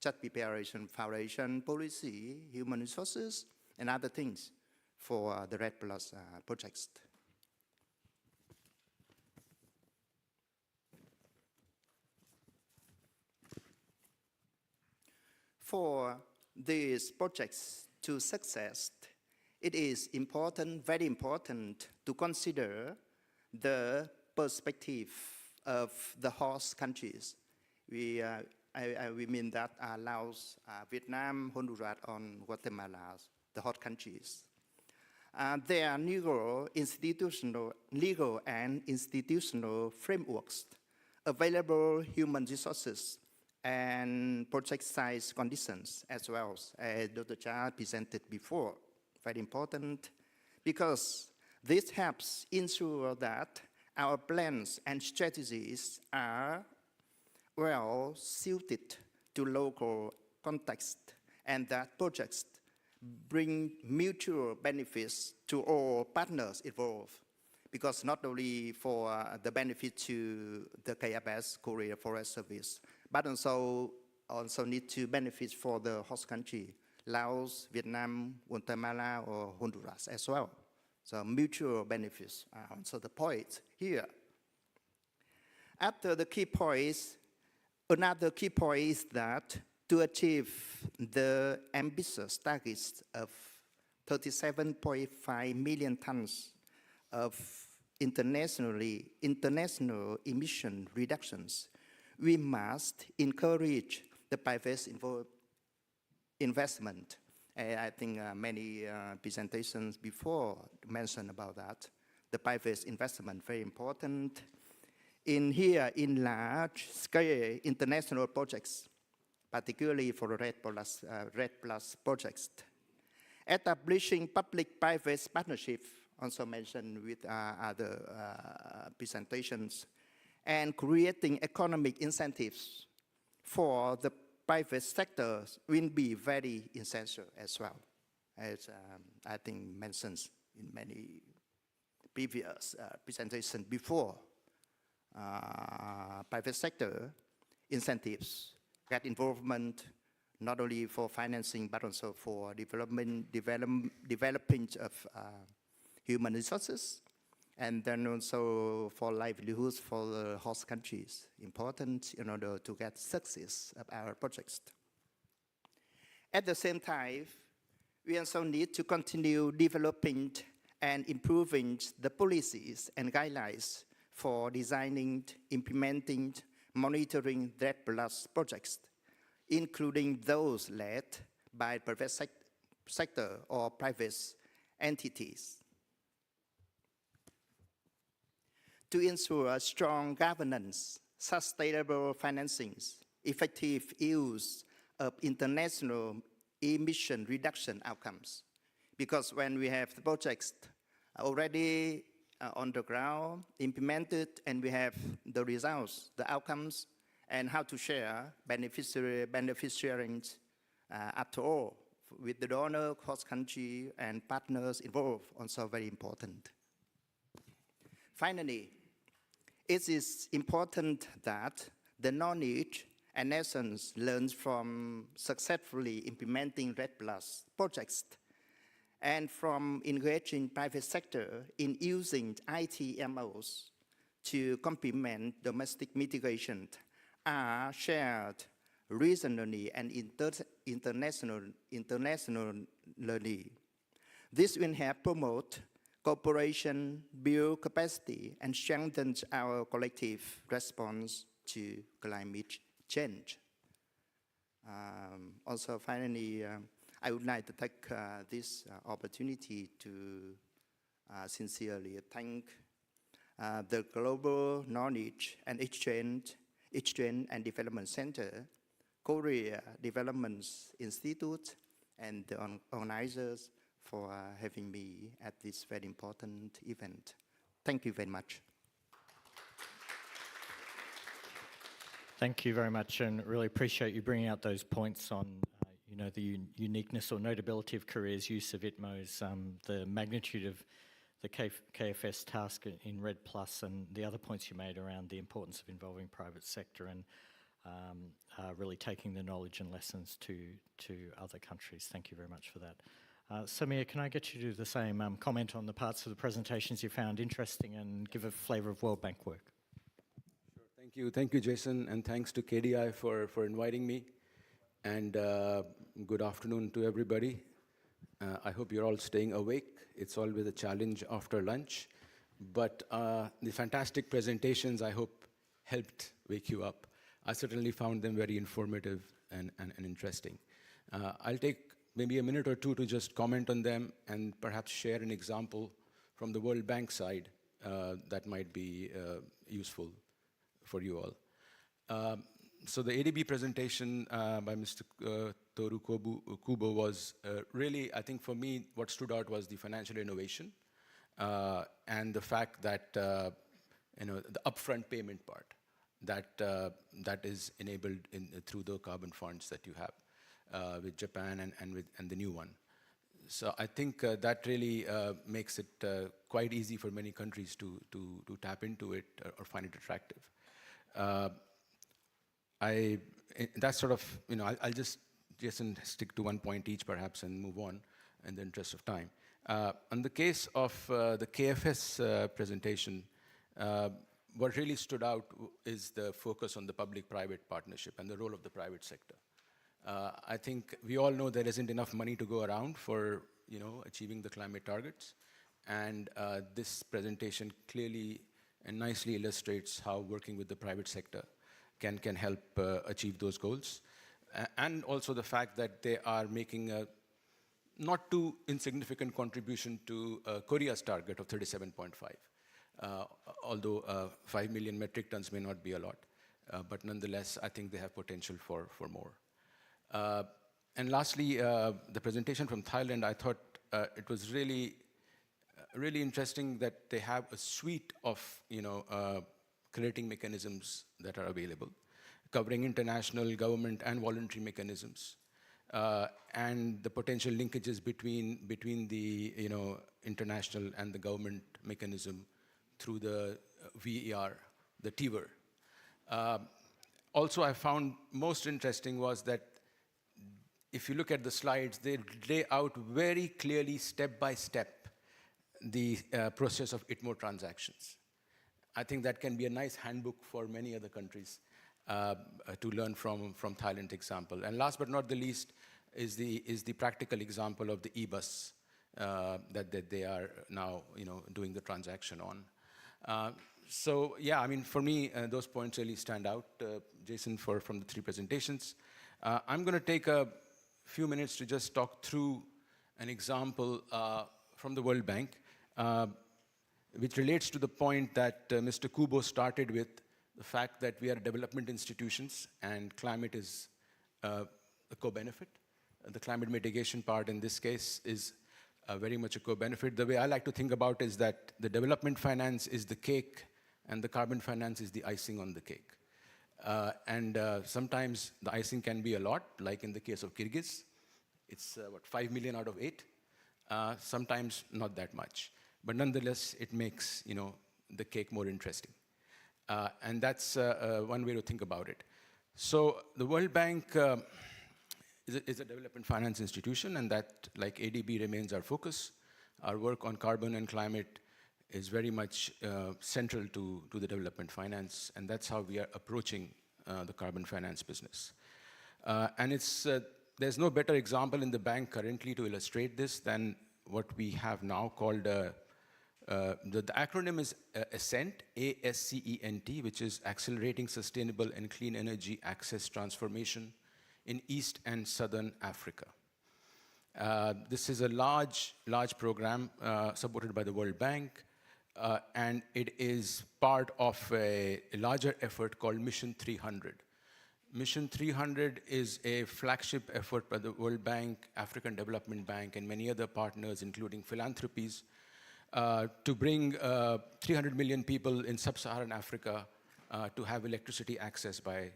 just preparation, foundation, policy, human resources, and other things for the RED Plus projects. For these projects to success, it is important, very important, to consider the perspective of the host countries. We mean that Laos, Vietnam, Honduras, and Guatemala, the host countries. Their legal and institutional frameworks, available human resources, and project size conditions, as well as Dr. Cha presented before. Very important, because this helps ensure that our plans and strategies are well suited to local context, and that projects bring mutual benefits to all partners involved, because not only for the benefit to the KFS, Korea Forest Service, but also need to benefit for the host country, Laos, Vietnam, Guatemala, or Honduras as well. So mutual benefits are also the point here. After the key points, another key point is that to achieve the ambitious targets of 37.5 million tons of international emission reductions, we must encourage the private investment. I think many presentations before mentioned about that. The private investment, very important. In large-scale international projects, particularly for the RED Plus projects. Establishing public-private partnership, also mentioned with other presentations, and creating economic incentives for the private sector will be very essential as well, as I think mentioned in many previous presentations before. Private sector incentives get involvement not only for financing but also for developing of human resources, and then also for livelihoods for the host countries, important in order to get success of our projects. At the same time, we also need to continue developing and improving the policies and guidelines for designing, implementing, monitoring RED Plus projects, including those led by private sector or private entities. To ensure strong governance, sustainable financings, effective use of international emission reduction outcomes. Because when we have the projects already on the ground, implemented, and we have the results, the outcomes, and how to share beneficiaries after all with the donor, host country, and partners involved, also very important. Finally, it is important that the knowledge and lessons learned from successfully implementing RED Plus projects and from engaging private sector in using ITMOs to complement domestic mitigation are shared regionally and internationally. This will help promote cooperation, build capacity, and strengthen our collective response to climate change. Also, finally, I would like to take this opportunity to sincerely thank the global knowledge and exchange Exchange and Development Center, Korea Development Institute, and the organizers for having me at this very important event. Thank you very much. Thank you very much, and really appreciate you bringing out those points on, the uniqueness or notability of Korea's use of ITMOs, the magnitude of the KFS task in RED+, and the other points you made around the importance of involving private sector and really taking the knowledge and lessons to other countries. Thank you very much for that. Samir, can I get you to do the same, comment on the parts of the presentations you found interesting and give a flavor of World Bank work? Thank you, Jason, and thanks to KDI for inviting me. And good afternoon to everybody. I hope you're all staying awake. It's always a challenge after lunch, but the fantastic presentations, I hope, helped wake you up. I certainly found them very informative and interesting. I'll take maybe a minute or two to just comment on them and perhaps share an example from the World Bank side that might be useful for you all. So the ADB presentation by Mr. Toru Kubo was really, I think for me, what stood out was the financial innovation and the fact that the upfront payment part that is enabled through the carbon funds that you have with Japan and the new one. So I think that really makes it quite easy for many countries to tap into it or find it attractive. That's sort of, I'll just stick to one point each perhaps and move on in the interest of time. On the case of the KFS presentation, what really stood out is the focus on the public-private partnership and the role of the private sector. I think we all know there isn't enough money to go around for achieving the climate targets, and this presentation clearly and nicely illustrates how working with the private sector can help achieve those goals. And also the fact that they are making a not too insignificant contribution to Korea's target of 37.5. Although 5 million metric tons may not be a lot, but nonetheless, I think they have potential for more. And lastly, the presentation from Thailand, I thought it was really interesting that they have a suite of crediting mechanisms that are available, covering international, government, and voluntary mechanisms, and the potential linkages between the international and the government mechanism through the VER, the TVER. Also, I found most interesting was that if you look at the slides, they lay out very clearly, step by step, the process of ITMO transactions. I think that can be a nice handbook for many other countries to learn from Thailand's example. And last but not the least is the practical example of the e-bus that they are now doing the transaction on. So yeah, I mean, for me, those points really stand out, Jason, from the three presentations. I'm going to take a few minutes to just talk through an example from the World Bank, which relates to the point that Mr. Kubo started with, the fact that we are development institutions and climate is a co-benefit. The climate mitigation part in this case is very much a co-benefit. The way I like to think about it is that the development finance is the cake and the carbon finance is the icing on the cake. And sometimes the icing can be a lot, like in the case of Kyrgyz. It's 5 million out of 8. Sometimes not that much. But nonetheless, it makes the cake more interesting. And that's one way to think about it. So the World Bank is a development finance institution, and that, like ADB, remains our focus. Our work on carbon and climate is very much central to the development finance, and that's how we are approaching the carbon finance business. And there's no better example in the bank currently to illustrate this than what we have now called, the acronym is ASCENT, A-S-C-E-N-T, which is Accelerating Sustainable and Clean Energy Access Transformation in East and Southern Africa. This is a large program supported by the World Bank. and it is part of a larger effort called Mission 300. Mission 300 is a flagship effort by the World Bank, African Development Bank, and many other partners, including philanthropies, to bring 300 million people in sub-Saharan Africa to have electricity access by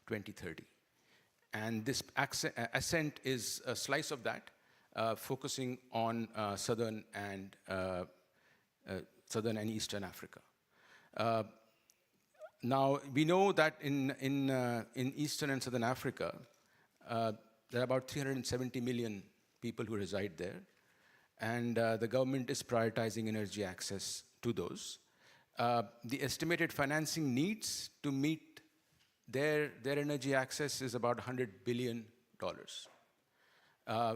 2030. And this ascent is a slice of that, focusing on southern and Eastern Africa. Now, we know that in Eastern and Southern Africa, there are about 370 million people who reside there, and the government is prioritizing energy access to those. The estimated financing needs to meet their energy access is about $100 billion,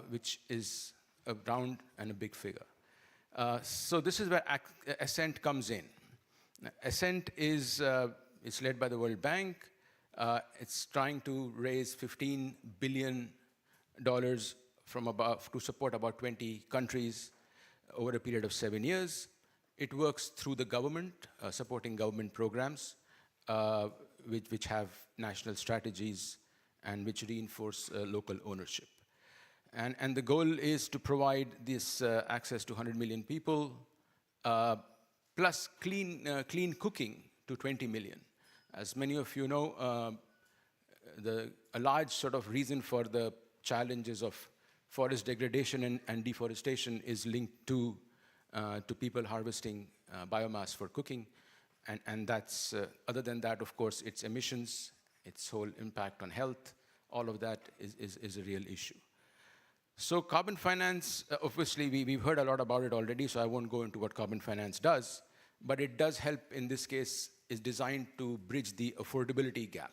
which is a round and a big figure. So this is where Ascent comes in. Ascent is led by the World Bank. It's trying to raise $15 billion to support about 20 countries over a period of 7 years. It works through the government, supporting government programs, which have national strategies and which reinforce local ownership. And the goal is to provide this access to 100 million people, plus clean cooking to 20 million. As many of you know, a large sort of reason for the challenges of forest degradation and deforestation is linked to people harvesting biomass for cooking. And that's, other than that, of course, its emissions, its whole impact on health, all of that is a real issue. So carbon finance, obviously, we've heard a lot about it already, so I won't go into what carbon finance does, but it does help, in this case, is designed to bridge the affordability gap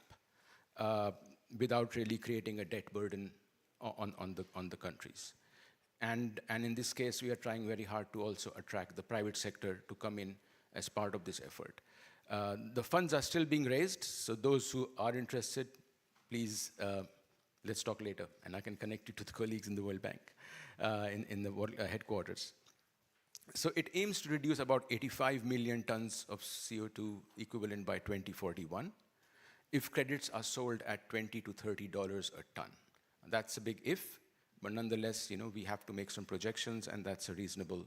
without really creating a debt burden on the countries. And in this case, we are trying very hard to also attract the private sector to come in as part of this effort. The funds are still being raised, so those who are interested, please, let's talk later, and I can connect you to the colleagues in the World Bank, in the world, headquarters. So it aims to reduce about 85 million tons of CO2 equivalent by 2041 if credits are sold at $20 to $30 a ton. That's a big if, but nonetheless, we have to make some projections, and that's a reasonable.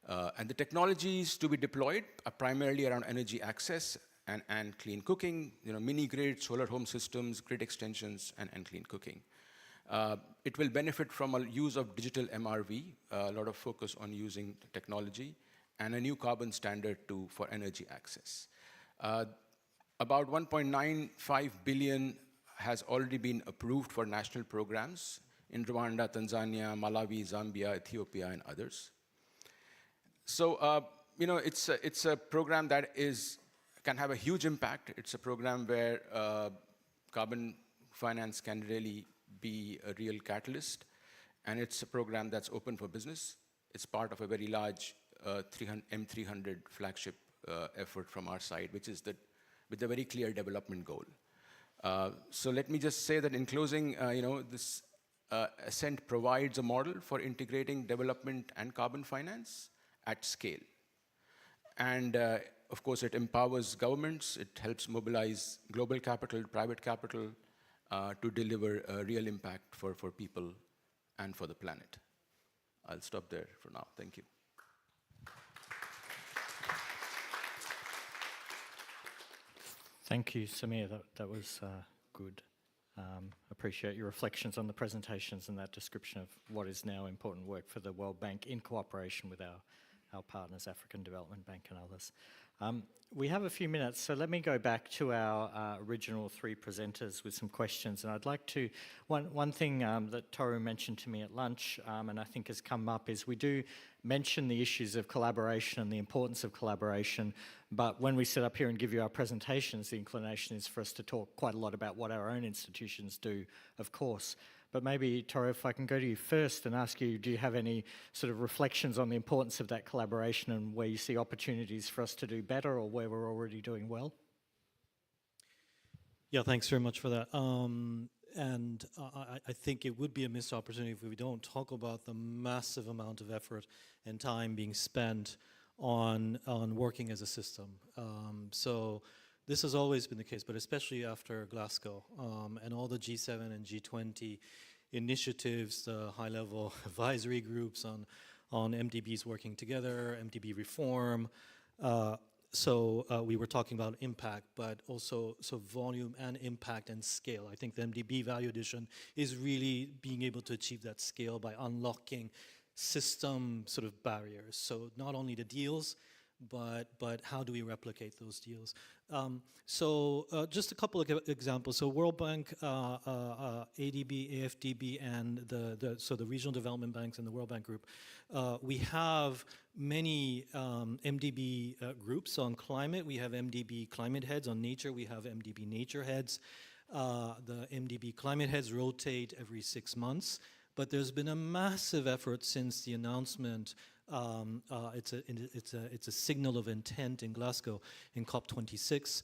And the technologies to be deployed are primarily around energy access and clean cooking, mini-grid, solar home systems, grid extensions, and clean cooking. It will benefit from a use of digital MRV, a lot of focus on using technology, and a new carbon standard for energy access. About 1.95 billion has already been approved for national programs in Rwanda, Tanzania, Malawi, Zambia, Ethiopia, and others. So, it's a program that can have a huge impact. It's a program where carbon finance can really be a real catalyst, and it's a program that's open for business. It's part of a very large M300 flagship effort from our side, which is with a very clear development goal. So let me just say that in closing, this Ascent provides a model for integrating development and carbon finance at scale. And of course, it empowers governments, it helps mobilize global capital, private capital, to deliver a real impact for people and for the planet. I'll stop there for now. Thank you. Thank you, Samir. That was good. Appreciate your reflections on the presentations and that description of what is now important work for the World Bank in cooperation with our partners, African Development Bank and others. We have a few minutes, so let me go back to our original three presenters with some questions. And I'd like to, one thing that Toru mentioned to me at lunch, and I think has come up, is we do mention the issues of collaboration and the importance of collaboration, but when we sit up here and give you our presentations, the inclination is for us to talk quite a lot about what our own institutions do, of course. But maybe, Toru, if I can go to you first and ask you, do you have any sort of reflections on the importance of that collaboration and where you see opportunities for us to do better or where we're already doing well? Yeah, thanks very much for that. And I think it would be a missed opportunity if we don't talk about the massive amount of effort and time being spent on working as a system. So this has always been the case, but especially after Glasgow and all the G7 and G20 initiatives, the high-level advisory groups on MDBs working together, MDB reform. So we were talking about impact, but also volume and impact and scale. I think the MDB value addition is really being able to achieve that scale by unlocking system sort of barriers. So not only the deals, but how do we replicate those deals? Just a couple of examples. So World Bank, ADB, AFDB, and the regional development banks and the World Bank Group, we have many MDB groups on climate. We have MDB climate heads. On nature, we have MDB nature heads. The MDB climate heads rotate every 6 months. But there's been a massive effort since the announcement. It's a signal of intent in Glasgow in COP26,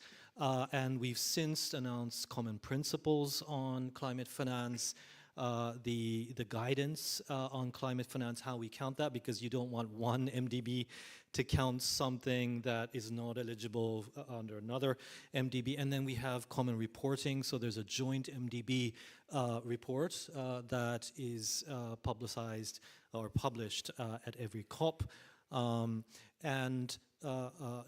and we've since announced common principles on climate finance, the guidance on climate finance, how we count that, because you don't want one MDB to count something that is not eligible under another MDB. And then we have common reporting. So there's a joint MDB report that is publicized or published at every COP.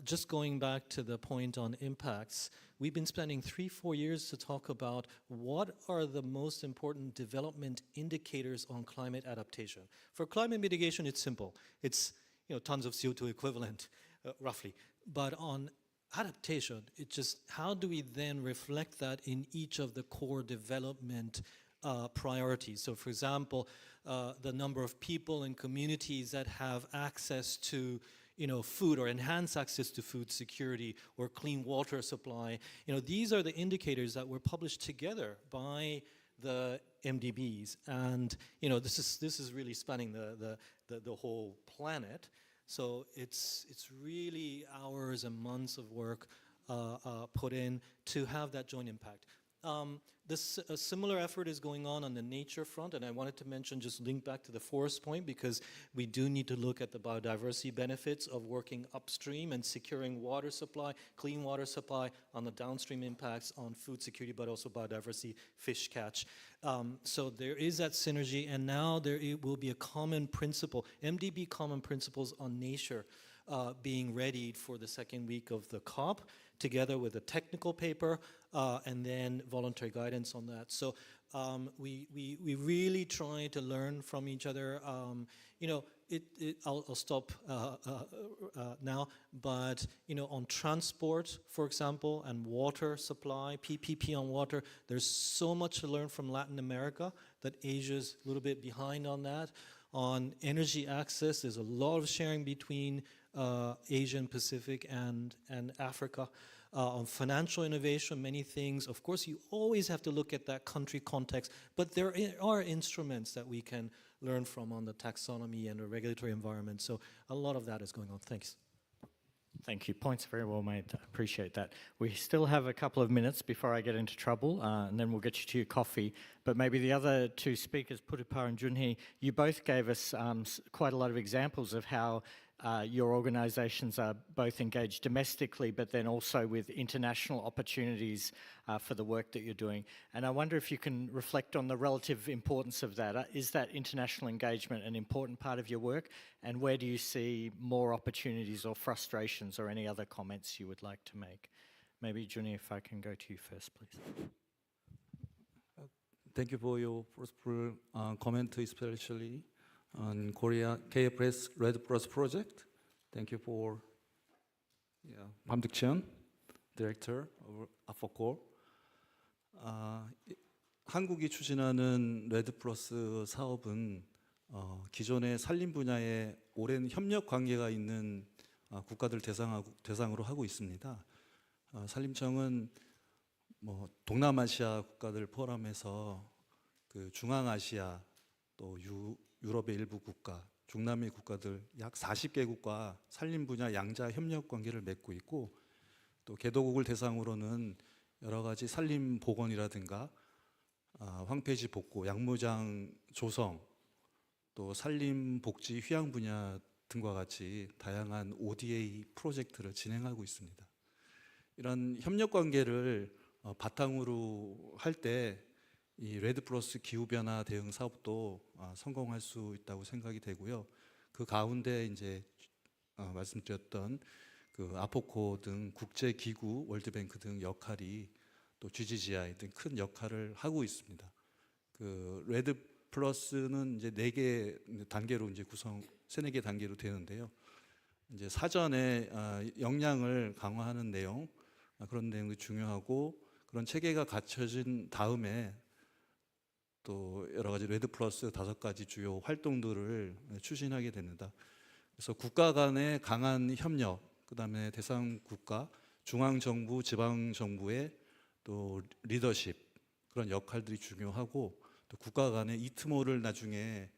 Just going back to the point on impacts, we've been spending 3-4 years to talk about what are the most important development indicators on climate adaptation. For climate mitigation, it's simple. It's tons of CO2 equivalent, roughly. But on adaptation, it's just how do we then reflect that in each of the core development priorities? So, for example, the number of people and communities that have access to food or enhanced access to food security or clean water supply. These are the indicators that were published together by the MDBs, and this is really spanning the whole planet. So it's really hours and months of work put in to have that joint impact. A similar effort is going on the nature front, and I wanted to mention, just link back to the forest point, because we do need to look at the biodiversity benefits of working upstream and securing water supply, clean water supply, on the downstream impacts on food security, but also biodiversity, fish catch. So there is that synergy, and now there will be a common principle, MDB common principles on nature, being readied for the second week of the COP, together with a technical paper and then voluntary guidance on that. So we really try to learn from each other. I'll stop now, but on transport, for example, and water supply, PPP on water, there's so much to learn from Latin America that Asia's a little bit behind on that. On energy access, there's a lot of sharing between Asia and Pacific and Africa. On financial innovation, many things. Of course, you always have to look at that country context, but there are instruments that we can learn from on the taxonomy and the regulatory environment. So a lot of that is going on. Thanks. Thank you. Points very well made. I appreciate that. We still have a couple of minutes before I get into trouble, and then we'll get you to your coffee. But maybe the other two speakers, Putupar and Junhee, you both gave us quite a lot of examples of how your organisations are both engaged domestically, but then also with international opportunities for the work that you're doing. And I wonder if you can reflect on the relative importance of that. Is that international engagement an important part of your work? And where do you see more opportunities or frustrations, or any other comments you would like to make? Maybe, Junhee, if I can go to you first, please. Thank you for your first comment, especially on Korea KFS Red Plus project. Thank you for Pamdik-cheon, Director of AFOCOR. 한국이 추진하는 레드 플러스 사업은 기존의 산림 분야에 오랜 협력 관계가 있는 국가들 대상으로 하고 있습니다. 산림청은 동남아시아 국가들 포함해서 그 중앙아시아 또 유럽의 일부 국가, 중남미 국가들 약 40개국과 산림 분야 양자 협력 관계를 맺고 있고, 또 개도국을 대상으로는 여러 가지 산림 복원이라든가 황폐지 복구, 양무장 조성, 또 산림 복지 휴양 분야 등과 같이 다양한 ODA 프로젝트를 진행하고 있습니다. 이런 협력 관계를 바탕으로 할 때 이 레드 플러스 기후변화 대응 사업도 성공할 수 있다고 생각이 되고요. 그 가운데 이제 말씀드렸던 그 아포코 등 국제기구, 월드뱅크 등 역할이 또 GGGI 등 큰 역할을 하고 있습니다. 그 레드 플러스는 이제 4개 단계로 이제 세네 개 단계로 되는데요. 이제 사전에 역량을 강화하는 내용, 그런 내용도 중요하고 그런 체계가 갖춰진 다음에 또 여러 가지 레드 플러스 5가지 주요 활동들을 추진하게 됩니다. 그래서 국가 간의 강한 협력, 그다음에 대상 국가, 중앙 정부, 지방 정부의 또 리더십 그런 역할들이 중요하고 또 국가 간의 이트모를 나중에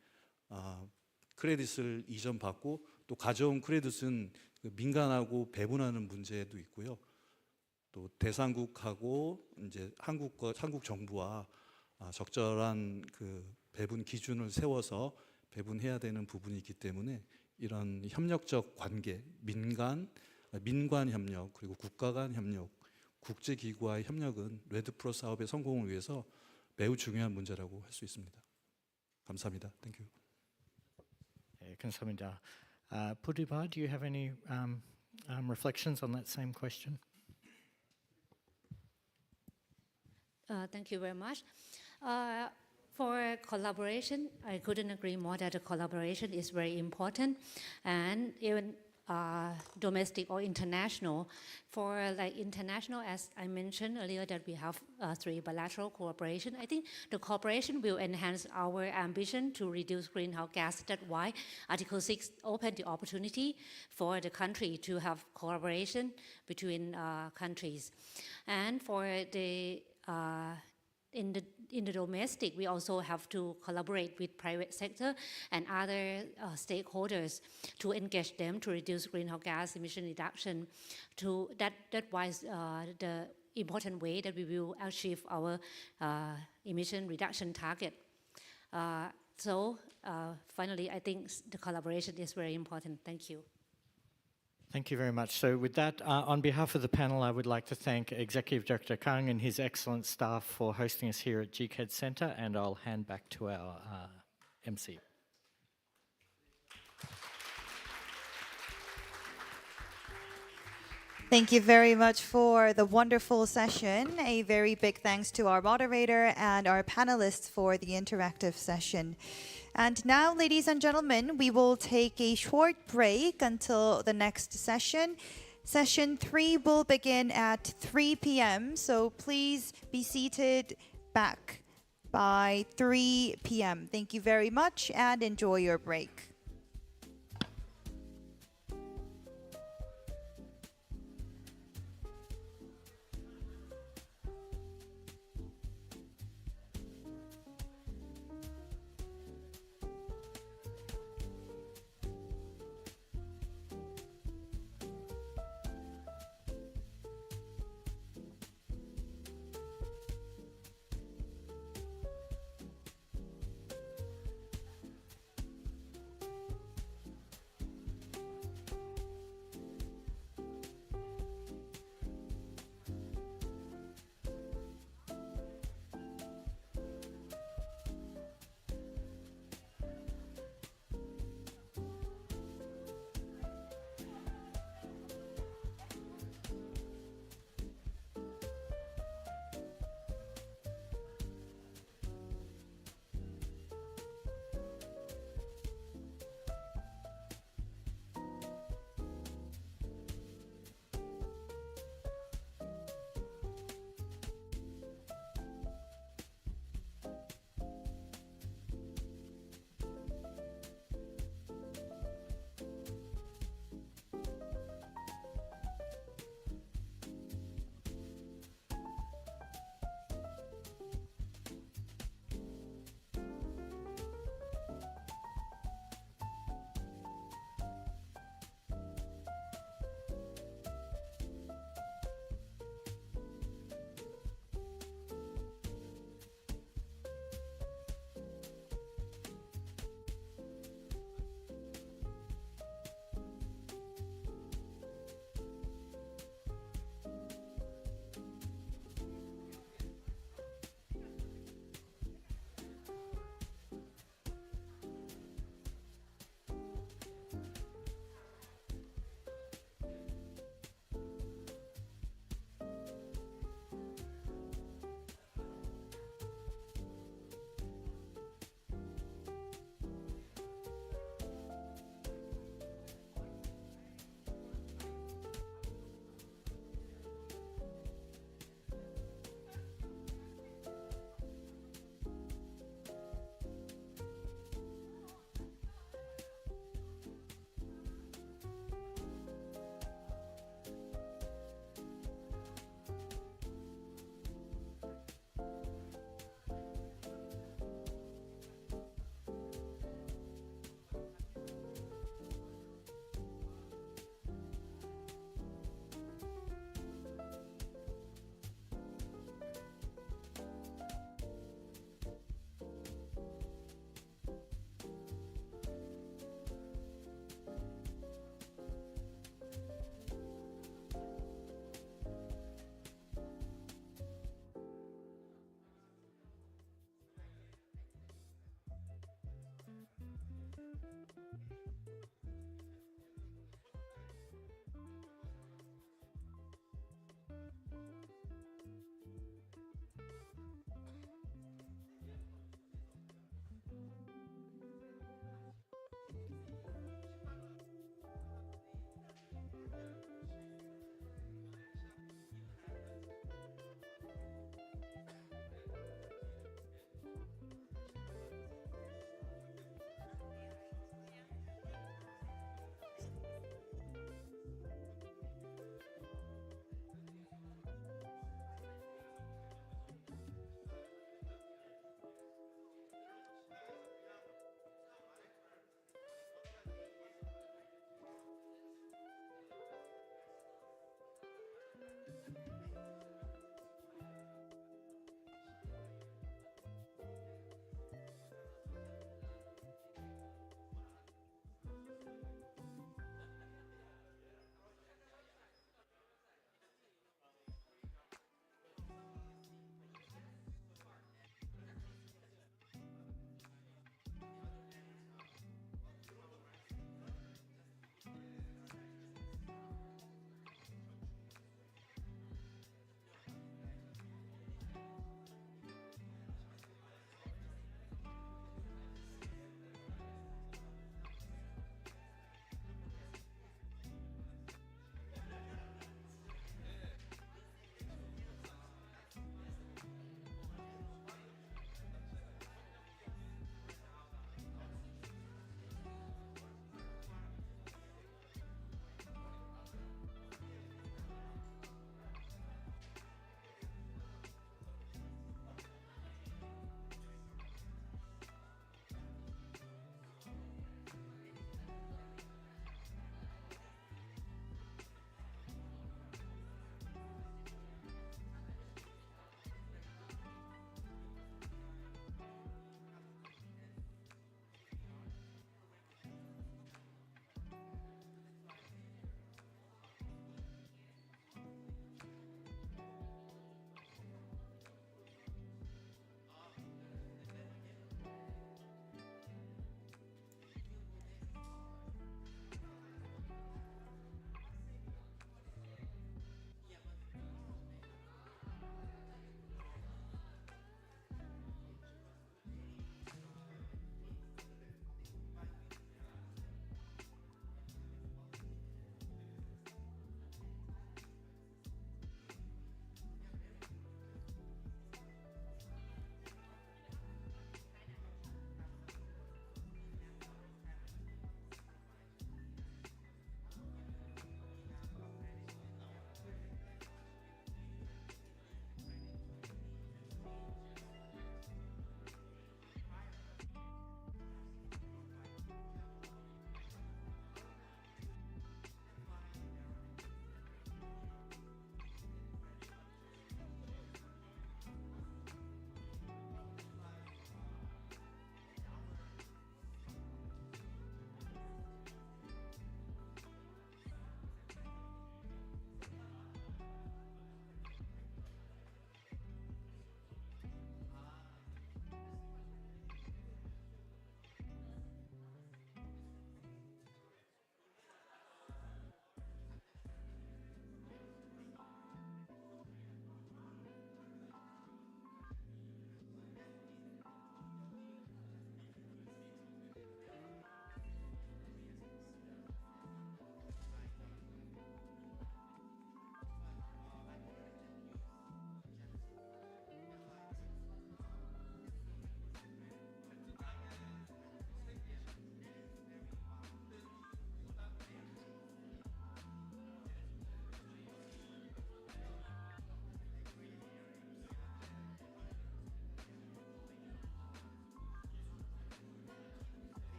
크레딧을 이전받고 또 가져온 크레딧은 민간하고 배분하는 문제도 있고요. 또 대상국하고 이제 한국 정부와 적절한 그 배분 기준을 세워서 배분해야 되는 부분이 있기 때문에 이런 협력적 관계, 민간 협력 그리고 국가 간 협력, 국제기구와의 협력은 레드 플러스 사업의 성공을 위해서 매우 중요한 문제라고 할 수 있습니다. 감사합니다. Thank you. 네, 감사합니다. Pudhiba, do you have any reflections on that same question? Thank you very much. For collaboration, I couldn't agree more that the collaboration is very important, and even domestic or international. For like international, as I mentioned earlier, that we have 3 bilateral cooperation. I think the cooperation will enhance our ambition to reduce greenhouse gas. That's why Article 6 opened the opportunity for the country to have collaboration between countries. And for the in the domestic, we also have to collaborate with private sector and other stakeholders to engage them to reduce greenhouse gas emission reduction. That was the important way that we will achieve our emission reduction target. Finally, I think the collaboration is very important. Thank you. Thank you very much. So with that, on behalf of the panel, I would like to thank Executive Director Kang and his excellent staff for hosting us here at GCAD Centre, and I'll hand back to our MC. Thank you very much for the wonderful session. A very big thanks to our moderator and our panelists for the interactive session. And now, ladies and gentlemen, we will take a short break until the next session. Session 3 will begin at 3 p.m., so please be seated back by 3 p.m. Thank you very much and enjoy your break.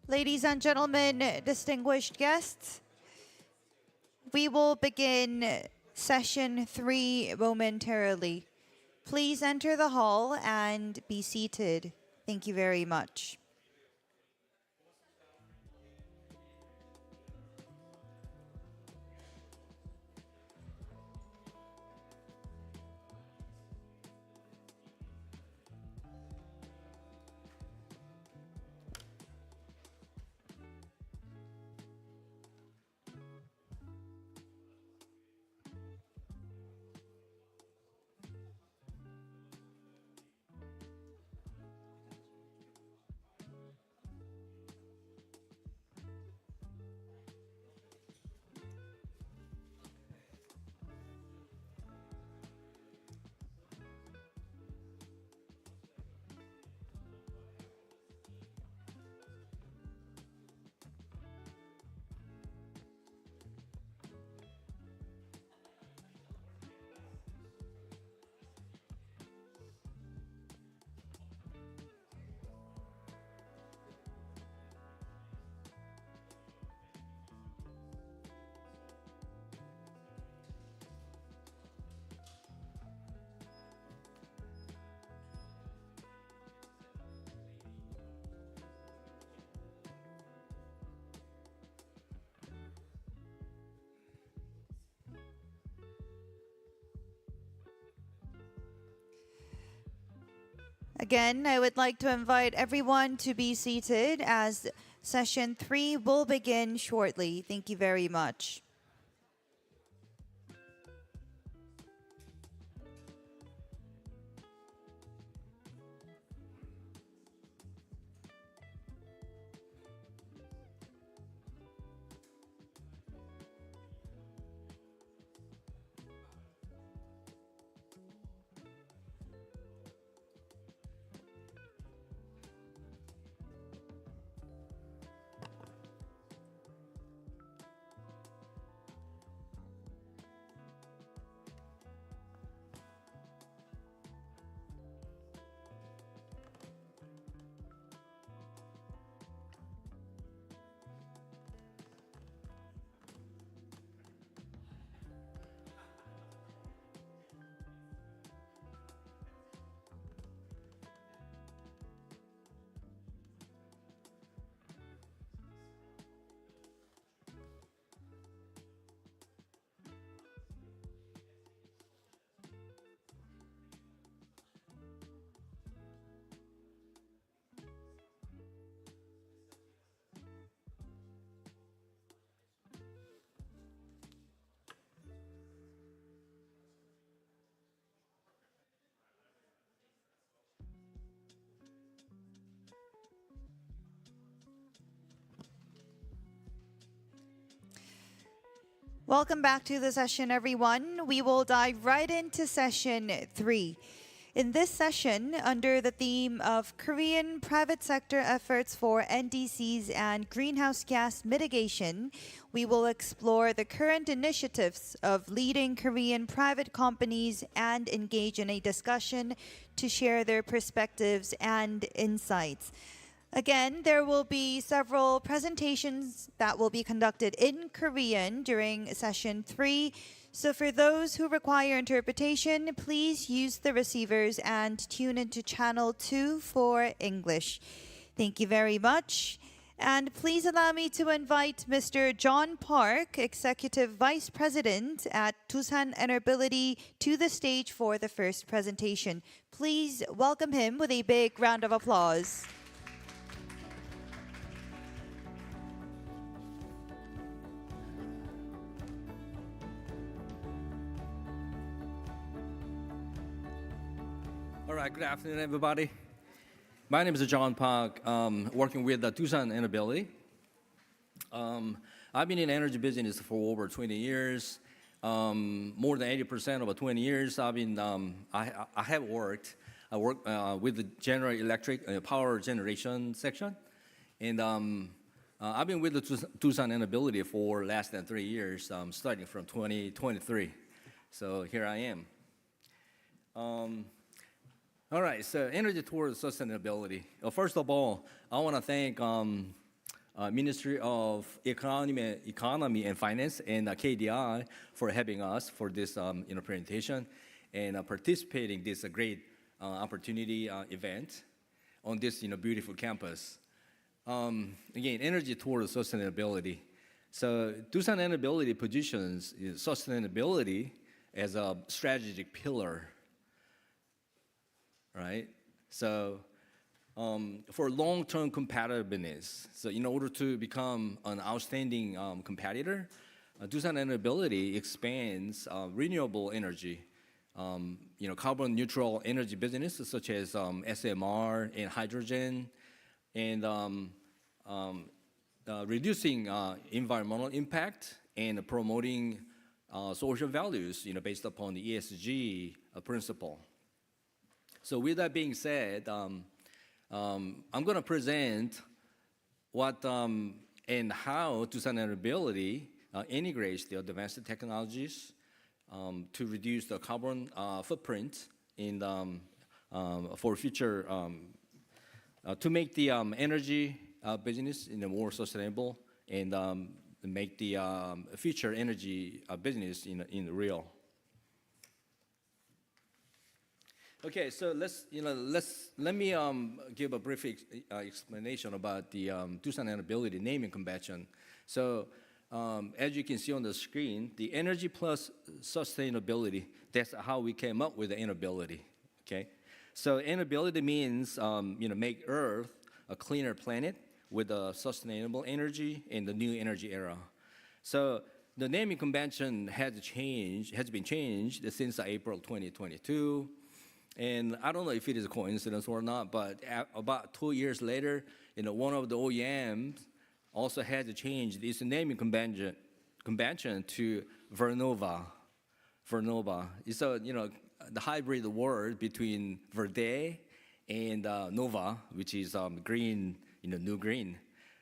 Ladies and gentlemen, distinguished guests, we will begin session 3 momentarily. Please enter the hall and be seated. Thank you very much. Again, I would like to invite everyone to be seated as session 3 will begin shortly. Thank you very much. Welcome back to the session, everyone. We will dive right into session 3. In this session, under the theme of Korean private sector efforts for NDCs and greenhouse gas mitigation, we will explore the current initiatives of leading Korean private companies and engage in a discussion to share their perspectives and insights. Again, there will be several presentations that will be conducted in Korean during session 3. So for those who require interpretation, please use the receivers and tune into channel 2 for English. Thank you very much. And please allow me to invite Mr. John Park, Executive Vice President at Doosan Enerbility, to the stage for the first presentation. Please welcome him with a big round of applause. All right, good afternoon, everybody. My name is John Park, working with Doosan Enerbility. I've been in energy business for over 20 years. More than 80% of 20 years, I have worked. I work with the General Electric power generation section, and I've been with the Doosan Enerbility for less than 3 years, starting from 2023. So here I am. All right, so energy towards sustainability. First of all, I want to thank Ministry of Economy and Finance and KDI for having us for this presentation and participating this great opportunity event on this beautiful campus. Again, energy toward sustainability. So sustainability positions sustainability as a strategic pillar, right? So for long-term competitiveness, so in order to become an outstanding competitor, sustainability expands renewable energy, carbon neutral energy businesses such as SMR and hydrogen, and reducing environmental impact and promoting social values, based upon the ESG principle. So with that being said, I'm going to present what and how sustainability integrates the advanced technologies to reduce the carbon footprint in for future to make the energy business more sustainable and make the future energy business in real. Okay, so let me give a brief explanation about the sustainability naming convention. So as you can see on the screen, the energy plus sustainability, that's how we came up with the inability, okay? So inability means, make Earth a cleaner planet with a sustainable energy in the new energy era. So the naming convention has been changed since April 2022. And I don't know if it is a coincidence or not, but about 2 years later, one of the OEMs also had to change its naming convention to Vernova. Vernova. It's the hybrid word between verde and nova, which is green, new green.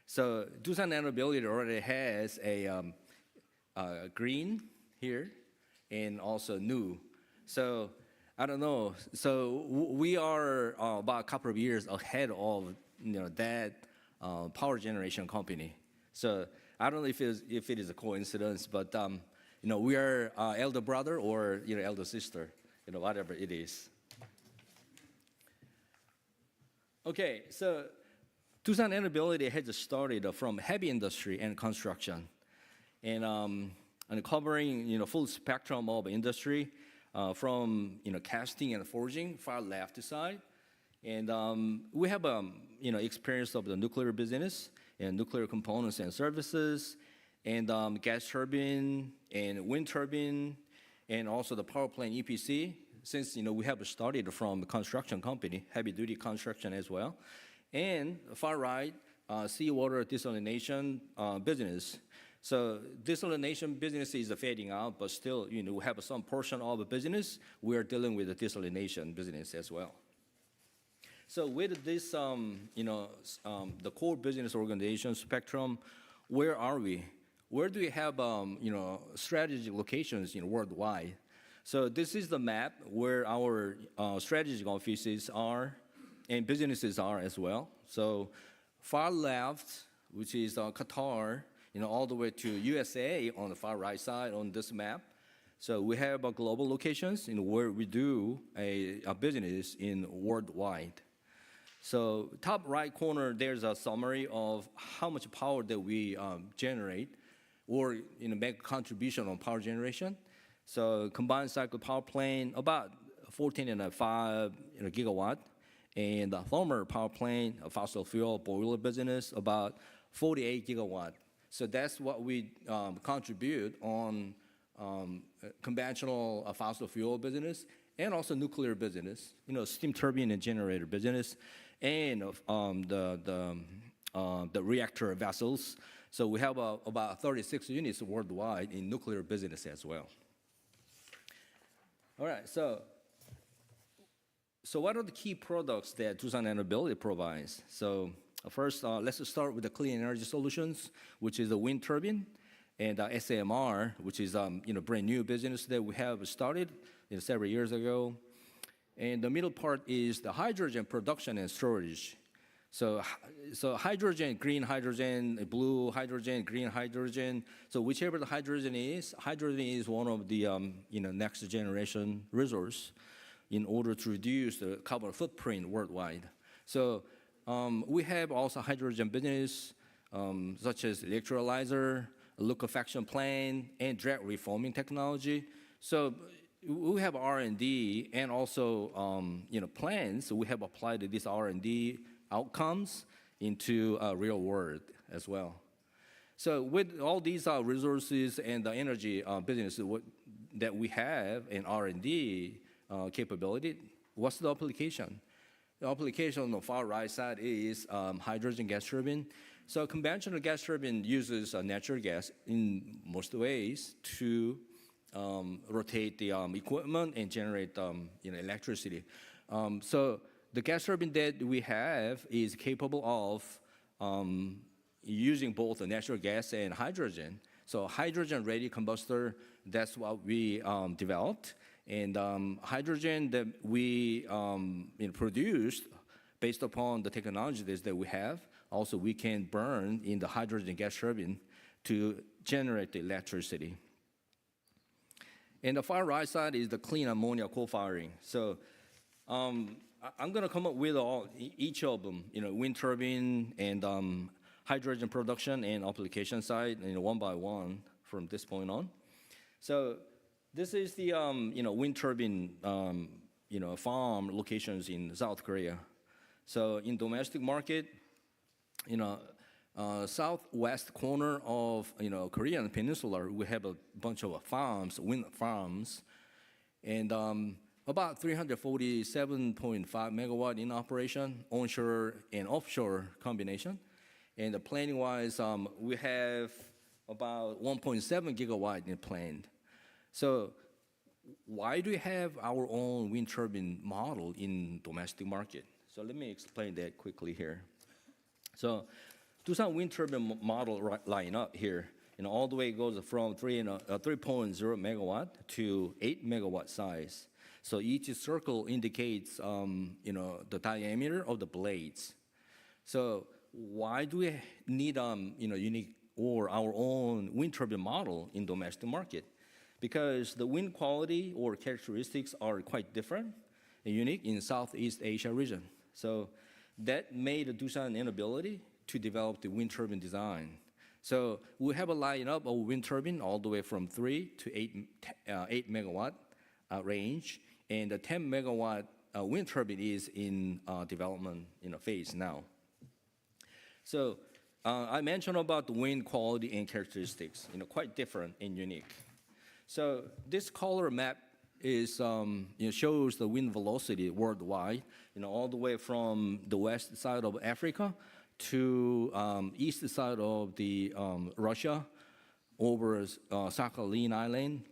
So sustainability already has a green here and also new. So I don't know. So we are about a couple of years ahead of that power generation company. So I don't know if it is a coincidence, but we are elder brother or elder sister, whatever it is. Okay, so sustainability has started from heavy industry and construction, and covering full spectrum of industry. From casting and forging, far left side, and we have experience of the nuclear business and nuclear components and services, and gas turbine and wind turbine, and also the power plant EPC. Since we have started from the construction company, heavy duty construction as well, and far right, seawater desalination business. So desalination business is fading out, but still, we have some portion of the business. We are dealing with the desalination business as well. So with this, the core business organization spectrum, where are we? Where do we have, strategic locations worldwide? So this is the map where our strategic offices are and businesses are as well. So far left, which is Qatar, all the way to USA on the far right side on this map. So we have global locations where we do a business in worldwide. So top right corner, there's a summary of how much power that we generate or make a contribution on power generation. So combined cycle power plant, about 14.5 gigawatt. And the thermal power plant, a fossil fuel boiler business, about 48 gigawatt. So that's what we contribute on conventional fossil fuel business and also nuclear business, steam turbine and generator business, and the reactor vessels. So we have about 36 units worldwide in nuclear business as well. All right, so what are the key products that sustainability provides? So first, let's start with the clean energy solutions, which is the wind turbine, and SMR, which is brand new business that we have started several years ago. And the middle part is the hydrogen production and storage. So hydrogen, green hydrogen, blue hydrogen, green hydrogen. So whichever the hydrogen is one of the next generation resource in order to reduce the carbon footprint worldwide. So we have also hydrogen business, such as electrolyzer, liquefaction plant, and direct reforming technology. So we have R&D and also plans. So we have applied this R&D outcomes into real world as well. So with all these resources and the energy business that we have in R&D capability, what's the application? The application on the far right side is hydrogen gas turbine. So conventional gas turbine uses natural gas in most ways to rotate the equipment and generate electricity. So the gas turbine that we have is capable of using both the natural gas and hydrogen. So hydrogen-ready combustor, that's what we developed. And hydrogen that we produced based upon the technologies that we have, also we can burn in the hydrogen gas turbine to generate the electricity. And the far right side is the clean ammonia co-firing. So I'm going to come up with each of them, wind turbine and hydrogen production and application side, one by one from this point on. So this is the wind turbine farm locations in South Korea. So in domestic market, southwest corner of Korean Peninsula, we have a bunch of farms, wind farms, and about 347.5 megawatt in operation, onshore and offshore combination. And planning-wise, we have about 1.7 gigawatt in planned. So why do we have our own wind turbine model in domestic market? So let me explain that quickly here. So Doosan wind turbine model line up here, all the way goes from 3.0 megawatt to 8 megawatt size. So each circle indicates, the diameter of the blades. So why do we need, unique or our own wind turbine model in domestic market? Because the wind quality or characteristics are quite different and unique in Southeast Asia region. So that made Doosan an ability to develop the wind turbine design. So we have a lineup of wind turbine all the way from 3 to 8 megawatt range. And the 10 megawatt wind turbine is in development phase now. So I mentioned about the wind quality and characteristics, quite different and unique. So this color map is shows the wind velocity worldwide, all the way from the west side of Africa to east side of the Russia over Sakhalin Island.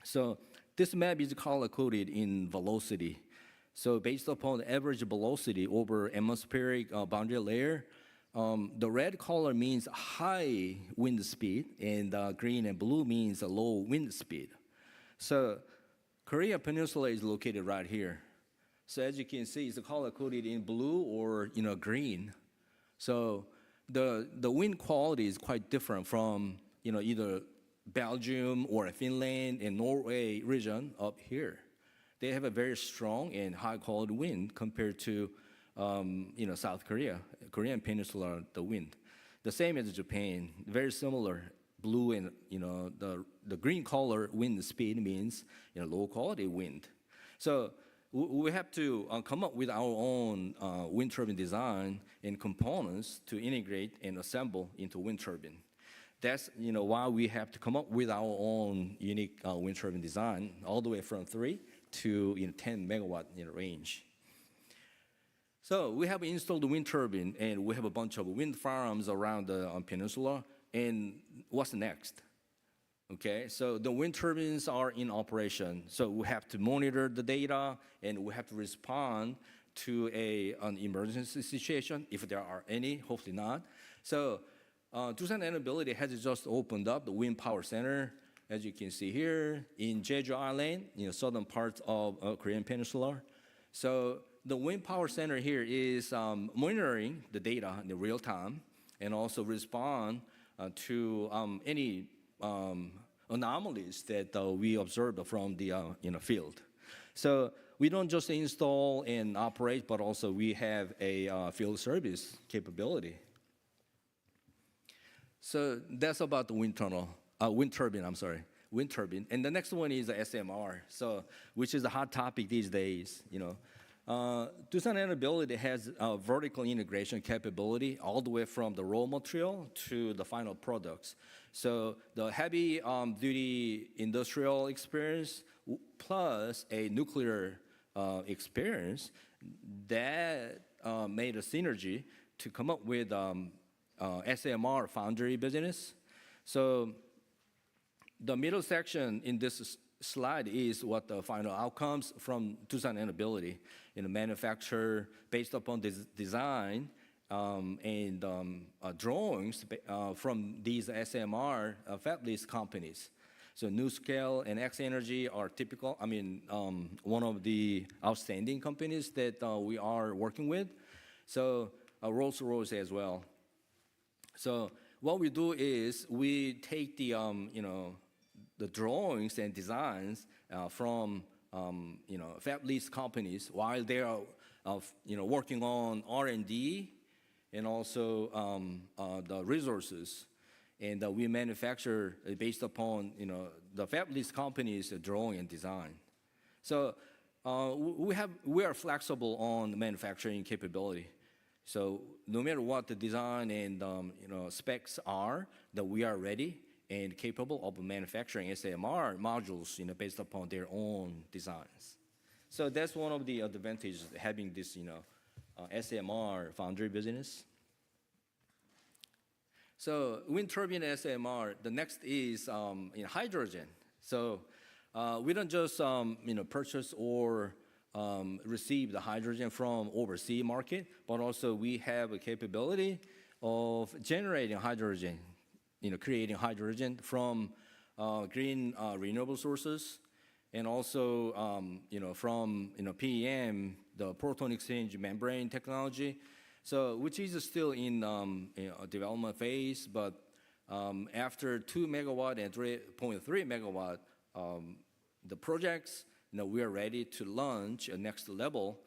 So this map is color-coded in velocity. So based upon the average velocity over atmospheric boundary layer, the red color means high wind speed, and green and blue means a low wind speed. So Korea Peninsula is located right here. So as you can see, it's color-coded in blue or green. So the wind quality is quite different from either Belgium or Finland and Norway region up here. They have a very strong and high quality wind compared to South Korea, Korean Peninsula, the wind. The same as Japan, very similar. Blue and the green color wind speed means low quality wind. So we have to come up with our own wind turbine design and components to integrate and assemble into wind turbine. That's why we have to come up with our own unique wind turbine design, all the way from 3 to 10 megawatt range. So we have installed the wind turbine, and we have a bunch of wind farms around the peninsula. And what's next? Okay, so the wind turbines are in operation. So we have to monitor the data, and we have to respond to an emergency situation, if there are any, hopefully not. So Doosan Ability has just opened up the wind power center, as you can see here, in Jeju Island, southern parts of Korean Peninsula. So the wind power center here is monitoring the data in the real time and also respond to any anomalies that we observe from the field. So we don't just install and operate, but also we have a field service capability. So that's about the wind turbine, wind turbine. And the next one is the SMR, so which is a hot topic these days. Doosan Enerbility has vertical integration capability all the way from the raw material to the final products. So the heavy duty industrial experience plus a nuclear experience that made a synergy to come up with SMR foundry business. So the middle section in this slide is what the final outcomes from Doosan Enerbility in the manufacture based upon this design and drawings from these SMR fabless companies. So NuScale and X Energy are typical, one of the outstanding companies that we are working with. So Rolls-Royce as well. So what we do is we take the the drawings and designs from fabless companies while they are working on R&D and also the resources, and we manufacture based upon the fabless companies' drawing and design. So we are flexible on manufacturing capability. So no matter what the design and specs are, that we are ready and capable of manufacturing SMR modules based upon their own designs. So that's one of the advantages of having this SMR foundry business. So wind turbine SMR, the next is hydrogen. So we don't just purchase or receive the hydrogen from overseas market, but also we have a capability of generating hydrogen, creating hydrogen from green renewable sources, and also from PEM, the proton exchange membrane technology, so which is still in a development phase, but after 2 megawatt and 3.3 megawatt, the projects, we are ready to launch a next level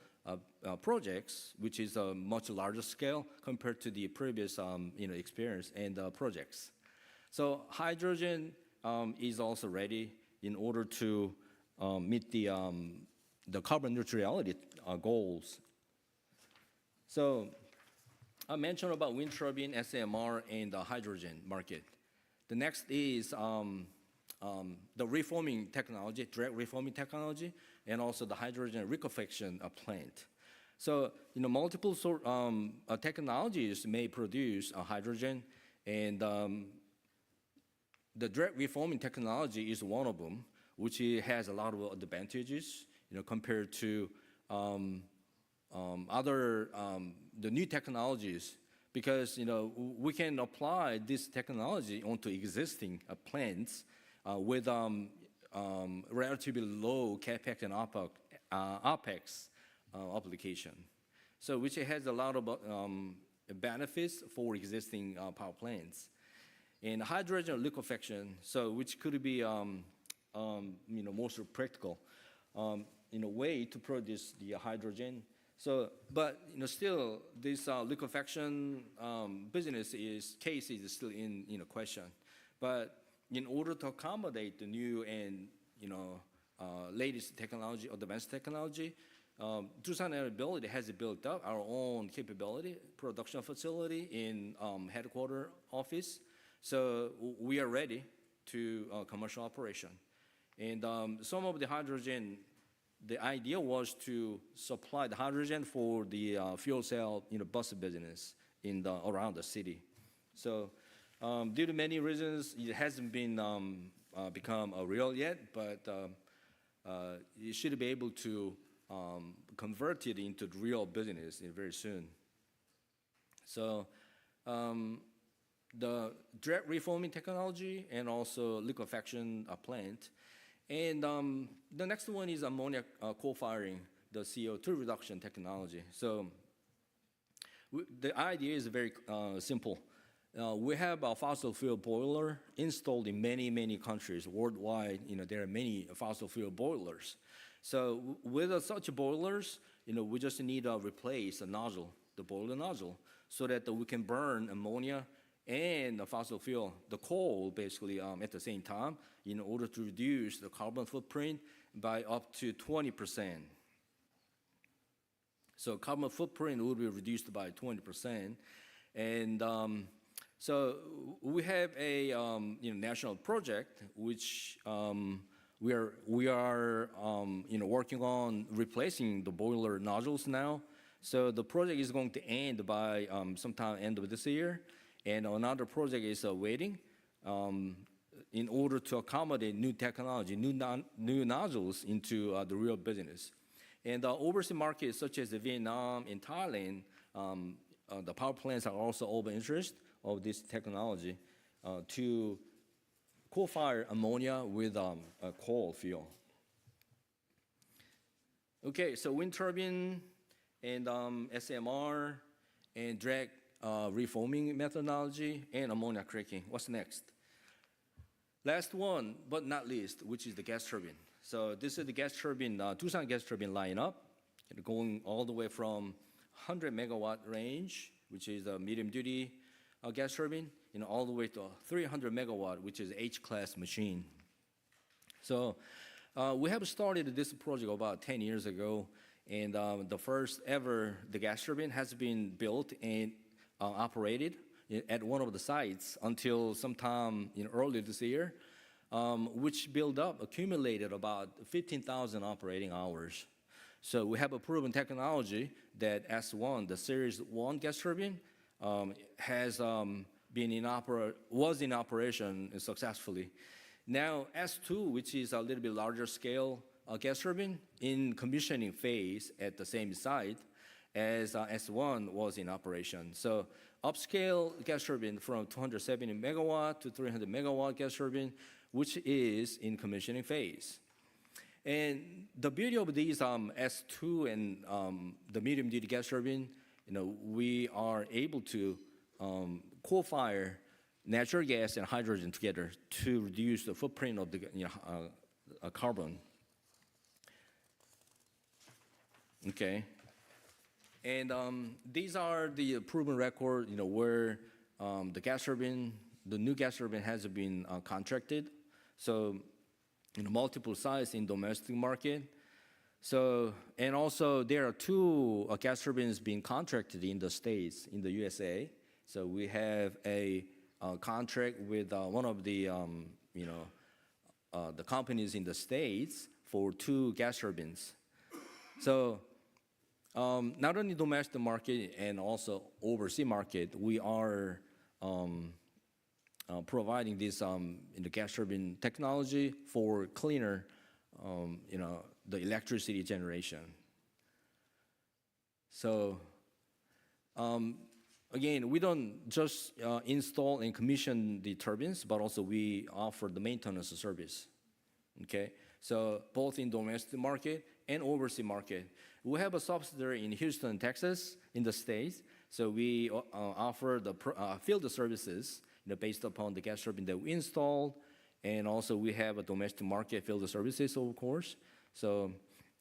projects, which is a much larger scale compared to the previous experience and projects. So hydrogen is also ready in order to meet the carbon neutrality goals. So I mentioned about wind turbine, SMR, and the hydrogen market. The next is the reforming technology, direct reforming technology, and also the hydrogen liquefaction plant. So, multiple technologies may produce hydrogen, and the direct reforming technology is one of them, which has a lot of advantages, compared to other the new technologies, because we can apply this technology onto existing plants with relatively low capex and opex application. So which has a lot of benefits for existing power plants. And hydrogen liquefaction, so which could be most practical way to produce the hydrogen. So, but still, this liquefaction business case is still in question. But in order to accommodate the new and latest technology, advanced technology, Doosan Enerbility has built up our own capability, production facility in headquarter office. So we are ready to commercial operation. And some of the hydrogen, the idea was to supply the hydrogen for the fuel cell bus business around the city. So due to many reasons, it hasn't been become real yet, but you should be able to convert it into real business very soon. So the direct reforming technology and also liquefaction plant. And the next one is ammonia co-firing the CO2 reduction technology. So the idea is very simple. We have a fossil fuel boiler installed in many, many countries worldwide. There are many fossil fuel boilers. So with such boilers, we just need to replace the nozzle, the boiler nozzle, so that we can burn ammonia and the fossil fuel, the coal, basically, at the same time, in order to reduce the carbon footprint by up to 20%. So carbon footprint will be reduced by 20%. And so we have a national project which we are working on replacing the boiler nozzles now. So the project is going to end by sometime end of this year, and another project is waiting in order to accommodate new technology, new nozzles into the real business. And overseas markets such as Vietnam and Thailand, the power plants are also of interest of this technology to co-fire ammonia with coal fuel. Okay, so wind turbine and SMR and drag reforming methodology and ammonia cracking. What's next? Last one, but not least, which is the gas turbine. So this is the gas turbine, Tucson gas turbine lineup, going all the way from 100 megawatt range, which is a medium duty gas turbine, all the way to 300 megawatt, which is H-class machine. So we have started this project about 10 years ago, and the first ever the gas turbine has been built and operated at one of the sites until sometime early this year, which accumulated about 15,000 operating hours. So we have a proven technology that S1, the Series 1 gas turbine, was in operation successfully. Now S2, which is a little bit larger scale gas turbine, in commissioning phase at the same site as S1 was in operation. So upscale gas turbine from 270 megawatt to 300 megawatt gas turbine, which is in commissioning phase. And the beauty of these S2 and the medium duty gas turbine, we are able to co-fire natural gas and hydrogen together to reduce the footprint of the carbon. Okay. And these are the proven record, where the gas turbine, the new gas turbine has been contracted. So, multiple sites in domestic market. So, and also there are two gas turbines being contracted in the States, in the USA. So we have a contract with one of the, the companies in the States for 2 gas turbines. So not only domestic market and also overseas market, we are providing this the gas turbine technology for cleaner, the electricity generation. So again, we don't just install and commission the turbines, but also we offer the maintenance service. Okay, so both in domestic market and overseas market. We have a subsidiary in Houston, Texas, in the States. So we offer the field services based upon the gas turbine that we installed, and also we have a domestic market field services, of course. So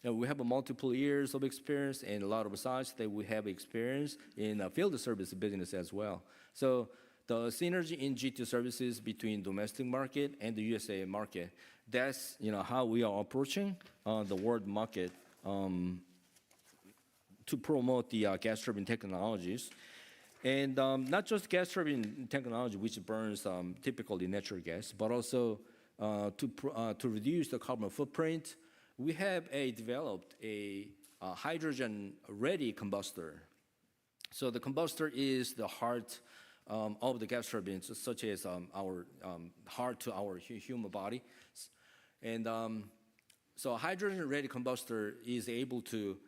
we have multiple years of experience and a lot of sites that we have experience in field service business as well. So the synergy in G2 services between domestic market and the USA market, that's how we are approaching the world market to promote the gas turbine technologies. And not just gas turbine technology, which burns typically natural gas, but also to reduce the carbon footprint, we have developed a hydrogen-ready combustor. So the combustor is the heart of the gas turbines, such as our heart to our human body. And so a hydrogen-ready combustor is able to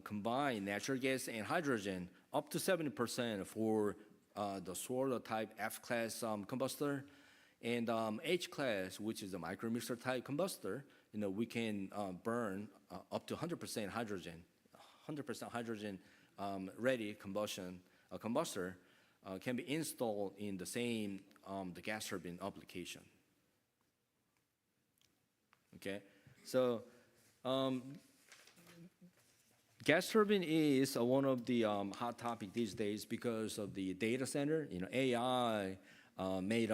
combine natural gas and hydrogen up to 70% for the swirler type F-class combustor, and H-class, which is a micromixer type combustor. We can burn up to 100% hydrogen 100% hydrogen ready combustor can be installed in the same the gas turbine application. Okay, so gas turbine is one of the hot topic these days because of the data center. AI made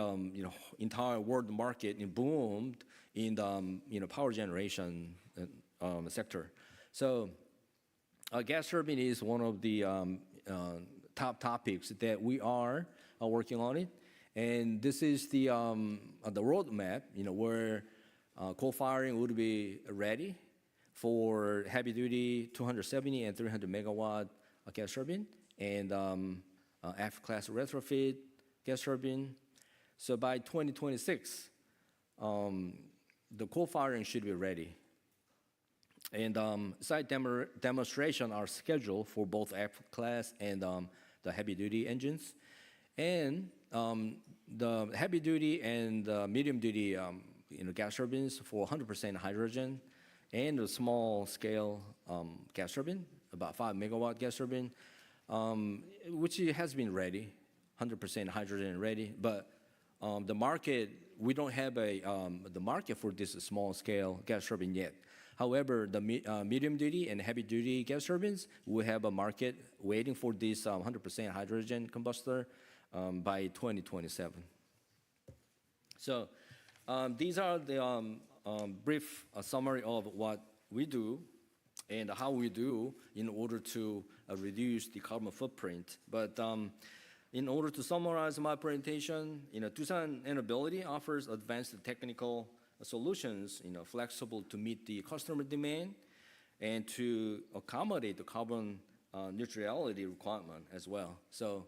entire world market boomed in the power generation sector. So gas turbine is one of the top topics that we are working on it, and this is the roadmap. Where coal-firing would be ready for heavy-duty 270 and 300 megawatt gas turbine, and F-class retrofit gas turbine. So by 2026, the coal-firing should be ready. And site demonstration are scheduled for both F-class and the heavy-duty engines. And the heavy-duty and medium-duty gas turbines for 100% hydrogen, and a small-scale gas turbine, about 5 megawatt gas turbine, which has been ready, 100% hydrogen ready. But the market, we don't have the market for this small-scale gas turbine yet. However, the medium-duty and heavy-duty gas turbines will have a market waiting for this 100% hydrogen combustor by 2027. So these are the brief summary of what we do and how we do in order to reduce the carbon footprint. But in order to summarize my presentation, Doosan Enerbility offers advanced technical solutions, flexible to meet the customer demand and to accommodate the carbon neutrality requirement as well. So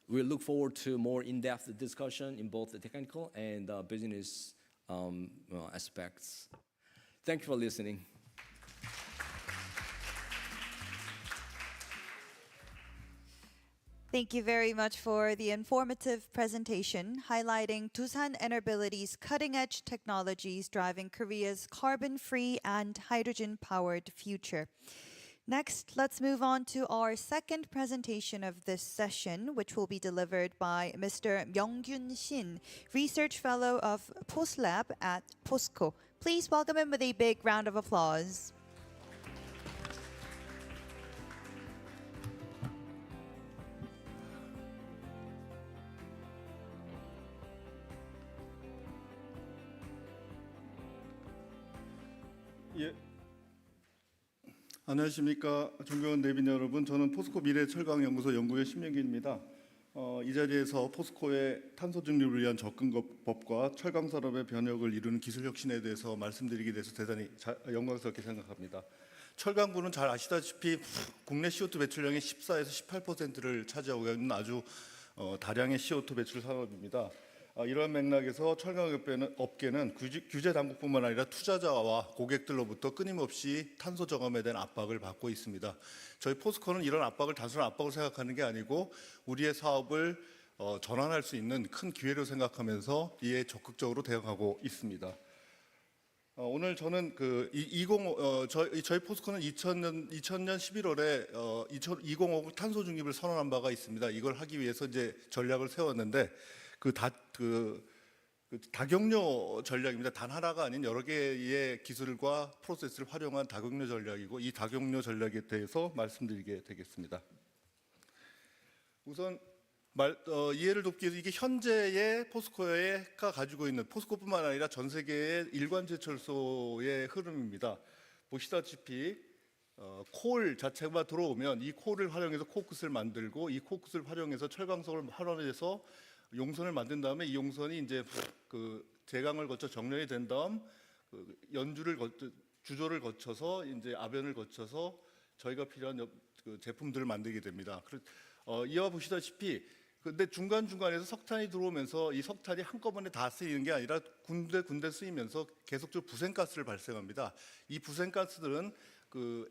we look forward to more in-depth discussion in both the technical and business aspects. Thank you for listening. Thank you very much for the informative presentation highlighting Doosan Enerbility's cutting-edge technologies driving Korea's carbon-free and hydrogen-powered future. Next, let's move on to our second presentation of this session, which will be delivered by Mr. Myung-Kyun Shin, Research Fellow of PostLab at POSCO. Please welcome him with a big round of applause. 예. 안녕하십니까. 존경하는 내빈 여러분. 저는 포스코 미래철강연구소 연구원 신명기입니다. 이 자리에서 포스코의 탄소 중립을 위한 접근법과 철강 산업의 변혁을 이루는 기술 혁신에 대해서 말씀드리게 돼서 대단히 영광스럽게 생각합니다. 철강부는 잘 아시다시피 국내 CO2 배출량의 14에서 18%를 차지하고 있는 아주 다량의 CO2 배출 산업입니다. 이러한 맥락에서 철강업계는 규제 당국뿐만 아니라 투자자와 고객들로부터 끊임없이 탄소 저감에 대한 압박을 받고 있습니다. 저희 포스코는 이런 압박을 단순한 압박으로 생각하는 게 아니고 우리의 사업을 전환할 수 있는 큰 기회로 생각하면서 이에 적극적으로 대응하고 있습니다. 오늘 저는 저희 포스코는 2000년 11월에 2050 탄소 중립을 선언한 바가 있습니다. 이걸 하기 위해서 이제 전략을 세웠는데 다경료 전략입니다. 단 하나가 아닌 여러 개의 기술과 프로세스를 활용한 다경료 전략이고 이 다경료 전략에 대해서 말씀드리게 되겠습니다. 우선 이해를 돕기 위해서 이게 현재의 포스코가 가지고 있는 포스코뿐만 아니라 전 세계의 일관 제철소의 흐름입니다. 보시다시피 콜 자체가 들어오면 이 콜을 활용해서 코크스를 만들고 이 코크스를 활용해서 철강석을 활용해서 용선을 만든 다음에 이 용선이 이제 제강을 거쳐 정렬이 된 다음 주조를 거쳐서 이제 압연을 거쳐서 저희가 필요한 제품들을 만들게 됩니다. 이와 보시다시피 근데 중간중간에서 석탄이 들어오면서 이 석탄이 한꺼번에 다 쓰이는 게 아니라 군데군데 쓰이면서 계속적으로 부생가스를 발생합니다. 이 부생가스들은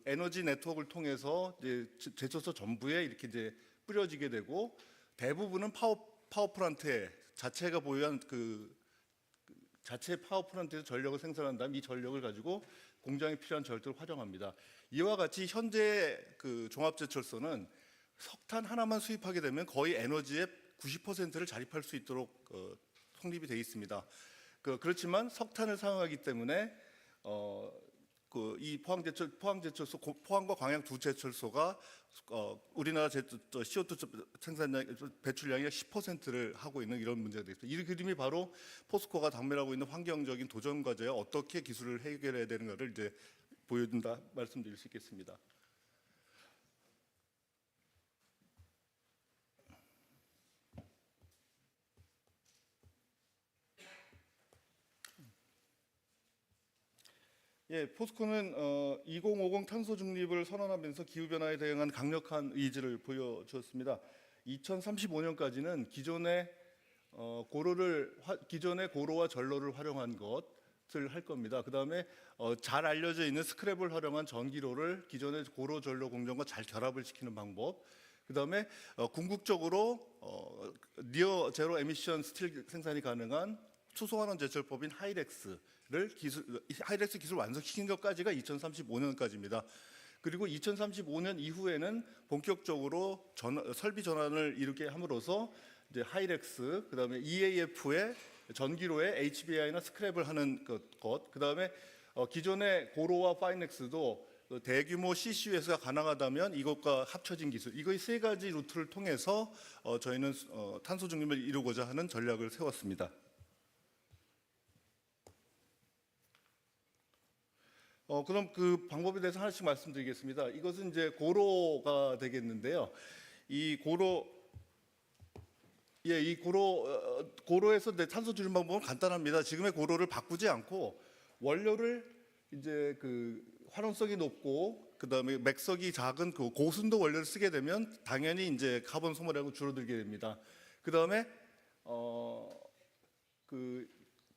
에너지 네트워크를 통해서 이제 제철소 전부에 이렇게 이제 뿌려지게 되고 대부분은 파워 플란트 자체가 보유한 자체 파워 플랜트에서 전력을 생산한 다음 이 전력을 가지고 공장에 필요한 전력을 활용합니다. 이와 같이 현재 그 종합제철소는 석탄 하나만 수입하게 되면 거의 에너지의 90%를 자립할 수 있도록 성립이 되어 있습니다. 그렇지만 석탄을 사용하기 때문에 이 포항제철소, 포항과 광양 두 제철소가 우리나라 CO2 생산량 배출량의 10%를 하고 있는 이런 문제가 되겠습니다. 이 그림이 바로 포스코가 당면하고 있는 환경적인 도전 과제에 어떻게 기술을 해결해야 되는가를 이제 보여준다 말씀드릴 수 있겠습니다. 예, 포스코는 2050 탄소 중립을 선언하면서 기후 변화에 대응한 강력한 의지를 보여주었습니다. 2035년까지는 기존의 고로와 전로를 활용한 것을 할 겁니다. 그다음에 잘 알려져 있는 스크랩을 활용한 전기로를 기존의 고로 전로 공정과 잘 결합을 시키는 방법. 그다음에 궁극적으로 니어 제로 에미션 스틸 생산이 가능한 수소환원 제철법인 하이렉스 기술 완성시킨 것까지가 2035년까지입니다. 그리고 2035년 이후에는 본격적으로 설비 전환을 이루게 함으로써 이제 하이렉스, 그다음에 EAF의 전기로에 HBI나 스크랩을 하는 것, 그다음에 기존의 고로와 파이넥스도 대규모 CCUS가 가능하다면 이것과 합쳐진 기술, 이거 세 가지 루트를 통해서 저희는 탄소 중립을 이루고자 하는 전략을 세웠습니다. 그럼 그 방법에 대해서 하나씩 말씀드리겠습니다. 이것은 이제 고로가 되겠는데요. 이 고로에서 탄소 줄임 방법은 간단합니다. 지금의 고로를 바꾸지 않고 원료를 이제 그 활용성이 높고 그다음에 맥석이 작은 그 고순도 원료를 쓰게 되면 당연히 이제 카본 소모량이 줄어들게 됩니다. 그다음에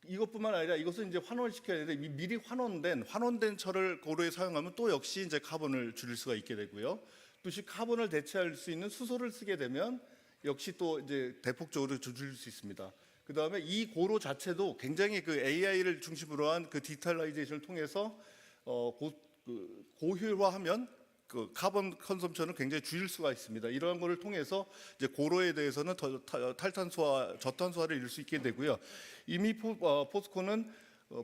이것뿐만 아니라 이것은 이제 환원을 시켜야 되는데 미리 환원된 철을 고로에 사용하면 또 역시 이제 카본을 줄일 수가 있게 되고요. 또 카본을 대체할 수 있는 수소를 쓰게 되면 역시 또 이제 대폭적으로 줄일 수 있습니다. 그 다음에 이 고로 자체도 굉장히 그 AI를 중심으로 한 그 디지털라이제이션을 통해서 고효화하면 그 카본 컨섬션을 굉장히 줄일 수가 있습니다. 이러한 것을 통해서 이제 고로에 대해서는 탈탄소화, 저탄소화를 이룰 수 있게 되고요. 이미 포스코는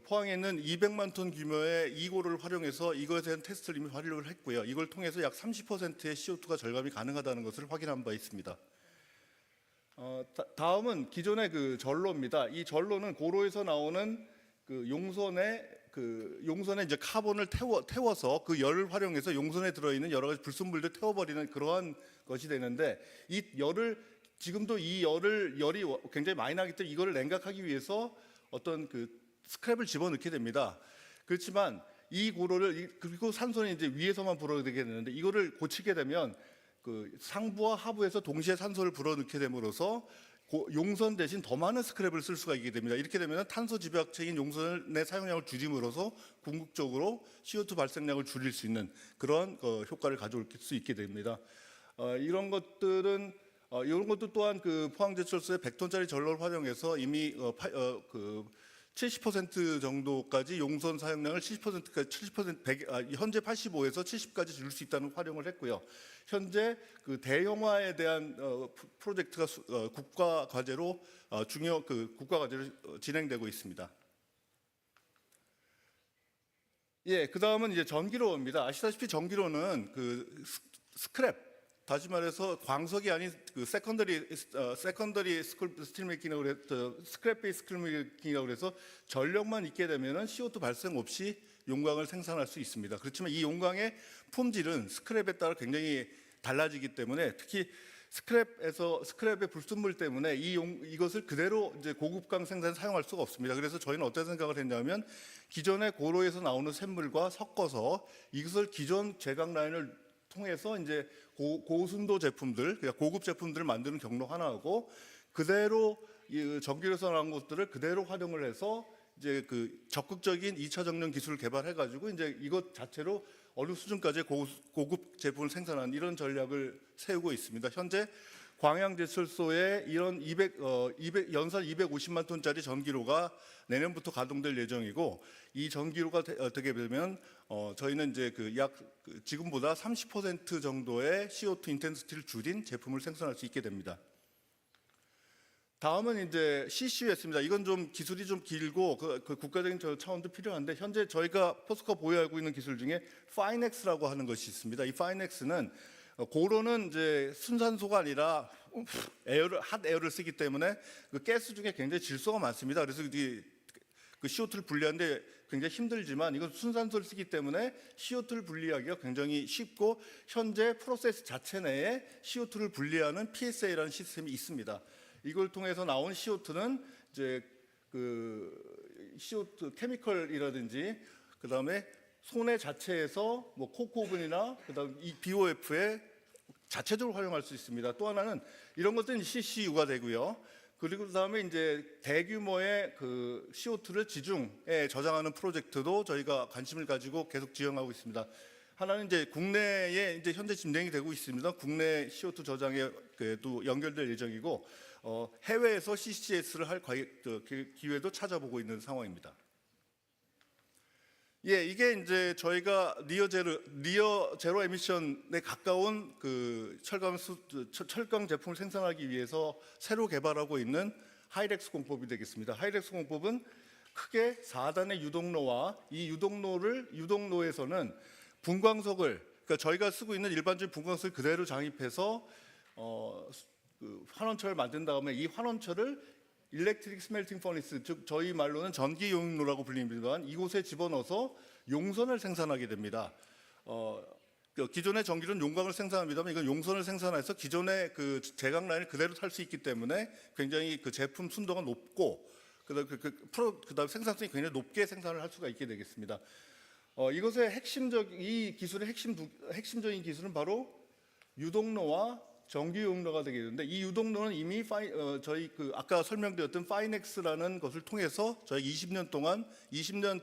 포항에 있는 200만 톤 규모의 이고로를 활용해서 이것에 대한 테스트를 이미 완료를 했고요. 이걸 통해서 약 30%의 CO2가 절감이 가능하다는 것을 확인한 바 있습니다. 다음은 기존의 그 전로입니다. 이 전로는 고로에서 나오는 그 용선에 이제 카본을 태워서 그 열을 활용해서 용선에 들어있는 여러 가지 불순물들 태워버리는 그러한 것이 되는데 이 열을 지금도 이 열이 굉장히 많이 나기 때문에 이거를 냉각하기 위해서 어떤 그 스크랩을 집어넣게 됩니다. 그렇지만 이 고로를 그리고 산소는 이제 위에서만 불어내게 되는데 이거를 고치게 되면 그 상부와 하부에서 동시에 산소를 불어넣게 됨으로써 용선 대신 더 많은 스크랩을 쓸 수가 있게 됩니다. 이렇게 되면 탄소 집약체인 용선의 사용량을 줄임으로써 궁극적으로 CO2 발생량을 줄일 수 있는 그런 효과를 가져올 수 있게 됩니다. 이런 것도 또한 그 포항제철소의 100톤짜리 전로를 활용해서 이미 70% 정도까지 용선 사용량을 70%까지 현재 85에서 70까지 줄일 수 있다는 활용을 했고요. 현재 그 대형화에 대한 프로젝트가 국가 과제로 국가 과제로 진행되고 있습니다. 예, 그 다음은 이제 전기로입니다. 아시다시피 전기로는 그 스크랩, 다시 말해서 광석이 아닌 그 세컨더리 스틸 메이킹이라고 해서 스크랩 베이스 스틸 메이킹이라고 해서 전력만 있게 되면은 CO2 발생 없이 용광을 생산할 수 있습니다. 그렇지만 이 용광의 품질은 스크랩에 따라 굉장히 달라지기 때문에 특히 스크랩의 불순물 때문에 이것을 그대로 이제 고급광 생산에 사용할 수가 없습니다. 그래서 저희는 어떤 생각을 했냐면 기존의 고로에서 나오는 샘물과 섞어서 이것을 기존 제강 라인을 통해서 이제 고순도 제품들, 그러니까 고급 제품들을 만드는 경로 하나하고 그대로 전기로서 나온 것들을 그대로 활용을 해서 이제 그 적극적인 2차 정령 기술을 개발해가지고 이제 이것 자체로 어느 수준까지 고급 제품을 생산하는 이런 전략을 세우고 있습니다. 현재 광양제철소에 이런 연산 250만 톤짜리 전기로가 내년부터 가동될 예정이고, 이 전기로가 되게 되면 저희는 이제 지금보다 30% 정도의 CO2 인텐시티를 줄인 제품을 생산할 수 있게 됩니다. 다음은 이제 CCUS입니다. 이건 좀 기술이 좀 길고 그 국가적인 차원도 필요한데, 현재 저희가 포스코가 보유하고 있는 기술 중에 파이넥스라고 하는 것이 있습니다. 이 파이넥스는 고로는 이제 순산소가 아니라 핫 에어를 쓰기 때문에 그 가스 중에 굉장히 질소가 많습니다. 그래서 그 CO2를 분리하는데 굉장히 힘들지만, 이건 순산소를 쓰기 때문에 CO2를 분리하기가 굉장히 쉽고, 현재 프로세스 자체 내에 CO2를 분리하는 PSA라는 시스템이 있습니다. 이걸 통해서 나온 CO2는 이제 그 CO2 케미컬이라든지, 그 다음에 손해 자체에서 뭐 코크오븐이나 그다음 이 BOF에 자체적으로 활용할 수 있습니다. 또 하나는 이런 것들은 CCU가 되고요. 그리고 그다음에 이제 대규모의 그 CO2를 지중에 저장하는 프로젝트도 저희가 관심을 가지고 계속 지원하고 있습니다. 하나는 이제 국내에 이제 현재 진행이 되고 있습니다. 국내 CO2 저장에 또 연결될 예정이고, 해외에서 CCS를 할 기회도 찾아보고 있는 상황입니다. 예, 이게 이제 저희가 니어 제로 에미션에 가까운 그 철강 제품을 생산하기 위해서 새로 개발하고 있는 하이렉스 공법이 되겠습니다. 하이렉스 공법은 크게 4단의 유동로와 이 유동로에서는 분광석을, 그러니까 저희가 쓰고 있는 일반적인 분광석을 그대로 장입해서 그 환원철을 만든 다음에 이 환원철을 일렉트릭 스멜팅 퍼니스, 즉 저희 말로는 전기 용로라고 불립니다만, 이곳에 집어넣어서 용선을 생산하게 됩니다. 기존의 전기는 용광을 생산합니다만, 이건 용선을 생산해서 기존의 그 제강 라인을 그대로 탈 수 있기 때문에 굉장히 그 제품 순도가 높고, 그다음 생산성이 굉장히 높게 생산을 할 수가 있게 되겠습니다. 이것의 이 기술의 핵심적인 기술은 바로 유동로와 정기 용로가 되겠는데, 이 유동로는 이미 저희 아까 설명드렸던 파이넥스라는 것을 통해서 저희 20년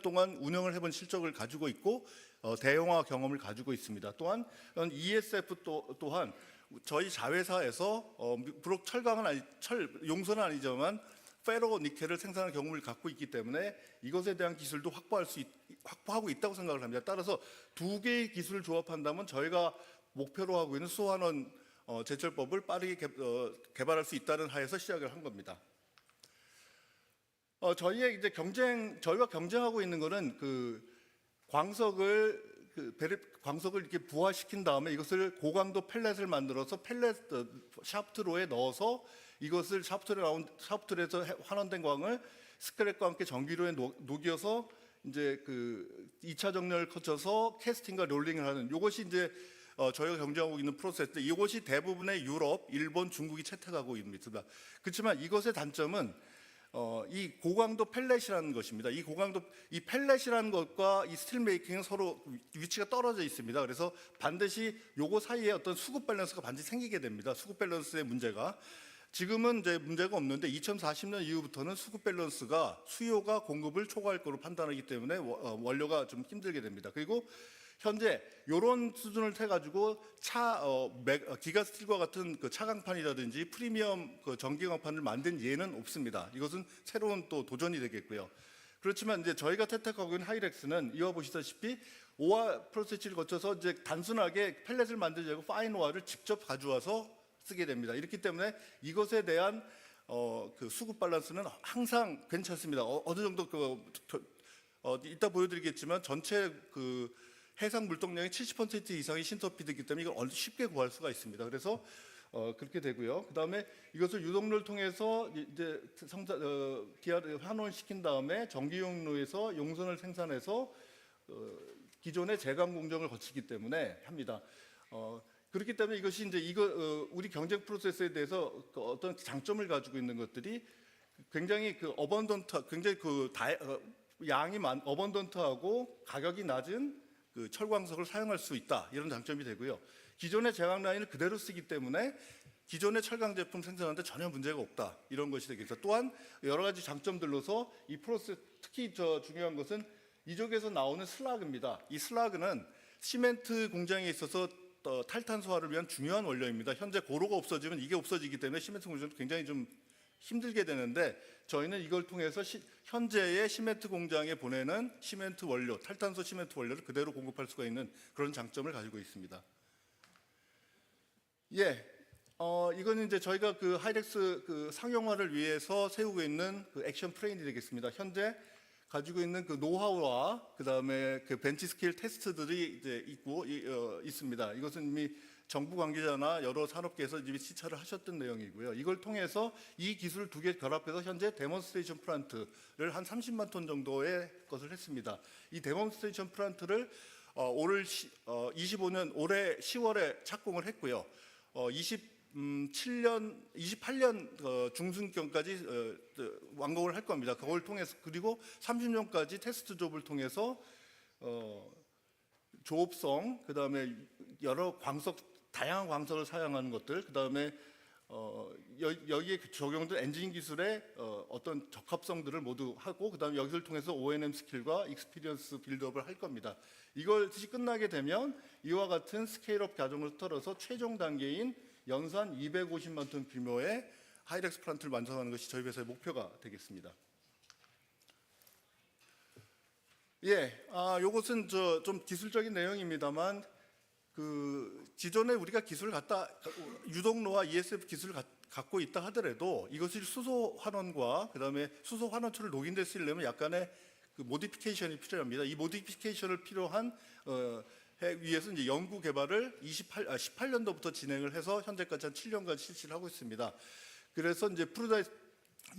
동안 운영을 해본 실적을 가지고 있고, 대형화 경험을 가지고 있습니다. 또한 ESF 또한 저희 자회사에서 비록 용선은 아니지만 페로 니켈을 생산하는 경험을 갖고 있기 때문에 이것에 대한 기술도 확보하고 있다고 생각을 합니다. 따라서 두 개의 기술을 조합한다면 저희가 목표로 하고 있는 수환원 제철법을 빠르게 개발할 수 있다는 하에서 시작을 한 겁니다. 저희가 경쟁하고 있는 것은 그 광석을 이렇게 부화시킨 다음에 이것을 고강도 펠렛을 만들어서 샤프트로에 넣어서 이것을 샤프트로에서 환원된 광을 스크랩과 함께 전기로에 녹여서 이제 그 2차 정렬을 거쳐서 캐스팅과 롤링을 하는, 이것이 이제 저희가 경쟁하고 있는 프로세스인데, 이것이 대부분의 유럽, 일본, 중국이 채택하고 있습니다. 그렇지만 이것의 단점은 이 고강도 펠렛이라는 것입니다. 이 펠렛이라는 것과 이 스틸 메이킹은 서로 위치가 떨어져 있습니다. 그래서 반드시 요거 사이에 어떤 수급 밸런스가 반드시 생기게 됩니다. 수급 밸런스의 문제가. 지금은 이제 문제가 없는데 2040년 이후부터는 수급 밸런스가 수요가 공급을 초과할 거로 판단하기 때문에 원료가 좀 힘들게 됩니다. 그리고 현재 이런 수준을 해가지고 기가스틸과 같은 그 차강판이라든지 프리미엄 그 전기강판을 만든 예는 없습니다. 이것은 새로운 또 도전이 되겠고요. 그렇지만 이제 저희가 채택하고 있는 하이렉스는 이와 보시다시피 오화 프로세스를 거쳐서 이제 단순하게 펠렛을 만들지 않고 파인 오화를 직접 가져와서 쓰게 됩니다. 이렇기 때문에 이것에 대한 그 수급 밸런스는 항상 괜찮습니다. 어느 정도 이따 보여드리겠지만 전체 그 해상 물동량의 70% 이상이 신터피드이기 때문에 이걸 쉽게 구할 수가 있습니다. 그래서 그렇게 되고요. 그 다음에 이것을 유동로를 통해서 이제 기하를 환원시킨 다음에 전기용로에서 용선을 생산해서 기존의 제강 공정을 거치기 때문에 합니다. 그렇기 때문에 이것이 이제 우리 경쟁 프로세스에 대해서 어떤 장점을 가지고 있는 것들이 굉장히 양이 어번던트하고 가격이 낮은 그 철광석을 사용할 수 있다, 이런 장점이 되고요. 기존의 제강 라인을 그대로 쓰기 때문에 기존의 철강 제품 생산하는데 전혀 문제가 없다, 이런 것이 되겠죠. 또한 여러 가지 장점들로서 이 프로세스, 특히 중요한 것은 이쪽에서 나오는 슬라그입니다. 이 슬라그는 시멘트 공장에 있어서 탈탄소화를 위한 중요한 원료입니다. 현재 고로가 없어지면 이게 없어지기 때문에 시멘트 공장도 굉장히 좀 힘들게 되는데 저희는 이걸 통해서 현재의 시멘트 공장에 보내는 시멘트 원료, 탈탄소 시멘트 원료를 그대로 공급할 수가 있는 그런 장점을 가지고 있습니다. 이거는 이제 저희가 그 하이렉스 그 상용화를 위해서 세우고 있는 그 액션 플랜이 되겠습니다. 현재 가지고 있는 그 노하우와 그 다음에 그 벤치 스케일 테스트들이 이제 있습니다. 이것은 이미 정부 관계자나 여러 산업계에서 이미 시찰을 하셨던 내용이고요. 이걸 통해서 이 기술 두 개 결합해서 현재 데몬스트레이션 플란트를 한 30만 톤 정도의 것을 했습니다. 이 데몬스트레이션 플란트를 25년 올해 10월에 착공을 했고요. 28년 중순경까지 완공을 할 겁니다. 그걸 통해서 그리고 30년까지 테스트 조업을 통해서 조업성, 그 다음에 여러 다양한 광석을 사용하는 것들, 그 다음에 여기에 적용된 엔진 기술의 어떤 적합성들을 모두 하고, 그 다음에 여기를 통해서 O&M 스킬과 익스피리언스 빌드업을 할 겁니다. 이것이 끝나게 되면 이와 같은 스케일업 과정을 떨어서 최종 단계인 연산 250만 톤 규모의 하이렉스 플란트를 완성하는 것이 저희 회사의 목표가 되겠습니다. 요것은 좀 기술적인 내용입니다만 기존에 우리가 기술을 유동로와 ESF 기술을 갖고 있다 하더라도 이것이 수소 환원과 그다음에 수소 환원초를 녹인돼 쓰려면 약간의 그 모디피케이션이 필요합니다. 이 모디피케이션을 필요한 위해서 이제 연구 개발을 18년도부터 진행을 해서 현재까지 한 7년간 실시를 하고 있습니다. 그래서 이제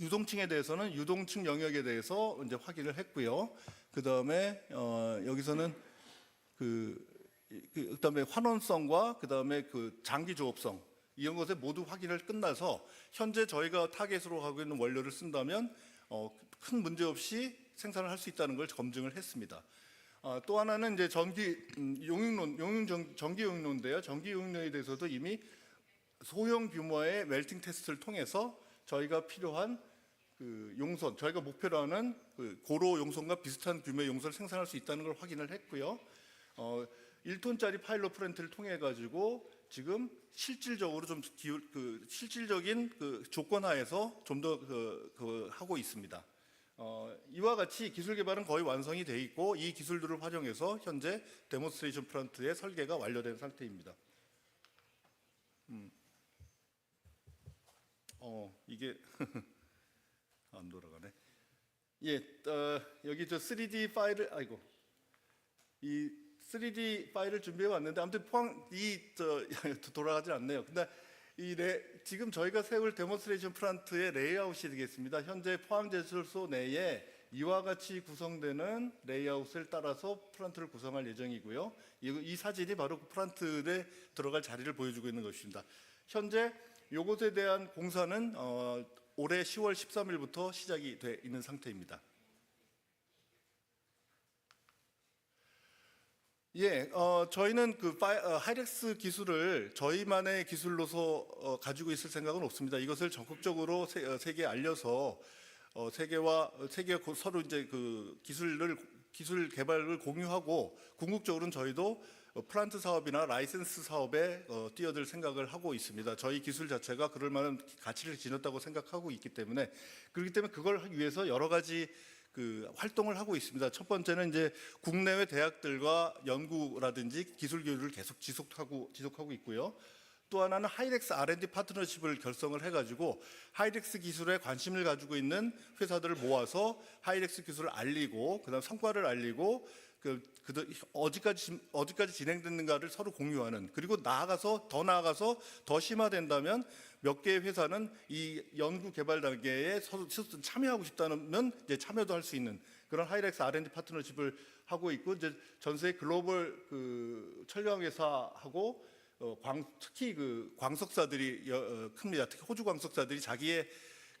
유동층에 대해서는 유동층 영역에 대해서 이제 확인을 했고요. 그다음에 여기서는 그다음에 환원성과 그다음에 그 장기 조업성 이런 것에 모두 확인을 끝나서 현재 저희가 타겟으로 하고 있는 원료를 쓴다면 큰 문제 없이 생산을 할 수 있다는 걸 검증을 했습니다. 또 하나는 이제 전기 용융로인데요. 전기 용융로에 대해서도 이미 소형 규모의 멜팅 테스트를 통해서 저희가 필요한 그 용선, 저희가 목표로 하는 그 고로 용선과 비슷한 규모의 용선을 생산할 수 있다는 걸 확인을 했고요. 1톤짜리 파일럿 플랜트를 통해 가지고 지금 실질적으로 좀 실질적인 그 조건 하에서 좀 더 하고 있습니다. 이와 같이 기술 개발은 거의 완성이 돼 있고 이 기술들을 활용해서 현재 데몬스트레이션 플란트의 설계가 완료된 상태입니다. 이게 안 돌아가네. 여기 저 3D 파일을 이 3D 파일을 준비해 왔는데 아무튼 돌아가지 않네요. 근데 지금 저희가 세울 데몬스트레이션 플란트의 레이아웃이 되겠습니다. 현재 포항제철소 내에 이와 같이 구성되는 레이아웃을 따라서 플란트를 구성할 예정이고요. 이 사진이 바로 그 플란트에 들어갈 자리를 보여주고 있는 것입니다. 현재 이것에 대한 공사는 올해 10월 13일부터 시작이 돼 있는 상태입니다. 저희는 그 하이렉스 기술을 저희만의 기술로서 가지고 있을 생각은 없습니다. 이것을 적극적으로 세계에 알려서 세계와 서로 이제 그 기술 개발을 공유하고 궁극적으로는 저희도 플란트 사업이나 라이센스 사업에 뛰어들 생각을 하고 있습니다. 저희 기술 자체가 그럴 만한 가치를 지녔다고 생각하고 있기 때문에 그렇기 때문에 그걸 위해서 여러 가지 그 활동을 하고 있습니다. 첫 번째는 이제 국내외 대학들과 연구라든지 기술 교류를 계속 지속하고 있고요. 또 하나는 하이렉스 R&D 파트너십을 결성을 해가지고 하이렉스 기술에 관심을 가지고 있는 회사들을 모아서 하이렉스 기술을 알리고 그다음 성과를 알리고 어디까지 진행됐는가를 서로 공유하는 그리고 나아가서 더 심화된다면 몇 개의 회사는 이 연구 개발 단계에 참여하고 싶다면 이제 참여도 할 수 있는 그런 하이렉스 R&D 파트너십을 하고 있고 이제 전 세계 글로벌 그 철강 회사하고 특히 그 광석사들이 큽니다. 특히 호주 광석사들이 자기의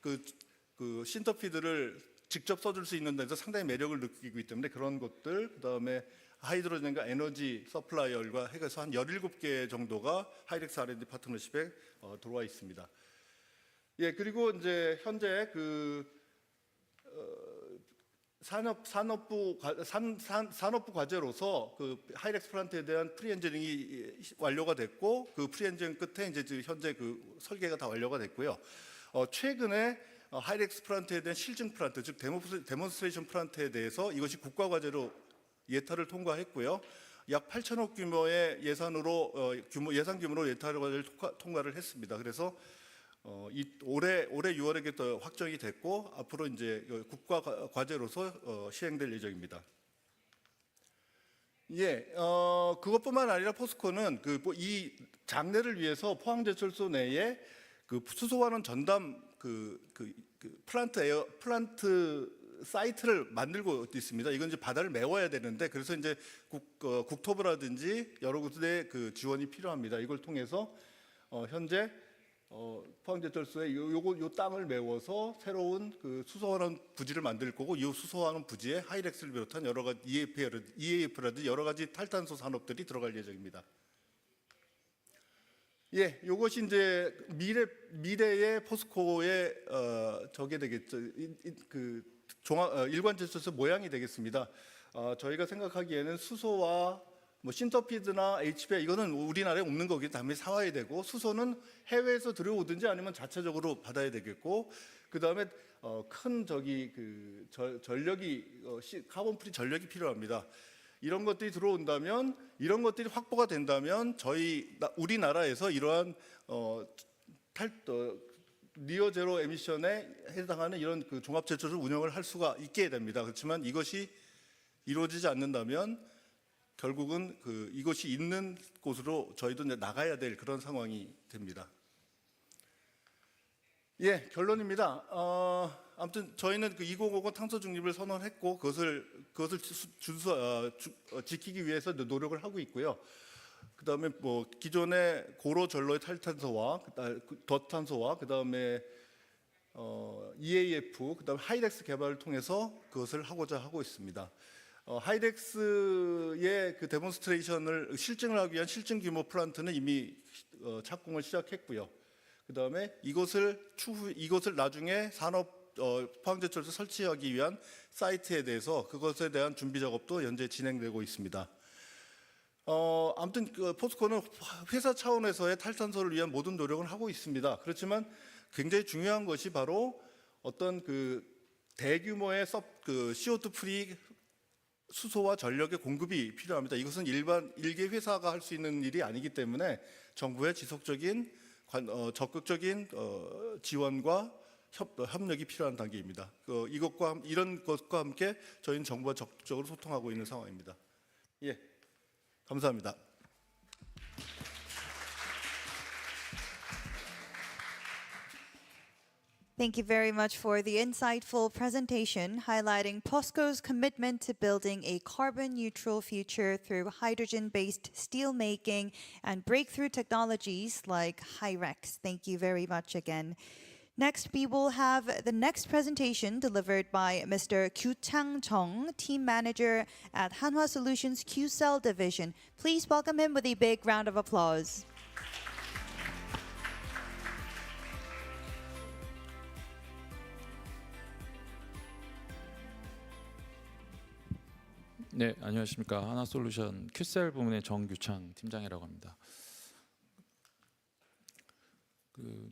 그 신터피드를 직접 써줄 수 있는 데서 상당히 매력을 느끼고 있기 때문에 그런 것들 그다음에 하이드로젠과 에너지 서플라이어가 해서 한 17개 정도가 하이렉스 R&D 파트너십에 들어와 있습니다. 그리고 이제 현재 산업부 과제로서 그 하이렉스 플란트에 대한 프리엔지니어링이 완료가 됐고 그 프리엔지니어링 끝에 이제 현재 그 설계가 다 완료가 됐고요. 최근에 하이렉스 플란트에 대한 실증 플란트, 즉 데몬스트레이션 플란트에 대해서 이것이 국가 과제로 예타를 통과했고요. 약 8천억 규모의 예산 규모로 예타 과제를 통과를 했습니다. 그래서 올해 6월에 또 확정이 됐고 앞으로 이제 국가 과제로서 시행될 예정입니다. 그것뿐만 아니라 포스코는 이 장래를 위해서 포항제철소 내에 그 수소환원 전담 플란트 사이트를 만들고 있습니다. 이건 이제 바다를 메워야 되는데 그래서 이제 국토부라든지 여러 곳의 그 지원이 필요합니다. 이걸 통해서 현재 포항제철소에 요 땅을 메워서 새로운 그 수소환원 부지를 만들 거고 이 수소환원 부지에 하이렉스를 비롯한 여러 가지 EAF라든지 여러 가지 탈탄소 산업들이 들어갈 예정입니다. 요것이 이제 미래의 포스코의 저게 되겠죠. 일관제철소 모양이 되겠습니다. 저희가 생각하기에는 수소와 신터피드나 HPI 이거는 우리나라에 없는 거기 때문에 사와야 되고 수소는 해외에서 들여오든지 아니면 자체적으로 받아야 되겠고 그 다음에 큰 전력이 카본 프리 전력이 필요합니다. 이런 것들이 들어온다면 이런 것들이 확보가 된다면 우리나라에서 이러한 니어 제로 에미션에 해당하는 이런 그 종합 제철소 운영을 할 수가 있게 됩니다. 그렇지만 이것이 이루어지지 않는다면 결국은 이것이 있는 곳으로 저희도 이제 나가야 될 그런 상황이 됩니다. 결론입니다. 아무튼 저희는 2050 탄소 중립을 선언했고 그것을 지키기 위해서 노력을 하고 있고요. 그다음에 기존의 고로 전로의 탈탄소와 덧탄소와 그다음에 EAF 그다음에 하이렉스 개발을 통해서 그것을 하고자 하고 있습니다. 하이렉스의 그 데몬스트레이션을 실증을 하기 위한 실증 규모 플란트는 이미 착공을 시작했고요. 그다음에 이것을 나중에 포항제철소 설치하기 위한 사이트에 대해서 그것에 대한 준비 작업도 현재 진행되고 있습니다. 아무튼 포스코는 회사 차원에서의 탈탄소를 위한 모든 노력을 하고 있습니다. 그렇지만 굉장히 중요한 것이 바로 어떤 대규모의 CO2 프리 수소와 전력의 공급이 필요합니다. 이것은 일개 회사가 할 수 있는 일이 아니기 때문에 정부의 지속적인 적극적인 지원과 협력이 필요한 단계입니다. 이런 것과 함께 저희는 정부와 적극적으로 소통하고 있는 상황입니다. 감사합니다. Thank you very much for the insightful presentation highlighting POSCO's commitment to building a carbon-neutral future through hydrogen-based steel making and breakthrough technologies like HyREX. Thank you very much again. Next, we will have the next presentation delivered by Mr. Kyu Chang-jung, Team Manager at Hanwha Solutions Q-Cell Division. Please welcome him with a big round of applause. 네, 안녕하십니까. 한화솔루션 큐셀 부문의 정규창 팀장이라고 합니다.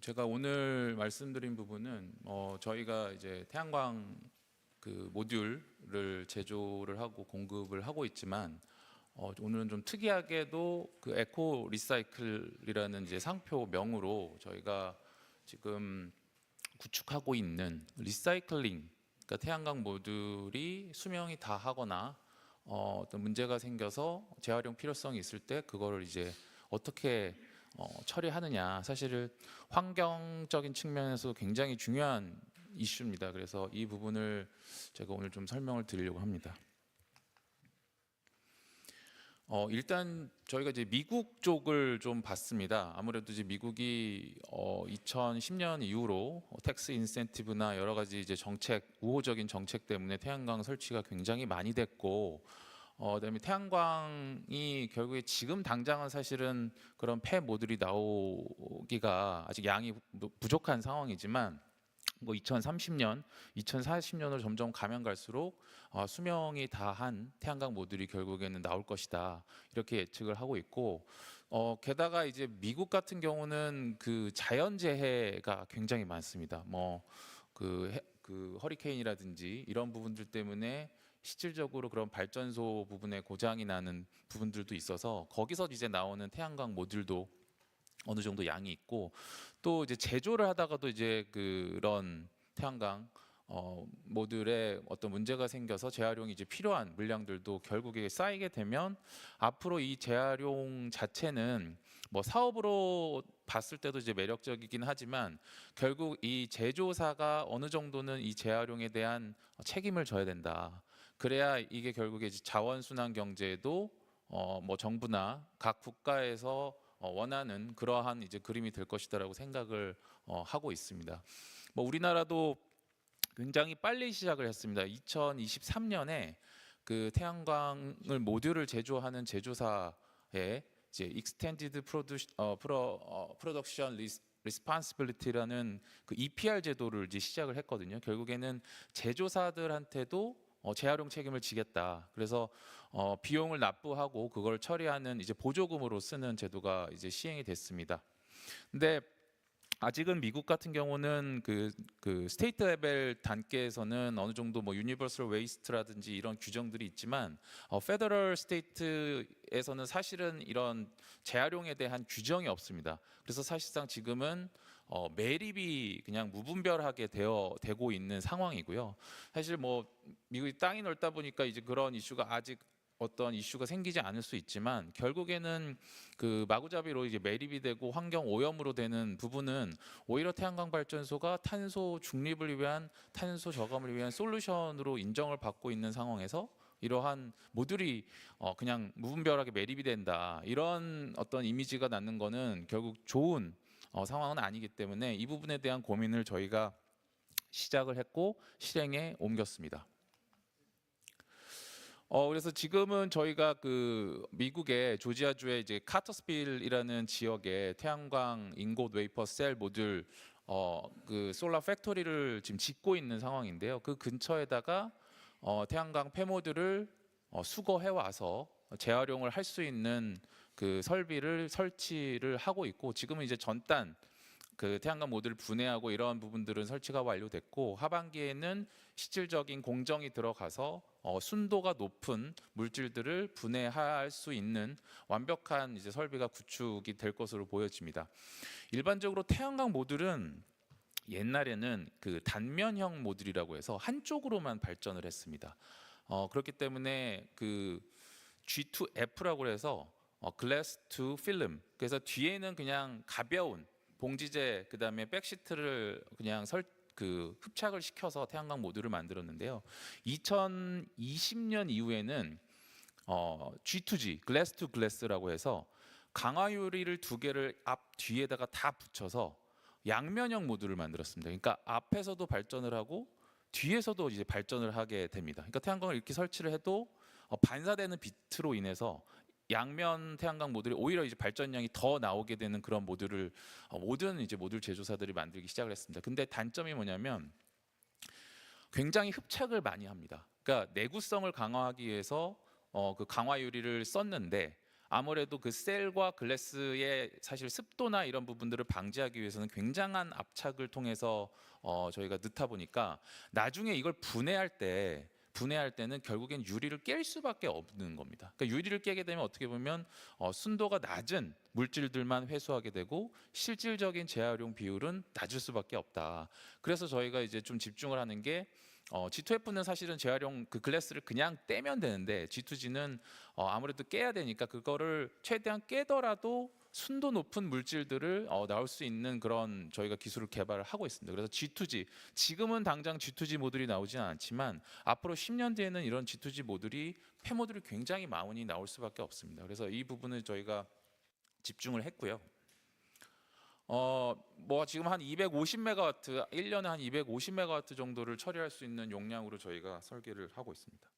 제가 오늘 말씀드린 부분은 저희가 이제 태양광 모듈을 제조를 하고 공급을 하고 있지만 오늘은 좀 특이하게도 에코 리사이클이라는 이제 상표명으로 저희가 지금 구축하고 있는 리사이클링, 그러니까 태양광 모듈이 수명이 다하거나 어떤 문제가 생겨서 재활용 필요성이 있을 때 그거를 이제 어떻게 처리하느냐, 사실 환경적인 측면에서 굉장히 중요한 이슈입니다. 그래서 이 부분을 제가 오늘 좀 설명을 드리려고 합니다. 일단 저희가 이제 미국 쪽을 좀 봤습니다. 아무래도 이제 미국이 2010년 이후로 텍스 인센티브나 여러 가지 이제 우호적인 정책 때문에 태양광 설치가 굉장히 많이 됐고, 그다음에 태양광이 결국에 지금 당장은 사실은 그런 폐 모듈이 나오기가 아직 양이 부족한 상황이지만 뭐 2030년, 2040년으로 점점 가면 갈수록 수명이 다한 태양광 모듈이 결국에는 나올 것이다. 이렇게 예측을 하고 있고, 게다가 이제 미국 같은 경우는 그 자연재해가 굉장히 많습니다. 뭐 그 허리케인이라든지 이런 부분들 때문에 실질적으로 그런 발전소 부분에 고장이 나는 부분들도 있어서 거기서 이제 나오는 태양광 모듈도 어느 정도 양이 있고, 또 이제 제조를 하다가도 이제 그런 태양광 모듈에 어떤 문제가 생겨서 재활용이 이제 필요한 물량들도 결국에 쌓이게 되면 앞으로 이 재활용 자체는 뭐 사업으로 봤을 때도 이제 매력적이긴 하지만 결국 이 제조사가 어느 정도는 이 재활용에 대한 책임을 져야 된다. 그래야 이게 결국에 이제 자원순환 경제에도 뭐 정부나 각 국가에서 원하는 그러한 이제 그림이 될 것이다라고 생각을 하고 있습니다. 뭐 우리나라도 굉장히 빨리 시작을 했습니다. 2023년에 그 태양광을 모듈을 제조하는 제조사에 이제 Extended Production Responsibility라는 그 EPR 제도를 이제 시작을 했거든요. 결국에는 제조사들한테도 재활용 책임을 지겠다. 그래서 비용을 납부하고 그걸 처리하는 이제 보조금으로 쓰는 제도가 이제 시행이 됐습니다. 근데 아직은 미국 같은 경우는 그 스테이트 레벨 단계에서는 어느 정도 뭐 유니버설 웨이스트라든지 이런 규정들이 있지만 페더럴 스테이트에서는 사실은 이런 재활용에 대한 규정이 없습니다. 그래서 사실상 지금은 매립이 그냥 무분별하게 되고 있는 상황이고요. 사실 뭐 미국이 땅이 넓다 보니까 이제 그런 이슈가 아직 어떤 이슈가 생기지 않을 수 있지만 결국에는 그 마구잡이로 이제 매립이 되고 환경 오염으로 되는 부분은 오히려 태양광 발전소가 탄소 중립을 위한 탄소 저감을 위한 솔루션으로 인정을 받고 있는 상황에서 이러한 모듈이 그냥 무분별하게 매립이 된다, 이런 어떤 이미지가 낳는 거는 결국 좋은 상황은 아니기 때문에 이 부분에 대한 고민을 저희가 시작을 했고 실행에 옮겼습니다. 그래서 지금은 저희가 그 미국의 조지아주의 이제 카터스빌이라는 지역에 태양광 인곳 웨이퍼 셀 모듈 그 솔라 팩토리를 지금 짓고 있는 상황인데요. 그 근처에다가 태양광 폐모듈을 수거해 와서 재활용을 할 수 있는 그 설비를 설치를 하고 있고, 지금은 이제 전단 그 태양광 모듈을 분해하고 이러한 부분들은 설치가 완료됐고, 하반기에는 실질적인 공정이 들어가서 순도가 높은 물질들을 분해할 수 있는 완벽한 이제 설비가 구축이 될 것으로 보여집니다. 일반적으로 태양광 모듈은 옛날에는 그 단면형 모듈이라고 해서 한쪽으로만 발전을 했습니다. 그렇기 때문에 그 G2F라고 해서 글래스 투 필름, 그래서 뒤에는 그냥 가벼운 봉지재, 그다음에 백시트를 그냥 흡착을 시켜서 태양광 모듈을 만들었는데요. 2020년 이후에는 G2G, 글래스 투 글래스라고 해서 강화 유리를 두 개를 앞 뒤에다가 다 붙여서 양면형 모듈을 만들었습니다. 그러니까 앞에서도 발전을 하고 뒤에서도 이제 발전을 하게 됩니다. 그러니까 태양광을 이렇게 설치를 해도 반사되는 빛으로 인해서 양면 태양광 모듈이 오히려 이제 발전량이 더 나오게 되는 그런 모듈을 모든 이제 모듈 제조사들이 만들기 시작을 했습니다. 근데 단점이 뭐냐면 굉장히 흡착을 많이 합니다. 그러니까 내구성을 강화하기 위해서 그 강화 유리를 썼는데 아무래도 그 셀과 글래스의 사실 습도나 이런 부분들을 방지하기 위해서는 굉장한 압착을 통해서 저희가 넣다 보니까 나중에 이걸 분해할 때는 결국엔 유리를 깰 수밖에 없는 겁니다. 그러니까 유리를 깨게 되면 어떻게 보면 순도가 낮은 물질들만 회수하게 되고 실질적인 재활용 비율은 낮을 수밖에 없다. 그래서 저희가 이제 좀 집중을 하는 게 G2F는 사실은 재활용 그 글래스를 그냥 떼면 되는데 G2G는 아무래도 깨야 되니까 그거를 최대한 깨더라도 순도 높은 물질들을 나올 수 있는 그런 저희가 기술을 개발을 하고 있습니다. 그래서 G2G, 지금은 당장 G2G 모듈이 나오지는 않지만 앞으로 10년 뒤에는 이런 G2G 모듈이 폐모듈이 굉장히 많이 나올 수밖에 없습니다. 그래서 이 부분을 저희가 집중을 했고요. 뭐 지금 한 250메가와트, 1년에 한 250메가와트 정도를 처리할 수 있는 용량으로 저희가 설계를 하고 있습니다.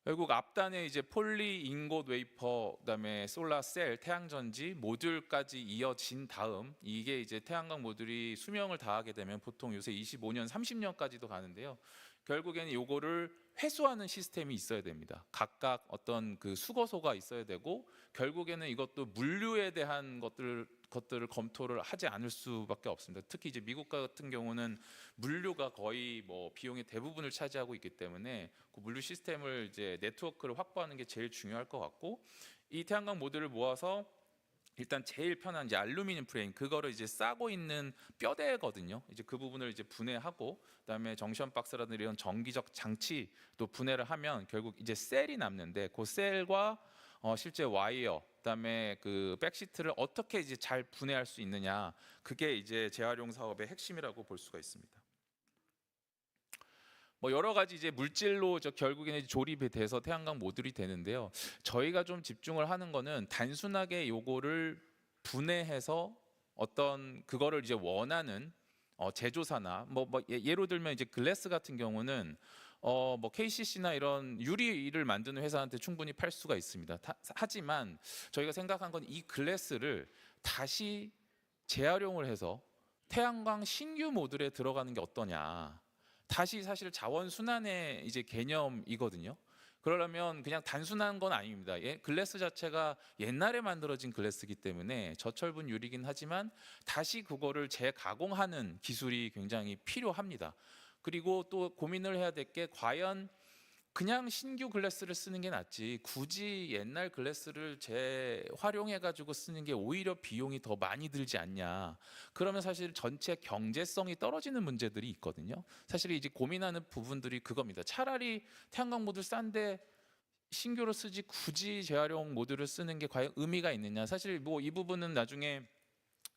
결국 앞단에 이제 폴리 인곳 웨이퍼, 그다음에 솔라 셀, 태양 전지 모듈까지 이어진 다음 이게 이제 태양광 모듈이 수명을 다하게 되면 보통 요새 25년, 30년까지도 가는데요. 결국에는 요거를 회수하는 시스템이 있어야 됩니다. 각각 어떤 그 수거소가 있어야 되고 결국에는 이것도 물류에 대한 것들을 검토를 하지 않을 수밖에 없습니다. 특히 이제 미국 같은 경우는 물류가 거의 뭐 비용의 대부분을 차지하고 있기 때문에 그 물류 시스템을 이제 네트워크를 확보하는 게 제일 중요할 것 같고, 이 태양광 모듈을 모아서 일단 제일 편한 이제 알루미늄 프레임 그거를 이제 싸고 있는 뼈대거든요. 이제 그 부분을 이제 분해하고 그다음에 정션 박스라든지 이런 전기적 장치도 분해를 하면 결국 이제 셀이 남는데 그 셀과 실제 와이어 그다음에 그 백시트를 어떻게 이제 잘 분해할 수 있느냐, 그게 이제 재활용 사업의 핵심이라고 볼 수가 있습니다. 뭐 여러 가지 이제 물질로 결국에는 이제 조립이 돼서 태양광 모듈이 되는데요. 저희가 좀 집중을 하는 거는 단순하게 요거를 분해해서 어떤 그거를 이제 원하는 제조사나 예로 들면 이제 글래스 같은 경우는 뭐 KCC나 이런 유리를 만드는 회사한테 충분히 팔 수가 있습니다. 하지만 저희가 생각한 건 이 글래스를 다시 재활용을 해서 태양광 신규 모듈에 들어가는 게 어떠냐. 다시 사실 자원 순환의 이제 개념이거든요. 그러려면 그냥 단순한 건 아닙니다. 글래스 자체가 옛날에 만들어진 글래스이기 때문에 저철분 유리긴 하지만 다시 그거를 재가공하는 기술이 굉장히 필요합니다. 그리고 또 고민을 해야 될 게 과연 그냥 신규 글래스를 쓰는 게 낫지 굳이 옛날 글래스를 재활용해 가지고 쓰는 게 오히려 비용이 더 많이 들지 않냐. 그러면 사실 전체 경제성이 떨어지는 문제들이 있거든요. 사실 이제 고민하는 부분들이 그겁니다. 차라리 태양광 모듈 싼데 신규로 쓰지 굳이 재활용 모듈을 쓰는 게 과연 의미가 있느냐. 사실 뭐 이 부분은 나중에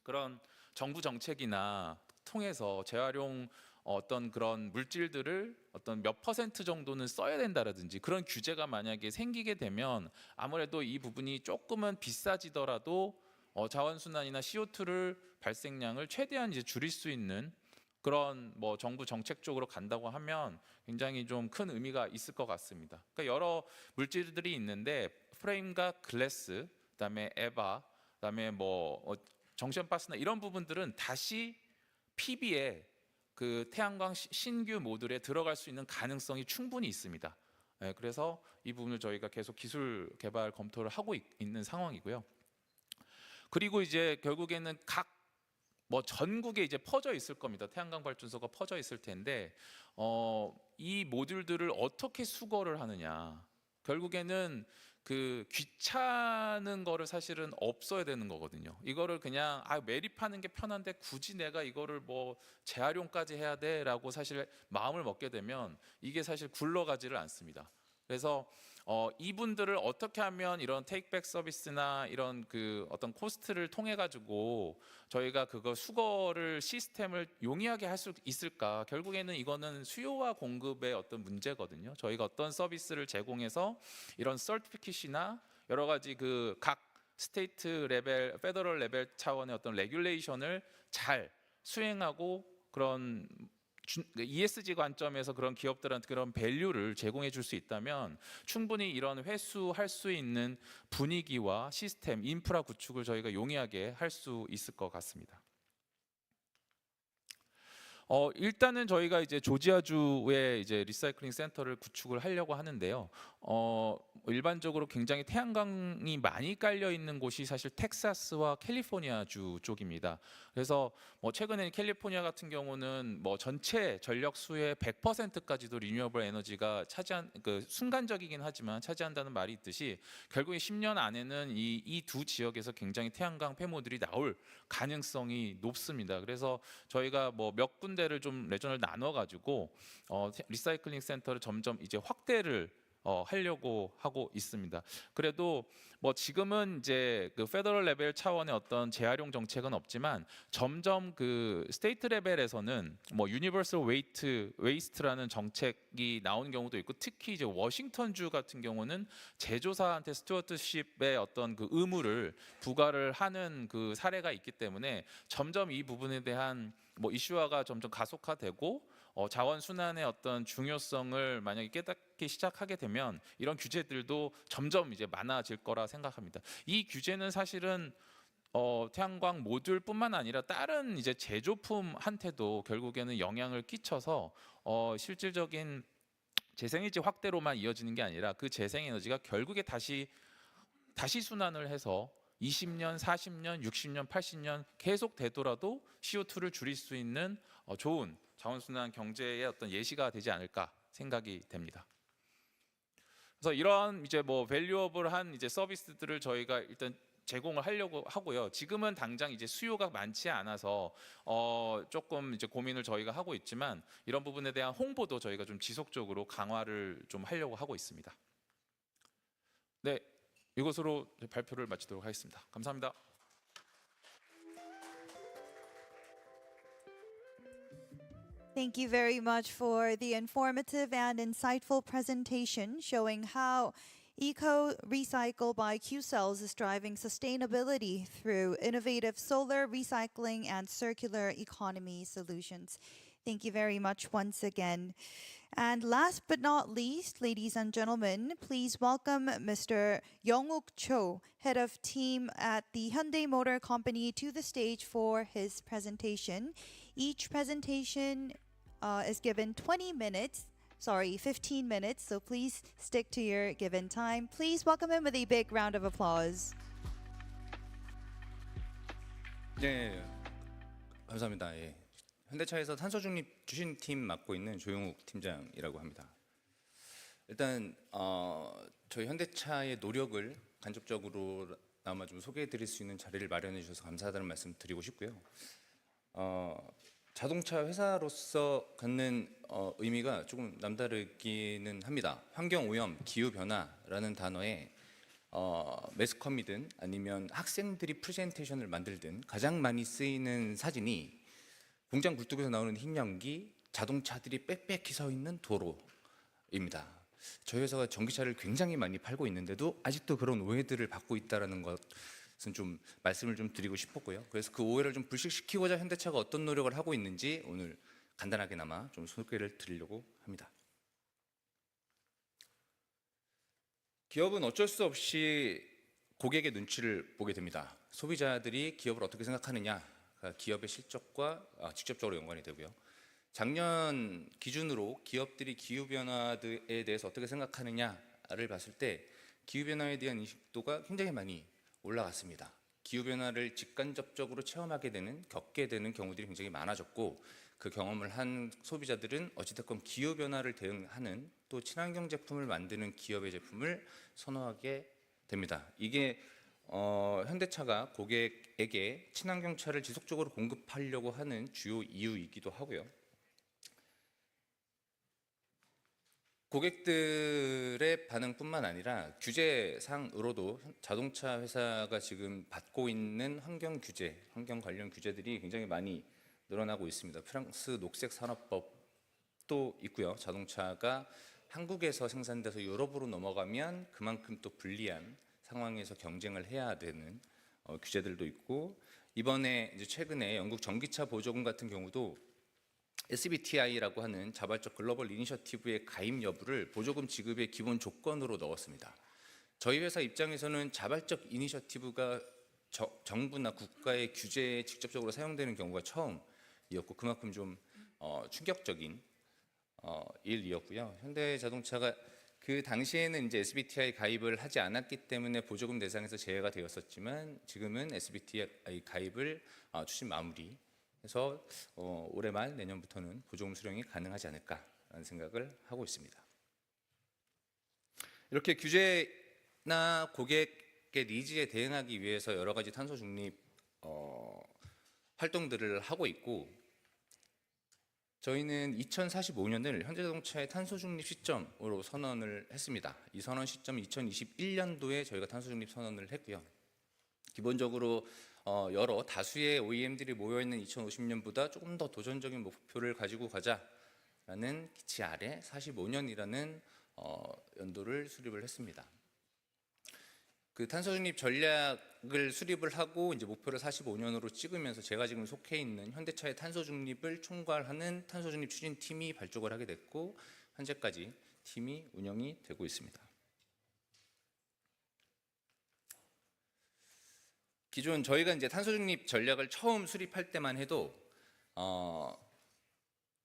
그런 정부 정책이나 통해서 재활용 어떤 그런 물질들을 어떤 몇 퍼센트 정도는 써야 된다라든지 그런 규제가 만약에 생기게 되면 아무래도 이 부분이 조금은 비싸지더라도 자원순환이나 CO2를 발생량을 최대한 이제 줄일 수 있는 그런 뭐 정부 정책 쪽으로 간다고 하면 굉장히 좀 큰 의미가 있을 것 같습니다. 그러니까 여러 물질들이 있는데 프레임과 글래스, 그다음에 에바, 그다음에 뭐 정션 바스나 이런 부분들은 다시 PB에 그 태양광 신규 모듈에 들어갈 수 있는 가능성이 충분히 있습니다. 그래서 이 부분을 저희가 계속 기술 개발 검토를 하고 있는 상황이고요. 그리고 이제 결국에는 각 뭐 전국에 이제 퍼져 있을 겁니다. 태양광 발전소가 퍼져 있을 텐데 이 모듈들을 어떻게 수거를 하느냐. 결국에는 그 귀찮은 거를 사실은 없어야 되는 거거든요. 이거를 그냥 매립하는 게 편한데 굳이 내가 이거를 뭐 재활용까지 해야 돼라고 사실 마음을 먹게 되면 이게 사실 굴러가지를 않습니다. 그래서 이분들을 어떻게 하면 이런 테이크백 서비스나 이런 그 어떤 코스트를 통해 가지고 저희가 그거 수거를 시스템을 용이하게 할 수 있을까? 결국에는 이거는 수요와 공급의 어떤 문제거든요. 저희가 어떤 서비스를 제공해서 이런 서티피킷이나 여러 가지 그 각 스테이트 레벨, 페더럴 레벨 차원의 어떤 레귤레이션을 잘 수행하고 그런 ESG 관점에서 그런 기업들한테 그런 밸류를 제공해 줄 수 있다면 충분히 이런 회수할 수 있는 분위기와 시스템, 인프라 구축을 저희가 용이하게 할 수 있을 것 같습니다. 일단은 저희가 이제 조지아주에 이제 리사이클링 센터를 구축을 하려고 하는데요. 일반적으로 굉장히 태양광이 많이 깔려 있는 곳이 사실 텍사스와 캘리포니아주 쪽입니다. 그래서 뭐 최근에 캘리포니아 같은 경우는 뭐 전체 전력 수의 100%까지도 리뉴어블 에너지가 차지한 그 순간적이긴 하지만 차지한다는 말이 있듯이 결국에 10년 안에는 이 두 지역에서 굉장히 태양광 폐모들이 나올 가능성이 높습니다. 그래서 저희가 뭐 몇 군데를 좀 레전을 나눠 가지고 리사이클링 센터를 점점 이제 확대를 하려고 하고 있습니다. 그래도 뭐 지금은 이제 그 페더럴 레벨 차원의 어떤 재활용 정책은 없지만 점점 그 스테이트 레벨에서는 뭐 유니버설 웨이스트라는 정책이 나오는 경우도 있고 특히 이제 워싱턴주 같은 경우는 제조사한테 스튜어드십의 어떤 그 의무를 부과를 하는 그 사례가 있기 때문에 점점 이 부분에 대한 뭐 이슈화가 점점 가속화되고 자원 순환의 어떤 중요성을 만약에 깨닫기 시작하게 되면 이런 규제들도 점점 이제 많아질 거라 생각합니다. 이 규제는 사실은 태양광 모듈뿐만 아니라 다른 이제 제조품한테도 결국에는 영향을 끼쳐서 실질적인 재생에너지 확대로만 이어지는 게 아니라 그 재생에너지가 결국에 다시 순환을 해서 20년, 40년, 60년, 80년 계속 되더라도 CO2를 줄일 수 있는 좋은 자원순환 경제의 어떤 예시가 되지 않을까 생각이 됩니다. 그래서 이런 이제 뭐 밸류어블한 이제 서비스들을 저희가 일단 제공을 하려고 하고요. 지금은 당장 이제 수요가 많지 않아서 조금 이제 고민을 저희가 하고 있지만 이런 부분에 대한 홍보도 저희가 좀 지속적으로 강화를 좀 하려고 하고 있습니다. 네, 이것으로 발표를 마치도록 하겠습니다. 감사합니다. Thank you very much for the informative and insightful presentation showing how Eco Recycle by Q Cells is driving sustainability through innovative solar recycling and circular economy solutions. Thank you very much once again. And last but not least, ladies and gentlemen, please welcome Mr. Young-uk Cho, head of team at the Hyundai Motor Company, to the stage for his presentation. Each presentation is given 15 minutes, so please stick to your given time. Please welcome him with a big round of applause. 네, 감사합니다. 예. 현대차에서 탄소 중립 추진팀 맡고 있는 조용욱 팀장이라고 합니다. 일단 저희 현대차의 노력을 간접적으로나마 좀 소개해드릴 수 있는 자리를 마련해 주셔서 감사하다는 말씀 드리고 싶고요. 자동차 회사로서 갖는 의미가 조금 남다르기는 합니다. 환경오염, 기후변화라는 단어에 매스컴이든 아니면 학생들이 프레젠테이션을 만들든 가장 많이 쓰이는 사진이 공장 굴뚝에서 나오는 흰 연기, 자동차들이 빽빽히 서 있는 도로입니다. 저희 회사가 전기차를 굉장히 많이 팔고 있는데도 아직도 그런 오해들을 받고 있다는 것은 좀 말씀을 좀 드리고 싶었고요. 그래서 그 오해를 좀 불식시키고자 현대차가 어떤 노력을 하고 있는지 오늘 간단하게나마 좀 소개를 드리려고 합니다. 기업은 어쩔 수 없이 고객의 눈치를 보게 됩니다. 소비자들이 기업을 어떻게 생각하느냐, 기업의 실적과 직접적으로 연관이 되고요. 작년 기준으로 기업들이 기후변화에 대해서 어떻게 생각하느냐를 봤을 때 기후변화에 대한 인식도가 굉장히 많이 올라갔습니다. 기후변화를 직간접적으로 체험하게 되는, 겪게 되는 경우들이 굉장히 많아졌고 그 경험을 한 소비자들은 어찌됐건 기후변화를 대응하는 또 친환경 제품을 만드는 기업의 제품을 선호하게 됩니다. 이게 현대차가 고객에게 친환경차를 지속적으로 공급하려고 하는 주요 이유이기도 하고요. 고객들의 반응뿐만 아니라 규제상으로도 자동차 회사가 지금 받고 있는 환경 규제, 환경 관련 규제들이 굉장히 많이 늘어나고 있습니다. 프랑스 녹색 산업법도 있고요. 자동차가 한국에서 생산돼서 유럽으로 넘어가면 그만큼 또 불리한 상황에서 경쟁을 해야 되는 규제들도 있고, 이번에 이제 최근에 영국 전기차 보조금 같은 경우도 SBTI라고 하는 자발적 글로벌 이니셔티브의 가입 여부를 보조금 지급의 기본 조건으로 넣었습니다. 저희 회사 입장에서는 자발적 이니셔티브가 정부나 국가의 규제에 직접적으로 사용되는 경우가 처음이었고 그만큼 좀 충격적인 일이었고요. 현대자동차가 그 당시에는 이제 SBTI 가입을 하지 않았기 때문에 보조금 대상에서 제외가 되었었지만 지금은 SBTI 가입을 추진 마무리해서 올해 말 내년부터는 보조금 수령이 가능하지 않을까라는 생각을 하고 있습니다. 이렇게 규제나 고객의 니즈에 대응하기 위해서 여러 가지 탄소 중립 활동들을 하고 있고, 저희는 2045년을 현대자동차의 탄소 중립 시점으로 선언을 했습니다. 이 선언 시점은 2021년도에 저희가 탄소 중립 선언을 했고요. 기본적으로 여러 다수의 OEM들이 모여 있는 2050년보다 조금 더 도전적인 목표를 가지고 가자라는 기치 아래 45년이라는 연도를 수립을 했습니다. 그 탄소 중립 전략을 수립을 하고 이제 목표를 45년으로 찍으면서 제가 지금 속해 있는 현대차의 탄소 중립을 총괄하는 탄소 중립 추진팀이 발족을 하게 됐고 현재까지 팀이 운영이 되고 있습니다. 기존 저희가 이제 탄소 중립 전략을 처음 수립할 때만 해도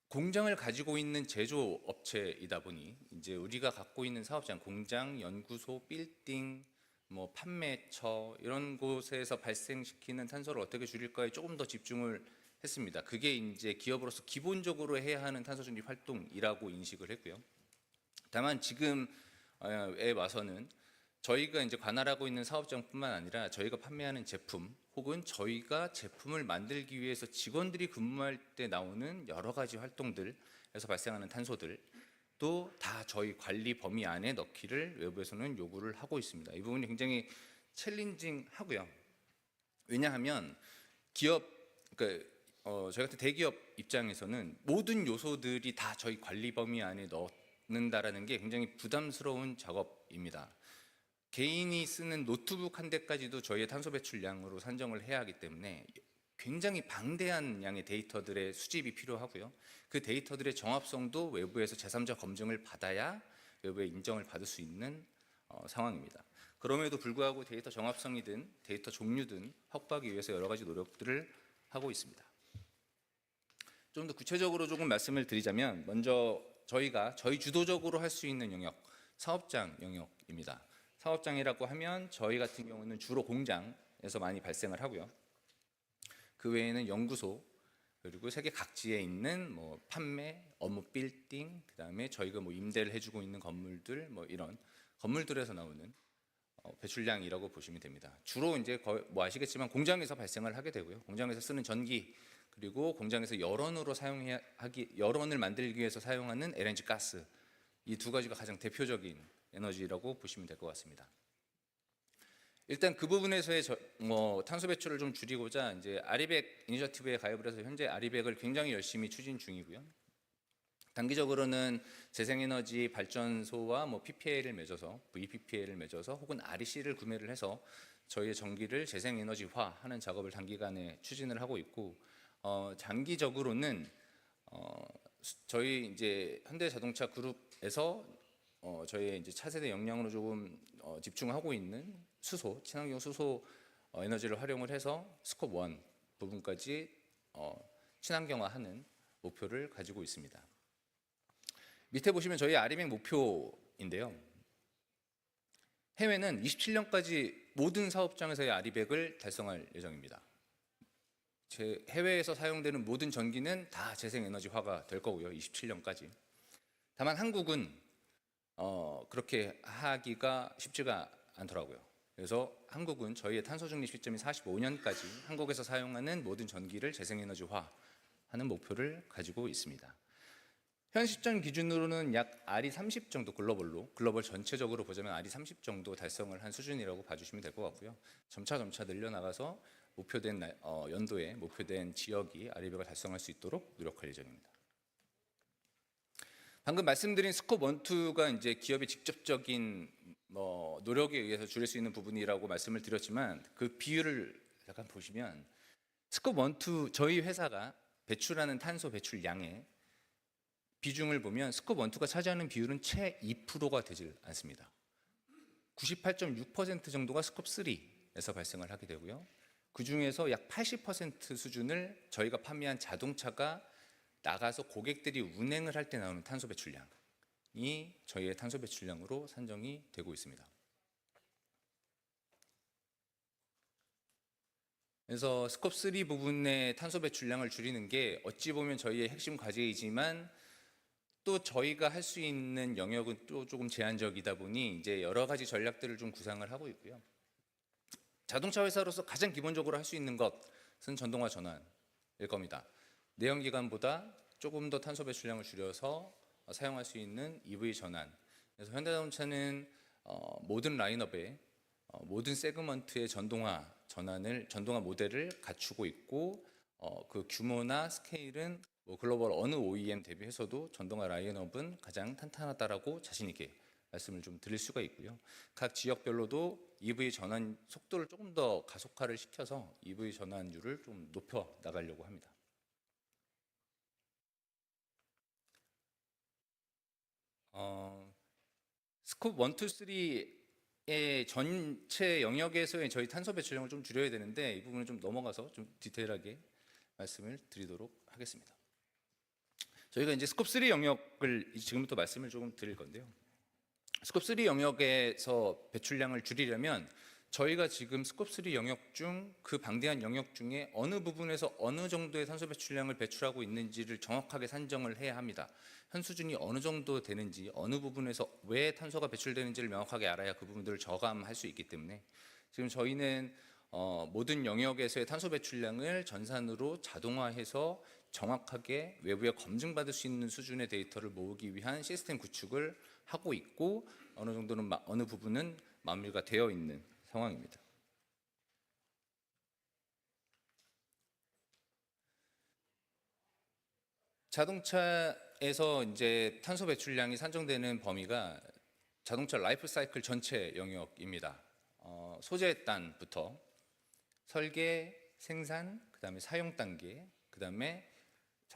공장을 가지고 있는 제조업체이다 보니 이제 우리가 갖고 있는 사업장, 공장, 연구소, 빌딩, 뭐 판매처 이런 곳에서 발생시키는 탄소를 어떻게 줄일까에 조금 더 집중을 했습니다. 그게 이제 기업으로서 기본적으로 해야 하는 탄소 중립 활동이라고 인식을 했고요. 다만 지금에 와서는 저희가 이제 관할하고 있는 사업장뿐만 아니라 저희가 판매하는 제품 혹은 저희가 제품을 만들기 위해서 직원들이 근무할 때 나오는 여러 가지 활동들에서 발생하는 탄소들 또 다 저희 관리 범위 안에 넣기를 외부에서는 요구를 하고 있습니다. 이 부분이 굉장히 챌린징하고요. 왜냐하면 기업, 그러니까 저희 같은 대기업 입장에서는 모든 요소들이 다 저희 관리 범위 안에 넣는다라는 게 굉장히 부담스러운 작업입니다. 개인이 쓰는 노트북 한 대까지도 저희의 탄소 배출량으로 산정을 해야 하기 때문에 굉장히 방대한 양의 데이터들의 수집이 필요하고요. 그 데이터들의 정합성도 외부에서 제3자 검증을 받아야 외부의 인정을 받을 수 있는 상황입니다. 그럼에도 불구하고 데이터 정합성이든 데이터 종류든 확보하기 위해서 여러 가지 노력들을 하고 있습니다. 좀 더 구체적으로 조금 말씀을 드리자면 먼저 저희 주도적으로 할 수 있는 영역, 사업장 영역입니다. 사업장이라고 하면 저희 같은 경우는 주로 공장에서 많이 발생을 하고요. 그 외에는 연구소 그리고 세계 각지에 있는 뭐 판매, 업무 빌딩, 그다음에 저희가 뭐 임대를 해주고 있는 건물들 뭐 이런 건물들에서 나오는 배출량이라고 보시면 됩니다. 주로 이제 뭐 아시겠지만 공장에서 발생을 하게 되고요. 공장에서 쓰는 전기 그리고 공장에서 열원을 만들기 위해서 사용하는 LNG 가스 이 두 가지가 가장 대표적인 에너지라고 보시면 될 것 같습니다. 일단 그 부분에서의 탄소 배출을 좀 줄이고자 이제 아리백 이니셔티브에 가입을 해서 현재 아리백을 굉장히 열심히 추진 중이고요. 단기적으로는 재생에너지 발전소와 뭐 PPA를 맺어서 VPPA를 맺어서 혹은 REC를 구매를 해서 저희의 전기를 재생에너지화하는 작업을 단기간에 추진을 하고 있고 장기적으로는 저희 이제 현대자동차 그룹에서 저희의 이제 차세대 역량으로 조금 집중하고 있는 수소, 친환경 수소 에너지를 활용을 해서 스콥 1 부분까지 친환경화하는 목표를 가지고 있습니다. 밑에 보시면 저희 아리백 목표인데요. 해외는 27년까지 모든 사업장에서의 아리백을 달성할 예정입니다. 해외에서 사용되는 모든 전기는 다 재생에너지화가 될 거고요. 27년까지. 다만 한국은 그렇게 하기가 쉽지가 않더라고요. 그래서 한국은 저희의 탄소 중립 시점이 45년까지 한국에서 사용하는 모든 전기를 재생에너지화하는 목표를 가지고 있습니다. 현 시점 기준으로는 약 RE30 정도 글로벌 전체적으로 보자면 RE30 정도 달성을 한 수준이라고 봐주시면 될 것 같고요. 점차 늘려나가서 목표된 연도에 목표된 지역이 RE100을 달성할 수 있도록 노력할 예정입니다. 방금 말씀드린 스콥 1, 2가 이제 기업의 직접적인 노력에 의해서 줄일 수 있는 부분이라고 말씀을 드렸지만 그 비율을 잠깐 보시면 스콥 1, 2 저희 회사가 배출하는 탄소 배출량의 비중을 보면 스콥 1, 2가 차지하는 비율은 채 2%가 되질 않습니다. 98.6% 정도가 스콥 3에서 발생을 하게 되고요. 그 중에서 약 80% 수준을 저희가 판매한 자동차가 나가서 고객들이 운행을 할 때 나오는 탄소 배출량이 저희의 탄소 배출량으로 산정이 되고 있습니다. 그래서 스콥 3 부분의 탄소 배출량을 줄이는 게 어찌 보면 저희의 핵심 과제이지만 또 저희가 할 수 있는 영역은 또 조금 제한적이다 보니 이제 여러 가지 전략들을 좀 구상을 하고 있고요. 자동차 회사로서 가장 기본적으로 할 수 있는 것은 전동화 전환일 겁니다. 내연기관보다 조금 더 탄소 배출량을 줄여서 사용할 수 있는 EV 전환. 그래서 현대자동차는 모든 라인업에 모든 세그먼트의 전동화 모델을 갖추고 있고 그 규모나 스케일은 글로벌 어느 OEM 대비해서도 전동화 라인업은 가장 탄탄하다라고 자신 있게 말씀을 좀 드릴 수가 있고요. 각 지역별로도 EV 전환 속도를 조금 더 가속화를 시켜서 EV 전환율을 좀 높여 나가려고 합니다. 스콥 1, 2, 3의 전체 영역에서의 저희 탄소 배출량을 좀 줄여야 되는데 이 부분을 좀 넘어가서 좀 디테일하게 말씀을 드리도록 하겠습니다. 저희가 이제 스콥 3 영역을 지금부터 말씀을 조금 드릴 건데요. 스콥 3 영역에서 배출량을 줄이려면 저희가 지금 스콥 3 영역 중 그 방대한 영역 중에 어느 부분에서 어느 정도의 탄소 배출량을 배출하고 있는지를 정확하게 산정을 해야 합니다. 현 수준이 어느 정도 되는지, 어느 부분에서 왜 탄소가 배출되는지를 명확하게 알아야 그 부분들을 저감할 수 있기 때문에 지금 저희는 모든 영역에서의 탄소 배출량을 전산으로 자동화해서 정확하게 외부에 검증받을 수 있는 수준의 데이터를 모으기 위한 시스템 구축을 하고 있고 어느 정도는 어느 부분은 마무리가 되어 있는 상황입니다. 자동차에서 이제 탄소 배출량이 산정되는 범위가 자동차 라이프 사이클 전체 영역입니다. 소재 단부터 설계, 생산, 그다음에 사용 단계, 그다음에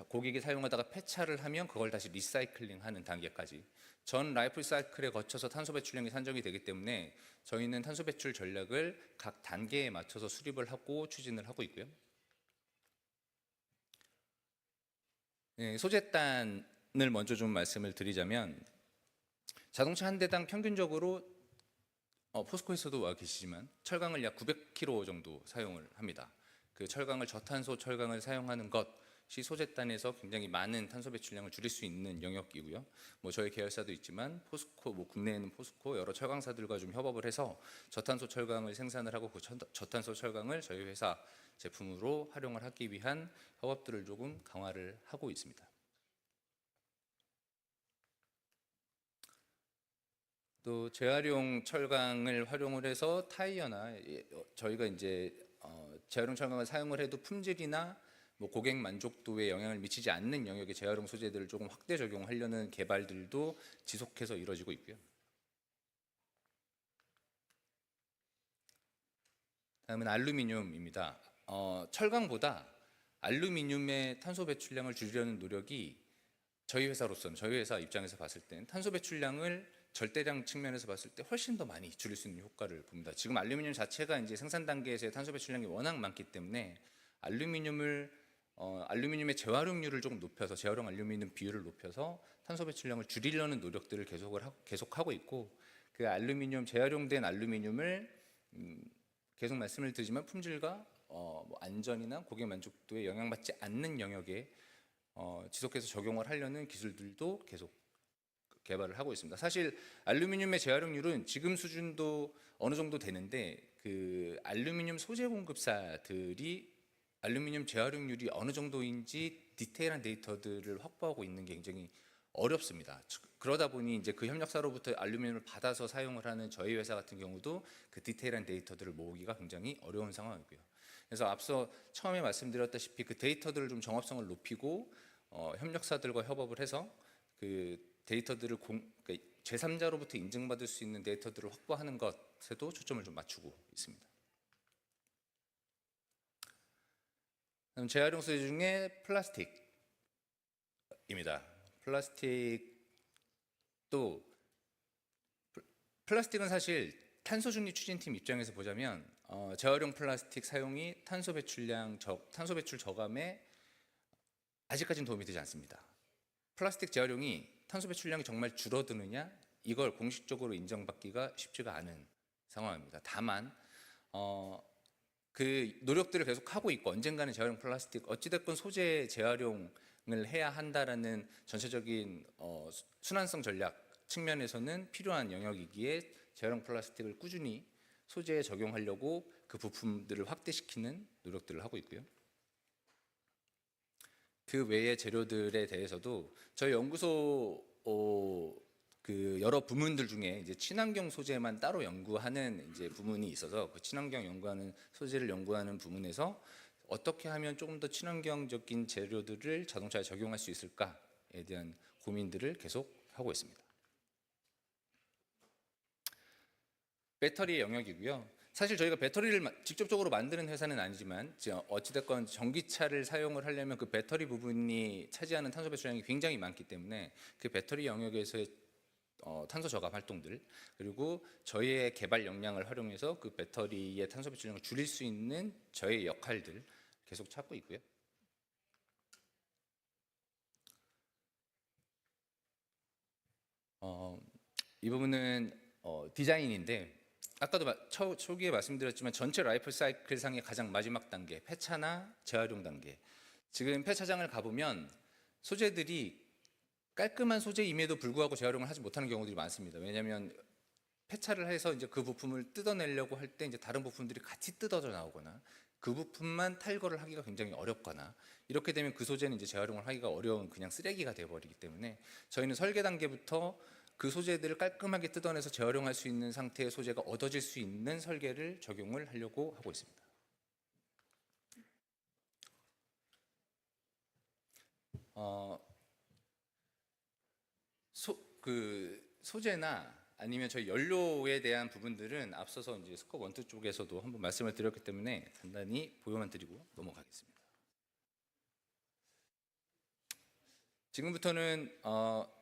고객이 사용하다가 폐차를 하면 그걸 다시 리사이클링하는 단계까지 전 라이프 사이클에 거쳐서 탄소 배출량이 산정이 되기 때문에 저희는 탄소 배출 전략을 각 단계에 맞춰서 수립을 하고 추진을 하고 있고요. 네, 소재단을 먼저 좀 말씀을 드리자면 자동차 한 대당 평균적으로 포스코에서도 와 계시지만 철강을 약 900kg 정도 사용을 합니다. 그 철강을 저탄소 철강을 사용하는 것이 소재단에서 굉장히 많은 탄소 배출량을 줄일 수 있는 영역이고요. 뭐 저희 계열사도 있지만 포스코, 뭐 국내에는 포스코 여러 철강사들과 좀 협업을 해서 저탄소 철강을 생산을 하고 그 저탄소 철강을 저희 회사 제품으로 활용을 하기 위한 협업들을 조금 강화를 하고 있습니다. 또 재활용 철강을 활용을 해서 타이어나 저희가 이제 재활용 철강을 사용을 해도 품질이나 뭐 고객 만족도에 영향을 미치지 않는 영역의 재활용 소재들을 조금 확대 적용하려는 개발들도 지속해서 이루어지고 있고요. 다음은 알루미늄입니다. 철강보다 알루미늄의 탄소 배출량을 줄이려는 노력이 저희 회사로서는 저희 회사 입장에서 봤을 땐 탄소 배출량을 절대량 측면에서 봤을 때 훨씬 더 많이 줄일 수 있는 효과를 봅니다. 지금 알루미늄 자체가 이제 생산 단계에서의 탄소 배출량이 워낙 많기 때문에 알루미늄의 재활용률을 조금 높여서 재활용 알루미늄 비율을 높여서 탄소 배출량을 줄이려는 노력들을 계속하고 있고 그 알루미늄 재활용된 알루미늄을 계속 말씀을 드리지만 품질과 뭐 안전이나 고객 만족도에 영향받지 않는 영역에 지속해서 적용을 하려는 기술들도 계속 개발을 하고 있습니다. 사실 알루미늄의 재활용률은 지금 수준도 어느 정도 되는데 그 알루미늄 소재 공급사들이 알루미늄 재활용률이 어느 정도인지 디테일한 데이터들을 확보하고 있는 게 굉장히 어렵습니다. 그러다 보니 이제 그 협력사로부터 알루미늄을 받아서 사용을 하는 저희 회사 같은 경우도 그 디테일한 데이터들을 모으기가 굉장히 어려운 상황이고요. 그래서 앞서 처음에 말씀드렸다시피 그 데이터들을 좀 정합성을 높이고 협력사들과 협업을 해서 그 데이터들을 그러니까 제3자로부터 인증받을 수 있는 데이터들을 확보하는 것에도 초점을 좀 맞추고 있습니다. 그럼 재활용 소재 중에 플라스틱입니다. 플라스틱은 사실 탄소 중립 추진팀 입장에서 보자면 재활용 플라스틱 사용이 탄소 배출 저감에 아직까지는 도움이 되지 않습니다. 플라스틱 재활용이 탄소 배출량이 정말 줄어드느냐 이걸 공식적으로 인정받기가 쉽지가 않은 상황입니다. 다만 그 노력들을 계속 하고 있고 언젠가는 재활용 플라스틱 어찌됐건 소재 재활용을 해야 한다라는 전체적인 순환성 전략 측면에서는 필요한 영역이기에 재활용 플라스틱을 꾸준히 소재에 적용하려고 그 부품들을 확대시키는 노력들을 하고 있고요. 그 외의 재료들에 대해서도 저희 연구소 그 여러 부문들 중에 이제 친환경 소재만 따로 연구하는 이제 부문이 있어서 그 친환경 연구하는 소재를 연구하는 부문에서 어떻게 하면 조금 더 친환경적인 재료들을 자동차에 적용할 수 있을까에 대한 고민들을 계속 하고 있습니다. 배터리 영역이고요. 사실 저희가 배터리를 직접적으로 만드는 회사는 아니지만 어찌됐건 전기차를 사용을 하려면 그 배터리 부분이 차지하는 탄소 배출량이 굉장히 많기 때문에 그 배터리 영역에서의 탄소 저감 활동들, 그리고 저희의 개발 역량을 활용해서 그 배터리의 탄소 배출량을 줄일 수 있는 저의 역할들 계속 찾고 있고요. 이 부분은 디자인인데, 아까도 초기에 말씀드렸지만 전체 라이프 사이클 상의 가장 마지막 단계, 폐차나 재활용 단계. 지금 폐차장을 가보면 소재들이 깔끔한 소재임에도 불구하고 재활용을 하지 못하는 경우들이 많습니다. 왜냐하면 폐차를 해서 이제 그 부품을 뜯어내려고 할 때 이제 다른 부품들이 같이 뜯어져 나오거나 그 부품만 탈거를 하기가 굉장히 어렵거나, 이렇게 되면 그 소재는 이제 재활용을 하기가 어려운 그냥 쓰레기가 되어버리기 때문에 저희는 설계 단계부터 그 소재들을 깔끔하게 뜯어내서 재활용할 수 있는 상태의 소재가 얻어질 수 있는 설계를 적용을 하려고 하고 있습니다. 소재나 아니면 저희 연료에 대한 부분들은 앞서서 이제 스컵 1, 2 쪽에서도 한번 말씀을 드렸기 때문에 간단히 보여만 드리고 넘어가겠습니다. 지금부터는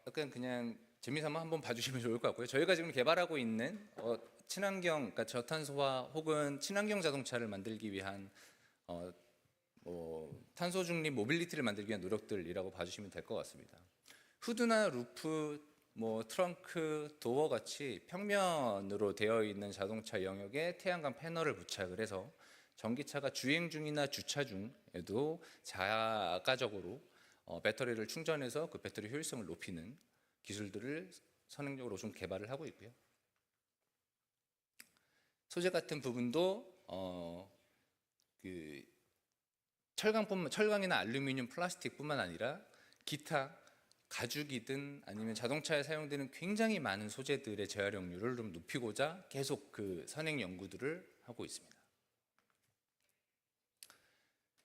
약간 그냥 재미삼아 한번 봐주시면 좋을 것 같고요. 저희가 지금 개발하고 있는 친환경, 그러니까 저탄소화 혹은 친환경 자동차를 만들기 위한 탄소 중립 모빌리티를 만들기 위한 노력들이라고 봐주시면 될 것 같습니다. 후드나 루프, 트렁크, 도어 같이 평면으로 되어 있는 자동차 영역에 태양광 패널을 부착을 해서 전기차가 주행 중이나 주차 중에도 자가적으로 배터리를 충전해서 그 배터리 효율성을 높이는 기술들을 선행적으로 좀 개발을 하고 있고요. 소재 같은 부분도 철강이나 알루미늄, 플라스틱뿐만 아니라 기타 가죽이든 아니면 자동차에 사용되는 굉장히 많은 소재들의 재활용률을 좀 높이고자 계속 그 선행 연구들을 하고 있습니다.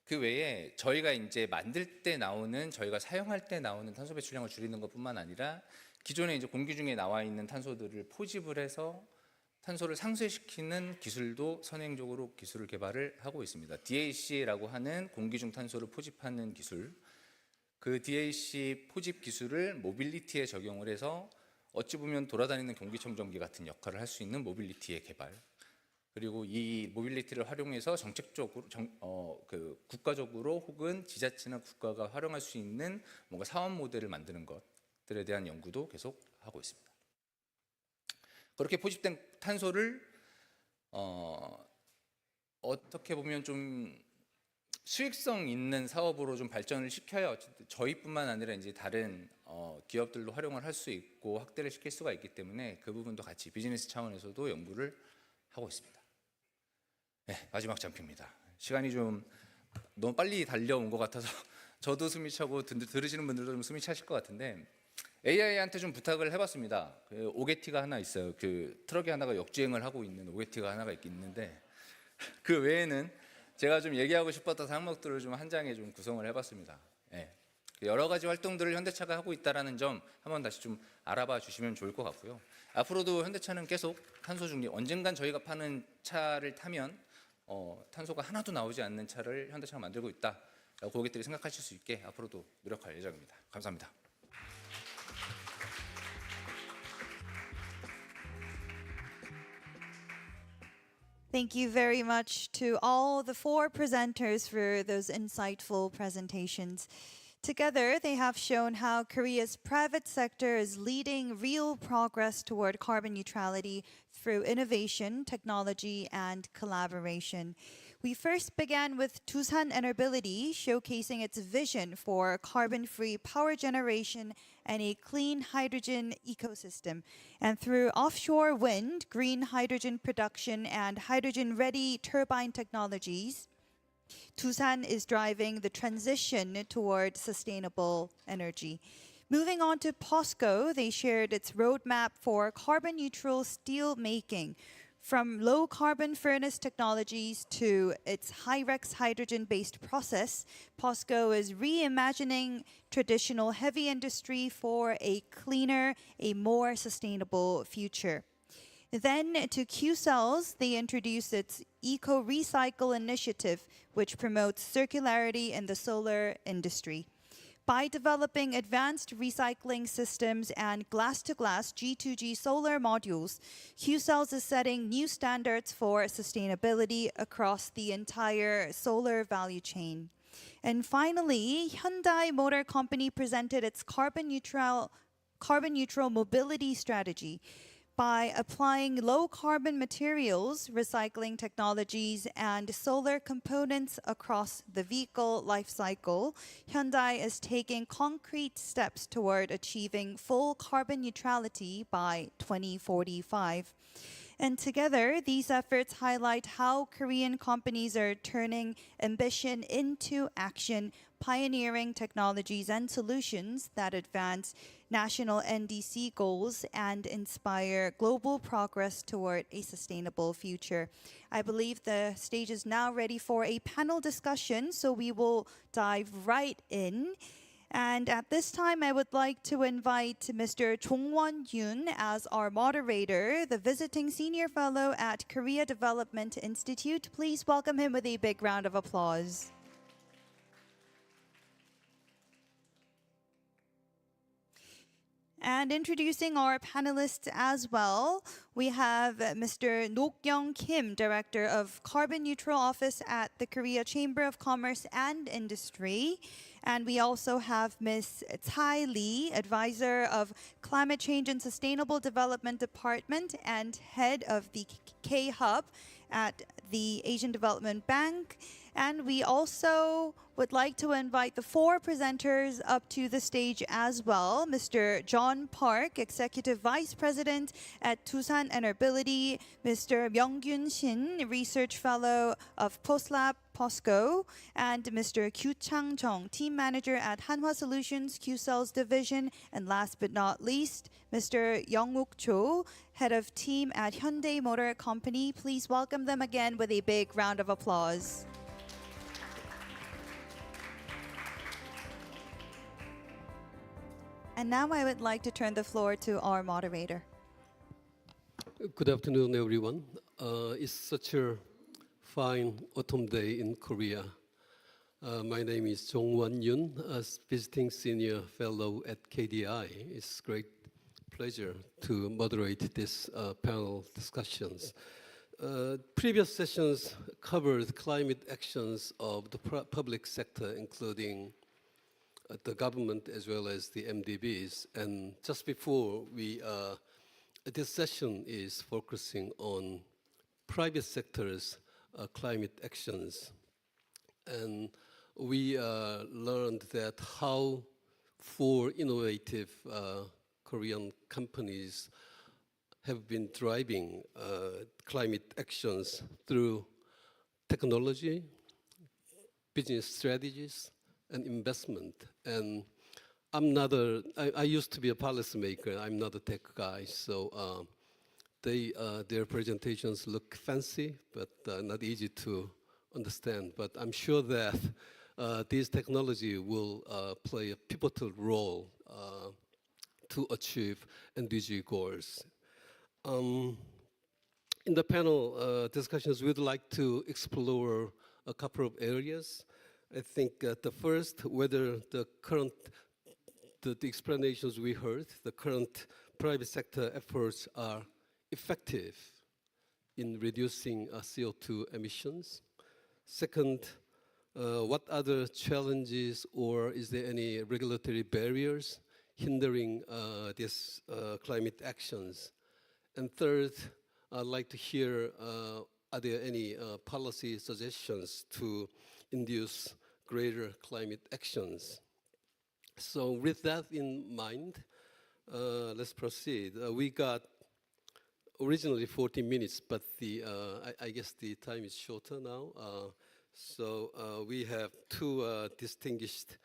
그 외에 저희가 이제 만들 때 나오는, 저희가 사용할 때 나오는 탄소 배출량을 줄이는 것뿐만 아니라 기존에 이제 공기 중에 나와 있는 탄소들을 포집을 해서 탄소를 상쇄시키는 기술도 선행적으로 기술을 개발을 하고 있습니다. DAC라고 하는 공기 중 탄소를 포집하는 기술, 그 DAC 포집 기술을 모빌리티에 적용을 해서 어찌 보면 돌아다니는 공기청정기 같은 역할을 할 수 있는 모빌리티의 개발, 그리고 이 모빌리티를 활용해서 정책적으로 국가적으로 혹은 지자체나 국가가 활용할 수 있는 뭔가 사업 모델을 만드는 것들에 대한 연구도 계속 하고 있습니다. 그렇게 포집된 탄소를 어떻게 보면 좀 수익성 있는 사업으로 좀 발전을 시켜야 어쨌든 저희뿐만 아니라 이제 다른 기업들도 활용을 할 수 있고 확대를 시킬 수가 있기 때문에 그 부분도 같이 비즈니스 차원에서도 연구를 하고 있습니다. 네, 마지막 장표입니다. 시간이 좀 너무 빨리 달려온 것 같아서 저도 숨이 차고 들으시는 분들도 좀 숨이 차실 것 같은데, AI한테 좀 부탁을 해봤습니다. 그 오게티가 하나 있어요. 그 트럭이 하나가 역주행을 하고 있는 오게티가 하나가 있는데, 그 외에는 제가 좀 얘기하고 싶었던 항목들을 좀 한 장에 좀 구성을 해봤습니다. 네. 여러 가지 활동들을 현대차가 하고 있다는 점 한번 다시 좀 알아봐 주시면 좋을 것 같고요. 앞으로도 현대차는 계속 탄소 중립, 언젠간 저희가 파는 차를 타면 탄소가 하나도 나오지 않는 차를 현대차가 만들고 있다라고 고객들이 생각하실 수 있게 앞으로도 노력할 예정입니다. 감사합니다. Thank you very much to all the four presenters for those insightful presentations. Together, they have shown how Korea's private sector is leading real progress toward carbon neutrality through innovation, technology, and collaboration. We first began with Tusan Enerbility, showcasing its vision for carbon-free power generation and a clean hydrogen ecosystem. And through offshore wind, green hydrogen production, and hydrogen-ready turbine technologies, Tusan is driving the transition toward sustainable energy. Moving on to POSCO, they shared its roadmap for carbon-neutral steel making. From low-carbon furnace technologies to its Hyrex hydrogen-based process, POSCO is reimagining traditional heavy industry for a cleaner, a more sustainable future. Then to Q-Cells, they introduced its Eco Recycle initiative, which promotes circularity in the solar industry. By developing advanced recycling systems and glass-to-glass G2G solar modules, Q-Cells is setting new standards for sustainability across the entire solar value chain. And finally, Hyundai Motor Company presented its carbon neutral mobility strategy. By applying low-carbon materials, recycling technologies, and solar components across the vehicle life cycle, Hyundai is taking concrete steps toward achieving full carbon neutrality by 2045. And together, these efforts highlight how Korean companies are turning ambition into action, pioneering technologies and solutions that advance national NDC goals and inspire global progress toward a sustainable future. I believe the stage is now ready for a panel discussion, so we will dive right in. And at this time, I would like to invite Mr. Jongwon-yoon as our moderator, the visiting senior fellow at Korea Development Institute. Please welcome him with a big round of applause. And introducing our panelists as well, we have Mr. Nok-young Kim, Director of Carbon Neutral Office at the Korea Chamber of Commerce and Industry. And we also have Ms. Tsai Lee, Advisor of Climate Change and Sustainable Development Department and Head of the K-Hub at the Asian Development Bank. And we also would like to invite the four presenters up to the stage as well. Mr. John Park, Executive Vice President at Tusan Enerbility, Mr. Myung-gyun Shin, Research Fellow of PostLab POSCO, and Mr. Kyu Chang-jung, Team Manager at Hanwha Solutions Q-Cells Division, and last but not least, Mr. Young-wook Cho, Head of Team at Hyundai Motor Company. Please welcome them again with a big round of applause. And now I would like to turn the floor to our moderator. Good afternoon, everyone. It's such a fine autumn day in Korea. My name is Jongwon-yoon, as visiting senior fellow at KDI. It's a great pleasure to moderate this panel discussions. Previous sessions covered climate actions of the public sector, including the government as well as the MDBs. And just before this session is focusing on private sector's climate actions. And we learned that how four innovative Korean companies have been driving climate actions through technology, business strategies, and investment. And I used to be a policymaker. I'm not a tech guy, so their presentations look fancy, but not easy to understand. But I'm sure that this technology will play a pivotal role to achieve NDG goals. In the panel discussions, we'd like to explore a couple of areas. I think the first, whether the current, the explanations we heard, the current private sector efforts are effective in reducing CO2 emissions. Second, what other challenges or is there any regulatory barriers hindering these climate actions? And third, I'd like to hear, are there any policy suggestions to induce greater climate actions? So with that in mind, let's proceed. We got originally 40 minutes, but I guess the time is shorter now. So we have two distinguished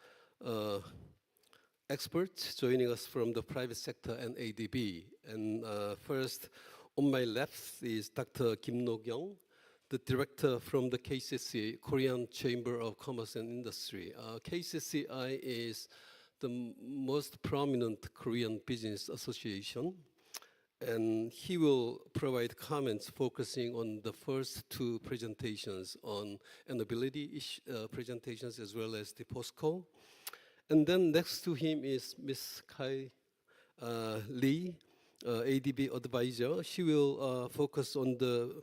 experts joining us from the private sector and ADB. And first, on my left is Dr. Kim Nok-young, the director from the KCC, Korean Chamber of Commerce and Industry. KCCI is the most prominent Korean business association, and he will provide comments focusing on the first two presentations on inability presentations as well as the POSCO. And then next to him is Ms. Kai Lee, ADB advisor. She will focus on the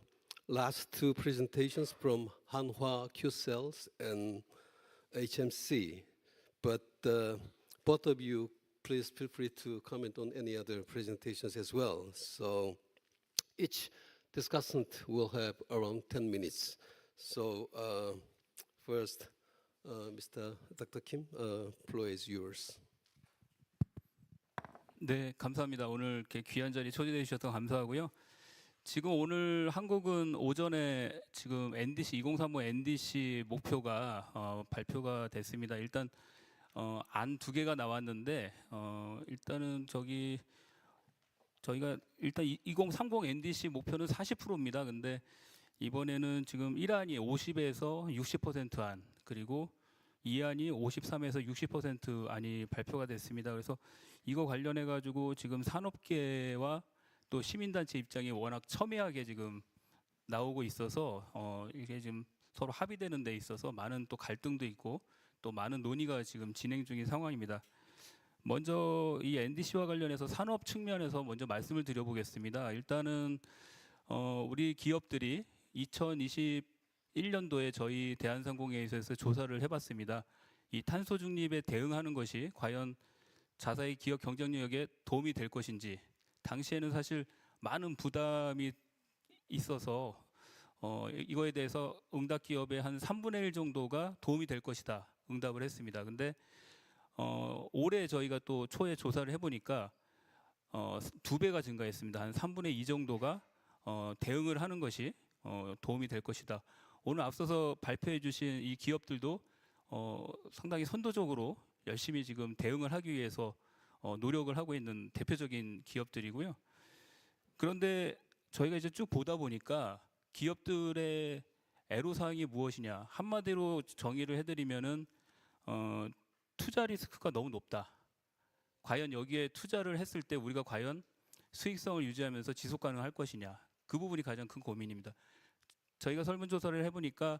last two presentations from Hanwha Q-Cells and HMC. But both of you, please feel free to comment on any other presentations as well. So each discussant will have around 10 minutes. So first, Dr. Kim, floor is yours. 네, 감사합니다. 오늘 이렇게 귀한 자리 초대해 주셔서 감사하고요. 지금 오늘 한국은 오전에 지금 NDC 2035 NDC 목표가 발표가 됐습니다. 일단 안 두 개가 나왔는데 일단은 저희가 일단 2030 NDC 목표는 40%입니다. 근데 이번에는 지금 1안이 50에서 60% 안, 그리고 2안이 53에서 60% 안이 발표가 됐습니다. 그래서 이거 관련해 가지고 지금 산업계와 또 시민단체 입장이 워낙 첨예하게 지금 나오고 있어서 이게 지금 서로 합의되는 데 있어서 많은 또 갈등도 있고 또 많은 논의가 지금 진행 중인 상황입니다. 먼저 이 NDC와 관련해서 산업 측면에서 먼저 말씀을 드려보겠습니다. 일단은 우리 기업들이 2021년도에 저희 대한상공회의소에서 조사를 해봤습니다. 이 탄소 중립에 대응하는 것이 과연 자사의 기업 경쟁력에 도움이 될 것인지, 당시에는 사실 많은 부담이 있어서 이거에 대해서 응답 기업의 한 3분의 1 정도가 도움이 될 것이다 응답을 했습니다. 근데 올해 저희가 또 초에 조사를 해보니까 2배가 증가했습니다. 한 3분의 2 정도가 대응을 하는 것이 도움이 될 것이다. 오늘 앞서서 발표해 주신 이 기업들도 상당히 선도적으로 열심히 지금 대응을 하기 위해서 노력을 하고 있는 대표적인 기업들이고요. 그런데 저희가 이제 쭉 보다 보니까 기업들의 애로사항이 무엇이냐, 한마디로 정의를 해드리면은 투자 리스크가 너무 높다. 과연 여기에 투자를 했을 때 우리가 과연 수익성을 유지하면서 지속 가능할 것이냐, 그 부분이 가장 큰 고민입니다. 저희가 설문조사를 해보니까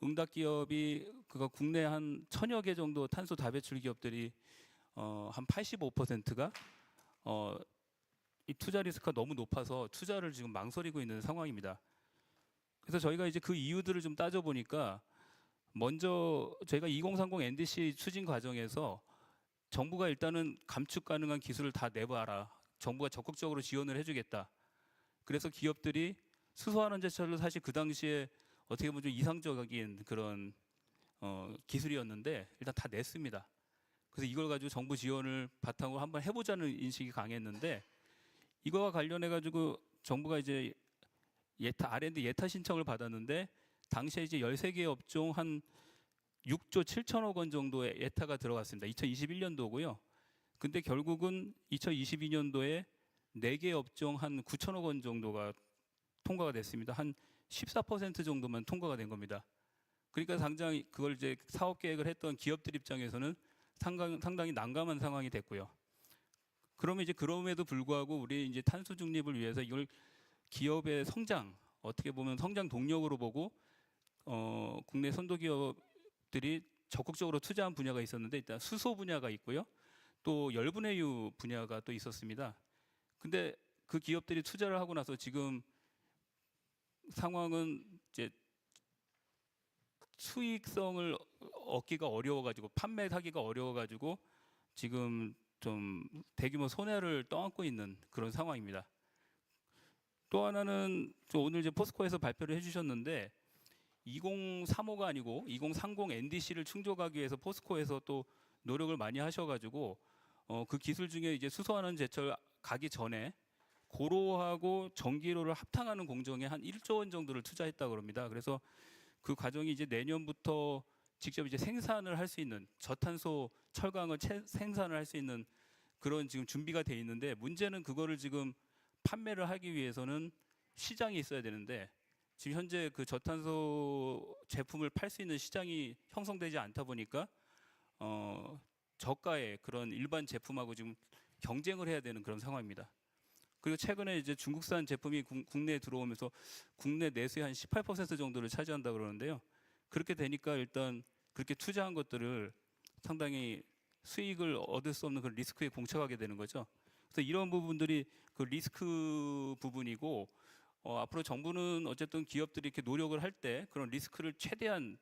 응답 기업이 국내 한 1000여 개 정도 탄소 다배출 기업들이 한 85%가 이 투자 리스크가 너무 높아서 투자를 지금 망설이고 있는 상황입니다. 그래서 저희가 이제 그 이유들을 좀 따져보니까 먼저 저희가 2030 NDC 추진 과정에서 정부가 일단은 감축 가능한 기술을 다 내봐라. 정부가 적극적으로 지원을 해주겠다. 그래서 기업들이 수소환원 제철을 사실 그 당시에 어떻게 보면 좀 이상적인 그런 기술이었는데 일단 다 냈습니다. 그래서 이걸 가지고 정부 지원을 바탕으로 한번 해보자는 인식이 강했는데, 이거와 관련해 가지고 정부가 이제 R&D 예타 신청을 받았는데 당시에 이제 13개 업종 한 6조 7천억 원 정도의 예타가 들어갔습니다. 2021년도고요. 근데 결국은 2022년도에 4개 업종 한 9천억 원 정도가 통과가 됐습니다. 한 14% 정도만 통과가 된 겁니다. 그러니까 당장 그걸 이제 사업 계획을 했던 기업들 입장에서는 상당히 난감한 상황이 됐고요. 그러면 이제 그럼에도 불구하고 우리 이제 탄소 중립을 위해서 이걸 기업의 성장, 어떻게 보면 성장 동력으로 보고 국내 선도 기업들이 적극적으로 투자한 분야가 있었는데, 일단 수소 분야가 있고요. 또 열분해유 분야가 또 있었습니다. 근데 그 기업들이 투자를 하고 나서 지금 상황은 이제 수익성을 얻기가 어려워가지고 판매하기가 어려워가지고 지금 좀 대규모 손해를 떠안고 있는 그런 상황입니다. 또 하나는 오늘 이제 포스코에서 발표를 해주셨는데 2035가 아니고 2030 NDC를 충족하기 위해서 포스코에서 또 노력을 많이 하셔가지고 그 기술 중에 이제 수소환원 제철 가기 전에 고로하고 전기로를 합탕하는 공정에 한 1조 원 정도를 투자했다고 합니다. 그래서 그 과정이 이제 내년부터 직접 이제 생산을 할 수 있는, 저탄소 철강을 생산을 할 수 있는 그런 지금 준비가 돼 있는데, 문제는 그거를 지금 판매를 하기 위해서는 시장이 있어야 되는데 지금 현재 그 저탄소 제품을 팔 수 있는 시장이 형성되지 않다 보니까 저가의 그런 일반 제품하고 지금 경쟁을 해야 되는 그런 상황입니다. 그리고 최근에 이제 중국산 제품이 국내에 들어오면서 국내 내수의 한 18% 정도를 차지한다 그러는데요. 그렇게 되니까 일단 그렇게 투자한 것들을 상당히 수익을 얻을 수 없는 그런 리스크에 공착하게 되는 거죠. 그래서 이런 부분들이 그 리스크 부분이고 앞으로 정부는 어쨌든 기업들이 이렇게 노력을 할 때 그런 리스크를 최대한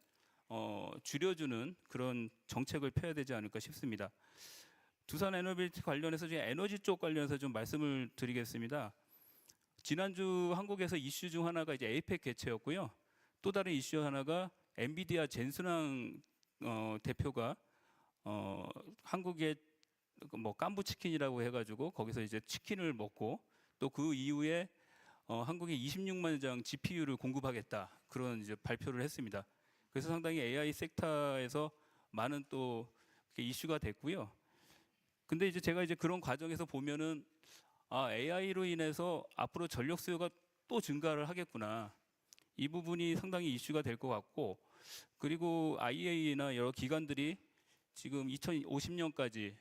줄여주는 그런 정책을 펴야 되지 않을까 싶습니다. 두산 에너빌리티 관련해서 지금 에너지 쪽 관련해서 좀 말씀을 드리겠습니다. 지난주 한국에서 이슈 중 하나가 이제 에이펙 개최였고요. 또 다른 이슈 하나가 엔비디아 젠슨왕 대표가 한국의 뭐 깐부 치킨이라고 해가지고 거기서 이제 치킨을 먹고 또 그 이후에 한국에 26만 장 GPU를 공급하겠다 그런 이제 발표를 했습니다. 그래서 상당히 AI 섹터에서 많은 또 이슈가 됐고요. 근데 이제 제가 이제 그런 과정에서 보면은 AI로 인해서 앞으로 전력 수요가 또 증가를 하겠구나. 이 부분이 상당히 이슈가 될 것 같고, 그리고 IEA나 여러 기관들이 지금 2050년까지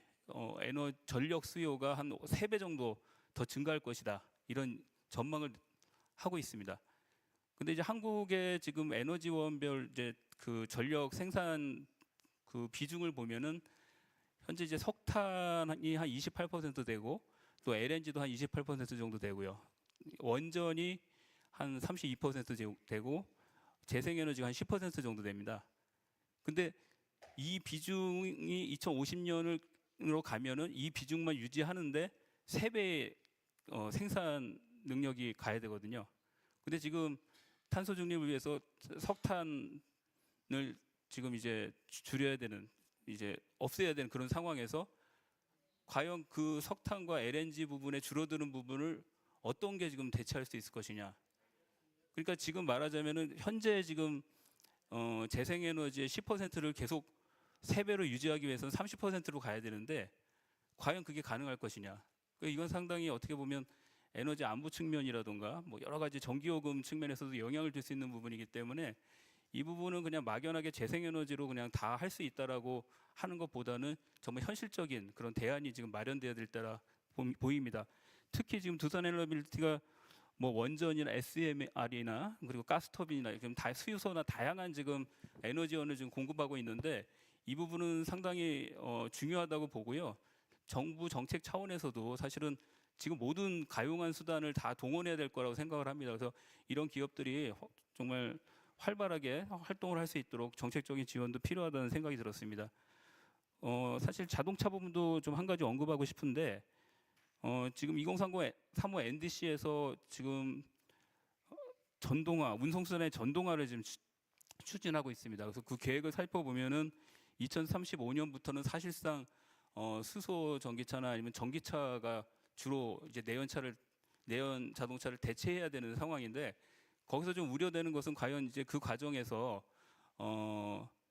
전력 수요가 한 3배 정도 더 증가할 것이다. 이런 전망을 하고 있습니다. 근데 이제 한국의 지금 에너지원별 이제 그 전력 생산 그 비중을 보면은 현재 이제 석탄이 한 28% 되고 또 LNG도 한 28% 정도 되고요. 원전이 한 32% 되고 재생에너지가 한 10% 정도 됩니다. 근데 이 비중이 2050년으로 가면은 이 비중만 유지하는데 3배의 생산 능력이 가야 되거든요. 근데 지금 탄소 중립을 위해서 석탄을 지금 이제 줄여야 되는 이제 없애야 되는 그런 상황에서 과연 그 석탄과 LNG 부분에 줄어드는 부분을 어떤 게 지금 대체할 수 있을 것이냐. 그러니까 지금 말하자면은 현재 지금 재생에너지의 10%를 계속 3배로 유지하기 위해서는 30%로 가야 되는데 과연 그게 가능할 것이냐. 그러니까 이건 상당히 어떻게 보면 에너지 안보 측면이라든가 뭐 여러 가지 전기요금 측면에서도 영향을 줄 수 있는 부분이기 때문에 이 부분은 그냥 막연하게 재생에너지로 그냥 다 할 수 있다라고 하는 것보다는 정말 현실적인 그런 대안이 지금 마련돼야 될 때라 보입니다. 특히 지금 두산에너빌리티가 뭐 원전이나 SMR이나 그리고 가스터빈이나 지금 다 수요소나 다양한 지금 에너지원을 지금 공급하고 있는데 이 부분은 상당히 중요하다고 보고요. 정부 정책 차원에서도 사실은 지금 모든 가용한 수단을 다 동원해야 될 거라고 생각을 합니다. 그래서 이런 기업들이 정말 활발하게 활동을 할 수 있도록 정책적인 지원도 필요하다는 생각이 들었습니다. 사실 자동차 부분도 좀 한 가지 언급하고 싶은데 지금 2035 NDC에서 지금 전동화, 운송수단의 전동화를 지금 추진하고 있습니다. 그래서 그 계획을 살펴보면은 2035년부터는 사실상 수소 전기차나 아니면 전기차가 주로 이제 내연 자동차를 대체해야 되는 상황인데 거기서 좀 우려되는 것은 과연 이제 그 과정에서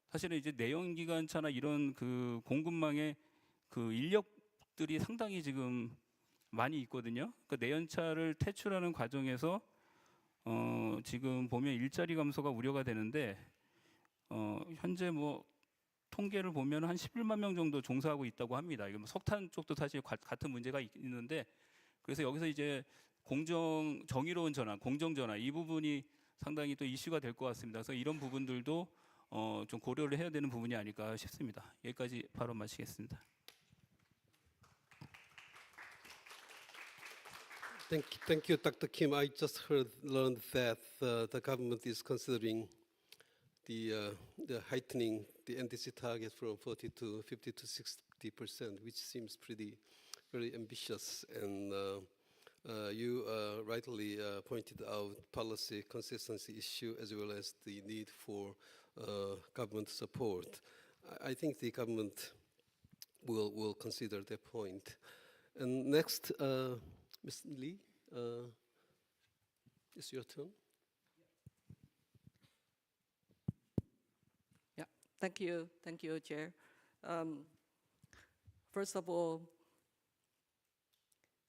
사실은 이제 내연기관차나 이런 그 공급망에 그 인력들이 상당히 지금 많이 있거든요. 그러니까 내연차를 퇴출하는 과정에서 지금 보면 일자리 감소가 우려가 되는데 현재 뭐 통계를 보면 한 11만 명 정도 종사하고 있다고 합니다. 이거 뭐 석탄 쪽도 사실 같은 문제가 있는데 그래서 여기서 이제 정의로운 전환, 공정 전환 이 부분이 상당히 또 이슈가 될 것 같습니다. 그래서 이런 부분들도 좀 고려를 해야 되는 부분이 아닐까 싶습니다. 여기까지 발언 마치겠습니다. Thank you, Dr. Kim. I just learned that the government is considering the heightening the NDC target from 40 to 50 to 60%, which seems very ambitious. And you rightly pointed out policy consistency issue as well as the need for government support. I think the government will consider that point. And next, Ms. Lee, it's your turn. Yeah, thank you, Chair. First of all,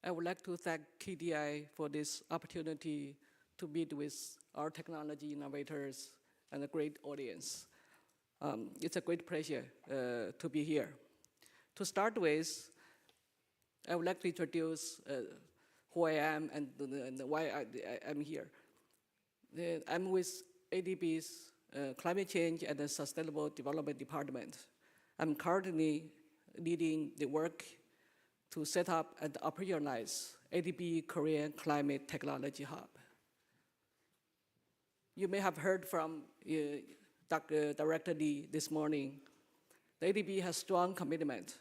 I would like to thank KDI for this opportunity to meet with our technology innovators and a great audience. It's a great pleasure to be here. To start with, I would like to introduce who I am and why I'm here. I'm with ADB's Climate Change and the Sustainable Development Department. I'm currently leading the work to set up and operationalize ADB Korean Climate Technology Hub. You may have heard from Dr. Director Lee this morning. The ADB has strong commitment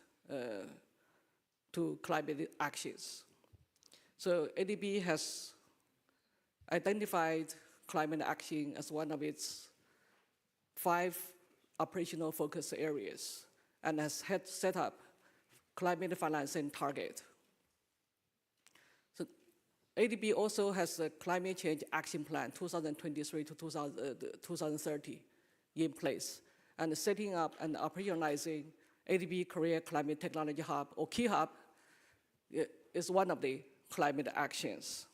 to climate actions. So ADB has identified climate action as one of its 5 operational focus areas and has set up climate financing target. So ADB also has a climate change action plan 2023 to 2030 in place, and setting up and operationalizing ADB Korea Climate Technology Hub, or Key Hub, is one of the climate actions.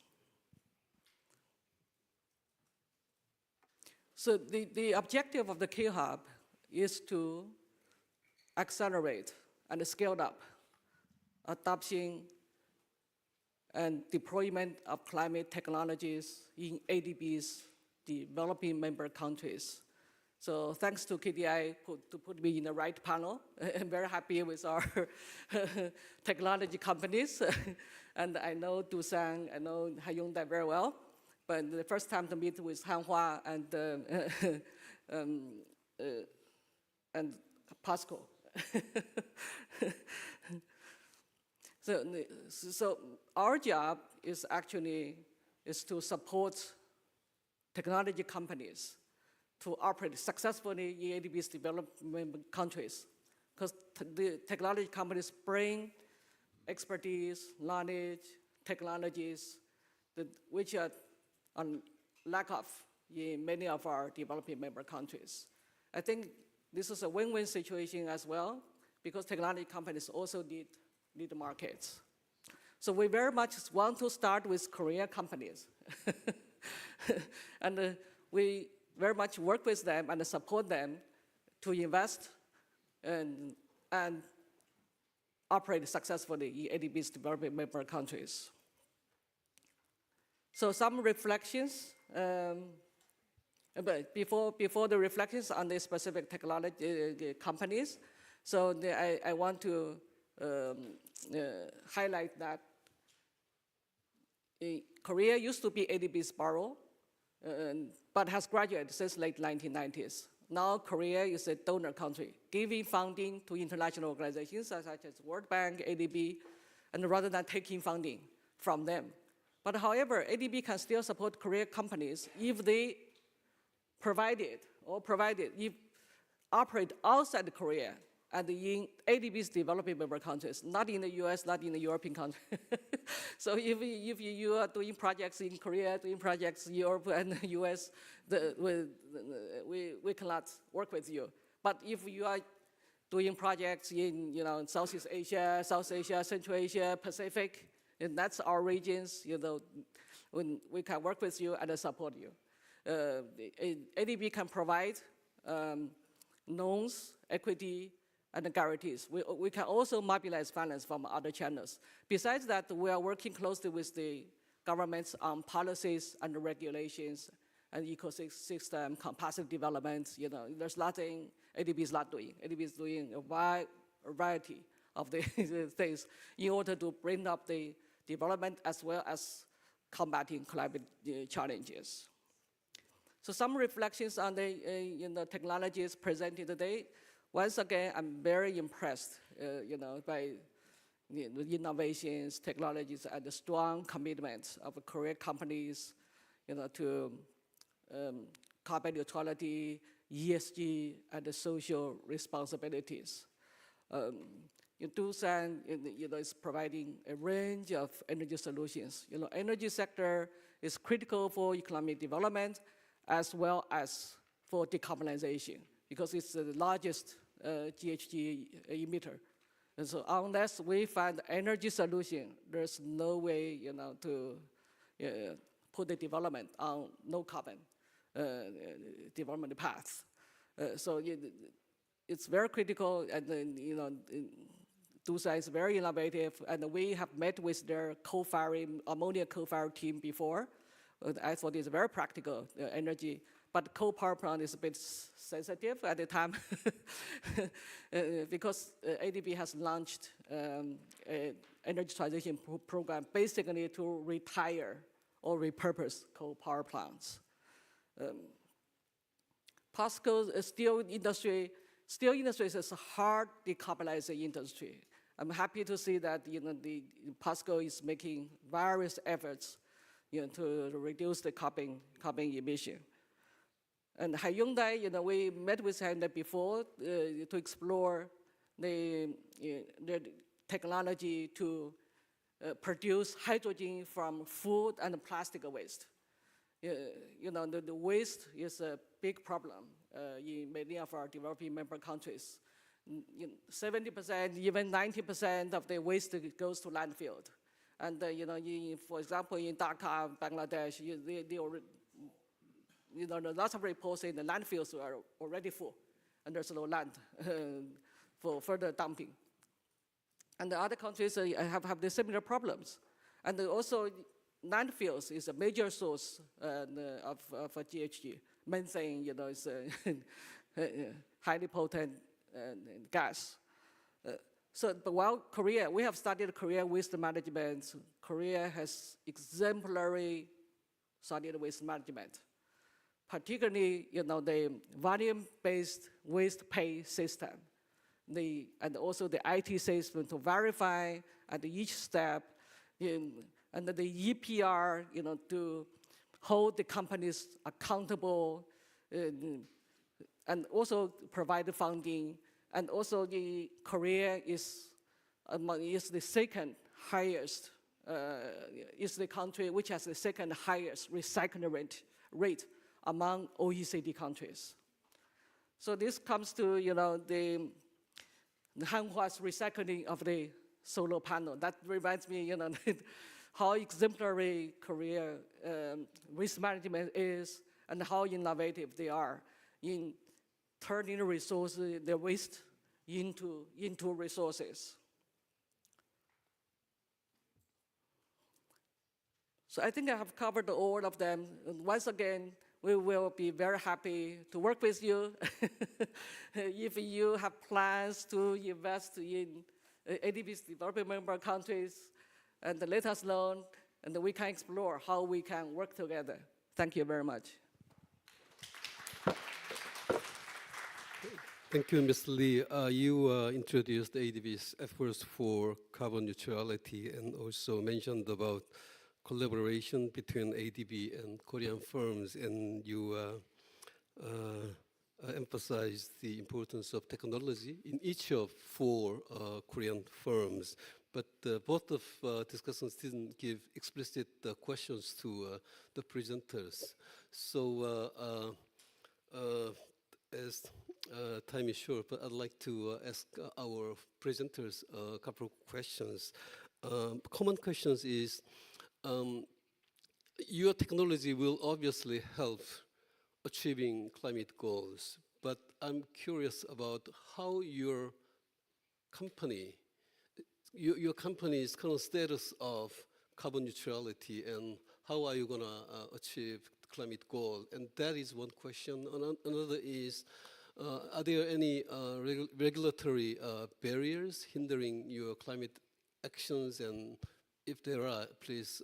So the objective of the Key Hub is to accelerate and scale up adoption and deployment of climate technologies in ADB's developing member countries. So thanks to KDI to put me in the right panel. I'm very happy with our technology companies. And I know Doosan, I know Hyundai very well. But the first time to meet with Hanwha and POSCO. So our job is actually to support technology companies to operate successfully in ADB's development countries, because the technology companies bring expertise, knowledge, technologies which are on lack of in many of our developing member countries. I think this is a win-win situation as well, because technology companies also need the markets. So we very much want to start with Korean companies. And we very much work with them and support them to invest and operate successfully in ADB's developing member countries. So some reflections, but before the reflections on the specific technology companies, so I want to highlight that Korea used to be ADB's borrower, but has graduated since late 1990s. Now Korea is a donor country, giving funding to international organizations such as World Bank, ADB, and rather than taking funding from them. But however, ADB can still support Korean companies if they operate outside Korea and in ADB's developing member countries, not in the US, not in the European countries. So if you are doing projects in Korea, doing projects in Europe and the US, we cannot work with you. But if you are doing projects in Southeast Asia, South Asia, Central Asia, Pacific, and that's our regions, when we can work with you and support you. ADB can provide loans, equity, and guarantees. We can also mobilize finance from other channels. Besides that, we are working closely with the governments on policies and regulations and ecosystem capacity development. There's nothing ADB is not doing. ADB is doing a variety of the things in order to bring up the development as well as combating climate challenges. So some reflections on the technologies presented today. Once again, I'm very impressed, by the innovations, technologies, and the strong commitment of Korean companies, to carbon neutrality, ESG, and the social responsibilities. Doosan, is providing a range of energy solutions. Energy sector is critical for economic development as well as for decarbonization, because it's the largest GHG emitter. And so unless we find energy solution, there's no way, to put the development on no carbon development path. So it's very critical, and DUSA is very innovative, and we have met with their co-firing, ammonia co-firing team before. I thought it's very practical energy, but coal power plant is a bit sensitive at the time because ADB has launched an energy transition program basically to retire or repurpose coal power plants. POSCO steel industry is a hard decarbonizing industry. I'm happy to see that the POSCO is making various efforts to reduce the carbon emission. And Hyundai, we met with Hyundai before to explore the technology to produce hydrogen from food and plastic waste. The waste is a big problem in many of our developing member countries. 70%, even 90% of the waste goes to landfill. And for example, in Dhaka, Bangladesh, lots of reports saying the landfills are already full, and there's no land for further dumping. And the other countries have the similar problems. And also, landfills is a major source of GHG. Methane, is a highly potent gas. But while Korea, we have studied Korea waste management. Korea has exemplary solid waste management, particularly the volume-based waste pay system, and also the IT system to verify at each step, and the EPR, to hold the companies accountable, and also provide the funding. And also, Korea is the second highest, is the country which has the second highest recycling rate among OECD countries. So this comes to the Hanwha's recycling of the solar panel. That reminds me, how exemplary Korea waste management is, and how innovative they are in turning resources, the waste, into resources. So I think I have covered all of them. And once again, we will be very happy to work with you. If you have plans to invest in ADB's developing member countries, and let us know, and we can explore how we can work together. Thank you very much. Thank you, Mr. Lee. You introduced ADB's efforts for carbon neutrality and also mentioned about collaboration between ADB and Korean firms, and you emphasized the importance of technology in each of 4 Korean firms. But both of discussants didn't give explicit questions to the presenters. So as time is short, but I'd like to ask our presenters a couple of questions. Common questions is, your technology will obviously help achieving climate goals, but I'm curious about how your company's current status of carbon neutrality, and how are you going to achieve the climate goal? And that is one question. Another is, are there any regulatory barriers hindering your climate actions? And if there are, please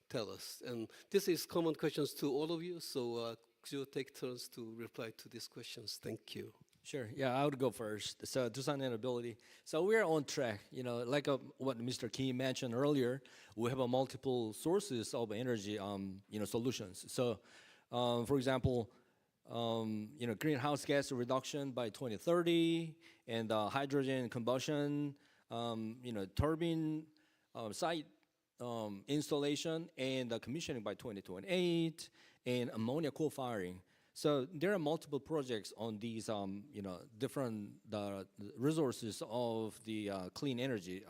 tell us. And this is common questions to all of you, so could you take turns to reply to these questions? Thank you. Sure. Yeah, I would go first. So sustainability. So we're on track. Like what Mr. Kim mentioned earlier, we have multiple sources of energy, solutions. So, for example, greenhouse gas reduction by 2030, and hydrogen combustion, turbine site installation and commissioning by 2028, and ammonia co-firing. So there are multiple projects on these, different resources of the clean energy,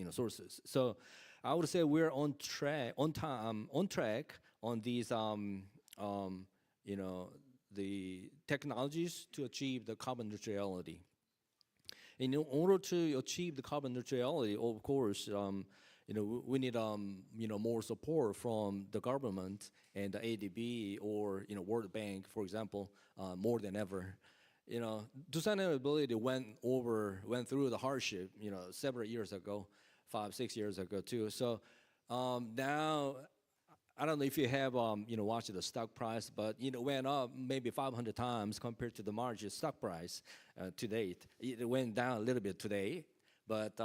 sources. So I would say we're on track on these, the technologies to achieve the carbon neutrality. In order to achieve the carbon neutrality, of course, we need more support from the government and the ADB or World Bank, for example, more than ever. Sustainability went through the hardship, several years ago, 5-6 years ago too. So now, I don't know if you have watched the stock price, but it went up maybe 500 times compared to the market stock price to date. It went down a little bit today, but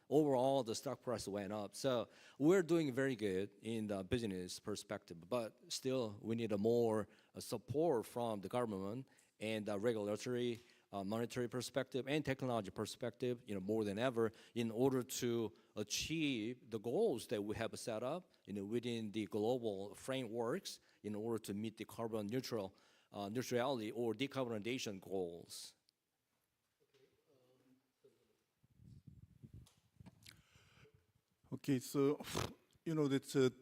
overall the stock price went up. So we're doing very good in the business perspective, but still we need more support from the government and regulatory, monetary perspective and technology perspective, more than ever, in order to achieve the goals that we have set up, within the global frameworks, in order to meet the carbon neutrality or decarbonization goals. Okay, so that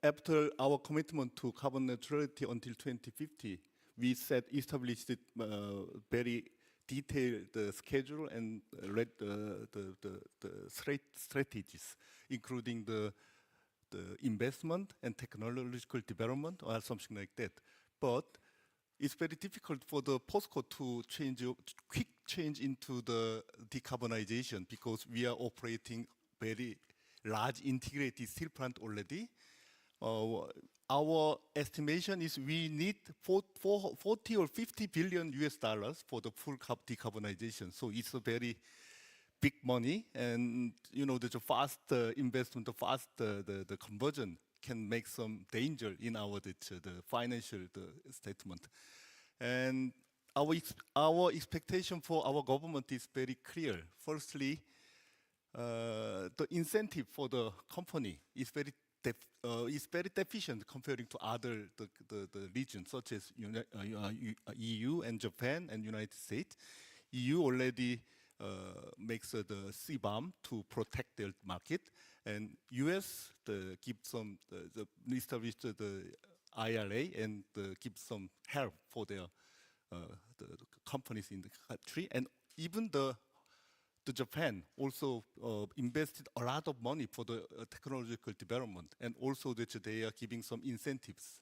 after our commitment to carbon neutrality until 2050, we established very detailed schedule and read the strategies, including the investment and technological development or something like that. But it's very difficult for the POSCO to quick change into the decarbonization because we are operating very large integrated steel plant already. Our estimation is we need 40 or 50 billion US dollars for the full decarbonization. So it's a very big money, and the fast investment, the conversion can make some danger in our the financial statement. And our expectation for our government is very clear. Firstly, the incentive for the company is very deficient comparing to other the regions such as EU and Japan and United States. EU already makes the CBAM to protect their market, and US give some established the IRA and give some help for their the companies in the country, and even the Japan also invested a lot of money for the technological development, and also that they are giving some incentives.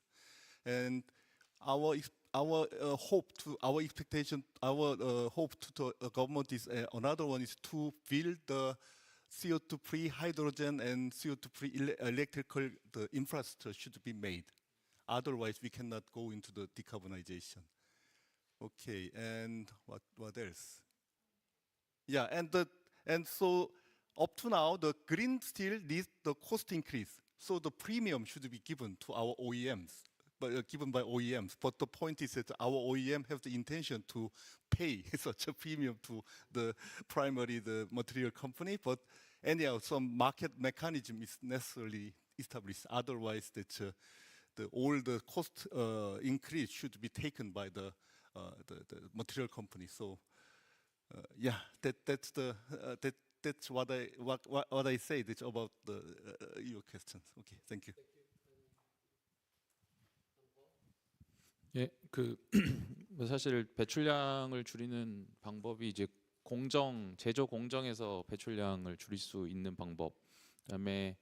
And our hope to the government is another one is to build the CO2-free hydrogen and CO2-free electrical infrastructure should be made. Otherwise, we cannot go into the decarbonization. Okay, and what else? Yeah, and so up to now, the green steel needs the cost increase. So the premium should be given to our OEMs, but given by OEMs. But the point is that our OEM have the intention to pay such a premium to the material company. But anyhow, some market mechanism is necessarily established. Otherwise, that all the cost increase should be taken by the material company. So. Yeah, that's what I say about your questions. Okay, thank you. 예, 사실 배출량을 줄이는 방법이 이제 제조 공정에서 배출량을 줄일 수 있는 방법, 그다음에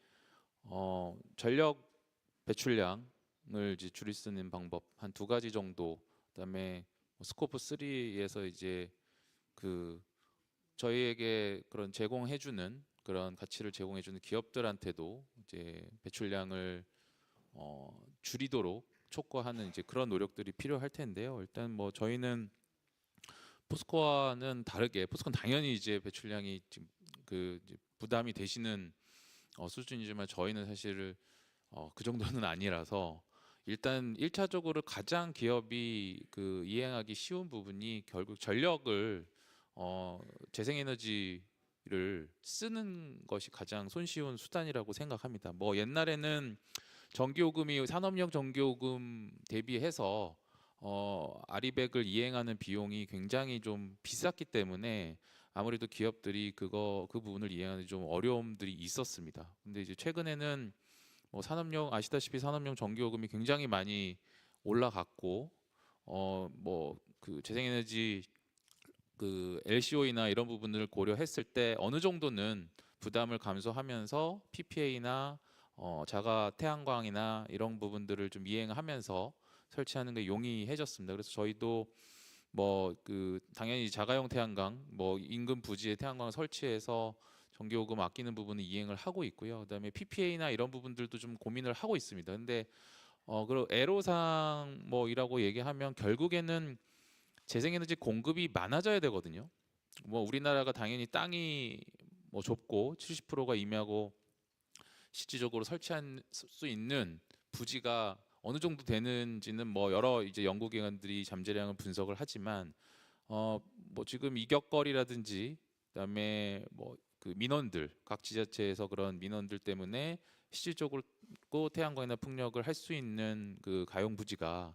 전력 배출량을 이제 줄일 수 있는 방법 한 2가지 정도, 그다음에 스코프 3에서 이제 저희에게 그런 제공해주는 그런 가치를 제공해주는 기업들한테도 이제 배출량을 줄이도록 촉구하는 이제 그런 노력들이 필요할 텐데요. 일단 저희는 포스코와는 다르게, 포스코는 당연히 이제 배출량이 지금 이제 부담이 되시는 수준이지만 저희는 사실 그 정도는 아니라서. 일단 1차적으로 가장 기업이 이행하기 쉬운 부분이 결국 전력을 재생에너지를 쓰는 것이 가장 손쉬운 수단이라고 생각합니다. 옛날에는 전기요금이 산업용 전기요금 대비해서 아리백을 이행하는 비용이 굉장히 좀 비쌌기 때문에 아무래도 기업들이 그 부분을 이행하는 좀 어려움들이 있었습니다. 근데 이제 최근에는 아시다시피 산업용 전기요금이 굉장히 많이 올라갔고 재생에너지 그 LCOE나 이런 부분을 고려했을 때 어느 정도는 부담을 감소하면서 PPA나 자가 태양광이나 이런 부분들을 좀 이행하면서 설치하는 게 용이해졌습니다. 그래서 저희도 뭐 그 당연히 자가용 태양광, 뭐 인근 부지에 태양광을 설치해서 전기요금 아끼는 부분은 이행을 하고 있고요. 그다음에 PPA나 이런 부분들도 좀 고민을 하고 있습니다. 근데 그리고 애로사항 뭐이라고 얘기하면 결국에는 재생에너지 공급이 많아져야 되거든요. 뭐 우리나라가 당연히 땅이 뭐 좁고 70%가 임야고 실질적으로 설치할 수 있는 부지가 어느 정도 되는지는 뭐 여러 이제 연구기관들이 잠재량을 분석을 하지만 뭐 지금 이격거리라든지 그다음에 뭐 그 민원들 각 지자체에서 그런 민원들 때문에 실질적으로 태양광이나 풍력을 할 수 있는 그 가용 부지가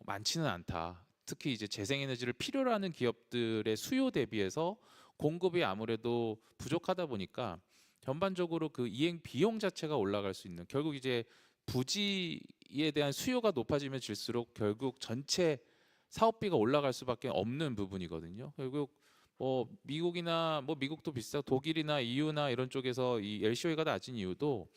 많지는 않다. 특히 이제 재생에너지를 필요로 하는 기업들의 수요 대비해서 공급이 아무래도 부족하다 보니까 전반적으로 그 이행 비용 자체가 올라갈 수 있는 결국 이제 부지에 대한 수요가 높아지면 질수록 결국 전체 사업비가 올라갈 수밖에 없는 부분이거든요. 결국 뭐 미국이나 뭐 미국도 비싸 독일이나 EU나 이런 쪽에서 이 LCOE가 낮은 이유도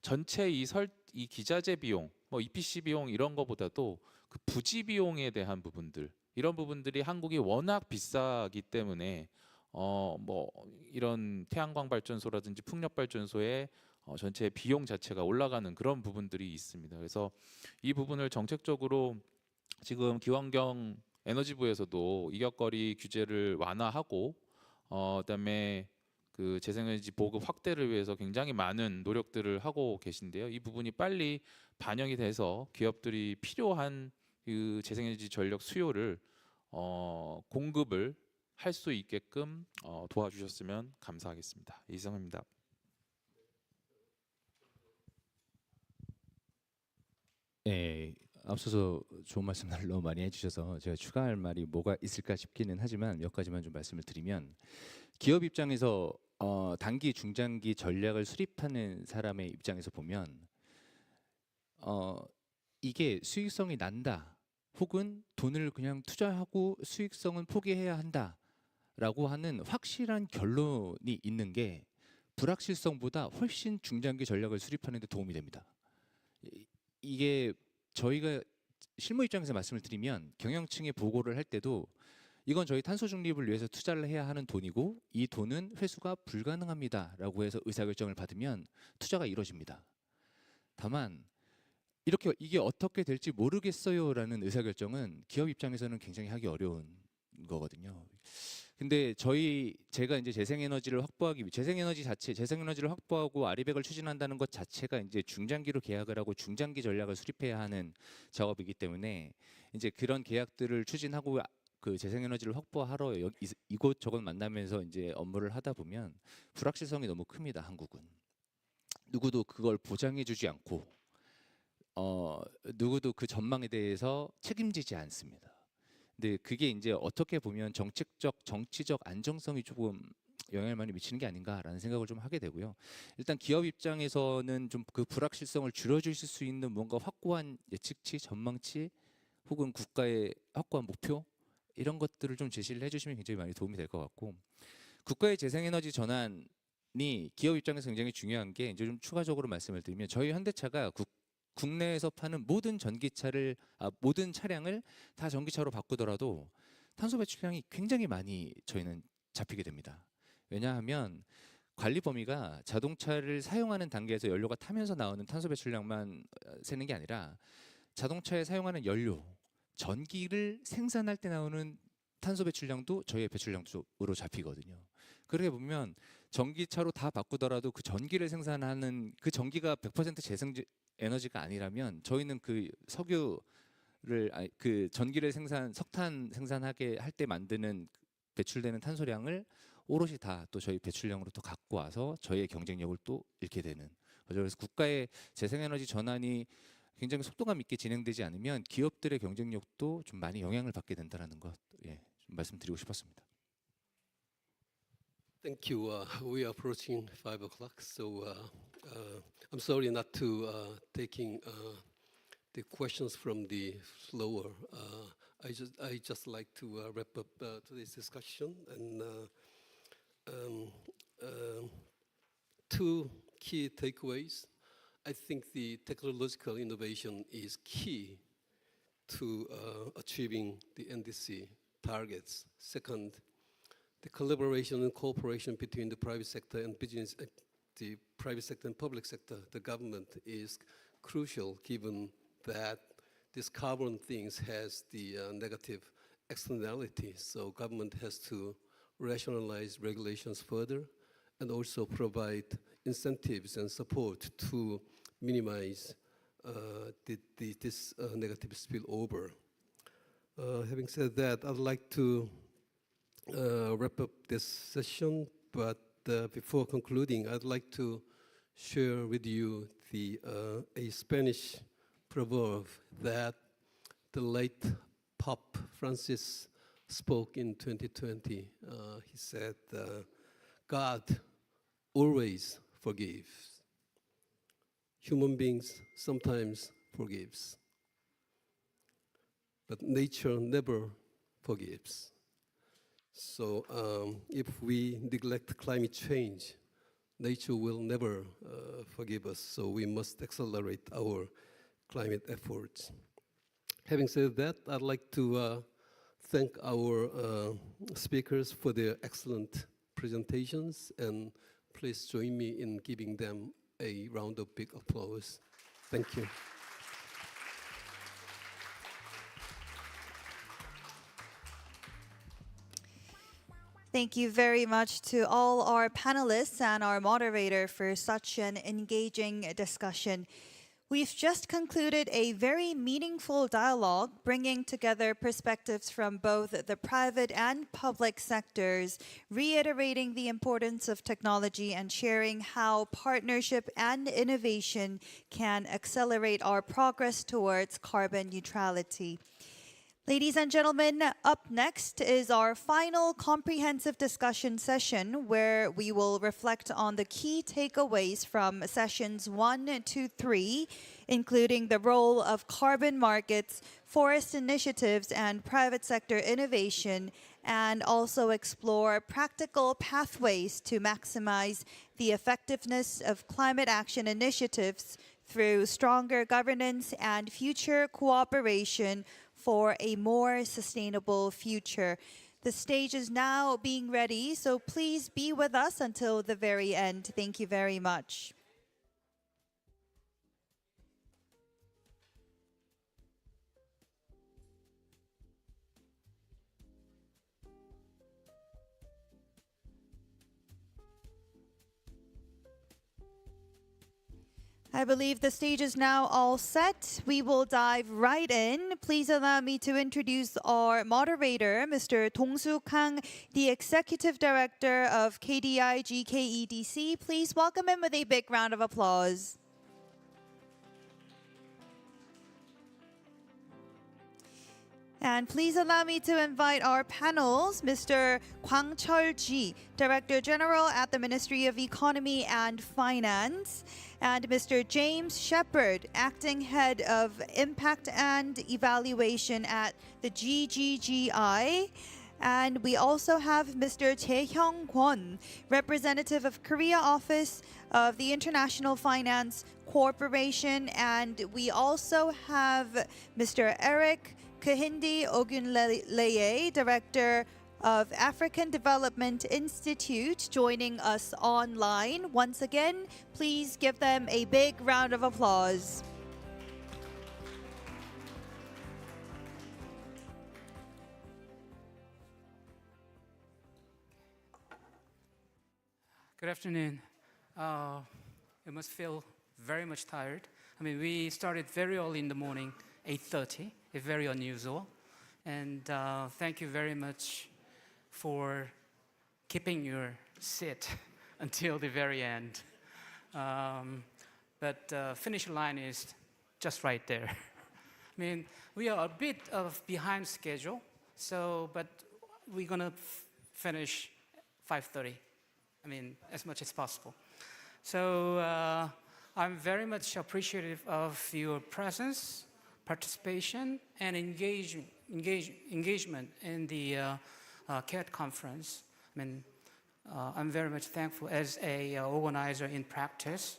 전체 이 기자재 비용, 뭐 EPC 비용 이런 거보다도 그 부지 비용에 대한 부분들 이런 부분들이 한국이 워낙 비싸기 때문에 뭐 이런 태양광 발전소라든지 풍력 발전소의 전체 비용 자체가 올라가는 그런 부분들이 있습니다. 그래서 이 부분을 정책적으로 지금 기후환경 에너지부에서도 이격거리 규제를 완화하고 그다음에 그 재생에너지 보급 확대를 위해서 굉장히 많은 노력들을 하고 계신데요. 이 부분이 빨리 반영이 돼서 기업들이 필요한 그 재생에너지 전력 수요를 공급을 할 수 있게끔 도와주셨으면 감사하겠습니다. 이상입니다. 네, 앞서서 좋은 말씀을 너무 많이 해주셔서 제가 추가할 말이 뭐가 있을까 싶기는 하지만 몇 가지만 좀 말씀을 드리면 기업 입장에서 단기, 중장기 전략을 수립하는 사람의 입장에서 보면 이게 수익성이 난다 혹은 돈을 그냥 투자하고 수익성은 포기해야 한다라고 하는 확실한 결론이 있는 게 불확실성보다 훨씬 중장기 전략을 수립하는 데 도움이 됩니다. 이게 저희가 실무 입장에서 말씀을 드리면 경영층에 보고를 할 때도 이건 저희 탄소 중립을 위해서 투자를 해야 하는 돈이고 이 돈은 회수가 불가능합니다라고 해서 의사결정을 받으면 투자가 이루어집니다. 다만 이렇게 이게 어떻게 될지 모르겠어요라는 의사결정은 기업 입장에서는 굉장히 하기 어려운 거거든요. 근데 제가 이제 재생에너지를 확보하고 아리백을 추진한다는 것 자체가 이제 중장기로 계약을 하고 중장기 전략을 수립해야 하는 작업이기 때문에 이제 그런 계약들을 추진하고 그 재생에너지를 확보하러 이곳저곳 만나면서 이제 업무를 하다 보면 불확실성이 너무 큽니다. 한국은 누구도 그걸 보장해주지 않고 누구도 그 전망에 대해서 책임지지 않습니다. 근데 그게 이제 어떻게 보면 정치적 안정성이 조금 영향을 많이 미치는 게 아닌가라는 생각을 좀 하게 되고요. 일단 기업 입장에서는 좀 그 불확실성을 줄여주실 수 있는 뭔가 확고한 예측치, 전망치 혹은 국가의 확고한 목표 이런 것들을 좀 제시를 해주시면 굉장히 많이 도움이 될 것 같고 국가의 재생에너지 전환이 기업 입장에서 굉장히 중요한 게 이제 좀 추가적으로 말씀을 드리면 저희 현대차가 국내에서 파는 모든 모든 차량을 다 전기차로 바꾸더라도 탄소 배출량이 굉장히 많이 저희는 잡히게 됩니다. 왜냐하면 관리 범위가 자동차를 사용하는 단계에서 연료가 타면서 나오는 탄소 배출량만 세는 게 아니라 자동차에 사용하는 연료, 전기를 생산할 때 나오는 탄소 배출량도 저희의 배출량으로 잡히거든요. 그렇게 보면 전기차로 다 바꾸더라도 그 전기를 생산하는 그 전기가 100% 재생 에너지가 아니라면 저희는 그 그 전기를 석탄 생산하게 할 때 만드는 배출되는 탄소량을 오롯이 다 또 저희 배출량으로 또 갖고 와서 저희의 경쟁력을 또 잃게 되는 거죠. 그래서 국가의 재생에너지 전환이 굉장히 속도감 있게 진행되지 않으면 기업들의 경쟁력도 좀 많이 영향을 받게 된다는 것, 좀 말씀드리고 싶었습니다. Thank you. We are approaching 5 o'clock, so I'm sorry not to taking the questions from the floor. I just like to wrap up today's discussion and two key takeaways. I think the technological innovation is key to achieving the NDC targets. Second, the collaboration and cooperation between the private sector and business, the private sector and public sector, the government, is crucial given that this carbon things has the negative externalities. So government has to rationalize regulations further and also provide incentives and support to minimize this negative spillover. Having said that, I'd like to wrap up this session, but before concluding, I'd like to share with you a Spanish proverb that the late Pope Francis spoke in 2020. He said, God always forgives. Human beings sometimes forgives, but nature never forgives. So if we neglect climate change, nature will never forgive us, so we must accelerate our climate efforts. Having said that, I'd like to thank our speakers for their excellent presentations, and please join me in giving them a round of big applause. Thank you. Thank you very much to all our panelists and our moderator for such an engaging discussion. We've just concluded a very meaningful dialogue, bringing together perspectives from both the private and public sectors, reiterating the importance of technology and sharing how partnership and innovation can accelerate our progress towards carbon neutrality. Ladies and gentlemen, up next is our final comprehensive discussion session where we will reflect on the key takeaways from sessions 1 to 3, including the role of carbon markets, forest initiatives, and private sector innovation, and also explore practical pathways to maximize the effectiveness of climate action initiatives through stronger governance and future cooperation for a more sustainable future. The stage is now being ready, so please be with us until the very end. Thank you very much. I believe the stage is now all set. We will dive right in. Please allow me to introduce our moderator, Mr. Dong-soo Kang, the Executive Director of KDI GKEDC. Please welcome him with a big round of applause. And please allow me to invite our panels, Mr. Kwang Cheol-ji, Director General at the Ministry of Economy and Finance, and Mr. James Shepard, Acting Head of Impact and Evaluation at the GGGI. And we also have Mr. Jae-hyung Kwon, Representative of Korea Office of the International Finance Corporation. And we also have Mr. Eric Kahindi Ogunleye, Director of African Development Institute, joining us online. Once again, please give them a big round of applause. Good afternoon. You must feel very much tired. I mean, we started very early in the morning, 8:30. It's very unusual. And thank you very much for keeping your seat until the very end. But finish line is just right there. I mean, we are a bit of behind schedule, but we're gonna finish 5:30. I mean, as much as possible. So I'm very much appreciative of your presence, participation, and engagement engagement in the CAT conference. I mean, I'm very much thankful as a organizer in practice.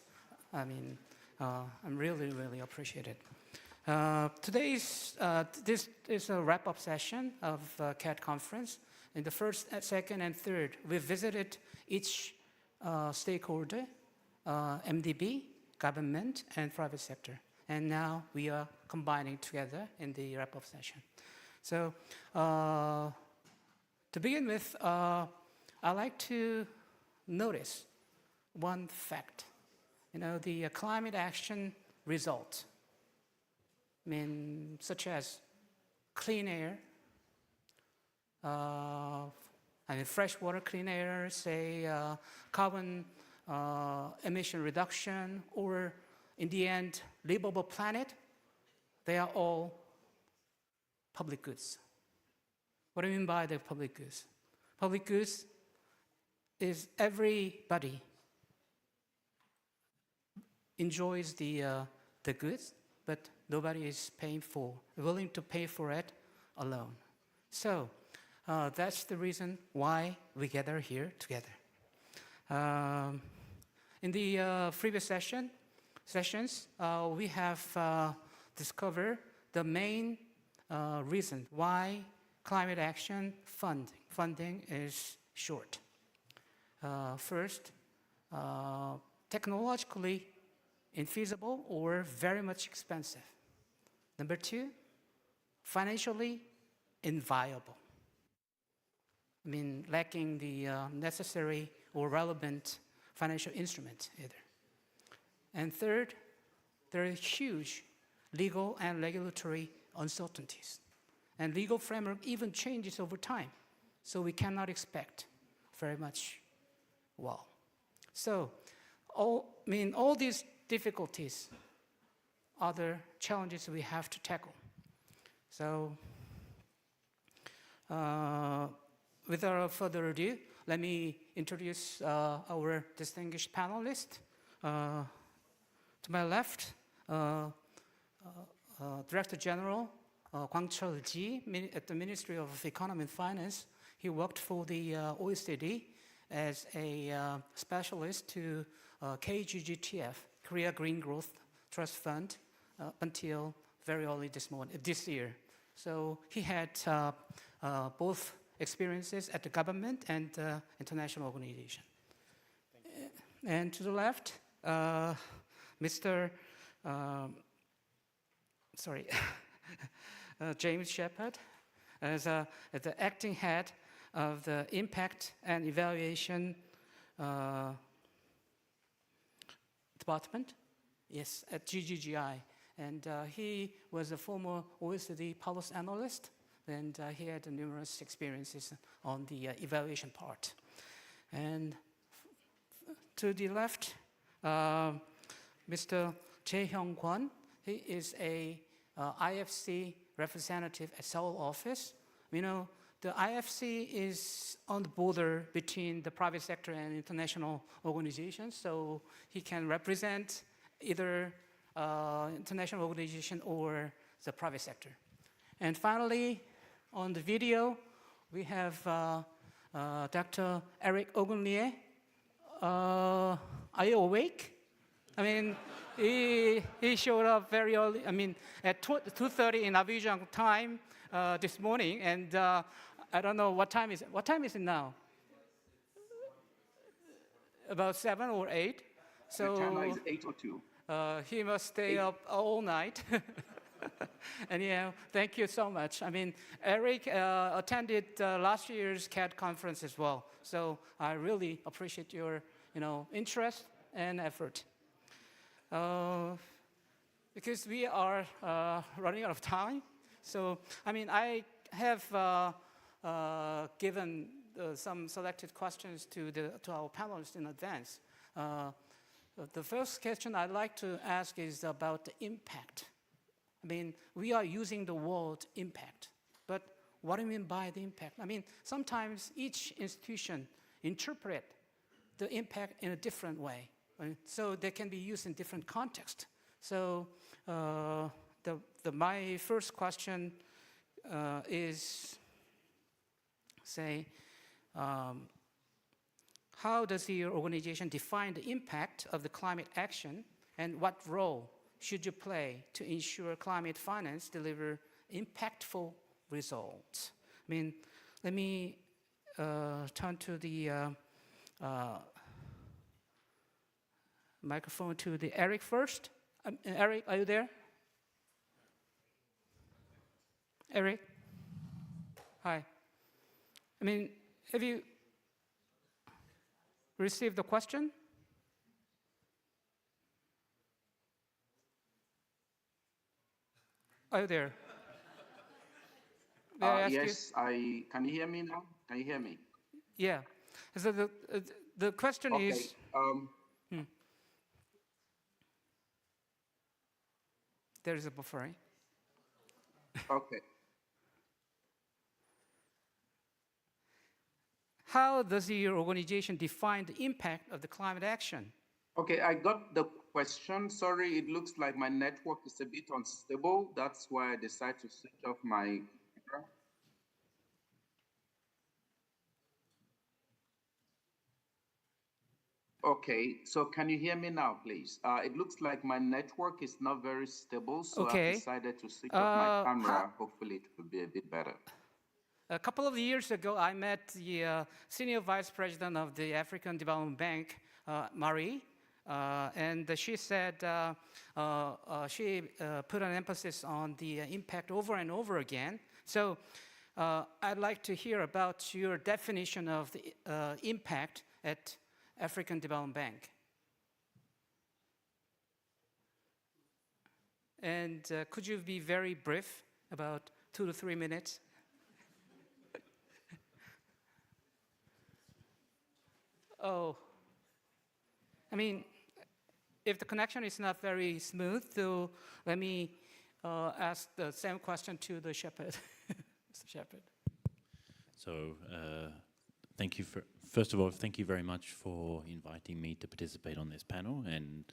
I mean, I'm really, really appreciate it. This is a wrap-up session of CAT conference. In the first, second, and third, we visited each stakeholder, MDB, government, and private sector. And now we are combining together in the wrap-up session. So to begin with, I like to notice one fact. You know, the climate action result, I mean, such as clean air, freshwater clean air, say carbon emission reduction, or in the end, livable planet, they are all public goods. What do I mean by the public goods? Public goods is everybody enjoys the goods, but nobody is willing to pay for it alone. So that's the reason why we gather here together. In the previous sessions, we have discovered the main reason why climate action funding is short. First, technologically infeasible or very much expensive. Number two, financially inviable. I mean, lacking the necessary or relevant financial instrument either. And third, there are huge legal and regulatory uncertainties. And legal framework even changes over time. So we cannot expect very much well. So all these difficulties are the challenges we have to tackle. So without further ado, let me introduce our distinguished panelists. To my left, Director General Kwang Cheol-ji at the Ministry of Economy and Finance. He worked for the OECD as a specialist to KGGTF, Korea Green Growth Trust Fund, until very early this year. So he had both experiences at the government and international organization. And to the left, Mr. James Shepard, as the acting head of the Impact and Evaluation Department, yes, at GGGI. And he was a former OECD policy analyst, and he had numerous experiences on the evaluation part. And to the left, Mr. Jae-hyung Kwon. He is a IFC representative at Seoul office. You know, the IFC is on the border between the private sector and international organizations, so he can represent either international organization or the private sector. And finally, on the video, we have Dr. Eric Ogunlie. Are you awake? I mean, he showed up very early, I mean, at 2:30 in Abidjan time this morning, and I don't know what time is it. What time is it now? About 7 or 8. So the time is 8:02. He must stay up all night. And yeah, thank you so much. I mean, Eric attended last year's CAD conference as well. So I really appreciate your, interest and effort. Because we are running out of time. So, I mean, I have given some selected questions to our panelists in advance. The first question I'd like to ask is about the impact. I mean, we are using the word impact, but what do you mean by the impact? I mean, sometimes each institution interpret the impact in a different way, right? So they can be used in different contexts. So my first question is, say, how does your organization define the impact of the climate action, and what role should you play to ensure climate finance deliver impactful results? I mean, let me turn to the microphone to the Eric first. Eric, are you there? Eric? Hi. I mean, have you received the question? Are you there? May I ask Yes, can you hear me now? Can you hear me? Yeah. So the question Okay. is. There is a buffering. Okay. How does your organization define the impact of the climate action? Okay, I got the question. Sorry, it looks like my network is a bit unstable. That's why I decided to switch off my camera. Okay, so can you hear me now, please? It looks like my network is not very stable, so Okay. I've decided to switch off my camera. Hopefully it will be a bit better. A couple of years ago, I met the senior vice president of the African Development Bank, Marie, and she said she put an emphasis on the impact over and over again. So I'd like to hear about your definition of the impact at African Development Bank. And could you be very brief, about 2 to 3 minutes? Oh, I mean, if the connection is not very smooth, so let me ask the same question to the shepherd, Mr. Shepherd. So, thank you first of all, thank you very much for inviting me to participate on this panel, and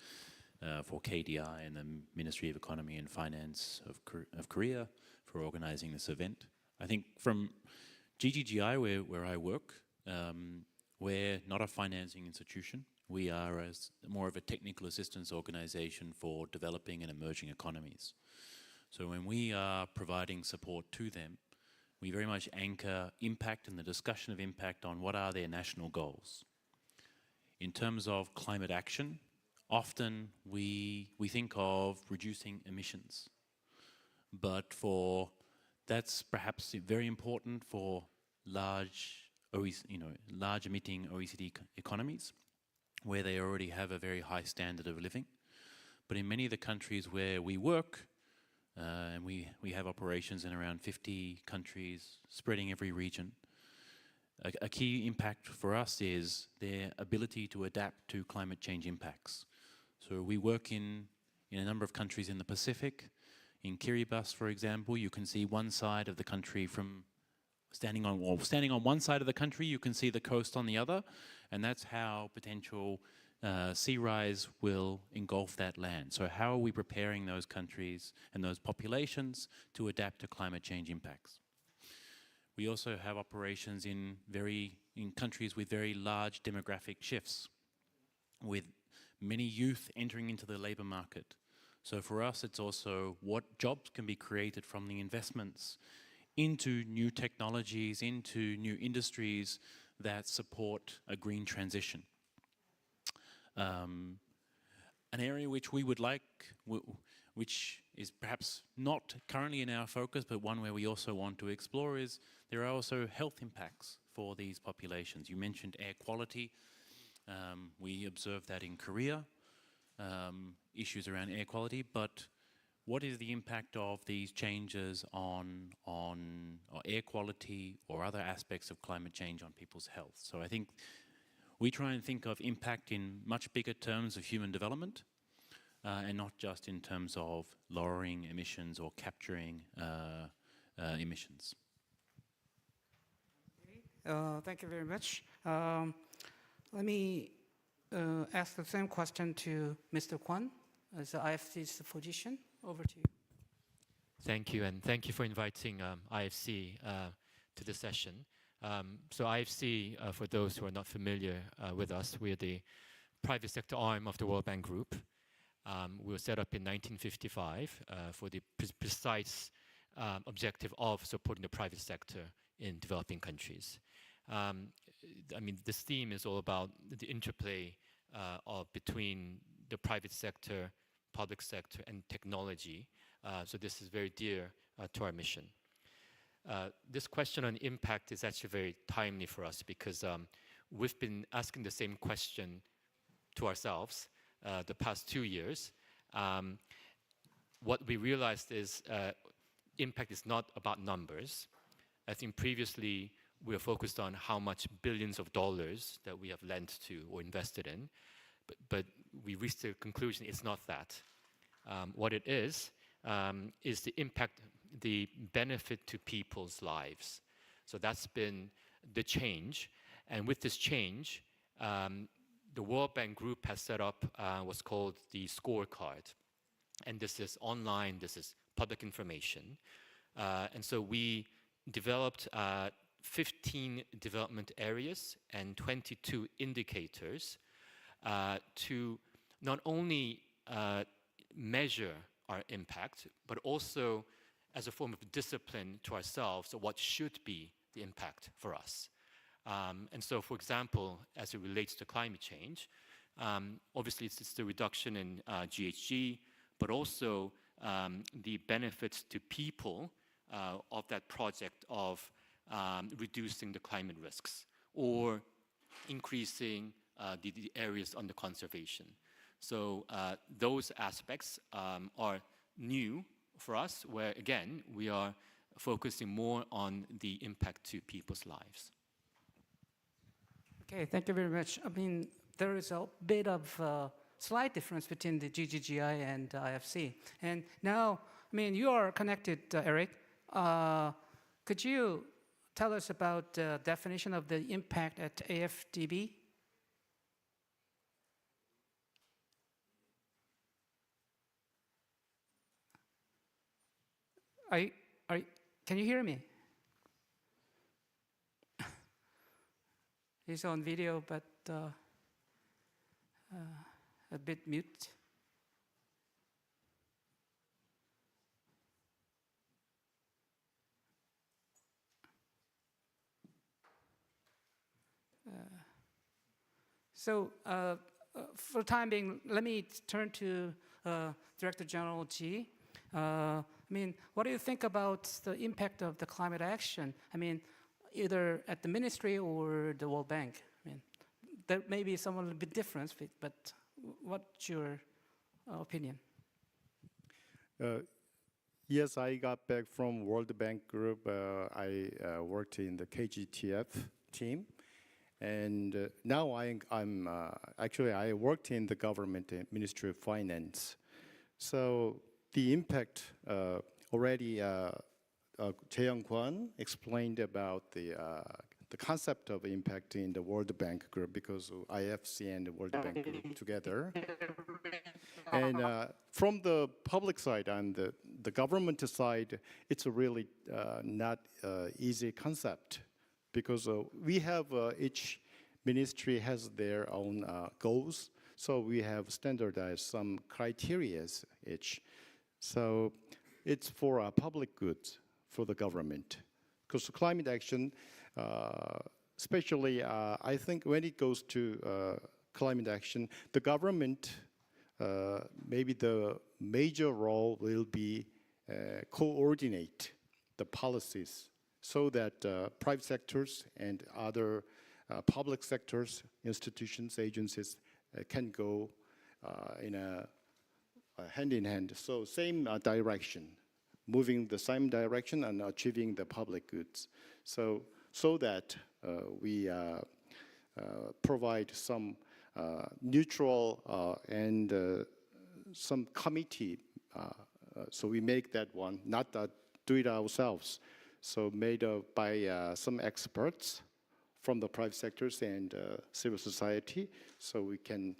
for KDI and the Ministry of Economy and Finance of Korea for organizing this event. I think from GGGI, where I work, we're not a financing institution. We are more of a technical assistance organization for developing and emerging economies. So when we are providing support to them, we very much anchor impact and the discussion of impact on what are their national goals. In terms of climate action, often we think of reducing emissions, but that's perhaps very important for large emitting OECD economies, where they already have a very high standard of living. But in many of the countries where we work, and we have operations in around 50 countries, spreading every region, a key impact for us is their ability to adapt to climate change impacts. So we work in a number of countries in the Pacific. In Kiribati, for example, you can see one side of the country from standing on one side of the country, you can see the coast on the other, and that's how potential sea rise will engulf that land. So how are we preparing those countries and those populations to adapt to climate change impacts? We also have operations in countries with very large demographic shifts, with many youth entering into the labor market. So for us, it's also what jobs can be created from the investments into new technologies, into new industries that support a green transition. An area which we would like, which is perhaps not currently in our focus, but one where we also want to explore, is there are also health impacts for these populations. You mentioned air quality. We observe that in Korea, issues around air quality, but what is the impact of these changes on air quality or other aspects of climate change on people's health? So I think we try and think of impact in much bigger terms of human development, and not just in terms of lowering emissions or capturing emissions. Thank you very much. Let me ask the same question to Mr. Kwon as the IFC's position. Over to you. Thank you, and thank you for inviting IFC to the session. So IFC, for those who are not familiar with us, we're the private sector arm of the World Bank Group. We were set up in 1955 for the precise objective of supporting the private sector in developing countries. I mean, this theme is all about the interplay between the private sector, public sector, and technology. So this is very dear to our mission. This question on impact is actually very timely for us because we've been asking the same question to ourselves the past 2 years. What we realized is impact is not about numbers. I think previously we were focused on how much billions of dollars that we have lent to or invested in, but we reached the conclusion it's not that. What it is the impact, the benefit to people's lives. So that's been the change. And with this change, the World Bank Group has set up what's called the scorecard. And this is online, this is public information. And so we developed 15 development areas and 22 indicators to not only measure our impact, but also as a form of discipline to ourselves of what should be the impact for us. And so, for example, as it relates to climate change, obviously it's the reduction in GHG, but also the benefits to people of that project of reducing the climate risks or increasing the areas under conservation. So those aspects are new for us, where again, we are focusing more on the impact to people's lives. Okay, thank you very much. I mean, there is a bit of slight difference between the GGGI and IFC. And now, I mean, you are connected, Eric. Could you tell us about the definition of the impact at AFDB? Can you hear me? He's on video, but a bit mute. So for the time being, let me turn to Director General Ji. I mean, what do you think about the impact of the climate action? I mean, either at the ministry or the World Bank. I mean, there may be some little bit difference, but what's your opinion? Yes, I got back from World Bank Group. I worked in the KGTF team, and now I'm actually I worked in the government Ministry of Finance. So the impact already. Jae-young Kwon explained about the concept of impact in the World Bank Group because IFC and the World Bank Group together. And from the public side and the government side, it's a really not easy concept because we have each ministry has their own goals. So we have standardized some criteria each. So it's for public goods for the government. Because climate action, especially I think when it goes to climate action, the government, maybe the major role will be coordinate the policies so that private sectors and other public sectors, institutions, agencies can go in a hand in hand. So same direction. Moving the same direction and achieving the public goods. So that we provide some neutral and some committee. So we make that one, not do it ourselves. So made by some experts from the private sectors and civil society. So we can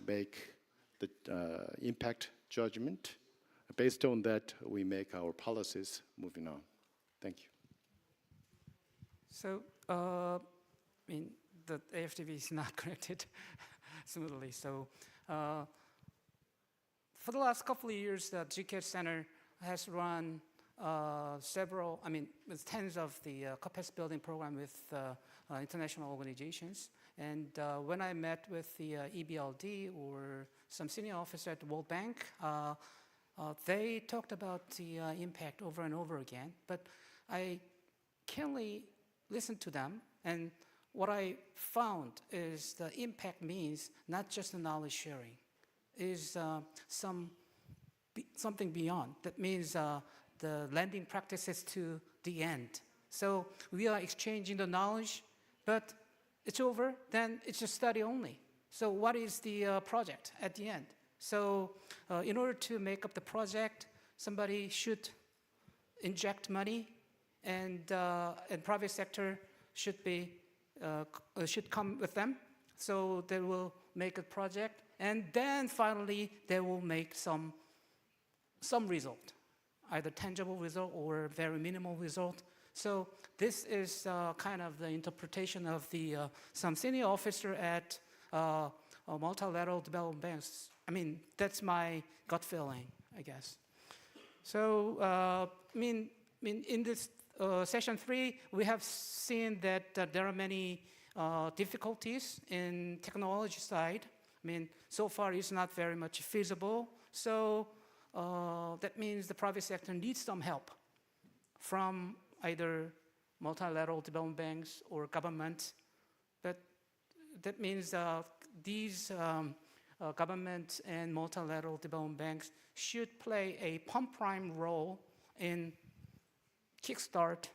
make the impact judgment based on that, we make our policies moving on. Thank you. So, I mean, the AFTV is not connected smoothly. So, for the last couple of years, the GCAT Center has run several, with tens of the capacity building program with international organizations. And when I met with the EBRD or some senior officer at the World Bank, they talked about the impact over and over again. But I keenly listened to them, and what I found is the impact means not just the knowledge sharing, is something beyond. That means the lending practices to the end. So we are exchanging the knowledge, but it's over, then it's a study only. So what is the project at the end? So in order to make up the project, somebody should inject money, and private sector should come with them. So they will make a project, and then finally they will make some result, either tangible result or very minimal result. So this is kind of the interpretation of the some senior officer at multilateral development banks. That's my gut feeling, I guess. So, in this session 3, we have seen that there are many difficulties in technology side. So far it's not very much feasible. So that means the private sector needs some help from either multilateral development banks or government. But that means these government and multilateral development banks should play a pump prime role in kickstart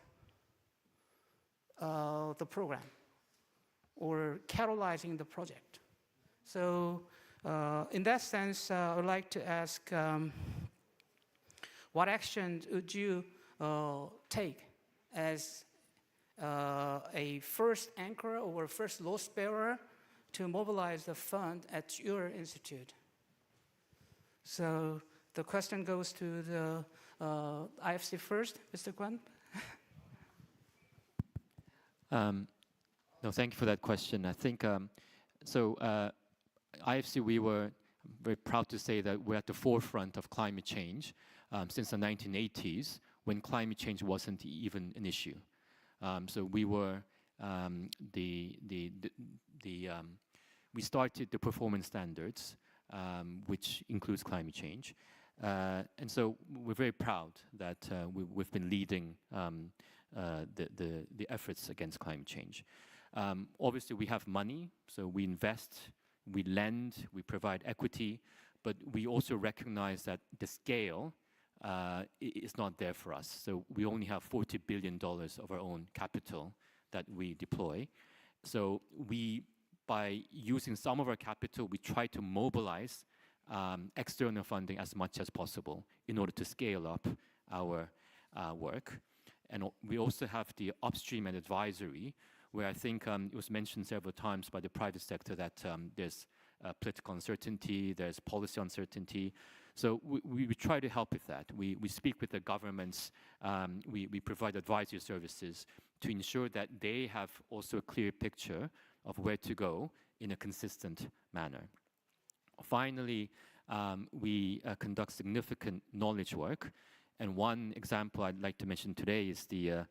the program or catalyzing the project. So in that sense, I would like to ask what action would you take as a first anchor or first load bearer to mobilize the fund at your institute? So the question goes to the IFC first, Mr. Kwan. No, thank you for that question. I think, IFC, we were very proud to say that we're at the forefront of climate change since the 1980s, when climate change wasn't even an issue. So we were we started the performance standards, which includes climate change. And so we're very proud that we've been leading the efforts against climate change. Obviously, we have money, so we invest, we lend, we provide equity, but we also recognize that the scale is not there for us. So we only have $40 billion of our own capital that we deploy. So by using some of our capital, we try to mobilize external funding as much as possible in order to scale up our work. And we also have the upstream and advisory, where I think it was mentioned several times by the private sector that there's political uncertainty, there's policy uncertainty. So we try to help with that. We speak with the governments, we provide advisory services to ensure that they have also a clear picture of where to go in a consistent manner. Finally, we conduct significant knowledge work. And one example I'd like to mention today is the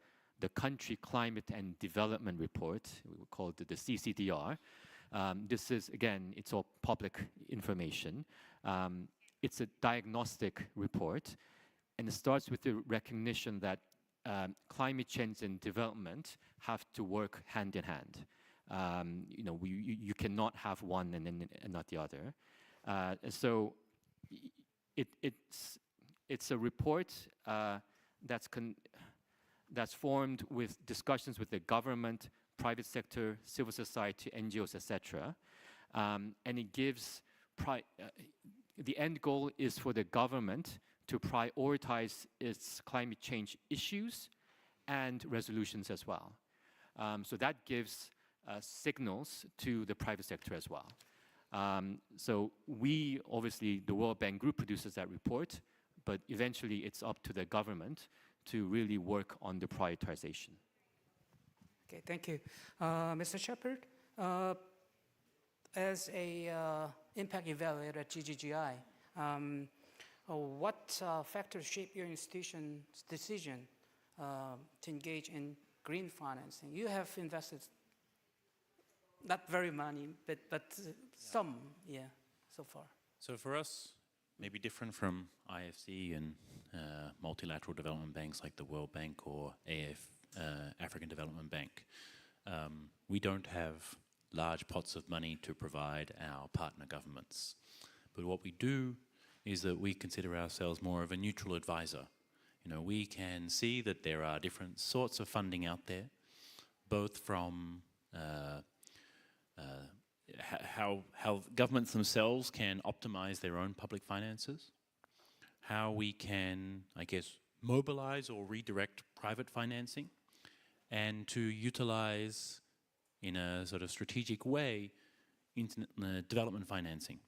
Country Climate and Development Report, we call it the CCDR. This is, again, it's all public information. It's a diagnostic report, and it starts with the recognition that climate change and development have to work hand in hand. You cannot have one and not the other. So it's a report that's formed with discussions with the government, private sector, civil society, NGOs, etc. And it gives, the end goal is for the government to prioritize its climate change issues and resolutions as well. So that gives signals to the private sector as well. So we, obviously, the World Bank Group produces that report, but eventually it's up to the government to really work on the prioritization. Okay, thank you. Mr. Shepherd, as a impact evaluator at GGGI, what factors shape your institution's decision to engage in green financing? You have invested not very money, but some, so far. So for us, maybe different from IFC and multilateral development banks like the World Bank or African Development Bank, we don't have large pots of money to provide our partner governments. But what we do is that we consider ourselves more of a neutral advisor. You know, we can see that there are different sorts of funding out there, both from how governments themselves can optimize their own public finances, how we can, I guess, mobilize or redirect private financing, and to utilize in a sort of strategic way development financing.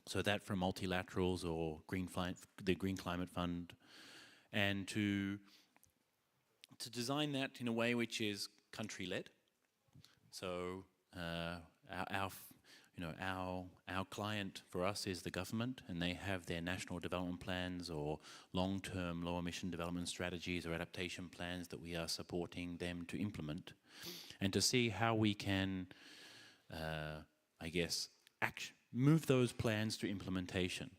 So that from multilaterals or the Green Climate Fund, and to design that in a way which is country-led. So our client for us is the government, and they have their national development plans or long-term low-emission development strategies or adaptation plans that we are supporting them to implement, and to see how we can, I guess, move those plans to implementation.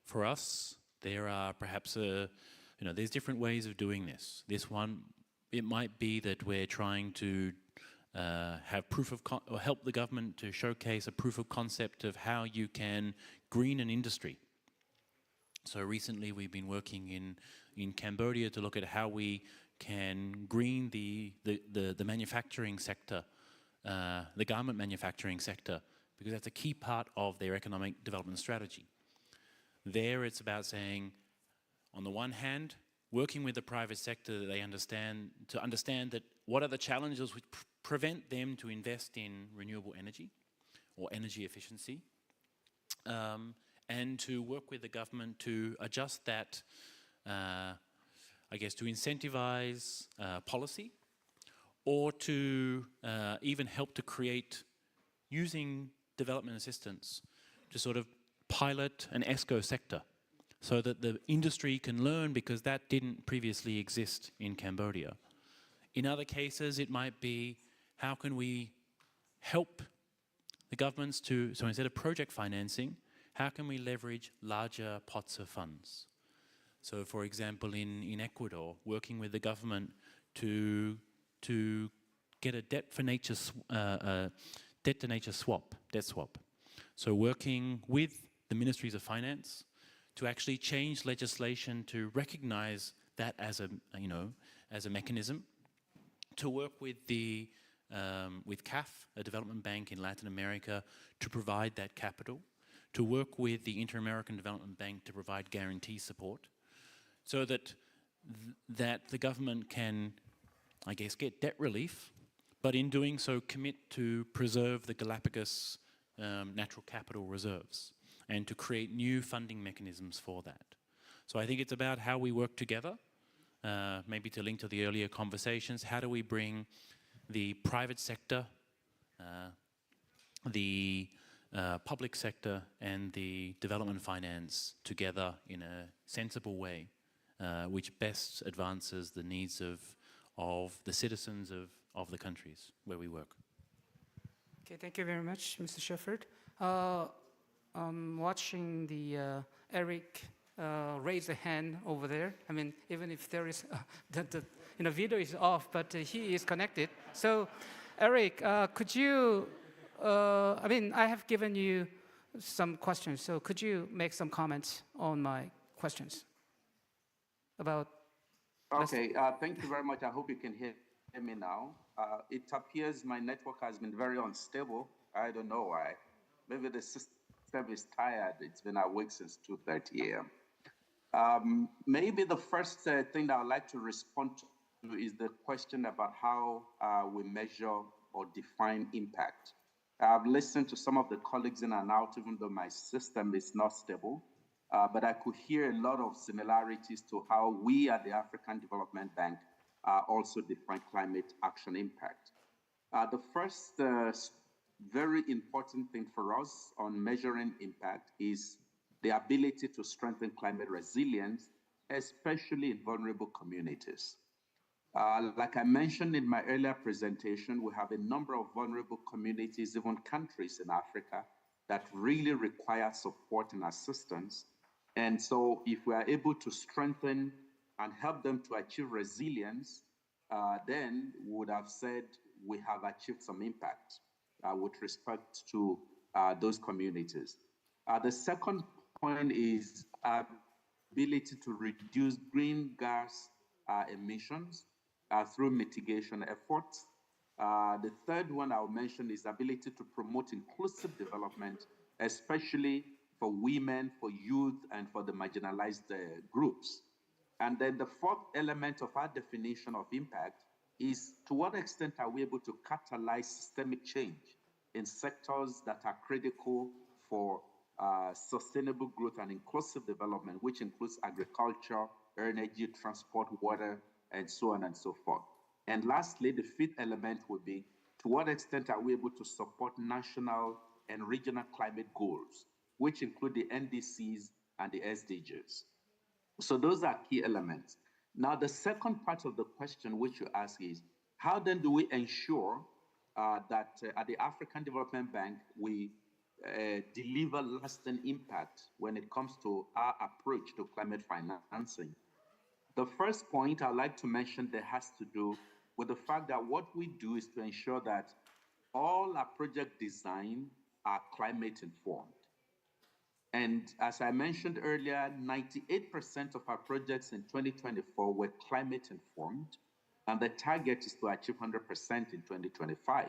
For us, there are perhaps there's different ways of doing this. This one, it might be that we're trying to have or help the government to showcase a proof of concept of how you can green an industry. So recently we've been working in Cambodia to look at how we can green the manufacturing sector, the garment manufacturing sector, because that's a key part of their economic development strategy. There it's about saying, on the one hand, working with the private sector that they understand that what are the challenges which prevent them to invest in renewable energy or energy efficiency, and to work with the government to adjust that, I guess, to incentivize policy, or to even help to create, using development assistance, to sort of pilot an ESCO sector so that the industry can learn, because that didn't previously exist in Cambodia. In other cases, it might be, how can we help the governments to, so instead of project financing, how can we leverage larger pots of funds? So for example, in Ecuador, working with the government to get a debt to nature swap. So working with the ministries of finance to actually change legislation to recognize that as a mechanism, to work with with CAF, a development bank in Latin America, to provide that capital, to work with the Inter-American Development Bank to provide guarantee support, so that the government can, I guess, get debt relief, but in doing so commit to preserve the Galapagos natural capital reserves and to create new funding mechanisms for that. So I think it's about how we work together, maybe to link to the earlier conversations. How do we bring the private sector, the public sector, and the development finance together in a sensible way, which best advances the needs of the citizens of the countries where we work. Okay, thank you very much, Mr. Shepherd. Watching the Eric raise a hand over there. I mean, even if there is the video is off, but he is connected. So, Eric, could you? I mean, I have given you some questions. So, could you make some comments on my questions about? Okay, thank you very much. I hope you can hear me now. It appears my network has been very unstable. I don't know why. Maybe the system is tired. It's been awake since 2:30 a.m. Maybe the first thing that I'd like to respond to is the question about how we measure or define impact. I've listened to some of the colleagues in and out, even though my system is not stable. but I could hear a lot of similarities to how we at the African Development Bank also define climate action impact. The first very important thing for us on measuring impact is the ability to strengthen climate resilience, especially in vulnerable communities. Like I mentioned in my earlier presentation, we have a number of vulnerable communities, even countries in Africa, that really require support and assistance. And so if we are able to strengthen and help them to achieve resilience, then we would have said we have achieved some impact with respect to those communities. The second point is ability to reduce green gas emissions through mitigation efforts. The third one I'll mention is ability to promote inclusive development, especially for women, for youth, and for the marginalized groups. And then the fourth element of our definition of impact is to what extent are we able to catalyze systemic change in sectors that are critical for sustainable growth and inclusive development, which includes agriculture, energy, transport, water, and so on and so forth. And lastly, the fifth element would be to what extent are we able to support national and regional climate goals, which include the NDCs and the SDGs. So those are key elements. Now, the second part of the question which you ask is, how then do we ensure that at the African Development Bank, we deliver lasting impact when it comes to our approach to climate financing? The first point I'd like to mention that has to do with the fact that what we do is to ensure that all our project design are climate informed. And as I mentioned earlier, 98% of our projects in 2024 were climate informed, and the target is to achieve 100% in 2025.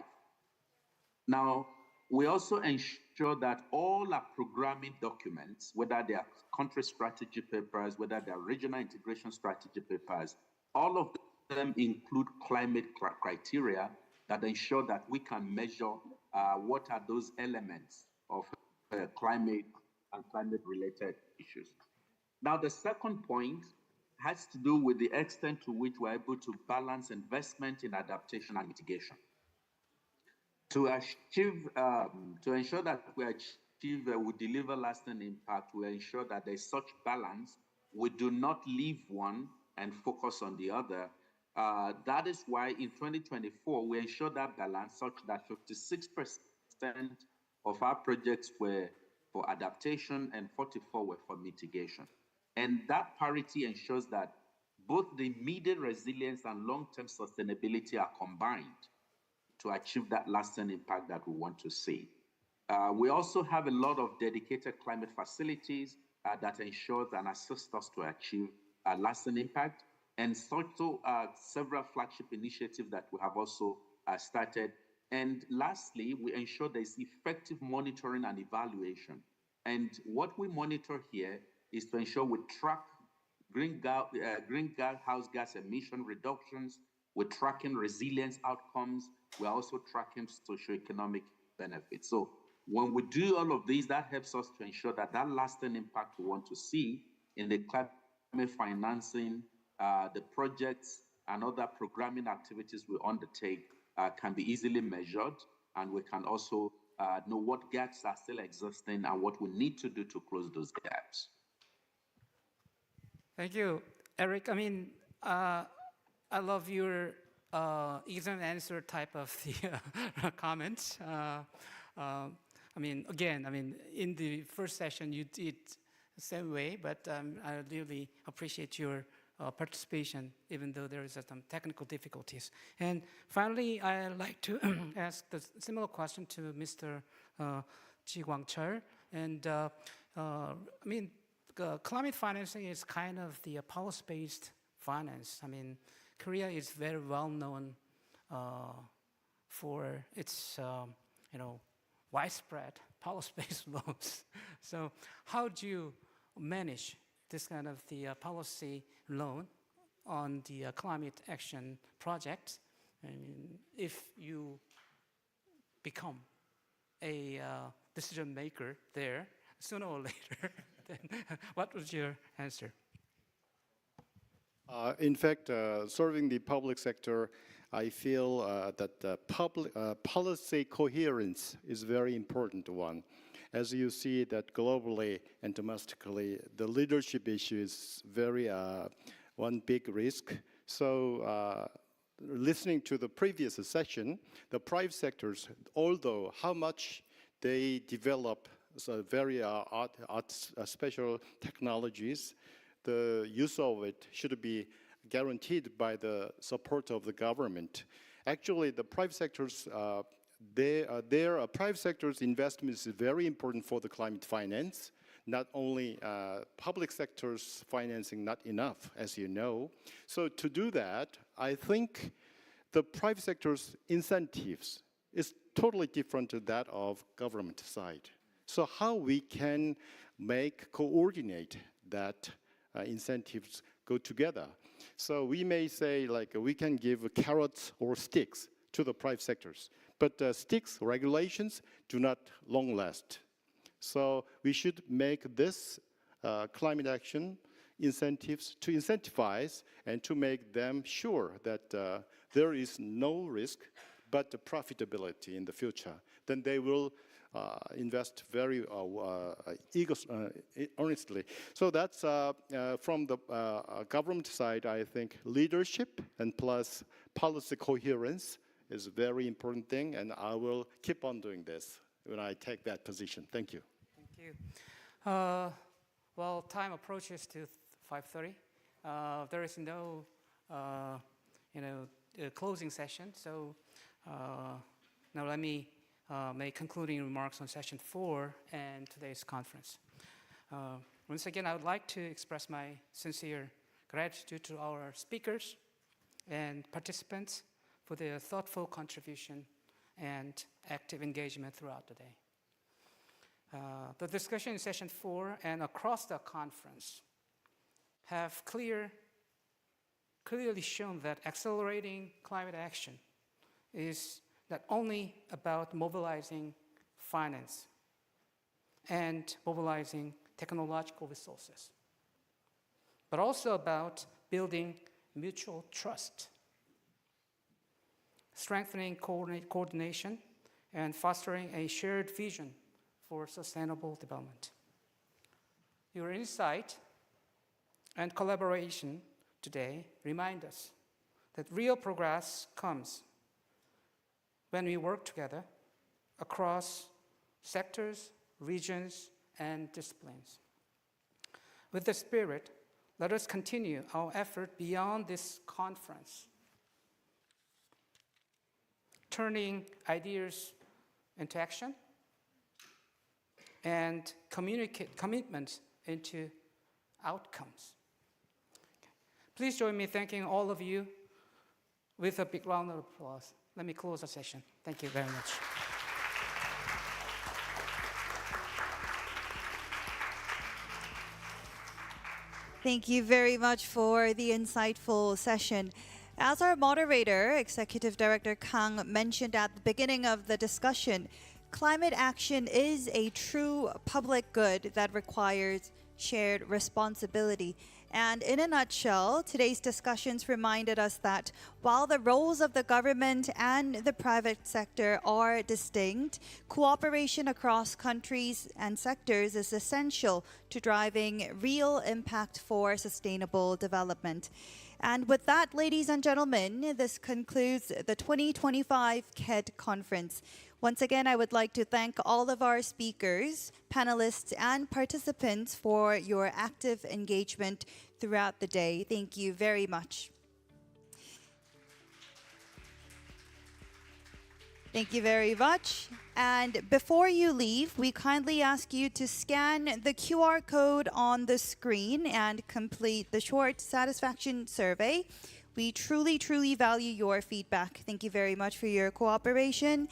Now, we also ensure that all our programming documents, whether they are country strategy papers, whether they are regional integration strategy papers, all of them include climate criteria that ensure that we can measure what are those elements of climate and climate-related issues. Now, the second point has to do with the extent to which we're able to balance investment in adaptation and mitigation. To achieve, to ensure that we achieve, we deliver lasting impact, we ensure that there's such balance. We do not leave one and focus on the other. That is why in 2024, we ensure that balance such that 56% of our projects were for adaptation and 44 were for mitigation. And that parity ensures that both the immediate resilience and long-term sustainability are combined to achieve that lasting impact that we want to see. We also have a lot of dedicated climate facilities that ensure and assist us to achieve a lasting impact, and also several flagship initiatives that we have also started. And lastly, we ensure there's effective monitoring and evaluation. And what we monitor here is to ensure we track greenhouse gas emission reductions, we're tracking resilience outcomes, we're also tracking socioeconomic benefits. So when we do all of these, that helps us to ensure that that lasting impact we want to see in the climate financing, the projects and other programming activities we undertake can be easily measured, and we can also know what gaps are still existing and what we need to do to close those gaps. Thank you, Eric. I mean, I love your easy answer type of the comments. I mean, again, I mean, in the first session you did the same way, but I really appreciate your participation, even though there is some technical difficulties. And finally, I'd like to ask the similar question to Mr. Ji Guangchul. And I mean, climate financing is kind of the policy-based finance. I mean, Korea is very well known for its, widespread policy-based loans. So, how do you manage this kind of the policy loan on the climate action project? I mean, if you become a decision maker there, sooner or later, What was your answer? In fact, serving the public sector, I feel that policy coherence is a very important one. As you see that globally and domestically, the leadership issue is very one big risk. So listening to the previous session, the private sectors, although how much they develop very special technologies, the use of it should be guaranteed by the support of the government. Actually, the private sectors, their private sector's investment is very important for the climate finance. Not only public sector's financing, not enough, as you know. So to do that, I think the private sector's incentives is totally different to that of government side. So how we can coordinate that incentives go together. So we may say like we can give carrots or sticks to the private sectors, but sticks regulations do not long last. So we should make this climate action incentives to incentivize and to make them sure that there is no risk but the profitability in the future. Then they will invest very earnestly. So that's from the government side, I think leadership and plus policy coherence is a very important thing, and I will keep on doing this when I take that position. Thank you. Thank you. Well, time approaches to 5:30. There is no, closing session. So now let me make concluding remarks on session 4 and today's conference. Once again, I would like to express my sincere gratitude to our speakers and participants for their thoughtful contribution and active engagement throughout the day. The discussion in session 4 and across the conference have clearly shown that accelerating climate action is not only about mobilizing finance and mobilizing technological resources, but also about building mutual trust, strengthening coordination, and fostering a shared vision for sustainable development. Your insight and collaboration today remind us that real progress comes when we work together across sectors, regions, and disciplines. With this spirit, let us continue our effort beyond this conference, turning ideas into action and commitments into outcomes. Please join me thanking all of you with a big round of applause. Let me close the session. Thank you very much. Thank you very much for the insightful session. As our moderator, Executive Director Kang, mentioned at the beginning of the discussion, climate action is a true public good that requires shared responsibility. And in a nutshell, today's discussions reminded us that while the roles of the government and the private sector are distinct, cooperation across countries and sectors is essential to driving real impact for sustainable development. And with that, ladies and gentlemen, this concludes the 2025 KED conference. Once again, I would like to thank all of our speakers, panelists, and participants for your active engagement throughout the day. Thank you very much. Thank you very much. And before you leave, we kindly ask you to scan the QR code on the screen and complete the short satisfaction survey. We truly, truly value your feedback. Thank you very much for your cooperation.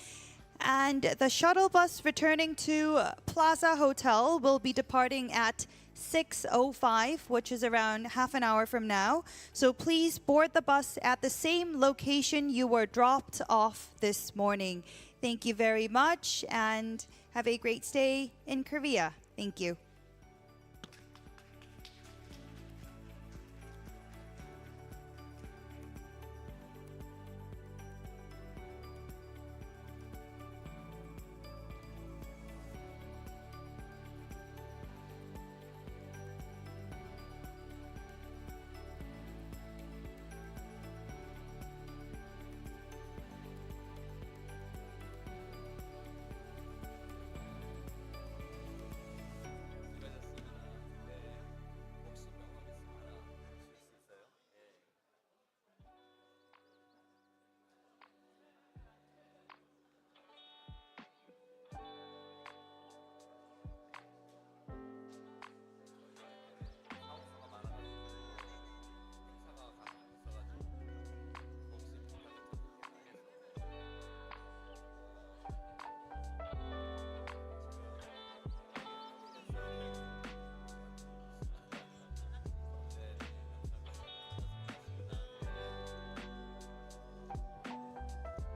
And the shuttle bus returning to Plaza Hotel will be departing at 6:05, which is around half an hour from now. So please board the bus at the same location you were dropped off this morning. Thank you very much and have a great stay in Korea. Thank you.